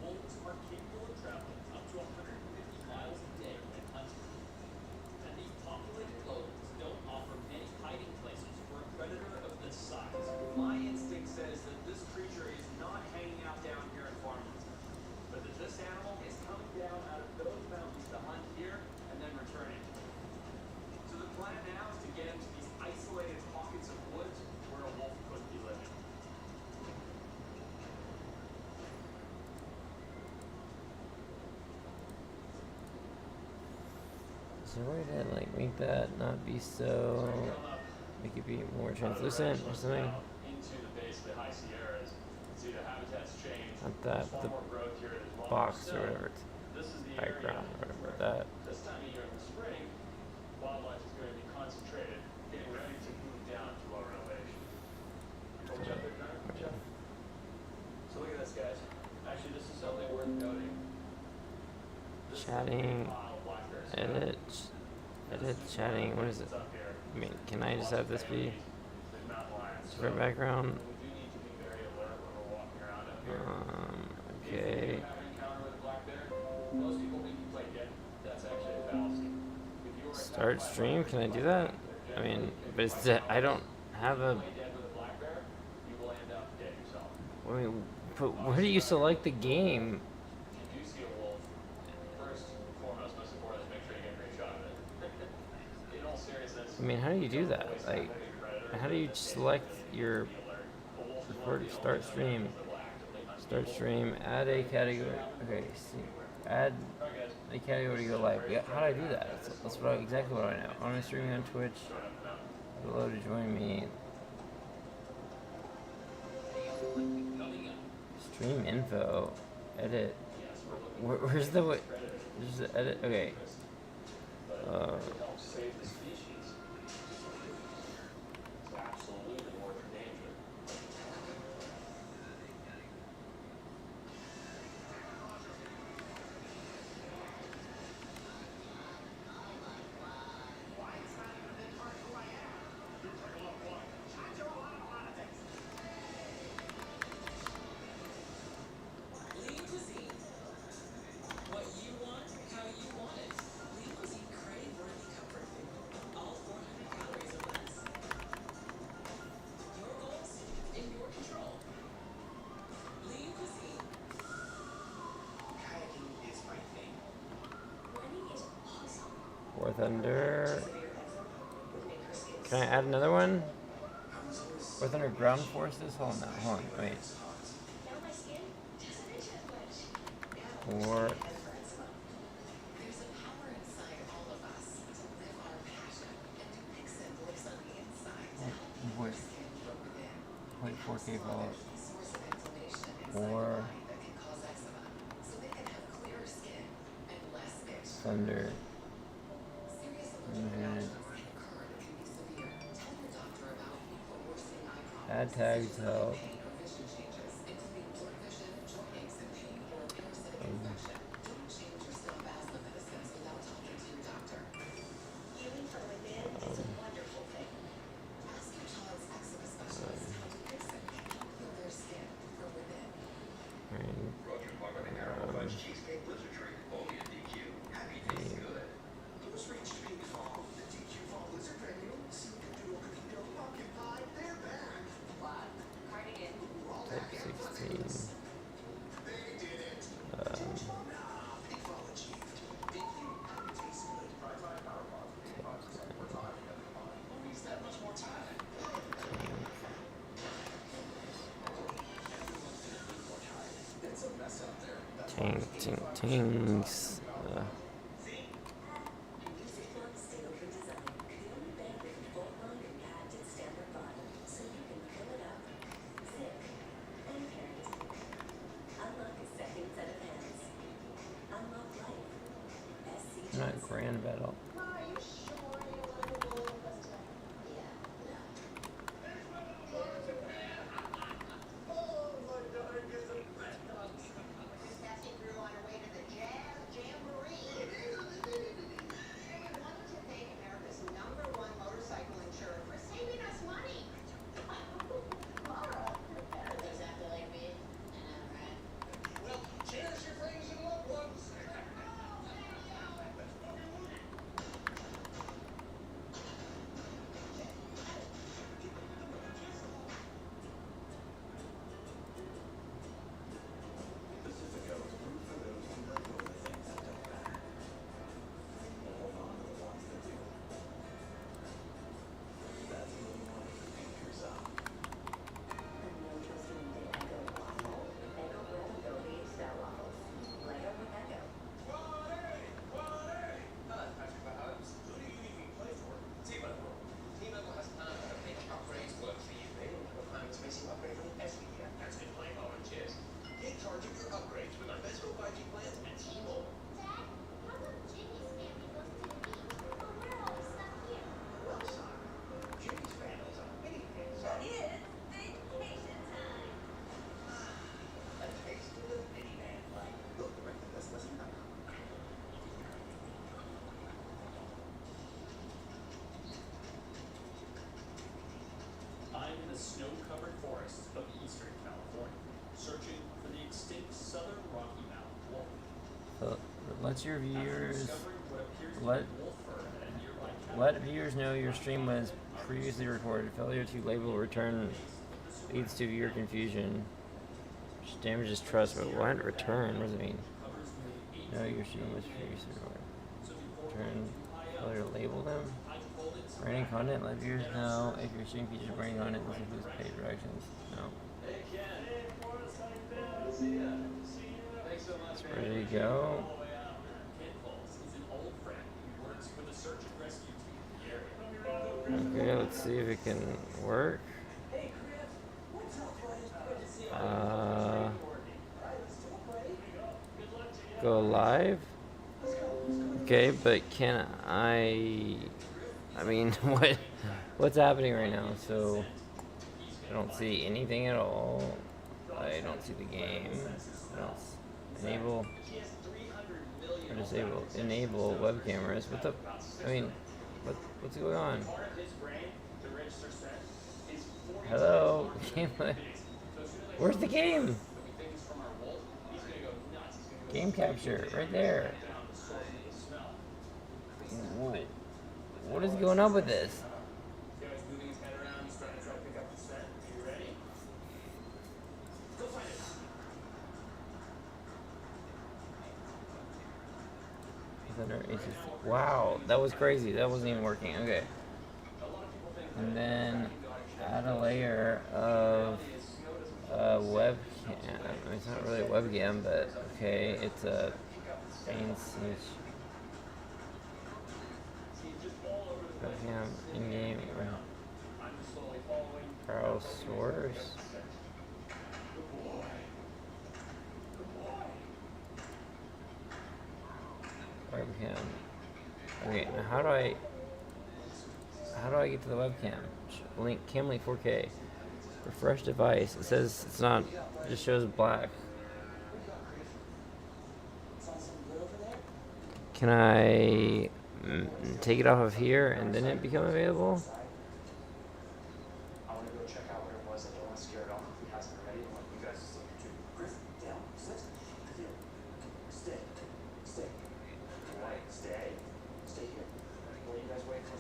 S2: Wolves are capable of traveling up to 150 miles a day when hunting. And these populated lowlands don't offer many hiding places for a predator of this size. My instinct says that this creature is not hanging out down here in Farmington, but that this animal is coming down out of those mountains to hunt here and then returning. So the plan now is to get into these isolated pockets of woods where a wolf could be living.
S1: Is there a way to like make that not be so, make it be more translucent or something?
S2: Into the base of the high Sierras, see the habitats change.
S1: Not that, the box or whatever, it's background or whatever that.
S2: This time of year in the spring, wildlife is going to be concentrated, getting ready to move down to lower elevation. So look at this, guys. Actually, this is something worth noting.
S1: Chatting, edit, chatting, what is it? I mean, can I just have this be different background? Okay. Start stream, can I do that? I mean, but it's, I don't have a, I mean, but where do you select the game? I mean, how do you do that? Like, how do you select your start stream? Start stream, add a category. Okay, see, add a category to go live. Yeah, how do I do that? That's exactly what I know. I'm streaming on Twitch. Hello to join me. Stream info, edit. Where's the edit? Okay. War Thunder. Can I add another one? War Thunder Ground Forces? Hold on, wait. War. Wait, 4K follow. War. Thunder. Add tags help. Tings. Not grand battle.
S2: Snow-covered forests of eastern California, searching for the extinct southern Rocky Mountain wolf.
S1: So, let your viewers
S2: Discovering what appears to be
S1: let
S2: wolf fur at a nearby cabin.
S1: let viewers know your stream was previously recorded. Failure to label return leads to viewer confusion, which damages trust. But what return? What does it mean? No, your stream was previously recorded. Return. Failure to label them. Branding content, let viewers know if your stream features branding content. This includes paid directions. No. It's ready to go. Okay, let's see if it can work. Go live. Okay, but can I mean, what's happening right now? So I don't see anything at all. I don't see the game. I don't enable or disable. Enable web cameras. What the? I mean, what's going on? Hello, gameplay. Where's the game? Game capture right there. Whoa. What is going on with this? Wow, that was crazy. That wasn't even working. Okay. And then add a layer of webcam. It's not really a webcam, but okay, it's a main switch. Webcam in-game browse source. Webcam. Okay, now how do I get to the webcam? Link Camlink 4K. Refresh device. It says it's not. It just shows black. Can I take it off of here and then it become available?
S2: I want to go check out where it was. I don't want to scare it off if he hasn't already. I want you guys to look too. Chris, down, sit, here, stay, boy, stay here. What are you guys waiting for?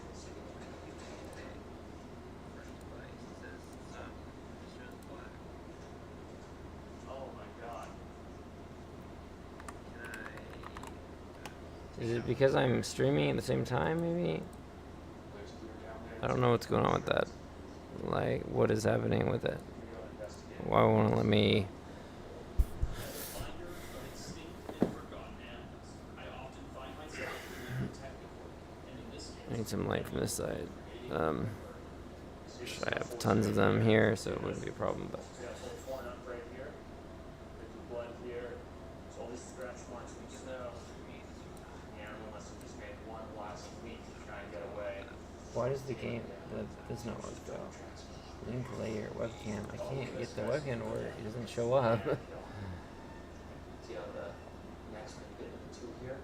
S2: Oh my God.
S1: Is it because I'm streaming at the same time, maybe? I don't know what's going on with that. Like, what is happening with it? Why won't it let me... I need some light from this side. I have tons of them here, so it wouldn't be a problem. But why does the game does not work though? Link layer webcam. I can't get the webcam to work. It doesn't show up.
S2: See how the next one you get the two here?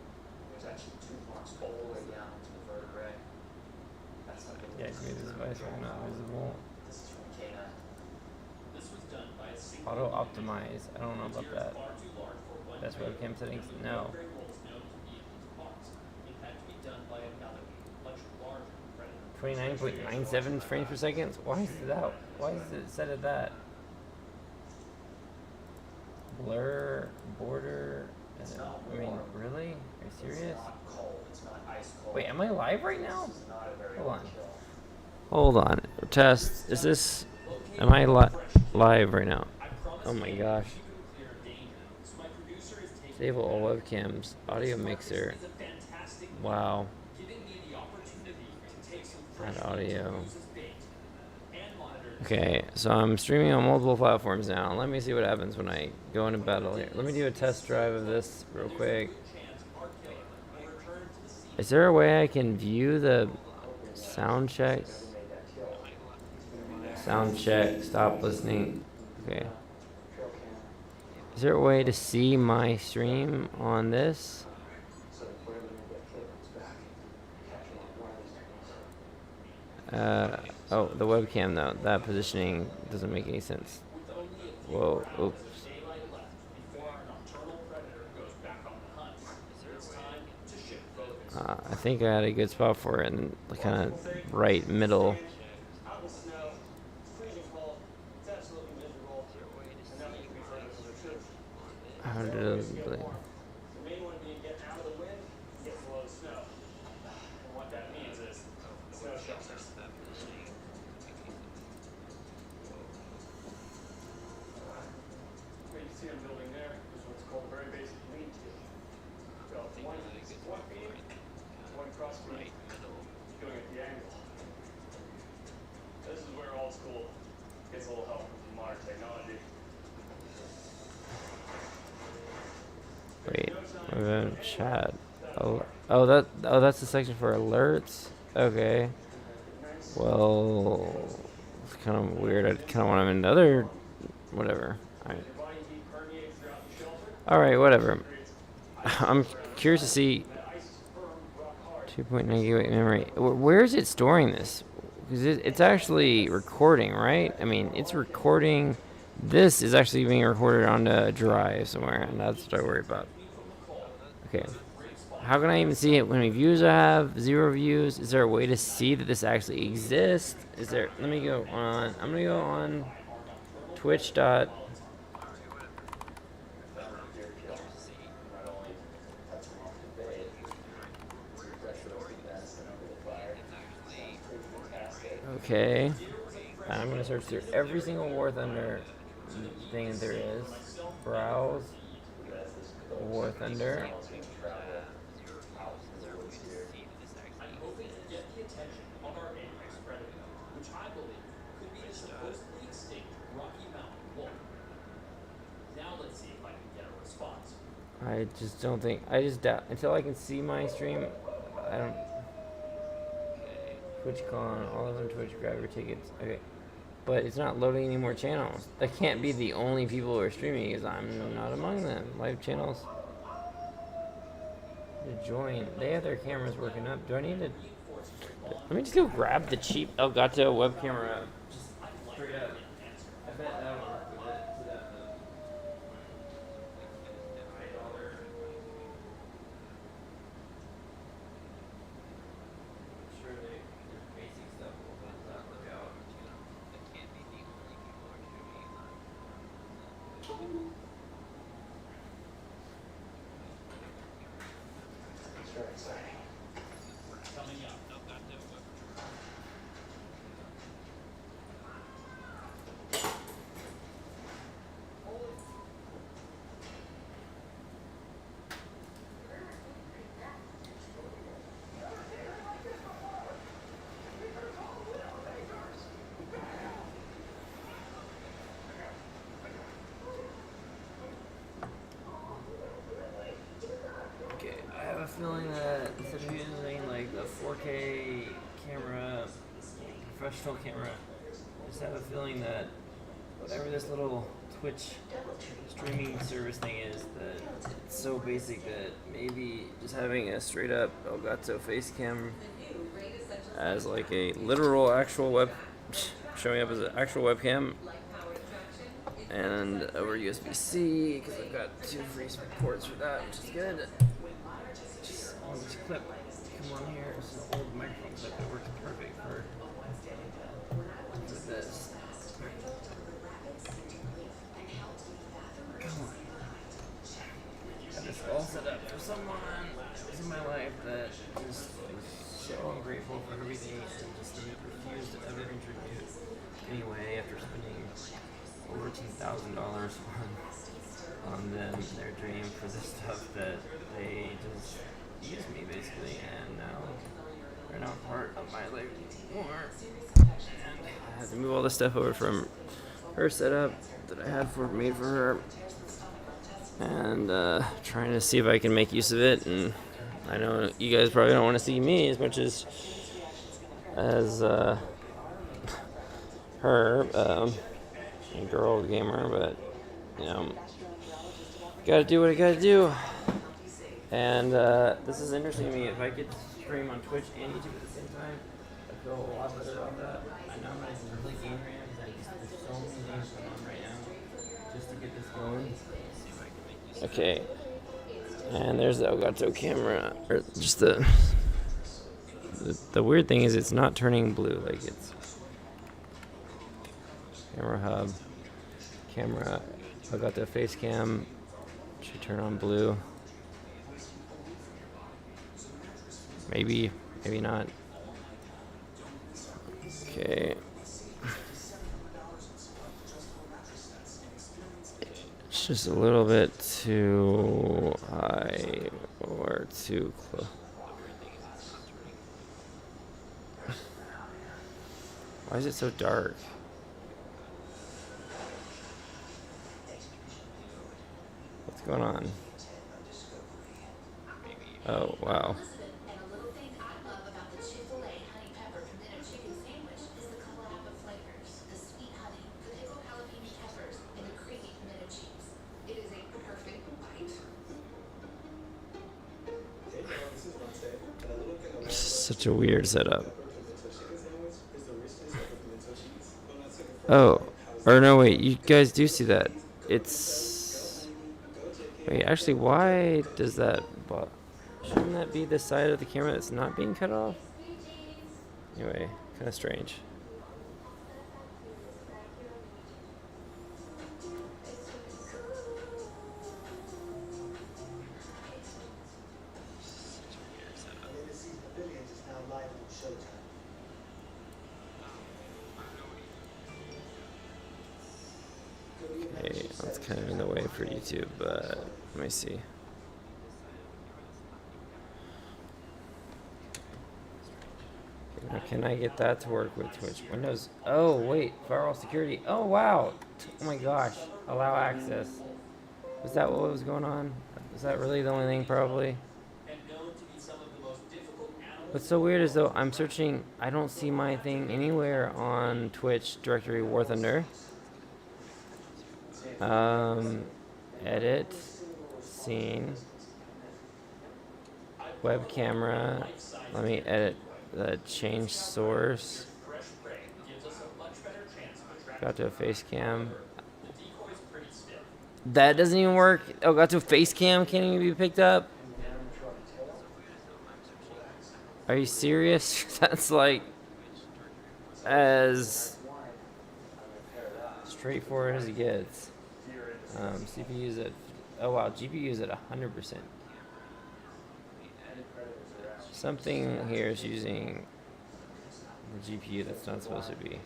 S2: There's actually 2 marks all the way down to the vertebrae. That's not good.
S1: Yeah, maybe this device are not visible.
S2: This is from K9. This was done by a single
S1: Auto optimize. I don't know about that. Best webcam settings? No. 29.97 frames per second? Why is it out? Why is it set at that? Blur, border. I mean, really? Are you serious? Wait, am I live right now? Hold on. Hold on. Test. Is this? Am I live right now? Oh my gosh. Disable all webcams. Audio mixer. Wow. Add audio. Okay, so I'm streaming on multiple platforms now. Let me see what happens when I go into battle here. Let me do a test drive of this real quick. Is there a way I can view the sound check? Sound check. Stop listening. Okay. Is there a way to see my stream on this? Oh, the webcam though. That positioning doesn't make any sense. Whoa, oops. I think I had a good spot for it in the kind of right middle. How did it? Wait, chat. Oh, that's the section for alerts. Okay. Well, it's kind of weird. I kind of want them in another, whatever. All right, whatever. I'm curious to see. 2.9 gigabyte memory. Where is it storing this? Because it's actually recording, right? I mean, it's recording. This is actually being recorded onto a drive somewhere, and that's what I worry about. Okay. How can I even see it? How many views I have? 0 views. Is there a way to see that this actually exists? Is there? Let me go on. I'm gonna go on Twitch. Okay. I'm gonna search through every single War Thunder thing that there is. Browse War Thunder. I just don't think. I just doubt until I can see my stream. I don't. TwitchCon, all of them Twitch, grab your tickets. Okay. But it's not loading any more channels. That can't be the only people who are streaming because I'm not among them. Live channels. To join. They have their cameras working up. Do I need to... Let me just go grab the cheap Elgato web camera. Just straight up. I bet that one. digital camera. I just have a feeling that whatever this little Twitch streaming service thing is, that it's so basic that maybe just having a straight up Elgato face cam as like a literal actual web showing up as an actual webcam and over USB-C, because I've got 2 free ports for that, which is good. Just on this clip, come on here, this is an old microphone clip that works perfect for this. Come on. Got this all set up for someone in my life that just was so ungrateful for everything and just refused to ever contribute anyway after spending over $10,000 on them, their dream for this stuff, that they just used me basically, and now they're not part of my life anymore. And I have to move all this stuff over from her setup that I had made for her, and trying to see if I can make use of it. And I know you guys probably don't want to see me as much as her, a girl gamer, but you know, gotta do what I gotta do. And this is interesting to me. If I could stream on Twitch and YouTube at the same time, I feel a lot better about that. I know I'm not really game ran because there's so many games going on right now just to get this going. Okay, and there's the Elgato camera, or just the weird thing is it's not turning blue, like it's camera hub, camera, Elgato face cam should turn on blue. Maybe not. Okay. It's just a little bit too high or too close. Why is it so dark? What's going on? Oh, wow. Such a weird setup. Oh, or no, wait, you guys do see that. It's... Wait, actually, why does that... Shouldn't that be the side of the camera that's not being cut off? Anyway, kind of strange. Okay, that's kind of in the way for YouTube, but let me see. Can I get that to work with Twitch? Windows. Oh, wait. Firewall security. Oh, wow. Oh, my gosh. Allow access. Was that what was going on? Was that really the only thing, probably? What's so weird is, though, I'm searching. I don't see my thing anywhere on Twitch directory War Thunder. Edit. Scene. Web camera. Let me edit. Change source. Got to a face cam. That doesn't even work. Oh, got to a face cam. Can't even be picked up. Are you serious? That's like as straightforward as it gets. CPU's at, oh wow, GPU's at 100%. Something here is using the GPU that's not supposed to be.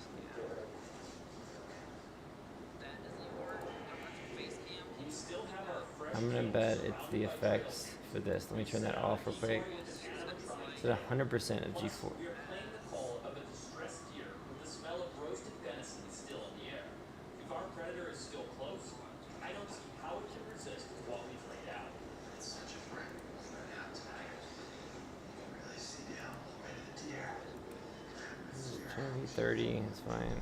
S1: I'm gonna bet it's the effects for this. Let me turn that off real quick. It's at 100% of G4. 30. It's fine.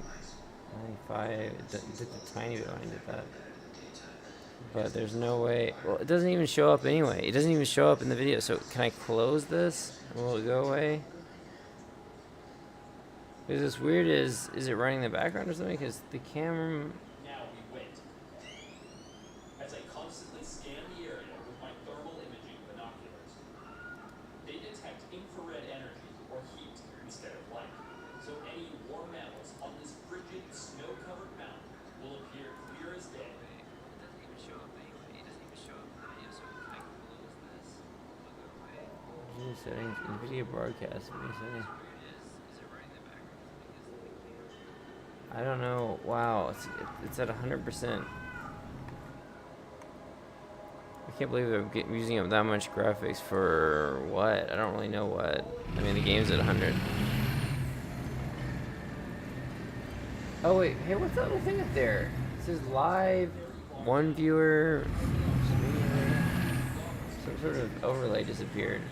S1: 95. It did a tiny bit when I did that. But there's no way. Well, it doesn't even show up anyway. It doesn't even show up in the video. So can I close this? Will it go away? Because what's weird is it running in the background or something? Because the camera.
S2: Now we wait. As I constantly scan the area with my thermal imaging binoculars, they detect infrared energy or heat instead of light. So any warm metals on this frigid, snow-covered mountain will appear clear as day.
S1: Video settings, NVIDIA broadcast. What are you saying? I don't know. Wow, it's at 100%. I can't believe they're using up that much graphics for what? I don't really know what. I mean, the game's at 100. Oh wait, hey, what's that little thing up there? It says live, one viewer, some sort of overlay disappeared.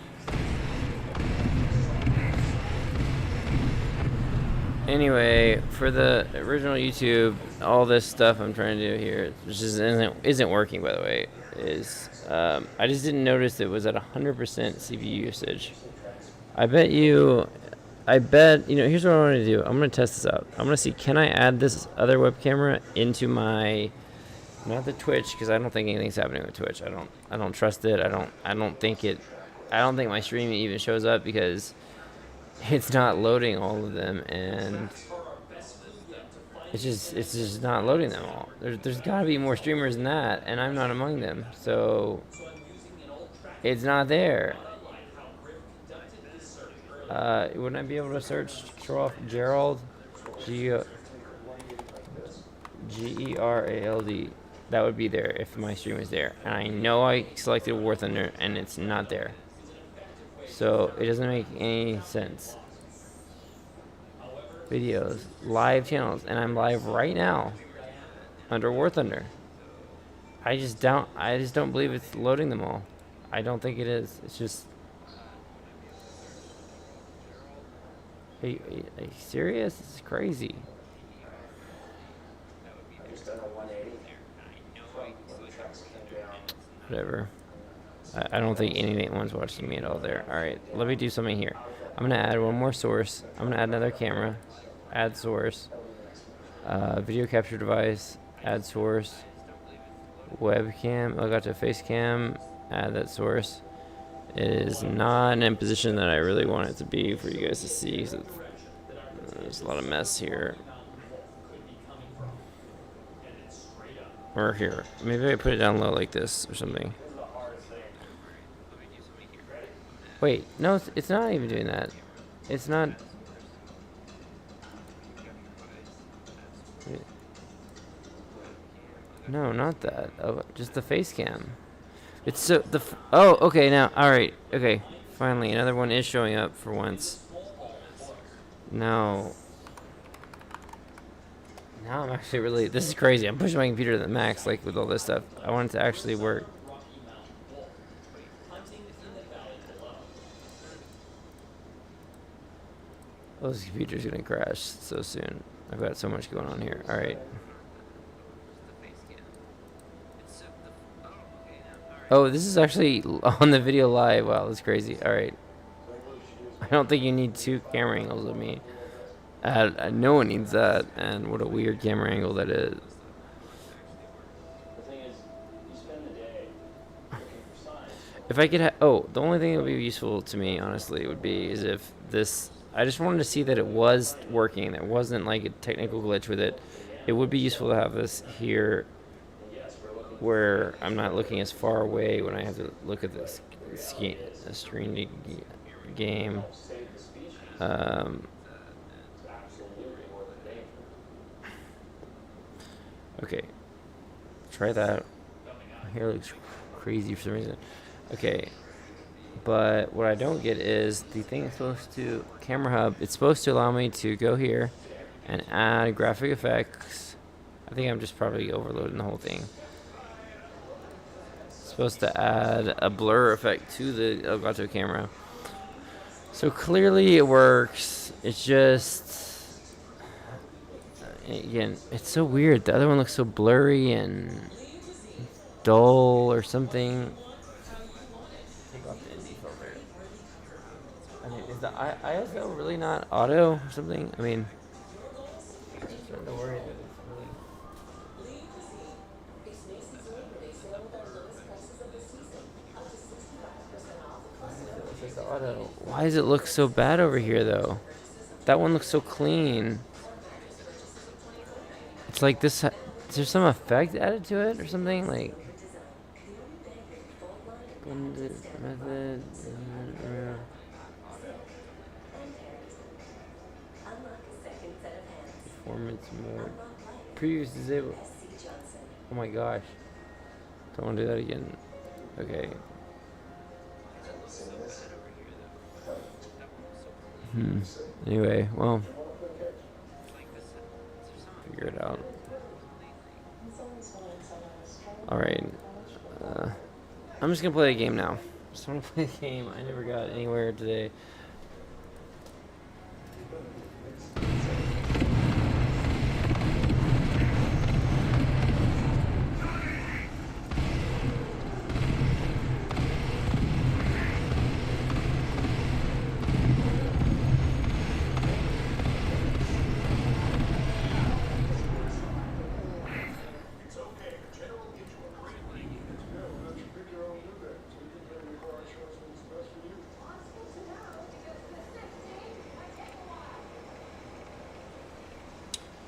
S1: Anyway, for the original YouTube, all this stuff I'm trying to do here, which isn't working, by the way, is I just didn't notice it was at 100% CPU usage. I bet, you know, here's what I want to do. I'm going to test this out. I'm going to see, can I add this other web camera into my, not the Twitch, because I don't think anything's happening with Twitch. I don't trust it. I don't think my stream even shows up because it's not loading all of them, and it's just not loading them all. There's got to be more streamers than that, and I'm not among them, so it's not there. Wouldn't I be able to search Gerald, Gerald? That would be there if my stream is there, and I know I selected War Thunder, and it's not there. So it doesn't make any sense. Videos, live channels, and I'm live right now under War Thunder. I just don't believe it's loading them all. I don't think it is. It's just. Are you serious? This is crazy. Whatever. I don't think anyone's watching me at all there. Alright, let me do something here. I'm going to add one more source. I'm going to add another camera. Add source. Video capture device. Add source. Webcam. I got to face cam. Add that source. It is not in a position that I really want it to be for you guys to see. So there's a lot of mess here. Or here. Maybe I put it down low like this or something. Wait, no, it's not even doing that. It's not. No, not that. Oh, just the face cam. It's so oh, okay, now, all right, okay. Finally, another one is showing up for once. No. Now I'm actually really. This is crazy. I'm pushing my computer to the max, like with all this stuff. I want it to actually work. Oh, this computer's gonna crash so soon. I've got so much going on here. Alright. Oh, this is actually on the video live. Wow, that's crazy. Alright. I don't think you need two camera angles of me. No one needs that. And what a weird camera angle that is. If I could oh, the only thing that would be useful to me, honestly, would be is if this. I just wanted to see that it was working. There wasn't like a technical glitch with it. It would be useful to have this here where I'm not looking as far away when I have to look at this screen game. Okay. Try that. My hair looks crazy for some reason. Okay. But what I don't get is the thing is supposed to, Camera Hub, it's supposed to allow me to go here and add graphic effects. I think I'm just probably overloading the whole thing. It's supposed to add a blur effect to the Elgato camera. So clearly it works. It's just, again, it's so weird. The other one looks so blurry and dull or something. Take off the ND filter. I mean, is the ISO really not auto or something? I mean, I'm starting to worry that it's really. Why does it look so bad over here, though? That one looks so clean. It's like this. Is there some effect added to it or something? Like. Blended method. Performance mode. Previews disabled. Oh my gosh. Don't want to do that again. Okay. Anyway, well. Figure it out. Alright. I'm just gonna play a game now. Just wanna play a game. I never got anywhere today.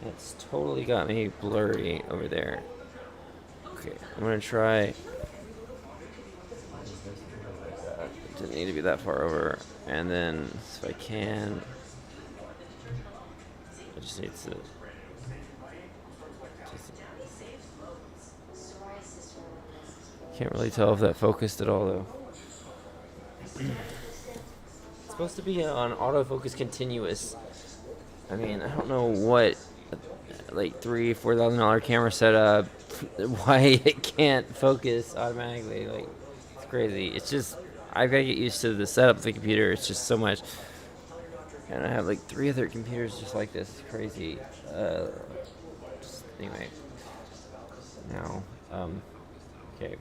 S1: It's totally got me blurry over there. Okay, I'm gonna try. Didn't need to be that far over. And then, if I can, I just need to. Can't really tell if that focused at all, though. It's supposed to be on autofocus continuous. I mean, I don't know what, like $3,000-$4,000 camera setup, why it can't focus automatically. Like, it's crazy. It's just, I've got to get used to the setup of the computer. It's just so much. And I have like 3 other computers just like this. It's crazy. Anyway. Now, okay.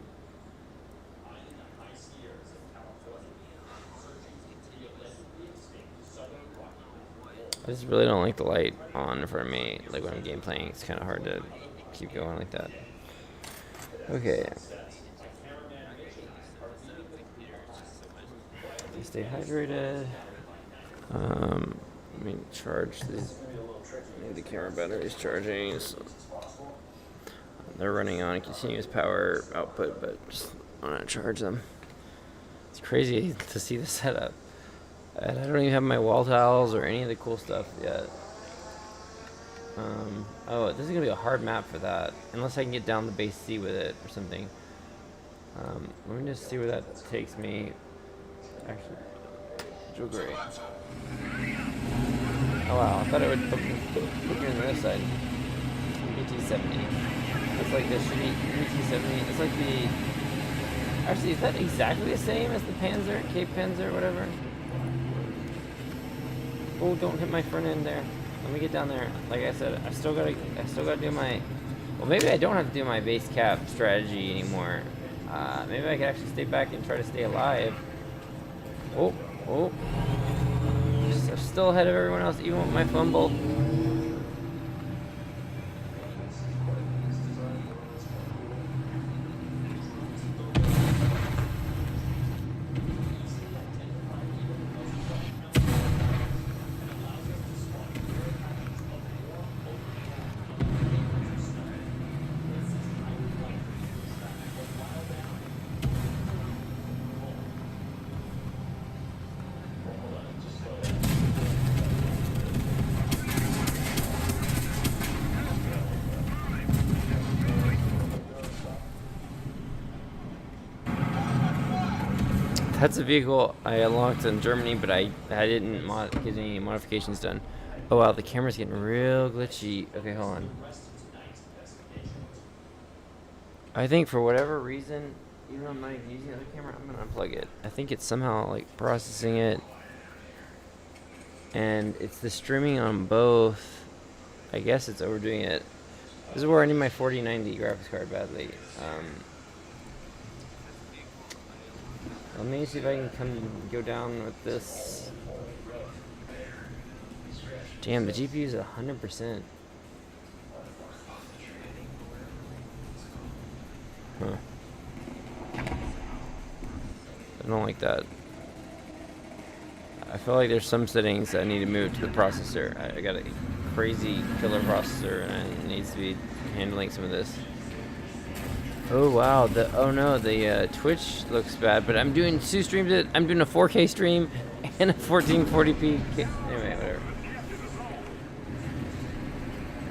S1: I just really don't like the light on in front of me. Like when I'm game playing, it's kind of hard to keep going like that. Okay. Stay hydrated. Let me charge these. The camera battery is charging. So they're running on continuous power output, but just want to charge them. It's crazy to see the setup. And I don't even have my wall tiles or any of the cool stuff yet. Oh, this is gonna be a hard map for that, unless I can get down the base C with it or something. Let me just see where that takes me. Actually, great. Oh wow, I thought it would put me on the other side. BT-70. That's like the shitty BT-70. It's like the. Actually, is that exactly the same as the Panzer, Cape Panzer, whatever? Oh, don't hit my front end there. Let me get down there. Like I said, I still gotta do my. Well, maybe I don't have to do my base cap strategy anymore. Maybe I could actually stay back and try to stay alive. Oh. I'm still ahead of everyone else, even with my fumble. That's a vehicle I unlocked in Germany, but I didn't get any modifications done. Oh wow, the camera's getting real glitchy. Okay, hold on. I think for whatever reason, even though I'm not even using the other camera, I'm gonna unplug it. I think it's somehow like processing it, and it's the streaming on both. I guess it's overdoing it. This is where I need my 4090 graphics card badly. Let me see if I can go down with this. Damn, the GPU is 100%. Huh. I don't like that. I feel like there's some settings I need to move to the processor. I got a crazy killer processor and it needs to be handling some of this. Oh wow, oh no, the Twitch looks bad, but I'm doing 2 streams. I'm doing a 4K stream and a 1440p. Anyway, whatever.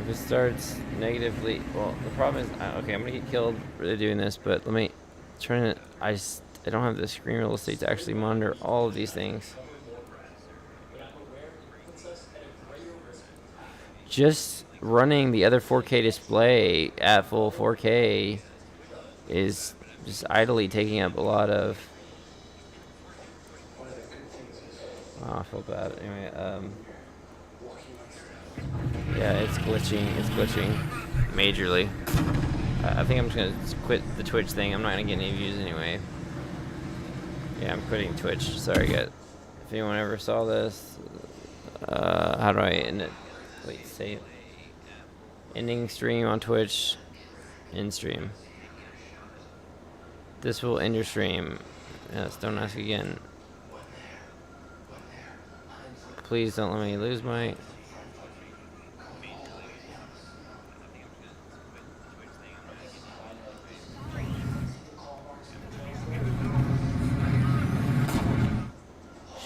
S1: If it starts negatively, well, the problem is, okay, I'm gonna get killed really doing this, but let me try to. I don't have the screen real estate to actually monitor all of these things. Just running the other 4K display at full 4K is just idly taking up a lot of. Oh, I feel bad. Anyway, yeah, it's glitching. It's glitching majorly. I think I'm just gonna quit the Twitch thing. I'm not gonna get any views anyway. Yeah, I'm quitting Twitch. Sorry, guys. If anyone ever saw this, how do I end it? Wait, save. Ending stream on Twitch. End stream. This will end your stream. Yes, don't ask again. Please don't let me lose my.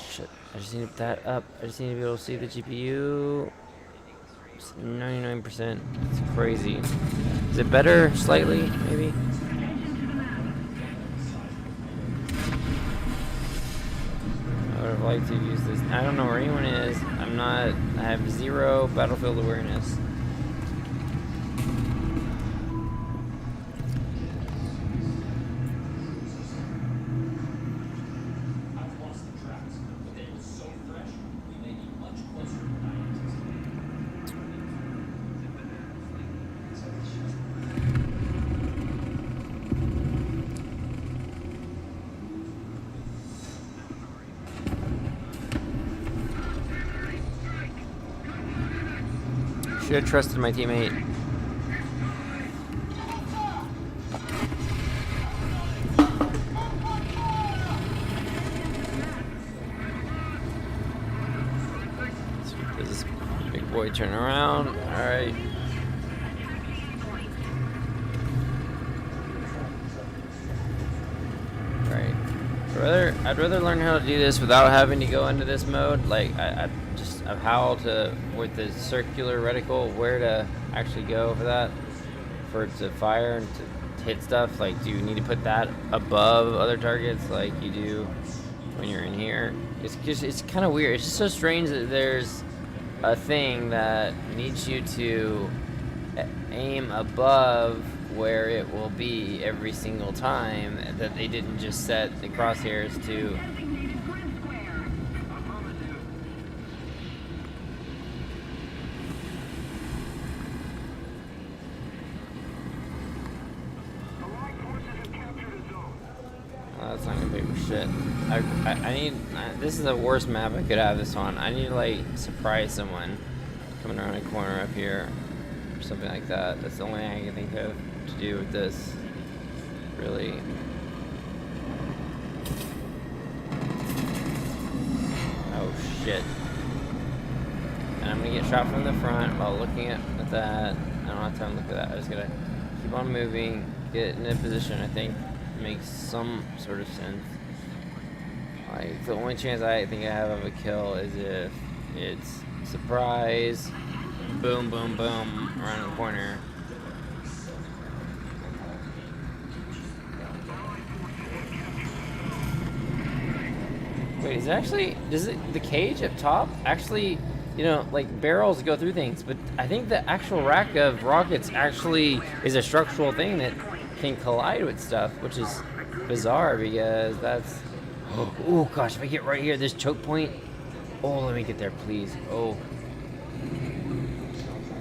S1: Shit, I just need that up. I just need to be able to see the GPU. It's 99%. It's crazy. Is it better? Slightly, maybe? I would have liked to use this. I don't know where anyone is. I have 0 battlefield awareness. Should have trusted my teammate. Does this big boy turn around? Alright. Right. I'd rather learn how to do this without having to go into this mode. Like of how to, with the circular reticle, where to actually go for that, for it to fire and to hit stuff. Like, do you need to put that above other targets like you do when you're in here? It's kind of weird. It's just so strange that there's a thing that needs you to aim above where it will be every single time, that they didn't just set the crosshairs to. That's not gonna pay for shit. I need. This is the worst map I could have this on. I need to like surprise someone coming around a corner up here, or something like that. That's the only thing I can think of to do with this. Really. Oh shit. And I'm gonna get shot from the front while looking at that. I don't have time to look at that. I just gotta keep on moving, get in a position. I think makes some sort of sense. Like, the only chance I think I have of a kill is if it's surprise, boom, boom, boom, around the corner. Wait, is it actually, the cage up top actually, you know, like barrels go through things, but I think the actual rack of rockets actually is a structural thing that can collide with stuff, which is bizarre because that's. Oh gosh, if I get right here, this choke point. Oh, let me get there, please. Oh.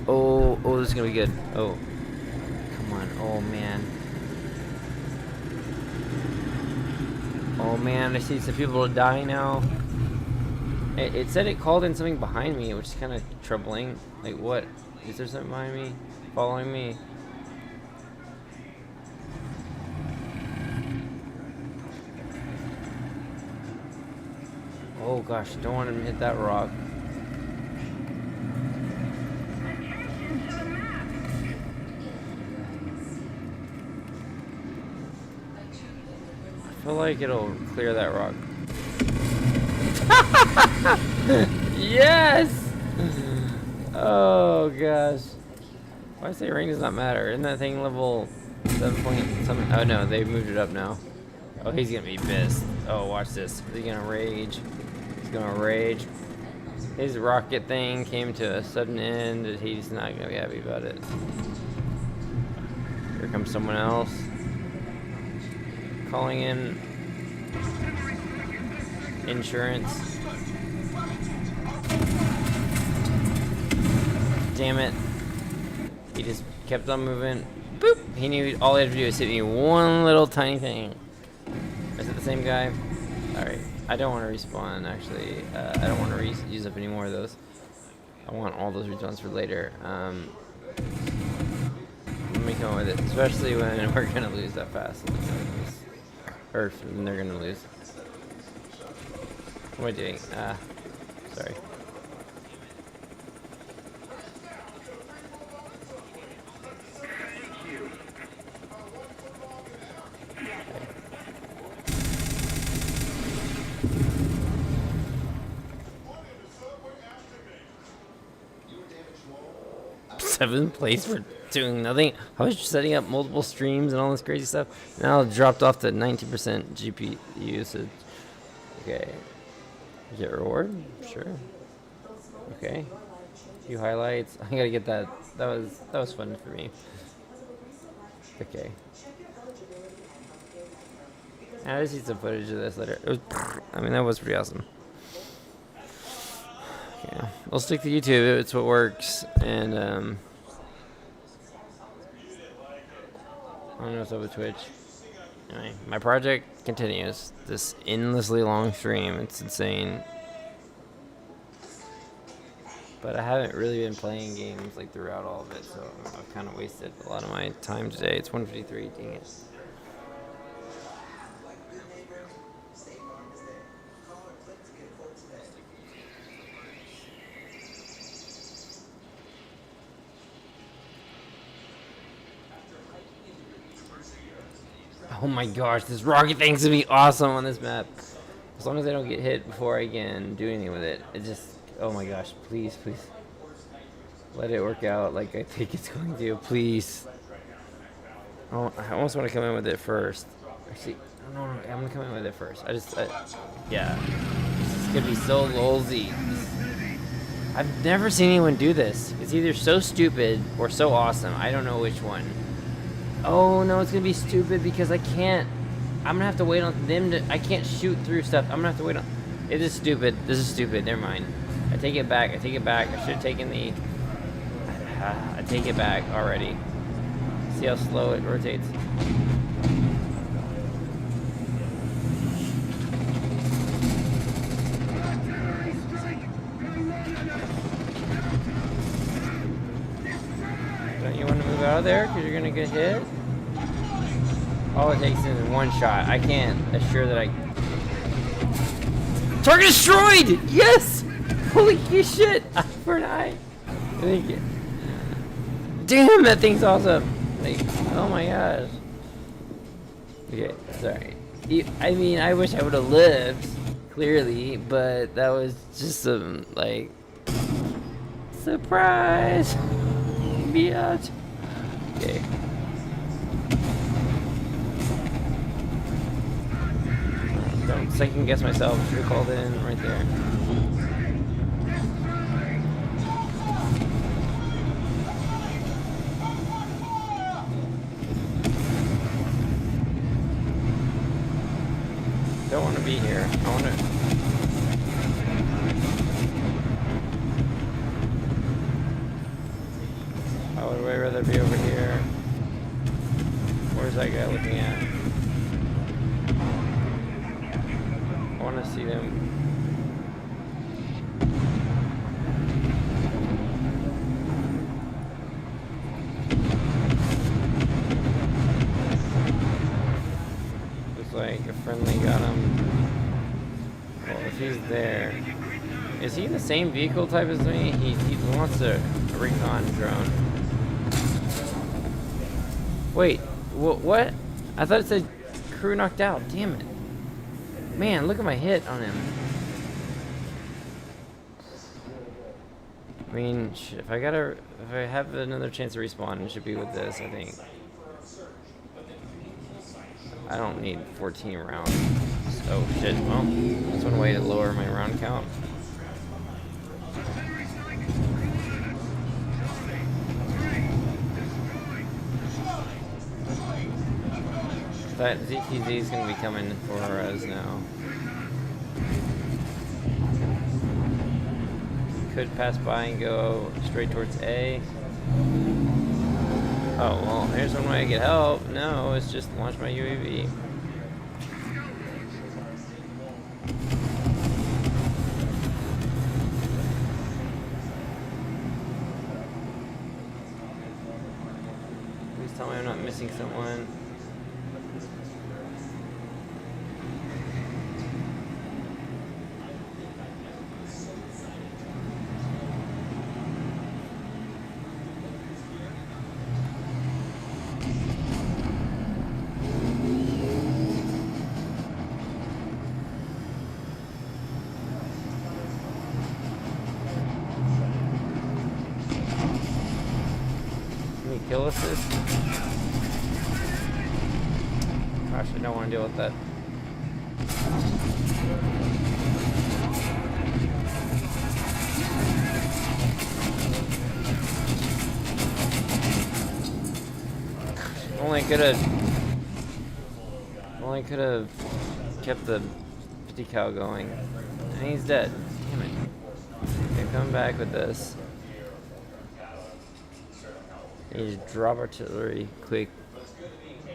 S1: Oh, oh, this is gonna be good. Oh, come on. Oh man. Oh man, I see some people die now. It said it called in something behind me, which is kind of troubling. Like, what? Is there something behind me? Following me? Oh gosh, don't want him to hit that rock. I feel like it'll clear that rock. Yes! Oh gosh. Why say range does not matter? Isn't that thing level 7 point something? Oh no, they moved it up now. Oh, he's gonna be pissed. Oh, watch this. He's gonna rage. He's gonna rage. His rocket thing came to a sudden end and he's not gonna be happy about it. Here comes someone else. Calling in insurance. Damn it. He just kept on moving. Boop! He knew all he had to do was hit me one little tiny thing. Is it the same guy? Alright. I don't want to respawn, actually. I don't want to use up any more of those. I want all those respawns for later. Let me come up with it. Especially when we're going to lose that fast. Or when they're going to lose. What am I doing? Sorry. Seventh place for doing nothing. I was just setting up multiple streams and all this crazy stuff. Now it dropped off to 90% GPU usage. Okay. Get reward? Sure. Okay. A few highlights. I gotta get that. That was fun for me. Okay. I just see some footage of this later. It was, I mean, that was pretty awesome. Yeah, I'll stick to YouTube. It's what works. And I don't know what's up with Twitch. Anyway, my project continues. This endlessly long stream. It's insane. But I haven't really been playing games like throughout all of it, so I've kind of wasted a lot of my time today. It's 1:53. Dang it. Oh my gosh, this rocket thing's gonna be awesome on this map. As long as I don't get hit before I can do anything with it. It just, oh my gosh, please, please. Let it work out like I think it's going to, please. Oh, I almost want to come in with it first. Actually, no, I'm gonna come in with it first. Yeah. This is gonna be so lolzy. I've never seen anyone do this. It's either so stupid or so awesome. I don't know which one. Oh no, it's gonna be stupid because I can't. I'm gonna have to wait on them to. I can't shoot through stuff. I'm gonna have to wait on. It is stupid. This is stupid. Never mind. I take it back. I take it back. I should have taken the. I take it back already. See how slow it rotates. Don't you want to move out of there because you're gonna get hit? All it takes is one shot. I can't assure that I. Target destroyed! Yes! Holy shit! For an eye. Thank you. Damn, that thing's awesome. Like, oh my gosh. Okay, sorry. I mean, I wish I would have lived, clearly, but that was just some, like, surprise! Biatch. Okay. Don't second guess myself. Should have called in right there. Don't want to be here. I want to. I'd way rather be over here. Where's that guy looking at? I want to see them. Looks like a friendly got him. Well, if he's there. Is he the same vehicle type as me? He wants a recon drone. Wait, what? I thought it said crew knocked out. Damn it. Man, look at my hit on him. I mean, shit, if I have another chance to respawn, it should be with this, I think. I don't need 14 rounds. Oh shit, well, that's one way to lower my round count. That ZTZ is going to be coming for us now. Could pass by and go straight towards A. Oh, well, here's one way I get help. No, it's just launch my UAV. Please tell me I'm not missing someone. Kill assist. Gosh, I don't want to deal with that. Only could have kept the 50 cal going. And he's dead. Damn it. Okay, come back with this. You just drop artillery quick. I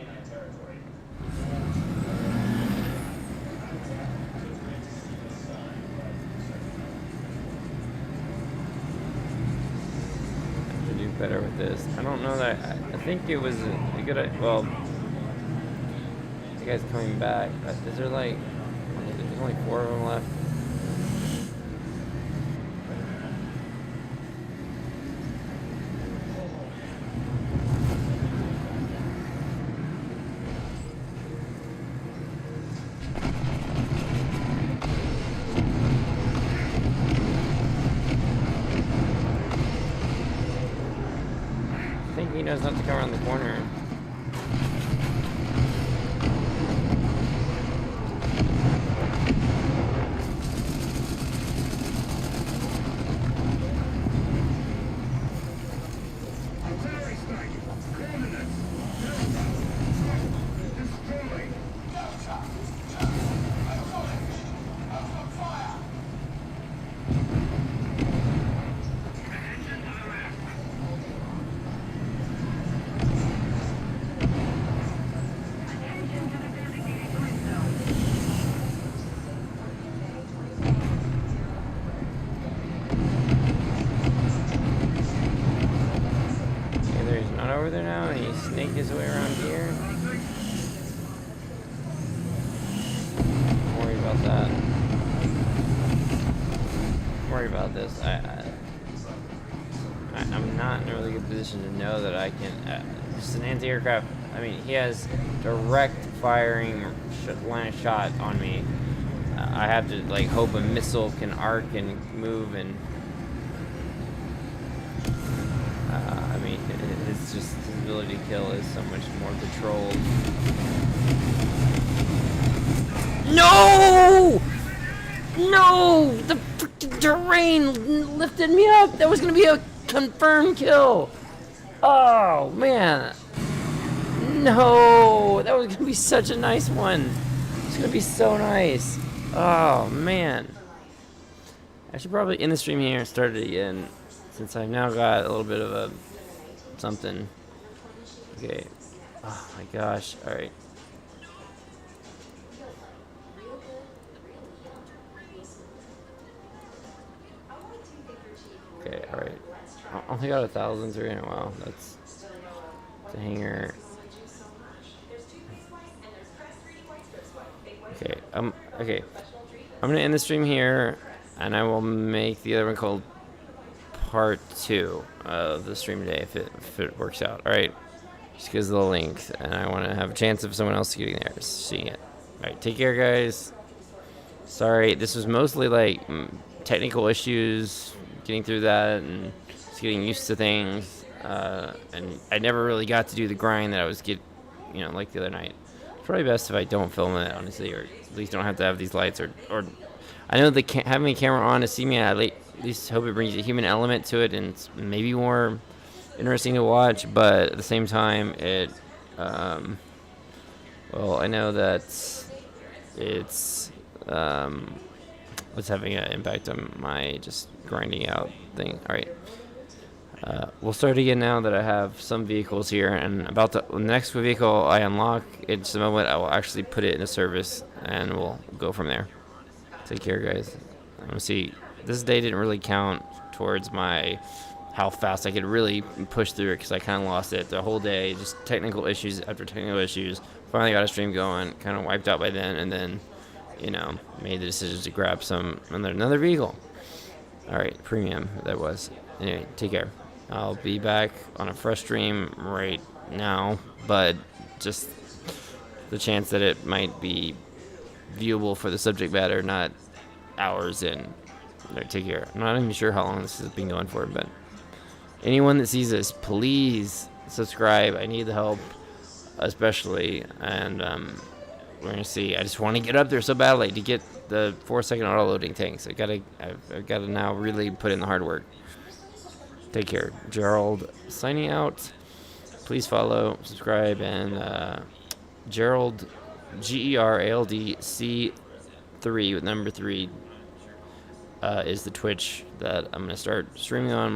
S1: have to do better with this. I don't know that. I think it was a good. Well, the guy's coming back. But is there like? There's only 4 of them left. He knows not to come around the corner. Over there now, and he snaked his way around here. Don't worry about that. Don't worry about this. I'm not in a really good position to know that I can. Just an anti-aircraft. I mean, he has direct firing line of shot on me. I have to like hope a missile can arc and move and. I mean, it's just his ability to kill is so much more controlled. No! No! The freaking terrain lifted me up. That was gonna be a confirmed kill. Oh man! No! That was gonna be such a nice one. It's gonna be so nice. Oh man! I should probably end the stream here and start it again, since I've now got a little bit of a something. Okay. Oh my gosh. All right. Okay. All right. I only got 1,003 in a while. That's the hanger. Okay. Okay. I'm gonna end the stream here, and I will make the other one called part 2 of the stream today if it works out. All right. Just because of the length, and I want to have a chance of someone else getting there, seeing it. All right. Take care, guys. Sorry, this was mostly like technical issues, getting through that, and just getting used to things. And I never really got to do the grind that I was like the other night. It's probably best if I don't film it, honestly, or at least don't have to have these lights, or I know they can't have my camera on to see me. I at least hope it brings a human element to it, and it's maybe more interesting to watch. But at the same time, well, I know that it's having an impact on my just grinding out thing. All right. We'll start again now that I have some vehicles here, and the next vehicle I unlock, it's the moment I will actually put it into service, and we'll go from there. Take care, guys. I'm gonna see. This day didn't really count towards how fast I could really push through it, because I kind of lost it the whole day. Just technical issues after technical issues. Finally got a stream going. Kind of wiped out by then, and then, made the decision to grab another vehicle. All right, premium that was. Anyway, take care. I'll be back on a fresh stream right now, but just the chance that it might be viewable for the subject matter, not hours in. All right, take care. I'm not even sure how long this has been going for, but anyone that sees this, please subscribe. I need the help, especially, and we're gonna see. I just want to get up there so badly to get the 4-second auto loading tanks. I've got to now really put in the hard work. Take care. Gerald signing out. Please follow, subscribe, and Gerald, GERALD C3 with number 3 is the Twitch that I'm going to start streaming on